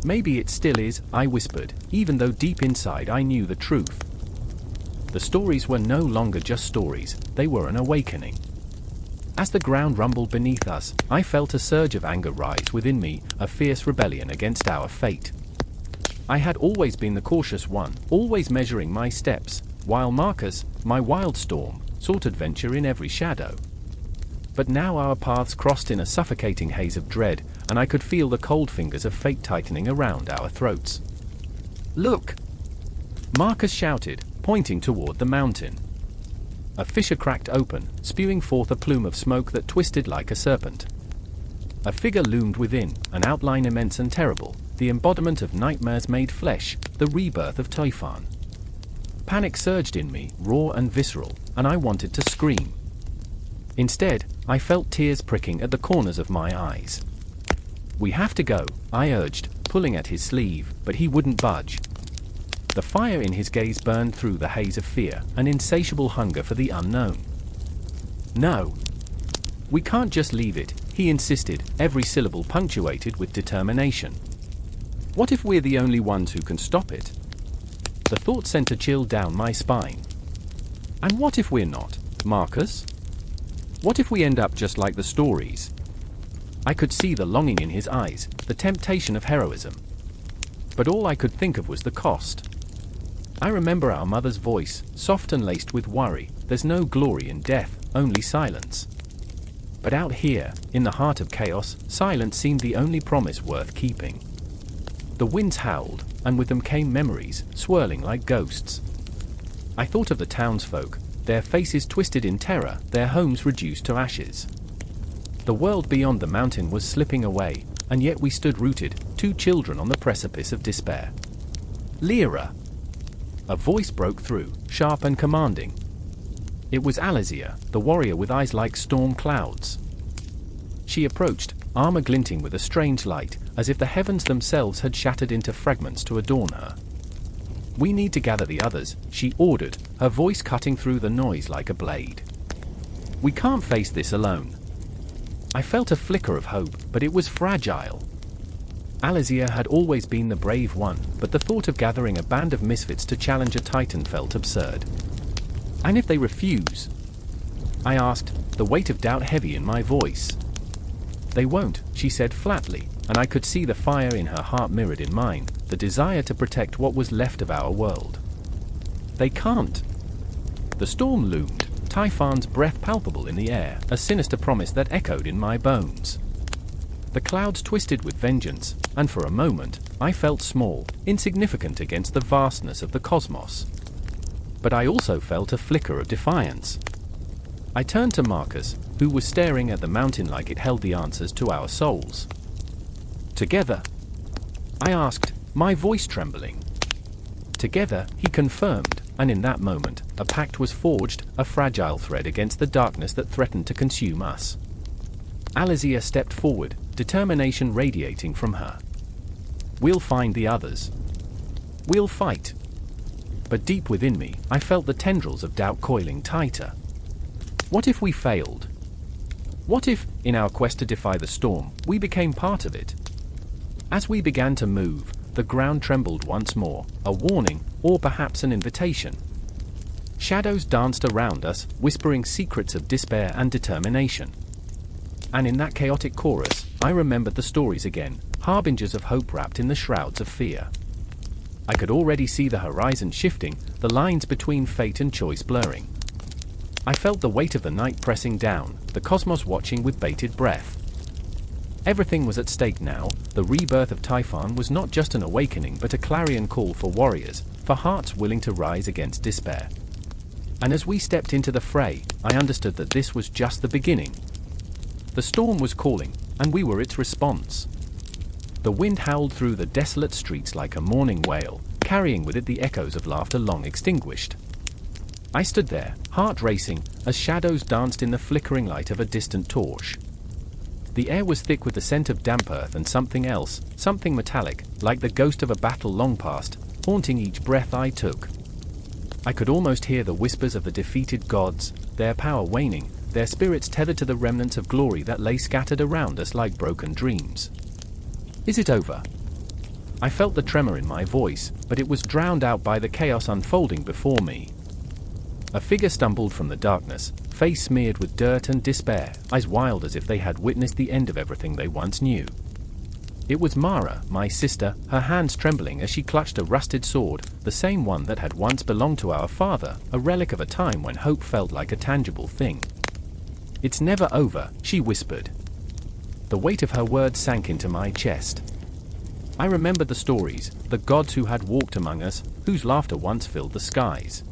[SPEAKER 1] "Maybe it still is," I whispered, even though deep inside I knew the truth. The stories were no longer just stories, they were an awakening. As the ground rumbled beneath us, I felt a surge of anger rise within me, a fierce rebellion against our fate. I had always been the cautious one, always measuring my steps, while Marcus, my wild storm, sought adventure in every shadow. But now our paths crossed in a suffocating haze of dread, and I could feel the cold fingers of fate tightening around our throats. "Look!" Marcus shouted, pointing toward the mountain. A fissure cracked open, spewing forth a plume of smoke that twisted like a serpent. A figure loomed within, an outline immense and terrible, the embodiment of nightmares made flesh, the rebirth of Typhon. Panic surged in me, raw and visceral, and I wanted to scream. Instead, I felt tears pricking at the corners of my eyes. "We have to go," I urged, pulling at his sleeve, but he wouldn't budge. The fire in his gaze burned through the haze of fear, an insatiable hunger for the unknown. "No. We can't just leave it," he insisted, every syllable punctuated with determination. "What if we're the only ones who can stop it?" The thought sent a chill down my spine. "And what if we're not, Marcus? What if we end up just like the stories?" I could see the longing in his eyes, the temptation of heroism. But all I could think of was the cost. I remember our mother's voice, soft and laced with worry, "There's no glory in death, only silence." But out here, in the heart of chaos, silence seemed the only promise worth keeping. The winds howled, and with them came memories, swirling like ghosts. I thought of the townsfolk, their faces twisted in terror, their homes reduced to ashes. The world beyond the mountain was slipping away, and yet we stood rooted, two children on the precipice of despair. "Lyra!" A voice broke through, sharp and commanding. It was Alizia, the warrior with eyes like storm clouds. She approached, armor glinting with a strange light, as if the heavens themselves had shattered into fragments to adorn her. "We need to gather the others," she ordered, her voice cutting through the noise like a blade. "We can't face this alone." I felt a flicker of hope, but it was fragile. Alizia had always been the brave one, but the thought of gathering a band of misfits to challenge a titan felt absurd. "And if they refuse?" I asked, the weight of doubt heavy in my voice. "They won't," she said flatly, and I could see the fire in her heart mirrored in mine, the desire to protect what was left of our world. "They can't." The storm loomed, Typhon's breath palpable in the air, a sinister promise that echoed in my bones. The clouds twisted with vengeance, and for a moment, I felt small, insignificant against the vastness of the cosmos. But I also felt a flicker of defiance. I turned to Marcus, who was staring at the mountain like it held the answers to our souls. "Together?" I asked, my voice trembling. "Together," he confirmed, and in that moment, a pact was forged, a fragile thread against the darkness that threatened to consume us. Alizia stepped forward, determination radiating from her. "We'll find the others. We'll fight." But deep within me, I felt the tendrils of doubt coiling tighter. What if we failed? What if, in our quest to defy the storm, we became part of it? As we began to move, the ground trembled once more, a warning, or perhaps an invitation. Shadows danced around us, whispering secrets of despair and determination. And in that chaotic chorus, I remembered the stories again, harbingers of hope wrapped in the shrouds of fear. I could already see the horizon shifting, the lines between fate and choice blurring. I felt the weight of the night pressing down, the cosmos watching with bated breath. Everything was at stake now. The rebirth of Typhon was not just an awakening but a clarion call for warriors, for hearts willing to rise against despair. And as we stepped into the fray, I understood that this was just the beginning. The storm was calling, and we were its response. The wind howled through the desolate streets like a mourning wail, carrying with it the echoes of laughter long extinguished. I stood there, heart racing, as shadows danced in the flickering light of a distant torch. The air was thick with the scent of damp earth and something else, something metallic, like the ghost of a battle long past, haunting each breath I took. I could almost hear the whispers of the defeated gods, their power waning, their spirits tethered to the remnants of glory that lay scattered around us like broken dreams. Is it over? I felt the tremor in my voice, but it was drowned out by the chaos unfolding before me. A figure stumbled from the darkness, face smeared with dirt and despair, eyes wild as if they had witnessed the end of everything they once knew. It was Mara, my sister, her hands trembling as she clutched a rusted sword, the same one that had once belonged to our father, a relic of a time when hope felt like a tangible thing. "It's never over," she whispered. The weight of her words sank into my chest. I remembered the stories, the gods who had walked among us, whose laughter once filled the skies.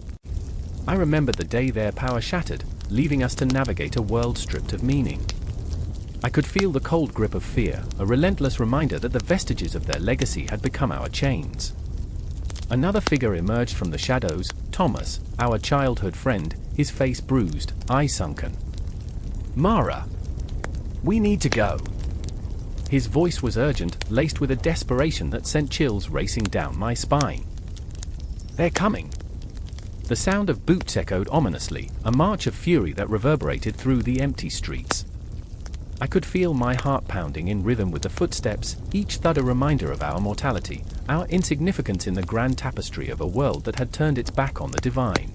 [SPEAKER 1] I remembered the day their power shattered, leaving us to navigate a world stripped of meaning. I could feel the cold grip of fear, a relentless reminder that the vestiges of their legacy had become our chains. Another figure emerged from the shadows, Thomas, our childhood friend, his face bruised, eyes sunken. "Mara! We need to go." His voice was urgent, laced with a desperation that sent chills racing down my spine. "They're coming." The sound of boots echoed ominously, a march of fury that reverberated through the empty streets. I could feel my heart pounding in rhythm with the footsteps, each thud a reminder of our mortality, our insignificance in the grand tapestry of a world that had turned its back on the divine.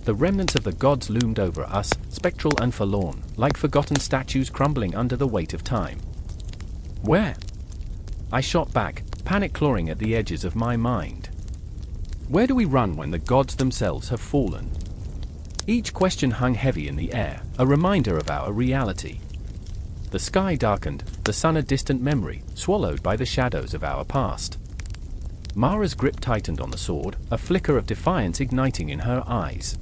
[SPEAKER 1] The remnants of the gods loomed over us, spectral and forlorn, like forgotten statues crumbling under the weight of time. "Where?" I shot back, panic clawing at the edges of my mind. Where do we run when the gods themselves have fallen? Each question hung heavy in the air, a reminder of our reality. The sky darkened, the sun a distant memory, swallowed by the shadows of our past. Mara's grip tightened on the sword, a flicker of defiance igniting in her eyes.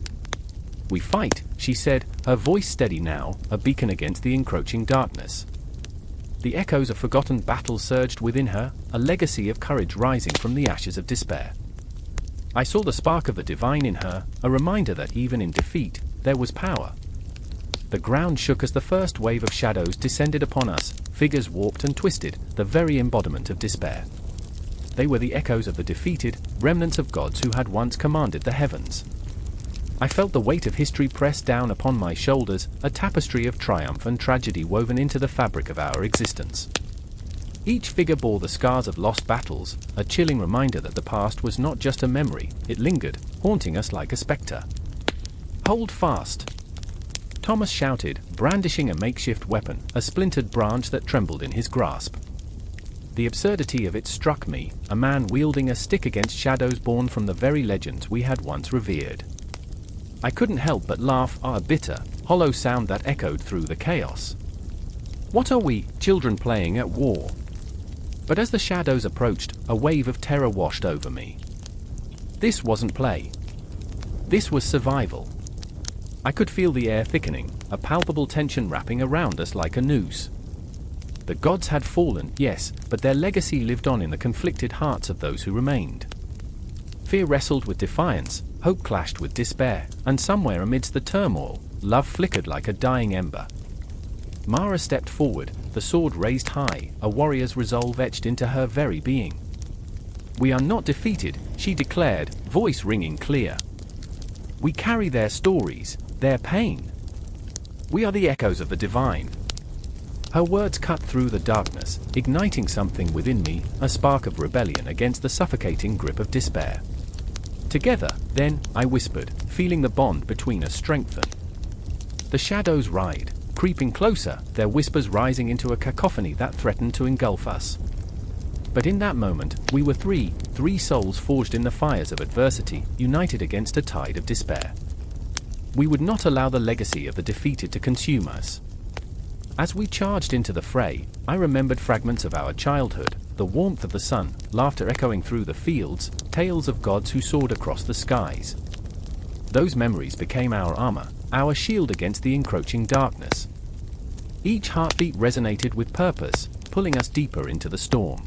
[SPEAKER 1] "We fight," she said, her voice steady now, a beacon against the encroaching darkness. The echoes of forgotten battles surged within her, a legacy of courage rising from the ashes of despair. I saw the spark of the divine in her, a reminder that even in defeat, there was power. The ground shook as the first wave of shadows descended upon us, figures warped and twisted, the very embodiment of despair. They were the echoes of the defeated, remnants of gods who had once commanded the heavens. I felt the weight of history press down upon my shoulders, a tapestry of triumph and tragedy woven into the fabric of our existence. Each figure bore the scars of lost battles, a chilling reminder that the past was not just a memory, it lingered, haunting us like a spectre. "Hold fast!" Thomas shouted, brandishing a makeshift weapon, a splintered branch that trembled in his grasp. The absurdity of it struck me, a man wielding a stick against shadows born from the very legends we had once revered. I couldn't help but laugh, a bitter, hollow sound that echoed through the chaos. What are we, children playing at war? But as the shadows approached, a wave of terror washed over me. This wasn't play. This was survival. I could feel the air thickening, a palpable tension wrapping around us like a noose. The gods had fallen, yes, but their legacy lived on in the conflicted hearts of those who remained. Fear wrestled with defiance, hope clashed with despair, and somewhere amidst the turmoil, love flickered like a dying ember. Mara stepped forward, the sword raised high, a warrior's resolve etched into her very being. "We are not defeated," she declared, voice ringing clear. "We carry their stories, their pain. We are the echoes of the divine." Her words cut through the darkness, igniting something within me, a spark of rebellion against the suffocating grip of despair. "Together, then," I whispered, feeling the bond between us strengthen. The shadows writhed, creeping closer, their whispers rising into a cacophony that threatened to engulf us. But in that moment, we were three souls forged in the fires of adversity, united against a tide of despair. We would not allow the legacy of the defeated to consume us. As we charged into the fray, I remembered fragments of our childhood, the warmth of the sun, laughter echoing through the fields, tales of gods who soared across the skies. Those memories became our armor, our shield against the encroaching darkness. Each heartbeat resonated with purpose, pulling us deeper into the storm.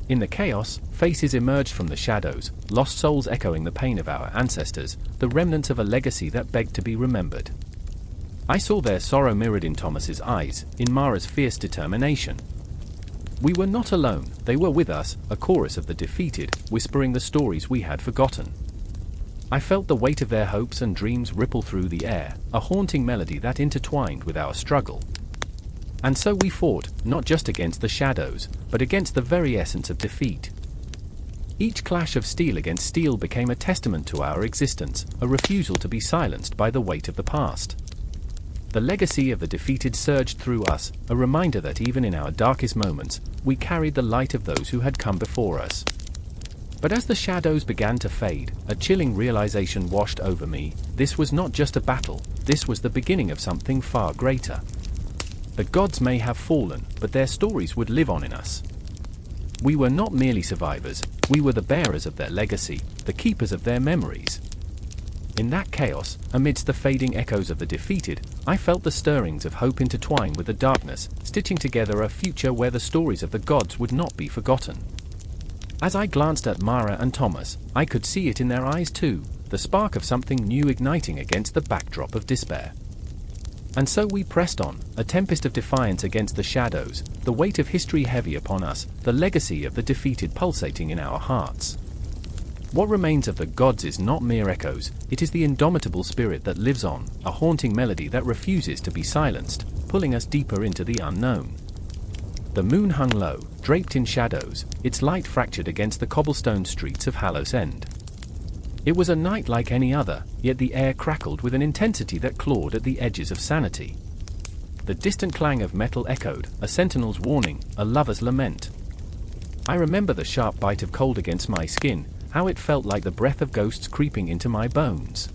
[SPEAKER 1] In the chaos, faces emerged from the shadows, lost souls echoing the pain of our ancestors, the remnants of a legacy that begged to be remembered. I saw their sorrow mirrored in Thomas's eyes, in Mara's fierce determination. We were not alone, they were with us, a chorus of the defeated, whispering the stories we had forgotten. I felt the weight of their hopes and dreams ripple through the air, a haunting melody that intertwined with our struggle. And so we fought, not just against the shadows, but against the very essence of defeat. Each clash of steel against steel became a testament to our existence, a refusal to be silenced by the weight of the past. The legacy of the defeated surged through us, a reminder that even in our darkest moments, we carried the light of those who had come before us. But as the shadows began to fade, a chilling realization washed over me. This was not just a battle, this was the beginning of something far greater. The gods may have fallen, but their stories would live on in us. We were not merely survivors, we were the bearers of their legacy, the keepers of their memories. In that chaos, amidst the fading echoes of the defeated, I felt the stirrings of hope intertwine with the darkness, stitching together a future where the stories of the gods would not be forgotten. As I glanced at Mara and Thomas, I could see it in their eyes too, the spark of something new igniting against the backdrop of despair. And so we pressed on, a tempest of defiance against the shadows, the weight of history heavy upon us, the legacy of the defeated pulsating in our hearts. What remains of the gods is not mere echoes, it is the indomitable spirit that lives on, a haunting melody that refuses to be silenced, pulling us deeper into the unknown. The moon hung low, draped in shadows, its light fractured against the cobblestone streets of Hallows End. It was a night like any other, yet the air crackled with an intensity that clawed at the edges of sanity. The distant clang of metal echoed, a sentinel's warning, a lover's lament. I remember the sharp bite of cold against my skin, how it felt like the breath of ghosts creeping into my bones.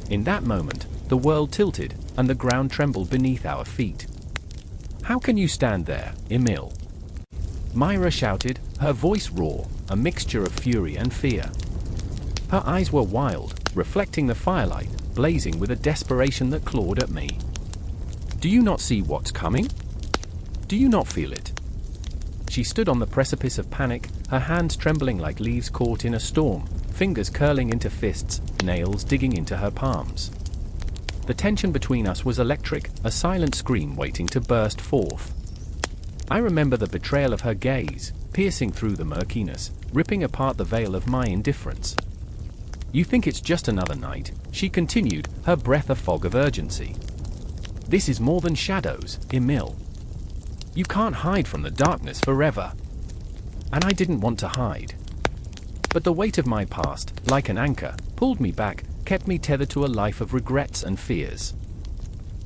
[SPEAKER 1] In that moment, the world tilted, and the ground trembled beneath our feet. "How can you stand there, Emil?" Myra shouted, her voice raw, a mixture of fury and fear. Her eyes were wild, reflecting the firelight, blazing with a desperation that clawed at me. "Do you not see what's coming? Do you not feel it?" She stood on the precipice of panic, her hands trembling like leaves caught in a storm, fingers curling into fists, nails digging into her palms. The tension between us was electric, a silent scream waiting to burst forth. I remember the betrayal of her gaze, piercing through the murkiness, ripping apart the veil of my indifference. "You think it's just another night," she continued, her breath a fog of urgency. "This is more than shadows, Emil. You can't hide from the darkness forever." And I didn't want to hide. But the weight of my past, like an anchor, pulled me back, kept me tethered to a life of regrets and fears.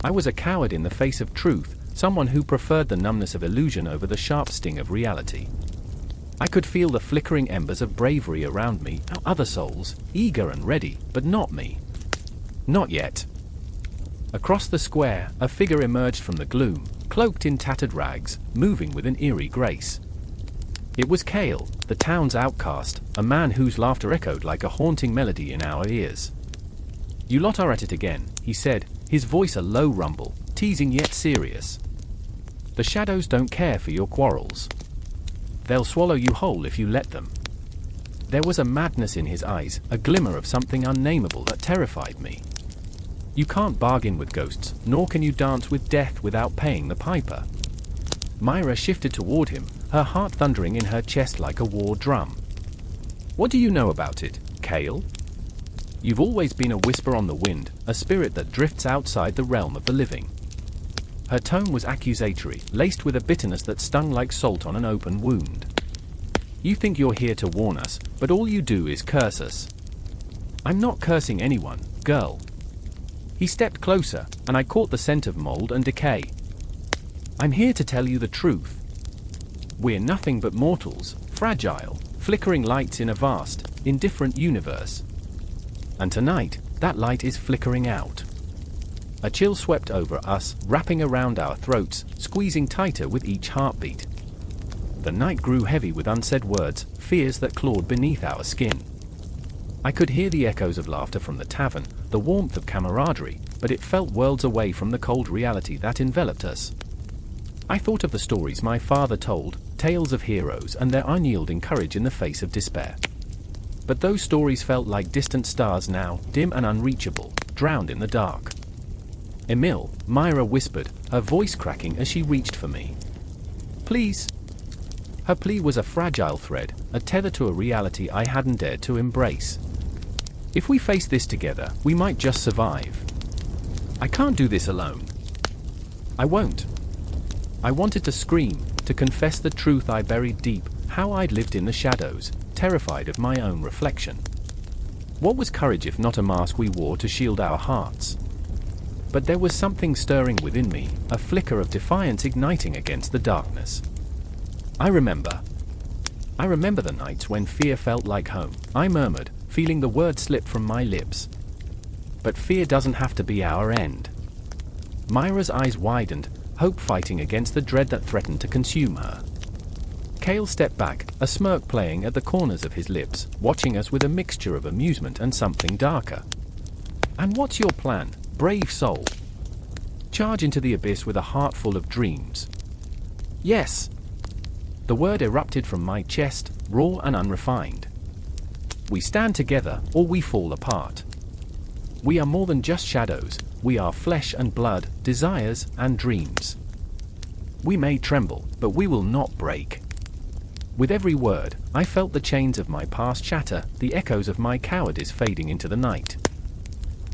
[SPEAKER 1] I was a coward in the face of truth, someone who preferred the numbness of illusion over the sharp sting of reality. I could feel the flickering embers of bravery around me, other souls, eager and ready, but not me. Not yet. Across the square, a figure emerged from the gloom, cloaked in tattered rags, moving with an eerie grace. It was Cale, the town's outcast, a man whose laughter echoed like a haunting melody in our ears. "You lot are at it again," he said, his voice a low rumble, teasing yet serious. "The shadows don't care for your quarrels. They'll swallow you whole if you let them." There was a madness in his eyes, a glimmer of something unnameable that terrified me. "You can't bargain with ghosts, nor can you dance with death without paying the piper." Myra shifted toward him, her heart thundering in her chest like a war drum. "What do you know about it, Cale? You've always been a whisper on the wind, a spirit that drifts outside the realm of the living." Her tone was accusatory, laced with a bitterness that stung like salt on an open wound. "You think you're here to warn us, but all you do is curse us." "I'm not cursing anyone, girl." He stepped closer, and I caught the scent of mold and decay. "I'm here to tell you the truth. We're nothing but mortals, fragile, flickering lights in a vast, indifferent universe. And tonight, That light is flickering out. A chill swept over us, wrapping around our throats, squeezing tighter with each heartbeat. The night grew heavy with unsaid words, fears that clawed beneath our skin. I could hear the echoes of laughter from the tavern, the warmth of camaraderie, but it felt worlds away from the cold reality that enveloped us. I thought of the stories my father told, tales of heroes and their unyielding courage in the face of despair. But those stories felt like distant stars now, dim and unreachable, drowned in the dark. "Emil," Myra whispered, her voice cracking as she reached for me. "Please." Her plea was a fragile thread, a tether to a reality I hadn't dared to embrace. "If we face this together, we might just survive. I can't do this alone." "I won't." I wanted to scream, to confess the truth I buried deep, how I'd lived in the shadows, terrified of my own reflection. What was courage if not a mask we wore to shield our hearts? But there was something stirring within me, a flicker of defiance igniting against the darkness. I remember the nights when fear felt like home, I murmured, feeling the word slip from my lips. But fear doesn't have to be our end. Myra's eyes widened, hope fighting against the dread that threatened to consume her. Cale stepped back, a smirk playing at the corners of his lips, watching us with a mixture of amusement and something darker. "And what's your plan, brave soul?" "Charge into the abyss with a heart full of dreams." "Yes." The word erupted from my chest, raw and unrefined. "We stand together, or we fall apart. We are more than just shadows, we are flesh and blood, desires and dreams. We may tremble, but we will not break." With every word, I felt the chains of my past shatter, the echoes of my cowardice fading into the night.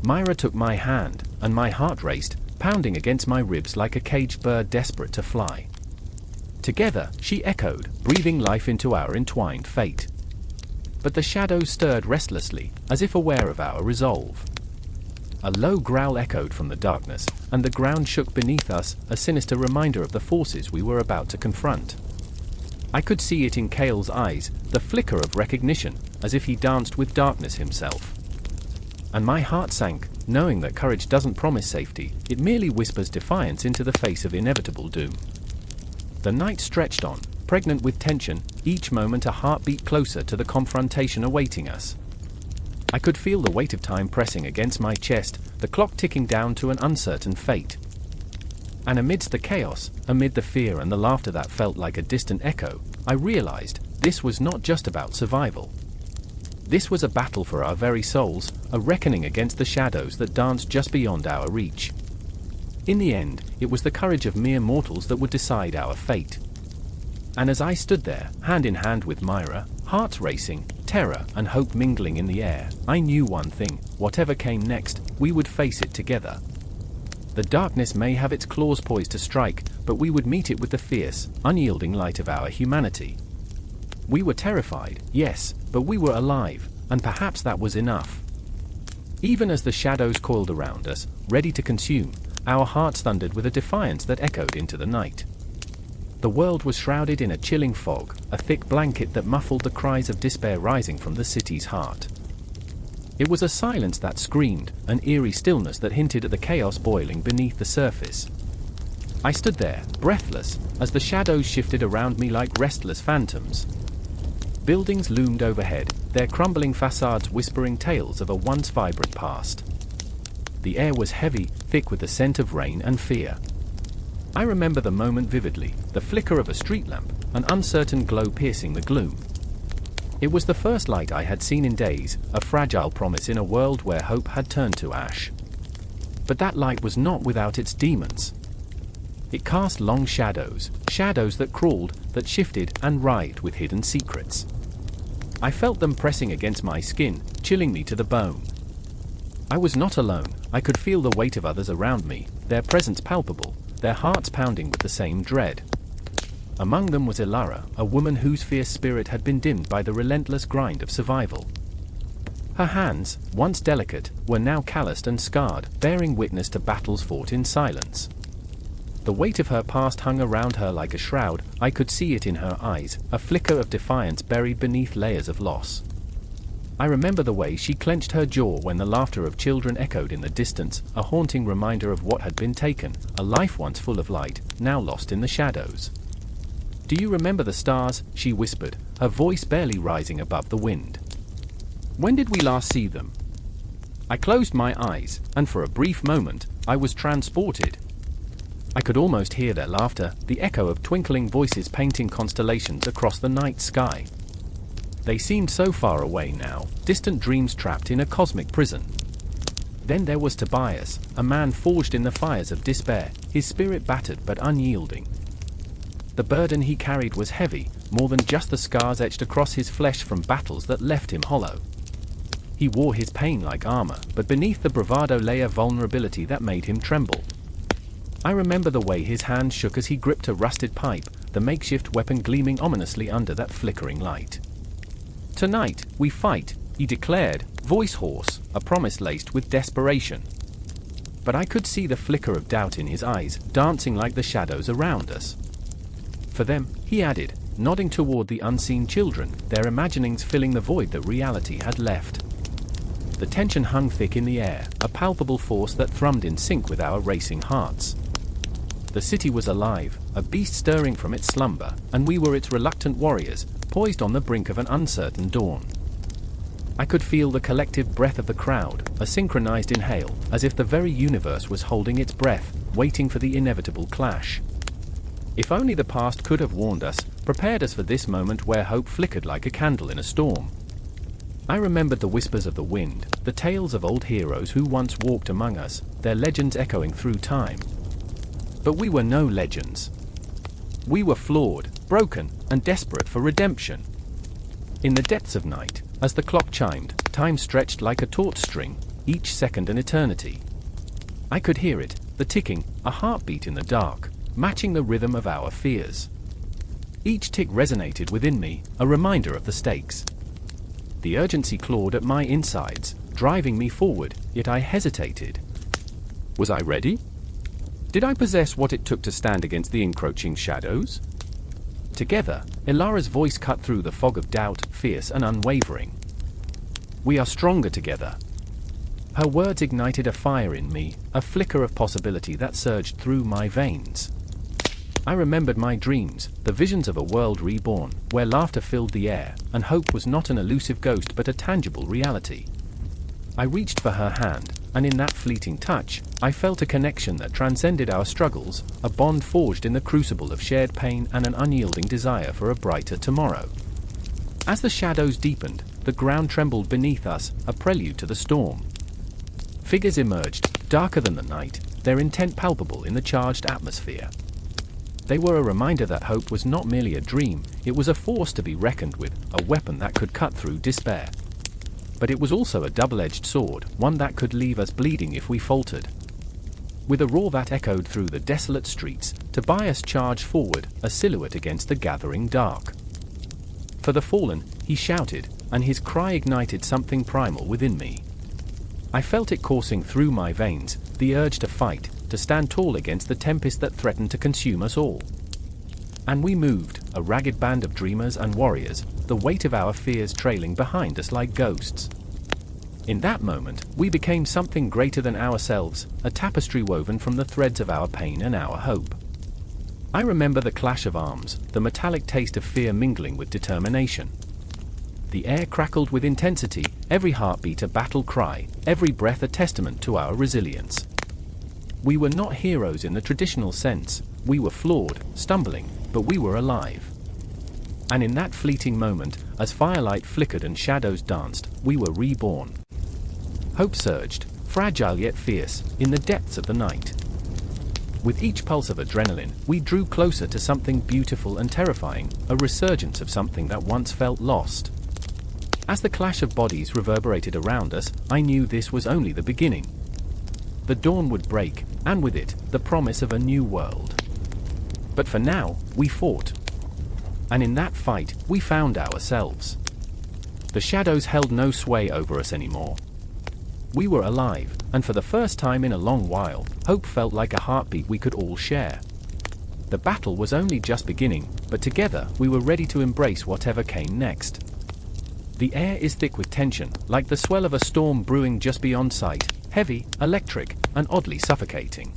[SPEAKER 1] Myra took my hand, and my heart raced, pounding against my ribs like a caged bird desperate to fly. Together, she echoed, breathing life into our entwined fate. But the shadows stirred restlessly, as if aware of our resolve. A low growl echoed from the darkness, and the ground shook beneath us, a sinister reminder of the forces we were about to confront. I could see it in Cale's eyes, the flicker of recognition, as if he danced with darkness himself. And my heart sank, knowing that courage doesn't promise safety, it merely whispers defiance into the face of inevitable doom. The night stretched on, pregnant with tension, each moment a heartbeat closer to the confrontation awaiting us. I could feel the weight of time pressing against my chest, the clock ticking down to an uncertain fate. And amidst the chaos, amid the fear and the laughter that felt like a distant echo, I realized this was not just about survival. This was a battle for our very souls, a reckoning against the shadows that danced just beyond our reach. In the end, it was the courage of mere mortals that would decide our fate. And as I stood there, hand in hand with Myra, hearts racing, terror and hope mingling in the air, I knew one thing: whatever came next, we would face it together. The darkness may have its claws poised to strike, but we would meet it with the fierce, unyielding light of our humanity. We were terrified, yes, but we were alive, and perhaps that was enough. Even as the shadows coiled around us, ready to consume, our hearts thundered with a defiance that echoed into the night. The world was shrouded in a chilling fog, a thick blanket that muffled the cries of despair rising from the city's heart. It was a silence that screamed, an eerie stillness that hinted at the chaos boiling beneath the surface. I stood there, breathless, as the shadows shifted around me like restless phantoms. Buildings loomed overhead, their crumbling facades whispering tales of a once vibrant past. The air was heavy, thick with the scent of rain and fear. I remember the moment vividly, the flicker of a street lamp, an uncertain glow piercing the gloom. It was the first light I had seen in days, a fragile promise in a world where hope had turned to ash. But that light was not without its demons. It cast long shadows, shadows that crawled, that shifted and writhed with hidden secrets. I felt them pressing against my skin, chilling me to the bone. I was not alone. I could feel the weight of others around me, their presence palpable, their hearts pounding with the same dread. Among them was Ilara, a woman whose fierce spirit had been dimmed by the relentless grind of survival. Her hands, once delicate, were now calloused and scarred, bearing witness to battles fought in silence. The weight of her past hung around her like a shroud. I could see it in her eyes, a flicker of defiance buried beneath layers of loss. I remember the way she clenched her jaw when the laughter of children echoed in the distance, a haunting reminder of what had been taken, a life once full of light, now lost in the shadows. "Do you remember the stars?" she whispered, her voice barely rising above the wind. "When did we last see them?" I closed my eyes, and for a brief moment, I was transported. I could almost hear their laughter, the echo of twinkling voices painting constellations across the night sky. They seemed so far away now, distant dreams trapped in a cosmic prison. Then there was Tobias, a man forged in the fires of despair, his spirit battered but unyielding. The burden he carried was heavy, more than just the scars etched across his flesh from battles that left him hollow. He wore his pain like armor, but beneath the bravado lay a vulnerability that made him tremble. I remember the way his hand shook as he gripped a rusted pipe, the makeshift weapon gleaming ominously under that flickering light. "Tonight, we fight," he declared, voice hoarse, a promise laced with desperation. But I could see the flicker of doubt in his eyes, dancing like the shadows around us. "For them," he added, nodding toward the unseen children, their imaginings filling the void that reality had left. The tension hung thick in the air, a palpable force that thrummed in sync with our racing hearts. The city was alive, a beast stirring from its slumber, and we were its reluctant warriors, poised on the brink of an uncertain dawn. I could feel the collective breath of the crowd, a synchronized inhale, as if the very universe was holding its breath, waiting for the inevitable clash. If only the past could have warned us, prepared us for this moment where hope flickered like a candle in a storm. I remembered the whispers of the wind, the tales of old heroes who once walked among us, their legends echoing through time. But we were no legends. We were flawed, broken, and desperate for redemption. In the depths of night, as the clock chimed, time stretched like a taut string, each second an eternity. I could hear it, the ticking, a heartbeat in the dark, matching the rhythm of our fears. Each tick resonated within me, a reminder of the stakes. The urgency clawed at my insides, driving me forward, yet I hesitated. Was I ready? Did I possess what it took to stand against the encroaching shadows? Together, Ilara's voice cut through the fog of doubt, fierce and unwavering. "We are stronger together." Her words ignited a fire in me, a flicker of possibility that surged through my veins. I remembered my dreams, the visions of a world reborn, where laughter filled the air, and hope was not an elusive ghost but a tangible reality. I reached for her hand, and in that fleeting touch, I felt a connection that transcended our struggles, a bond forged in the crucible of shared pain and an unyielding desire for a brighter tomorrow. As the shadows deepened, the ground trembled beneath us, a prelude to the storm. Figures emerged, darker than the night, their intent palpable in the charged atmosphere. They were a reminder that hope was not merely a dream, it was a force to be reckoned with, a weapon that could cut through despair. But it was also a double-edged sword, one that could leave us bleeding if we faltered. With a roar that echoed through the desolate streets, Tobias charged forward, a silhouette against the gathering dark. "For the fallen," he shouted, and his cry ignited something primal within me. I felt it coursing through my veins, the urge to fight, to stand tall against the tempest that threatened to consume us all. And we moved, a ragged band of dreamers and warriors, the weight of our fears trailing behind us like ghosts. In that moment, we became something greater than ourselves, a tapestry woven from the threads of our pain and our hope. I remember the clash of arms, the metallic taste of fear mingling with determination. The air crackled with intensity, every heartbeat a battle cry, every breath a testament to our resilience. We were not heroes in the traditional sense, we were flawed, stumbling, but we were alive. And in that fleeting moment, as firelight flickered and shadows danced, we were reborn. Hope surged, fragile yet fierce, in the depths of the night. With each pulse of adrenaline, we drew closer to something beautiful and terrifying, a resurgence of something that once felt lost. As the clash of bodies reverberated around us, I knew this was only the beginning. The dawn would break, and with it, the promise of a new world. But for now, we fought. And in that fight, we found ourselves. The shadows held no sway over us anymore. We were alive, and for the first time in a long while, hope felt like a heartbeat we could all share. The battle was only just beginning, but together we were ready to embrace whatever came next. The air is thick with tension, like the swell of a storm brewing just beyond sight, heavy, electric, and oddly suffocating.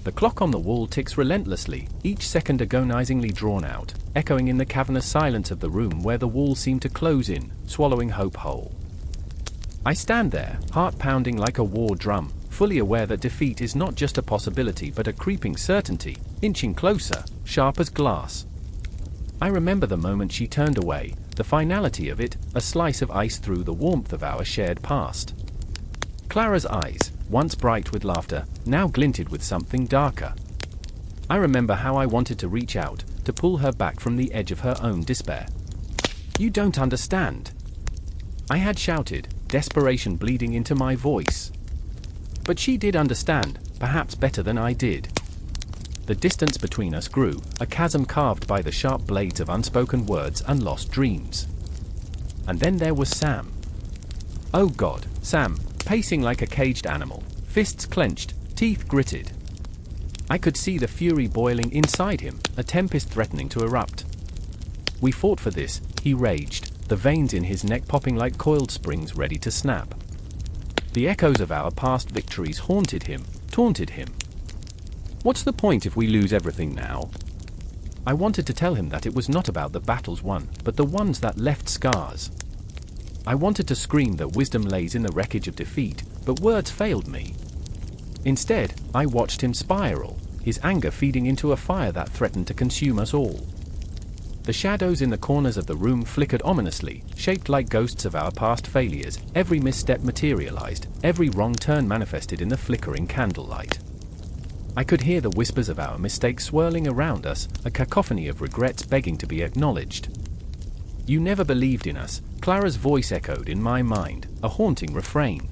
[SPEAKER 1] The clock on the wall ticks relentlessly, each second agonizingly drawn out, echoing in the cavernous silence of the room where the walls seem to close in, swallowing hope whole. I stand there, heart pounding like a war drum, fully aware that defeat is not just a possibility but a creeping certainty, inching closer, sharp as glass. I remember the moment she turned away, the finality of it, a slice of ice through the warmth of our shared past. Clara's eyes, once bright with laughter, now glinted with something darker. I remember how I wanted to reach out, to pull her back from the edge of her own despair. "You don't understand," I had shouted, desperation bleeding into my voice. But she did understand, perhaps better than I did. The distance between us grew, a chasm carved by the sharp blades of unspoken words and lost dreams. And then there was Sam. Oh God, Sam, pacing like a caged animal, fists clenched, teeth gritted. I could see the fury boiling inside him, a tempest threatening to erupt. "We fought for this," he raged, the veins in his neck popping like coiled springs ready to snap. The echoes of our past victories haunted him, taunted him. "What's the point if we lose everything now?" I wanted to tell him that it was not about the battles won, but the ones that left scars. I wanted to scream that wisdom lays in the wreckage of defeat, but words failed me. Instead, I watched him spiral, his anger feeding into a fire that threatened to consume us all. The shadows in the corners of the room flickered ominously, shaped like ghosts of our past failures, every misstep materialized, every wrong turn manifested in the flickering candlelight. I could hear the whispers of our mistakes swirling around us, a cacophony of regrets begging to be acknowledged. "You never believed in us," Clara's voice echoed in my mind, a haunting refrain.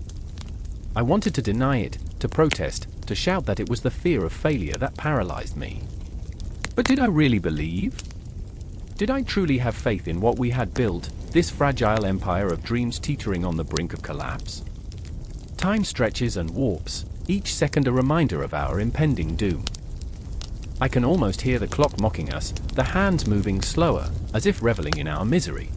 [SPEAKER 1] I wanted to deny it, to protest, to shout that it was the fear of failure that paralyzed me. But did I really believe? Did I truly have faith in what we had built, this fragile empire of dreams teetering on the brink of collapse? Time stretches and warps, each second a reminder of our impending doom. I can almost hear the clock mocking us, the hands moving slower, as if reveling in our misery.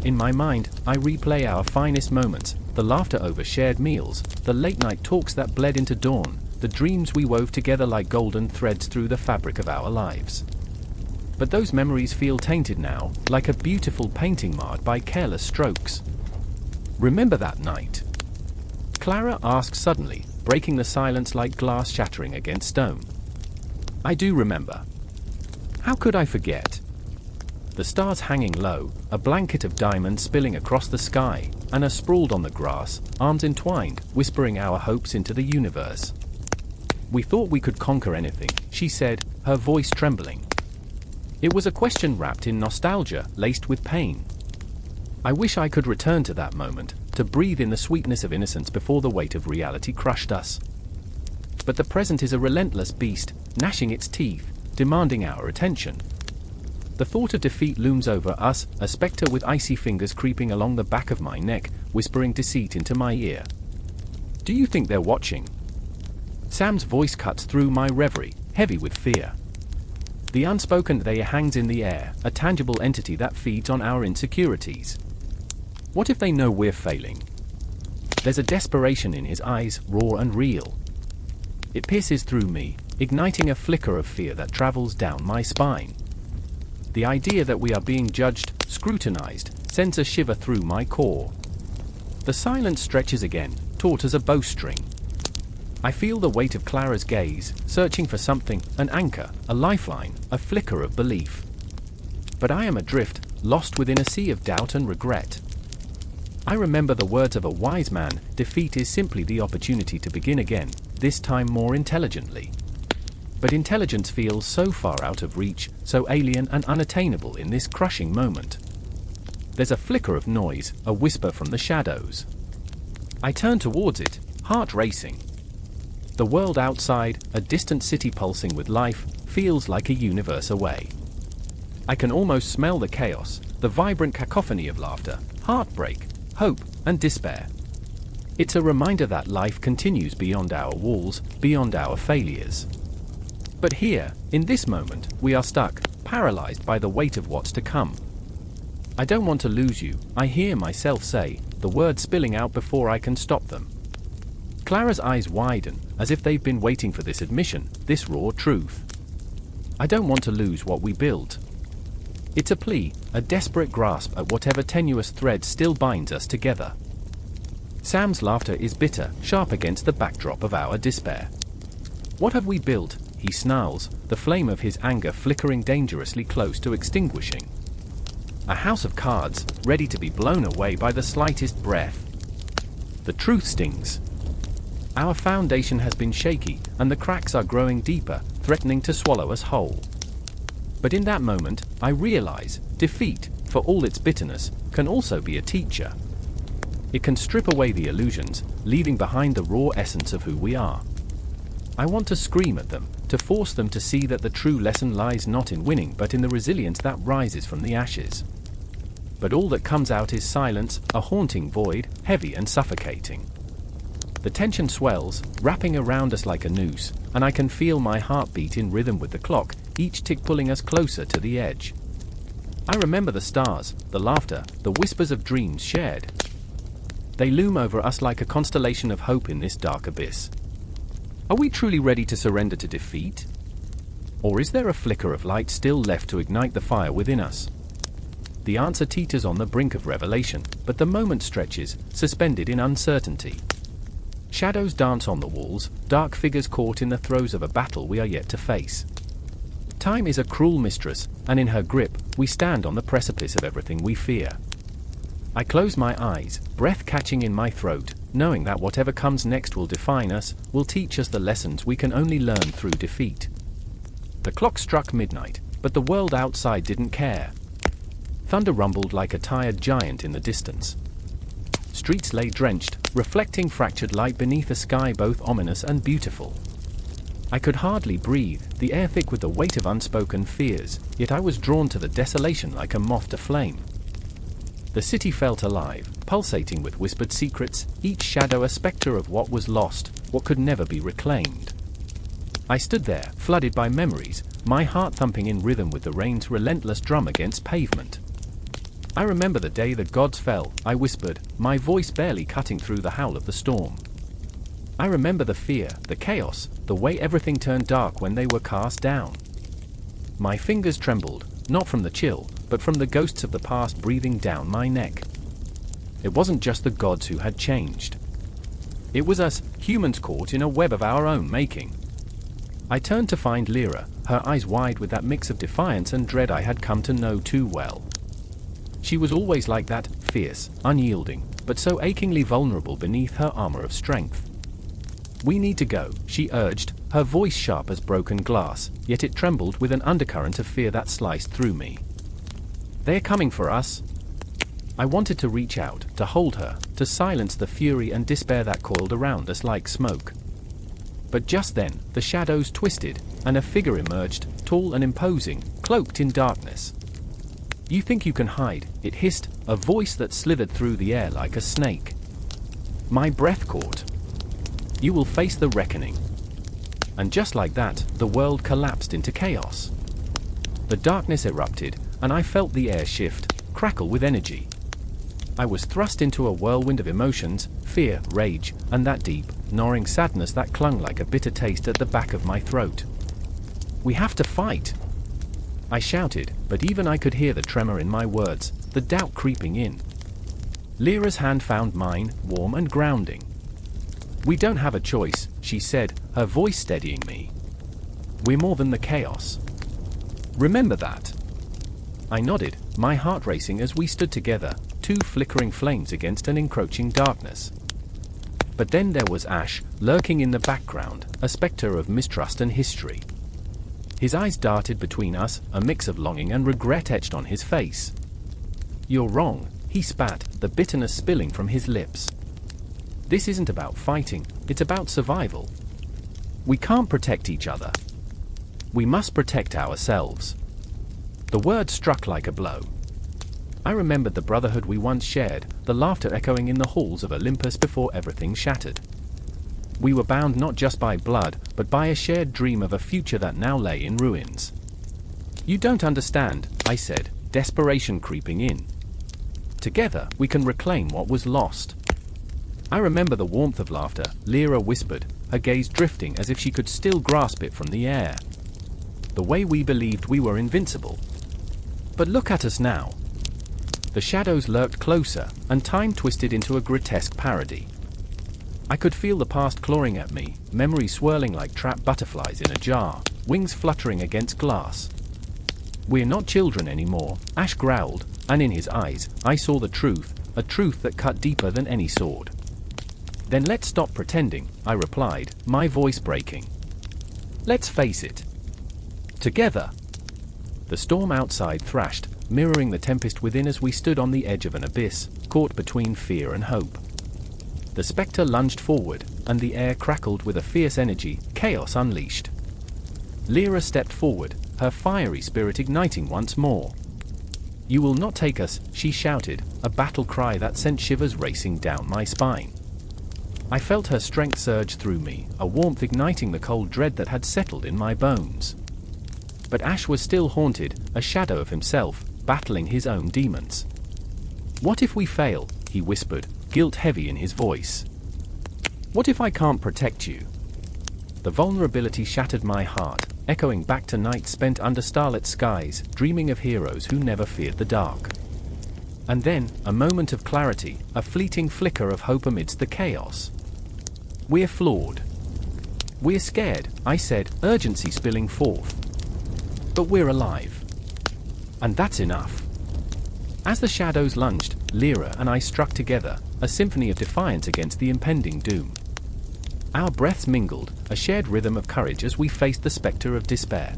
[SPEAKER 1] In my mind, I replay our finest moments, the laughter over shared meals, the late-night talks that bled into dawn, the dreams we wove together like golden threads through the fabric of our lives. But those memories feel tainted now, like a beautiful painting marred by careless strokes. "Remember that night?" Clara asked suddenly, breaking the silence like glass shattering against stone. "I do remember. How could I forget?" The stars hanging low, a blanket of diamonds spilling across the sky, and us sprawled on the grass, arms entwined, whispering our hopes into the universe. "We thought we could conquer anything," she said, her voice trembling. It was a question wrapped in nostalgia, laced with pain. I wish I could return to that moment, to breathe in the sweetness of innocence before the weight of reality crushed us. But the present is a relentless beast, gnashing its teeth, demanding our attention. The thought of defeat looms over us, a specter with icy fingers creeping along the back of my neck, whispering deceit into my ear. "Do you think they're watching?" Sam's voice cuts through my reverie, heavy with fear. The unspoken "they" hangs in the air, a tangible entity that feeds on our insecurities. What if they know we're failing? There's a desperation in his eyes, raw and real. It pierces through me, igniting a flicker of fear that travels down my spine. The idea that we are being judged, scrutinized, sends a shiver through my core. The silence stretches again, taut as a bowstring. I feel the weight of Clara's gaze, searching for something, an anchor, a lifeline, a flicker of belief. But I am adrift, lost within a sea of doubt and regret. I remember the words of a wise man, defeat is simply the opportunity to begin again, this time more intelligently. But intelligence feels so far out of reach, so alien and unattainable in this crushing moment. There's a flicker of noise, a whisper from the shadows. I turn towards it, heart racing. The world outside, a distant city pulsing with life, feels like a universe away. I can almost smell the chaos, the vibrant cacophony of laughter, heartbreak, hope, and despair. It's a reminder that life continues beyond our walls, beyond our failures. But here, in this moment, we are stuck, paralyzed by the weight of what's to come. I don't want to lose you, I hear myself say, the words spilling out before I can stop them. Clara's eyes widen, as if they've been waiting for this admission, this raw truth. I don't want to lose what we built. It's a plea, a desperate grasp at whatever tenuous thread still binds us together. Sam's laughter is bitter, sharp against the backdrop of our despair. What have we built? He snarls, the flame of his anger flickering dangerously close to extinguishing. A house of cards, ready to be blown away by the slightest breath. The truth stings. Our foundation has been shaky, and the cracks are growing deeper, threatening to swallow us whole. But in that moment, I realize, defeat, for all its bitterness, can also be a teacher. It can strip away the illusions, leaving behind the raw essence of who we are. I want to scream at them, to force them to see that the true lesson lies not in winning but in the resilience that rises from the ashes. But all that comes out is silence, a haunting void, heavy and suffocating. The tension swells, wrapping around us like a noose, and I can feel my heart beat in rhythm with the clock, each tick pulling us closer to the edge. I remember the stars, the laughter, the whispers of dreams shared. They loom over us like a constellation of hope in this dark abyss. Are we truly ready to surrender to defeat? Or is there a flicker of light still left to ignite the fire within us? The answer teeters on the brink of revelation, but the moment stretches, suspended in uncertainty. Shadows dance on the walls, dark figures caught in the throes of a battle we are yet to face. Time is a cruel mistress, and in her grip, we stand on the precipice of everything we fear. I close my eyes, breath catching in my throat, knowing that whatever comes next will define us, will teach us the lessons we can only learn through defeat. The clock struck midnight, but the world outside didn't care. Thunder rumbled like a tired giant in the distance. Streets lay drenched, reflecting fractured light beneath a sky both ominous and beautiful. I could hardly breathe, the air thick with the weight of unspoken fears, yet I was drawn to the desolation like a moth to flame. The city felt alive, pulsating with whispered secrets, each shadow a spectre of what was lost, what could never be reclaimed. I stood there, flooded by memories, my heart thumping in rhythm with the rain's relentless drum against pavement. I remember the day the gods fell, I whispered, my voice barely cutting through the howl of the storm. I remember the fear, the chaos, the way everything turned dark when they were cast down. My fingers trembled, not from the chill, but from the ghosts of the past breathing down my neck. It wasn't just the gods who had changed. It was us, humans caught in a web of our own making. I turned to find Lyra, her eyes wide with that mix of defiance and dread I had come to know too well. She was always like that, fierce, unyielding, but so achingly vulnerable beneath her armor of strength. We need to go, she urged, her voice sharp as broken glass, yet it trembled with an undercurrent of fear that sliced through me. They're coming for us. I wanted to reach out, to hold her, to silence the fury and despair that coiled around us like smoke. But just then, the shadows twisted, and a figure emerged, tall and imposing, cloaked in darkness. You think you can hide, it hissed, a voice that slithered through the air like a snake. My breath caught. You will face the reckoning. And just like that, the world collapsed into chaos. The darkness erupted, and I felt the air shift, crackle with energy. I was thrust into a whirlwind of emotions, fear, rage, and that deep, gnawing sadness that clung like a bitter taste at the back of my throat. We have to fight! I shouted, but even I could hear the tremor in my words, the doubt creeping in. Lyra's hand found mine, warm and grounding. We don't have a choice, she said, her voice steadying me. We're more than the chaos. Remember that. I nodded, my heart racing as we stood together, two flickering flames against an encroaching darkness. But then there was Ash, lurking in the background, a spectre of mistrust and history. His eyes darted between us, a mix of longing and regret etched on his face. You're wrong, he spat, the bitterness spilling from his lips. This isn't about fighting, it's about survival. We can't protect each other. We must protect ourselves. The word struck like a blow. I remembered the brotherhood we once shared, the laughter echoing in the halls of Olympus before everything shattered. We were bound not just by blood, but by a shared dream of a future that now lay in ruins. You don't understand, I said, desperation creeping in. Together, we can reclaim what was lost. I remember the warmth of laughter, Lyra whispered, her gaze drifting as if she could still grasp it from the air. The way we believed we were invincible. But look at us now. The shadows lurked closer, and time twisted into a grotesque parody. I could feel the past clawing at me, memories swirling like trapped butterflies in a jar, wings fluttering against glass. We're not children anymore, Ash growled, and in his eyes, I saw the truth, a truth that cut deeper than any sword. Then let's stop pretending, I replied, my voice breaking. Let's face it. Together. The storm outside thrashed, mirroring the tempest within as we stood on the edge of an abyss, caught between fear and hope. The spectre lunged forward, and the air crackled with a fierce energy, chaos unleashed. Lyra stepped forward, her fiery spirit igniting once more. You will not take us, she shouted, a battle cry that sent shivers racing down my spine. I felt her strength surge through me, a warmth igniting the cold dread that had settled in my bones. But Ash was still haunted, a shadow of himself, battling his own demons. What if we fail? He whispered, guilt heavy in his voice. What if I can't protect you? The vulnerability shattered my heart, echoing back to nights spent under starlit skies, dreaming of heroes who never feared the dark. And then, a moment of clarity, a fleeting flicker of hope amidst the chaos. We're flawed. We're scared, I said, urgency spilling forth. But we're alive. And that's enough. As the shadows lunged, Lyra and I struck together, a symphony of defiance against the impending doom. Our breaths mingled, a shared rhythm of courage as we faced the spectre of despair.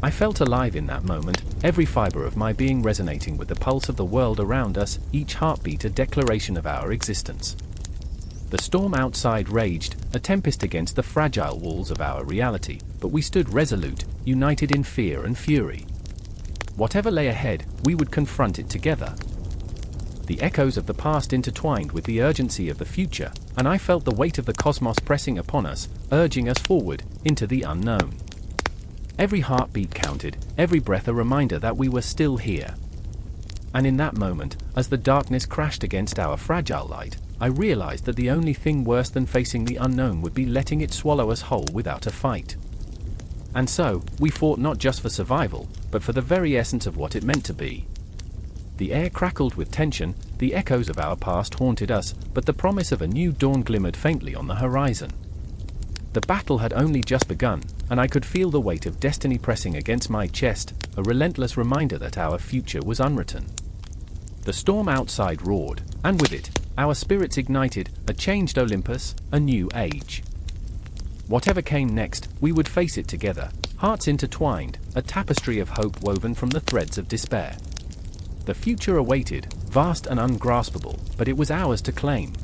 [SPEAKER 1] I felt alive in that moment, every fiber of my being resonating with the pulse of the world around us, each heartbeat a declaration of our existence. The storm outside raged, a tempest against the fragile walls of our reality, but we stood resolute, united in fear and fury. Whatever lay ahead, we would confront it together. The echoes of the past intertwined with the urgency of the future, and I felt the weight of the cosmos pressing upon us, urging us forward, into the unknown. Every heartbeat counted, every breath a reminder that we were still here. And in that moment, as the darkness crashed against our fragile light, I realized that the only thing worse than facing the unknown would be letting it swallow us whole without a fight. And so, we fought not just for survival, but for the very essence of what it meant to be. The air crackled with tension, the echoes of our past haunted us, but the promise of a new dawn glimmered faintly on the horizon. The battle had only just begun, and I could feel the weight of destiny pressing against my chest, a relentless reminder that our future was unwritten. The storm outside roared, and with it, our spirits ignited, a changed Olympus, a new age. Whatever came next, we would face it together, hearts intertwined, a tapestry of hope woven from the threads of despair. The future awaited, vast and ungraspable, but it was ours to claim.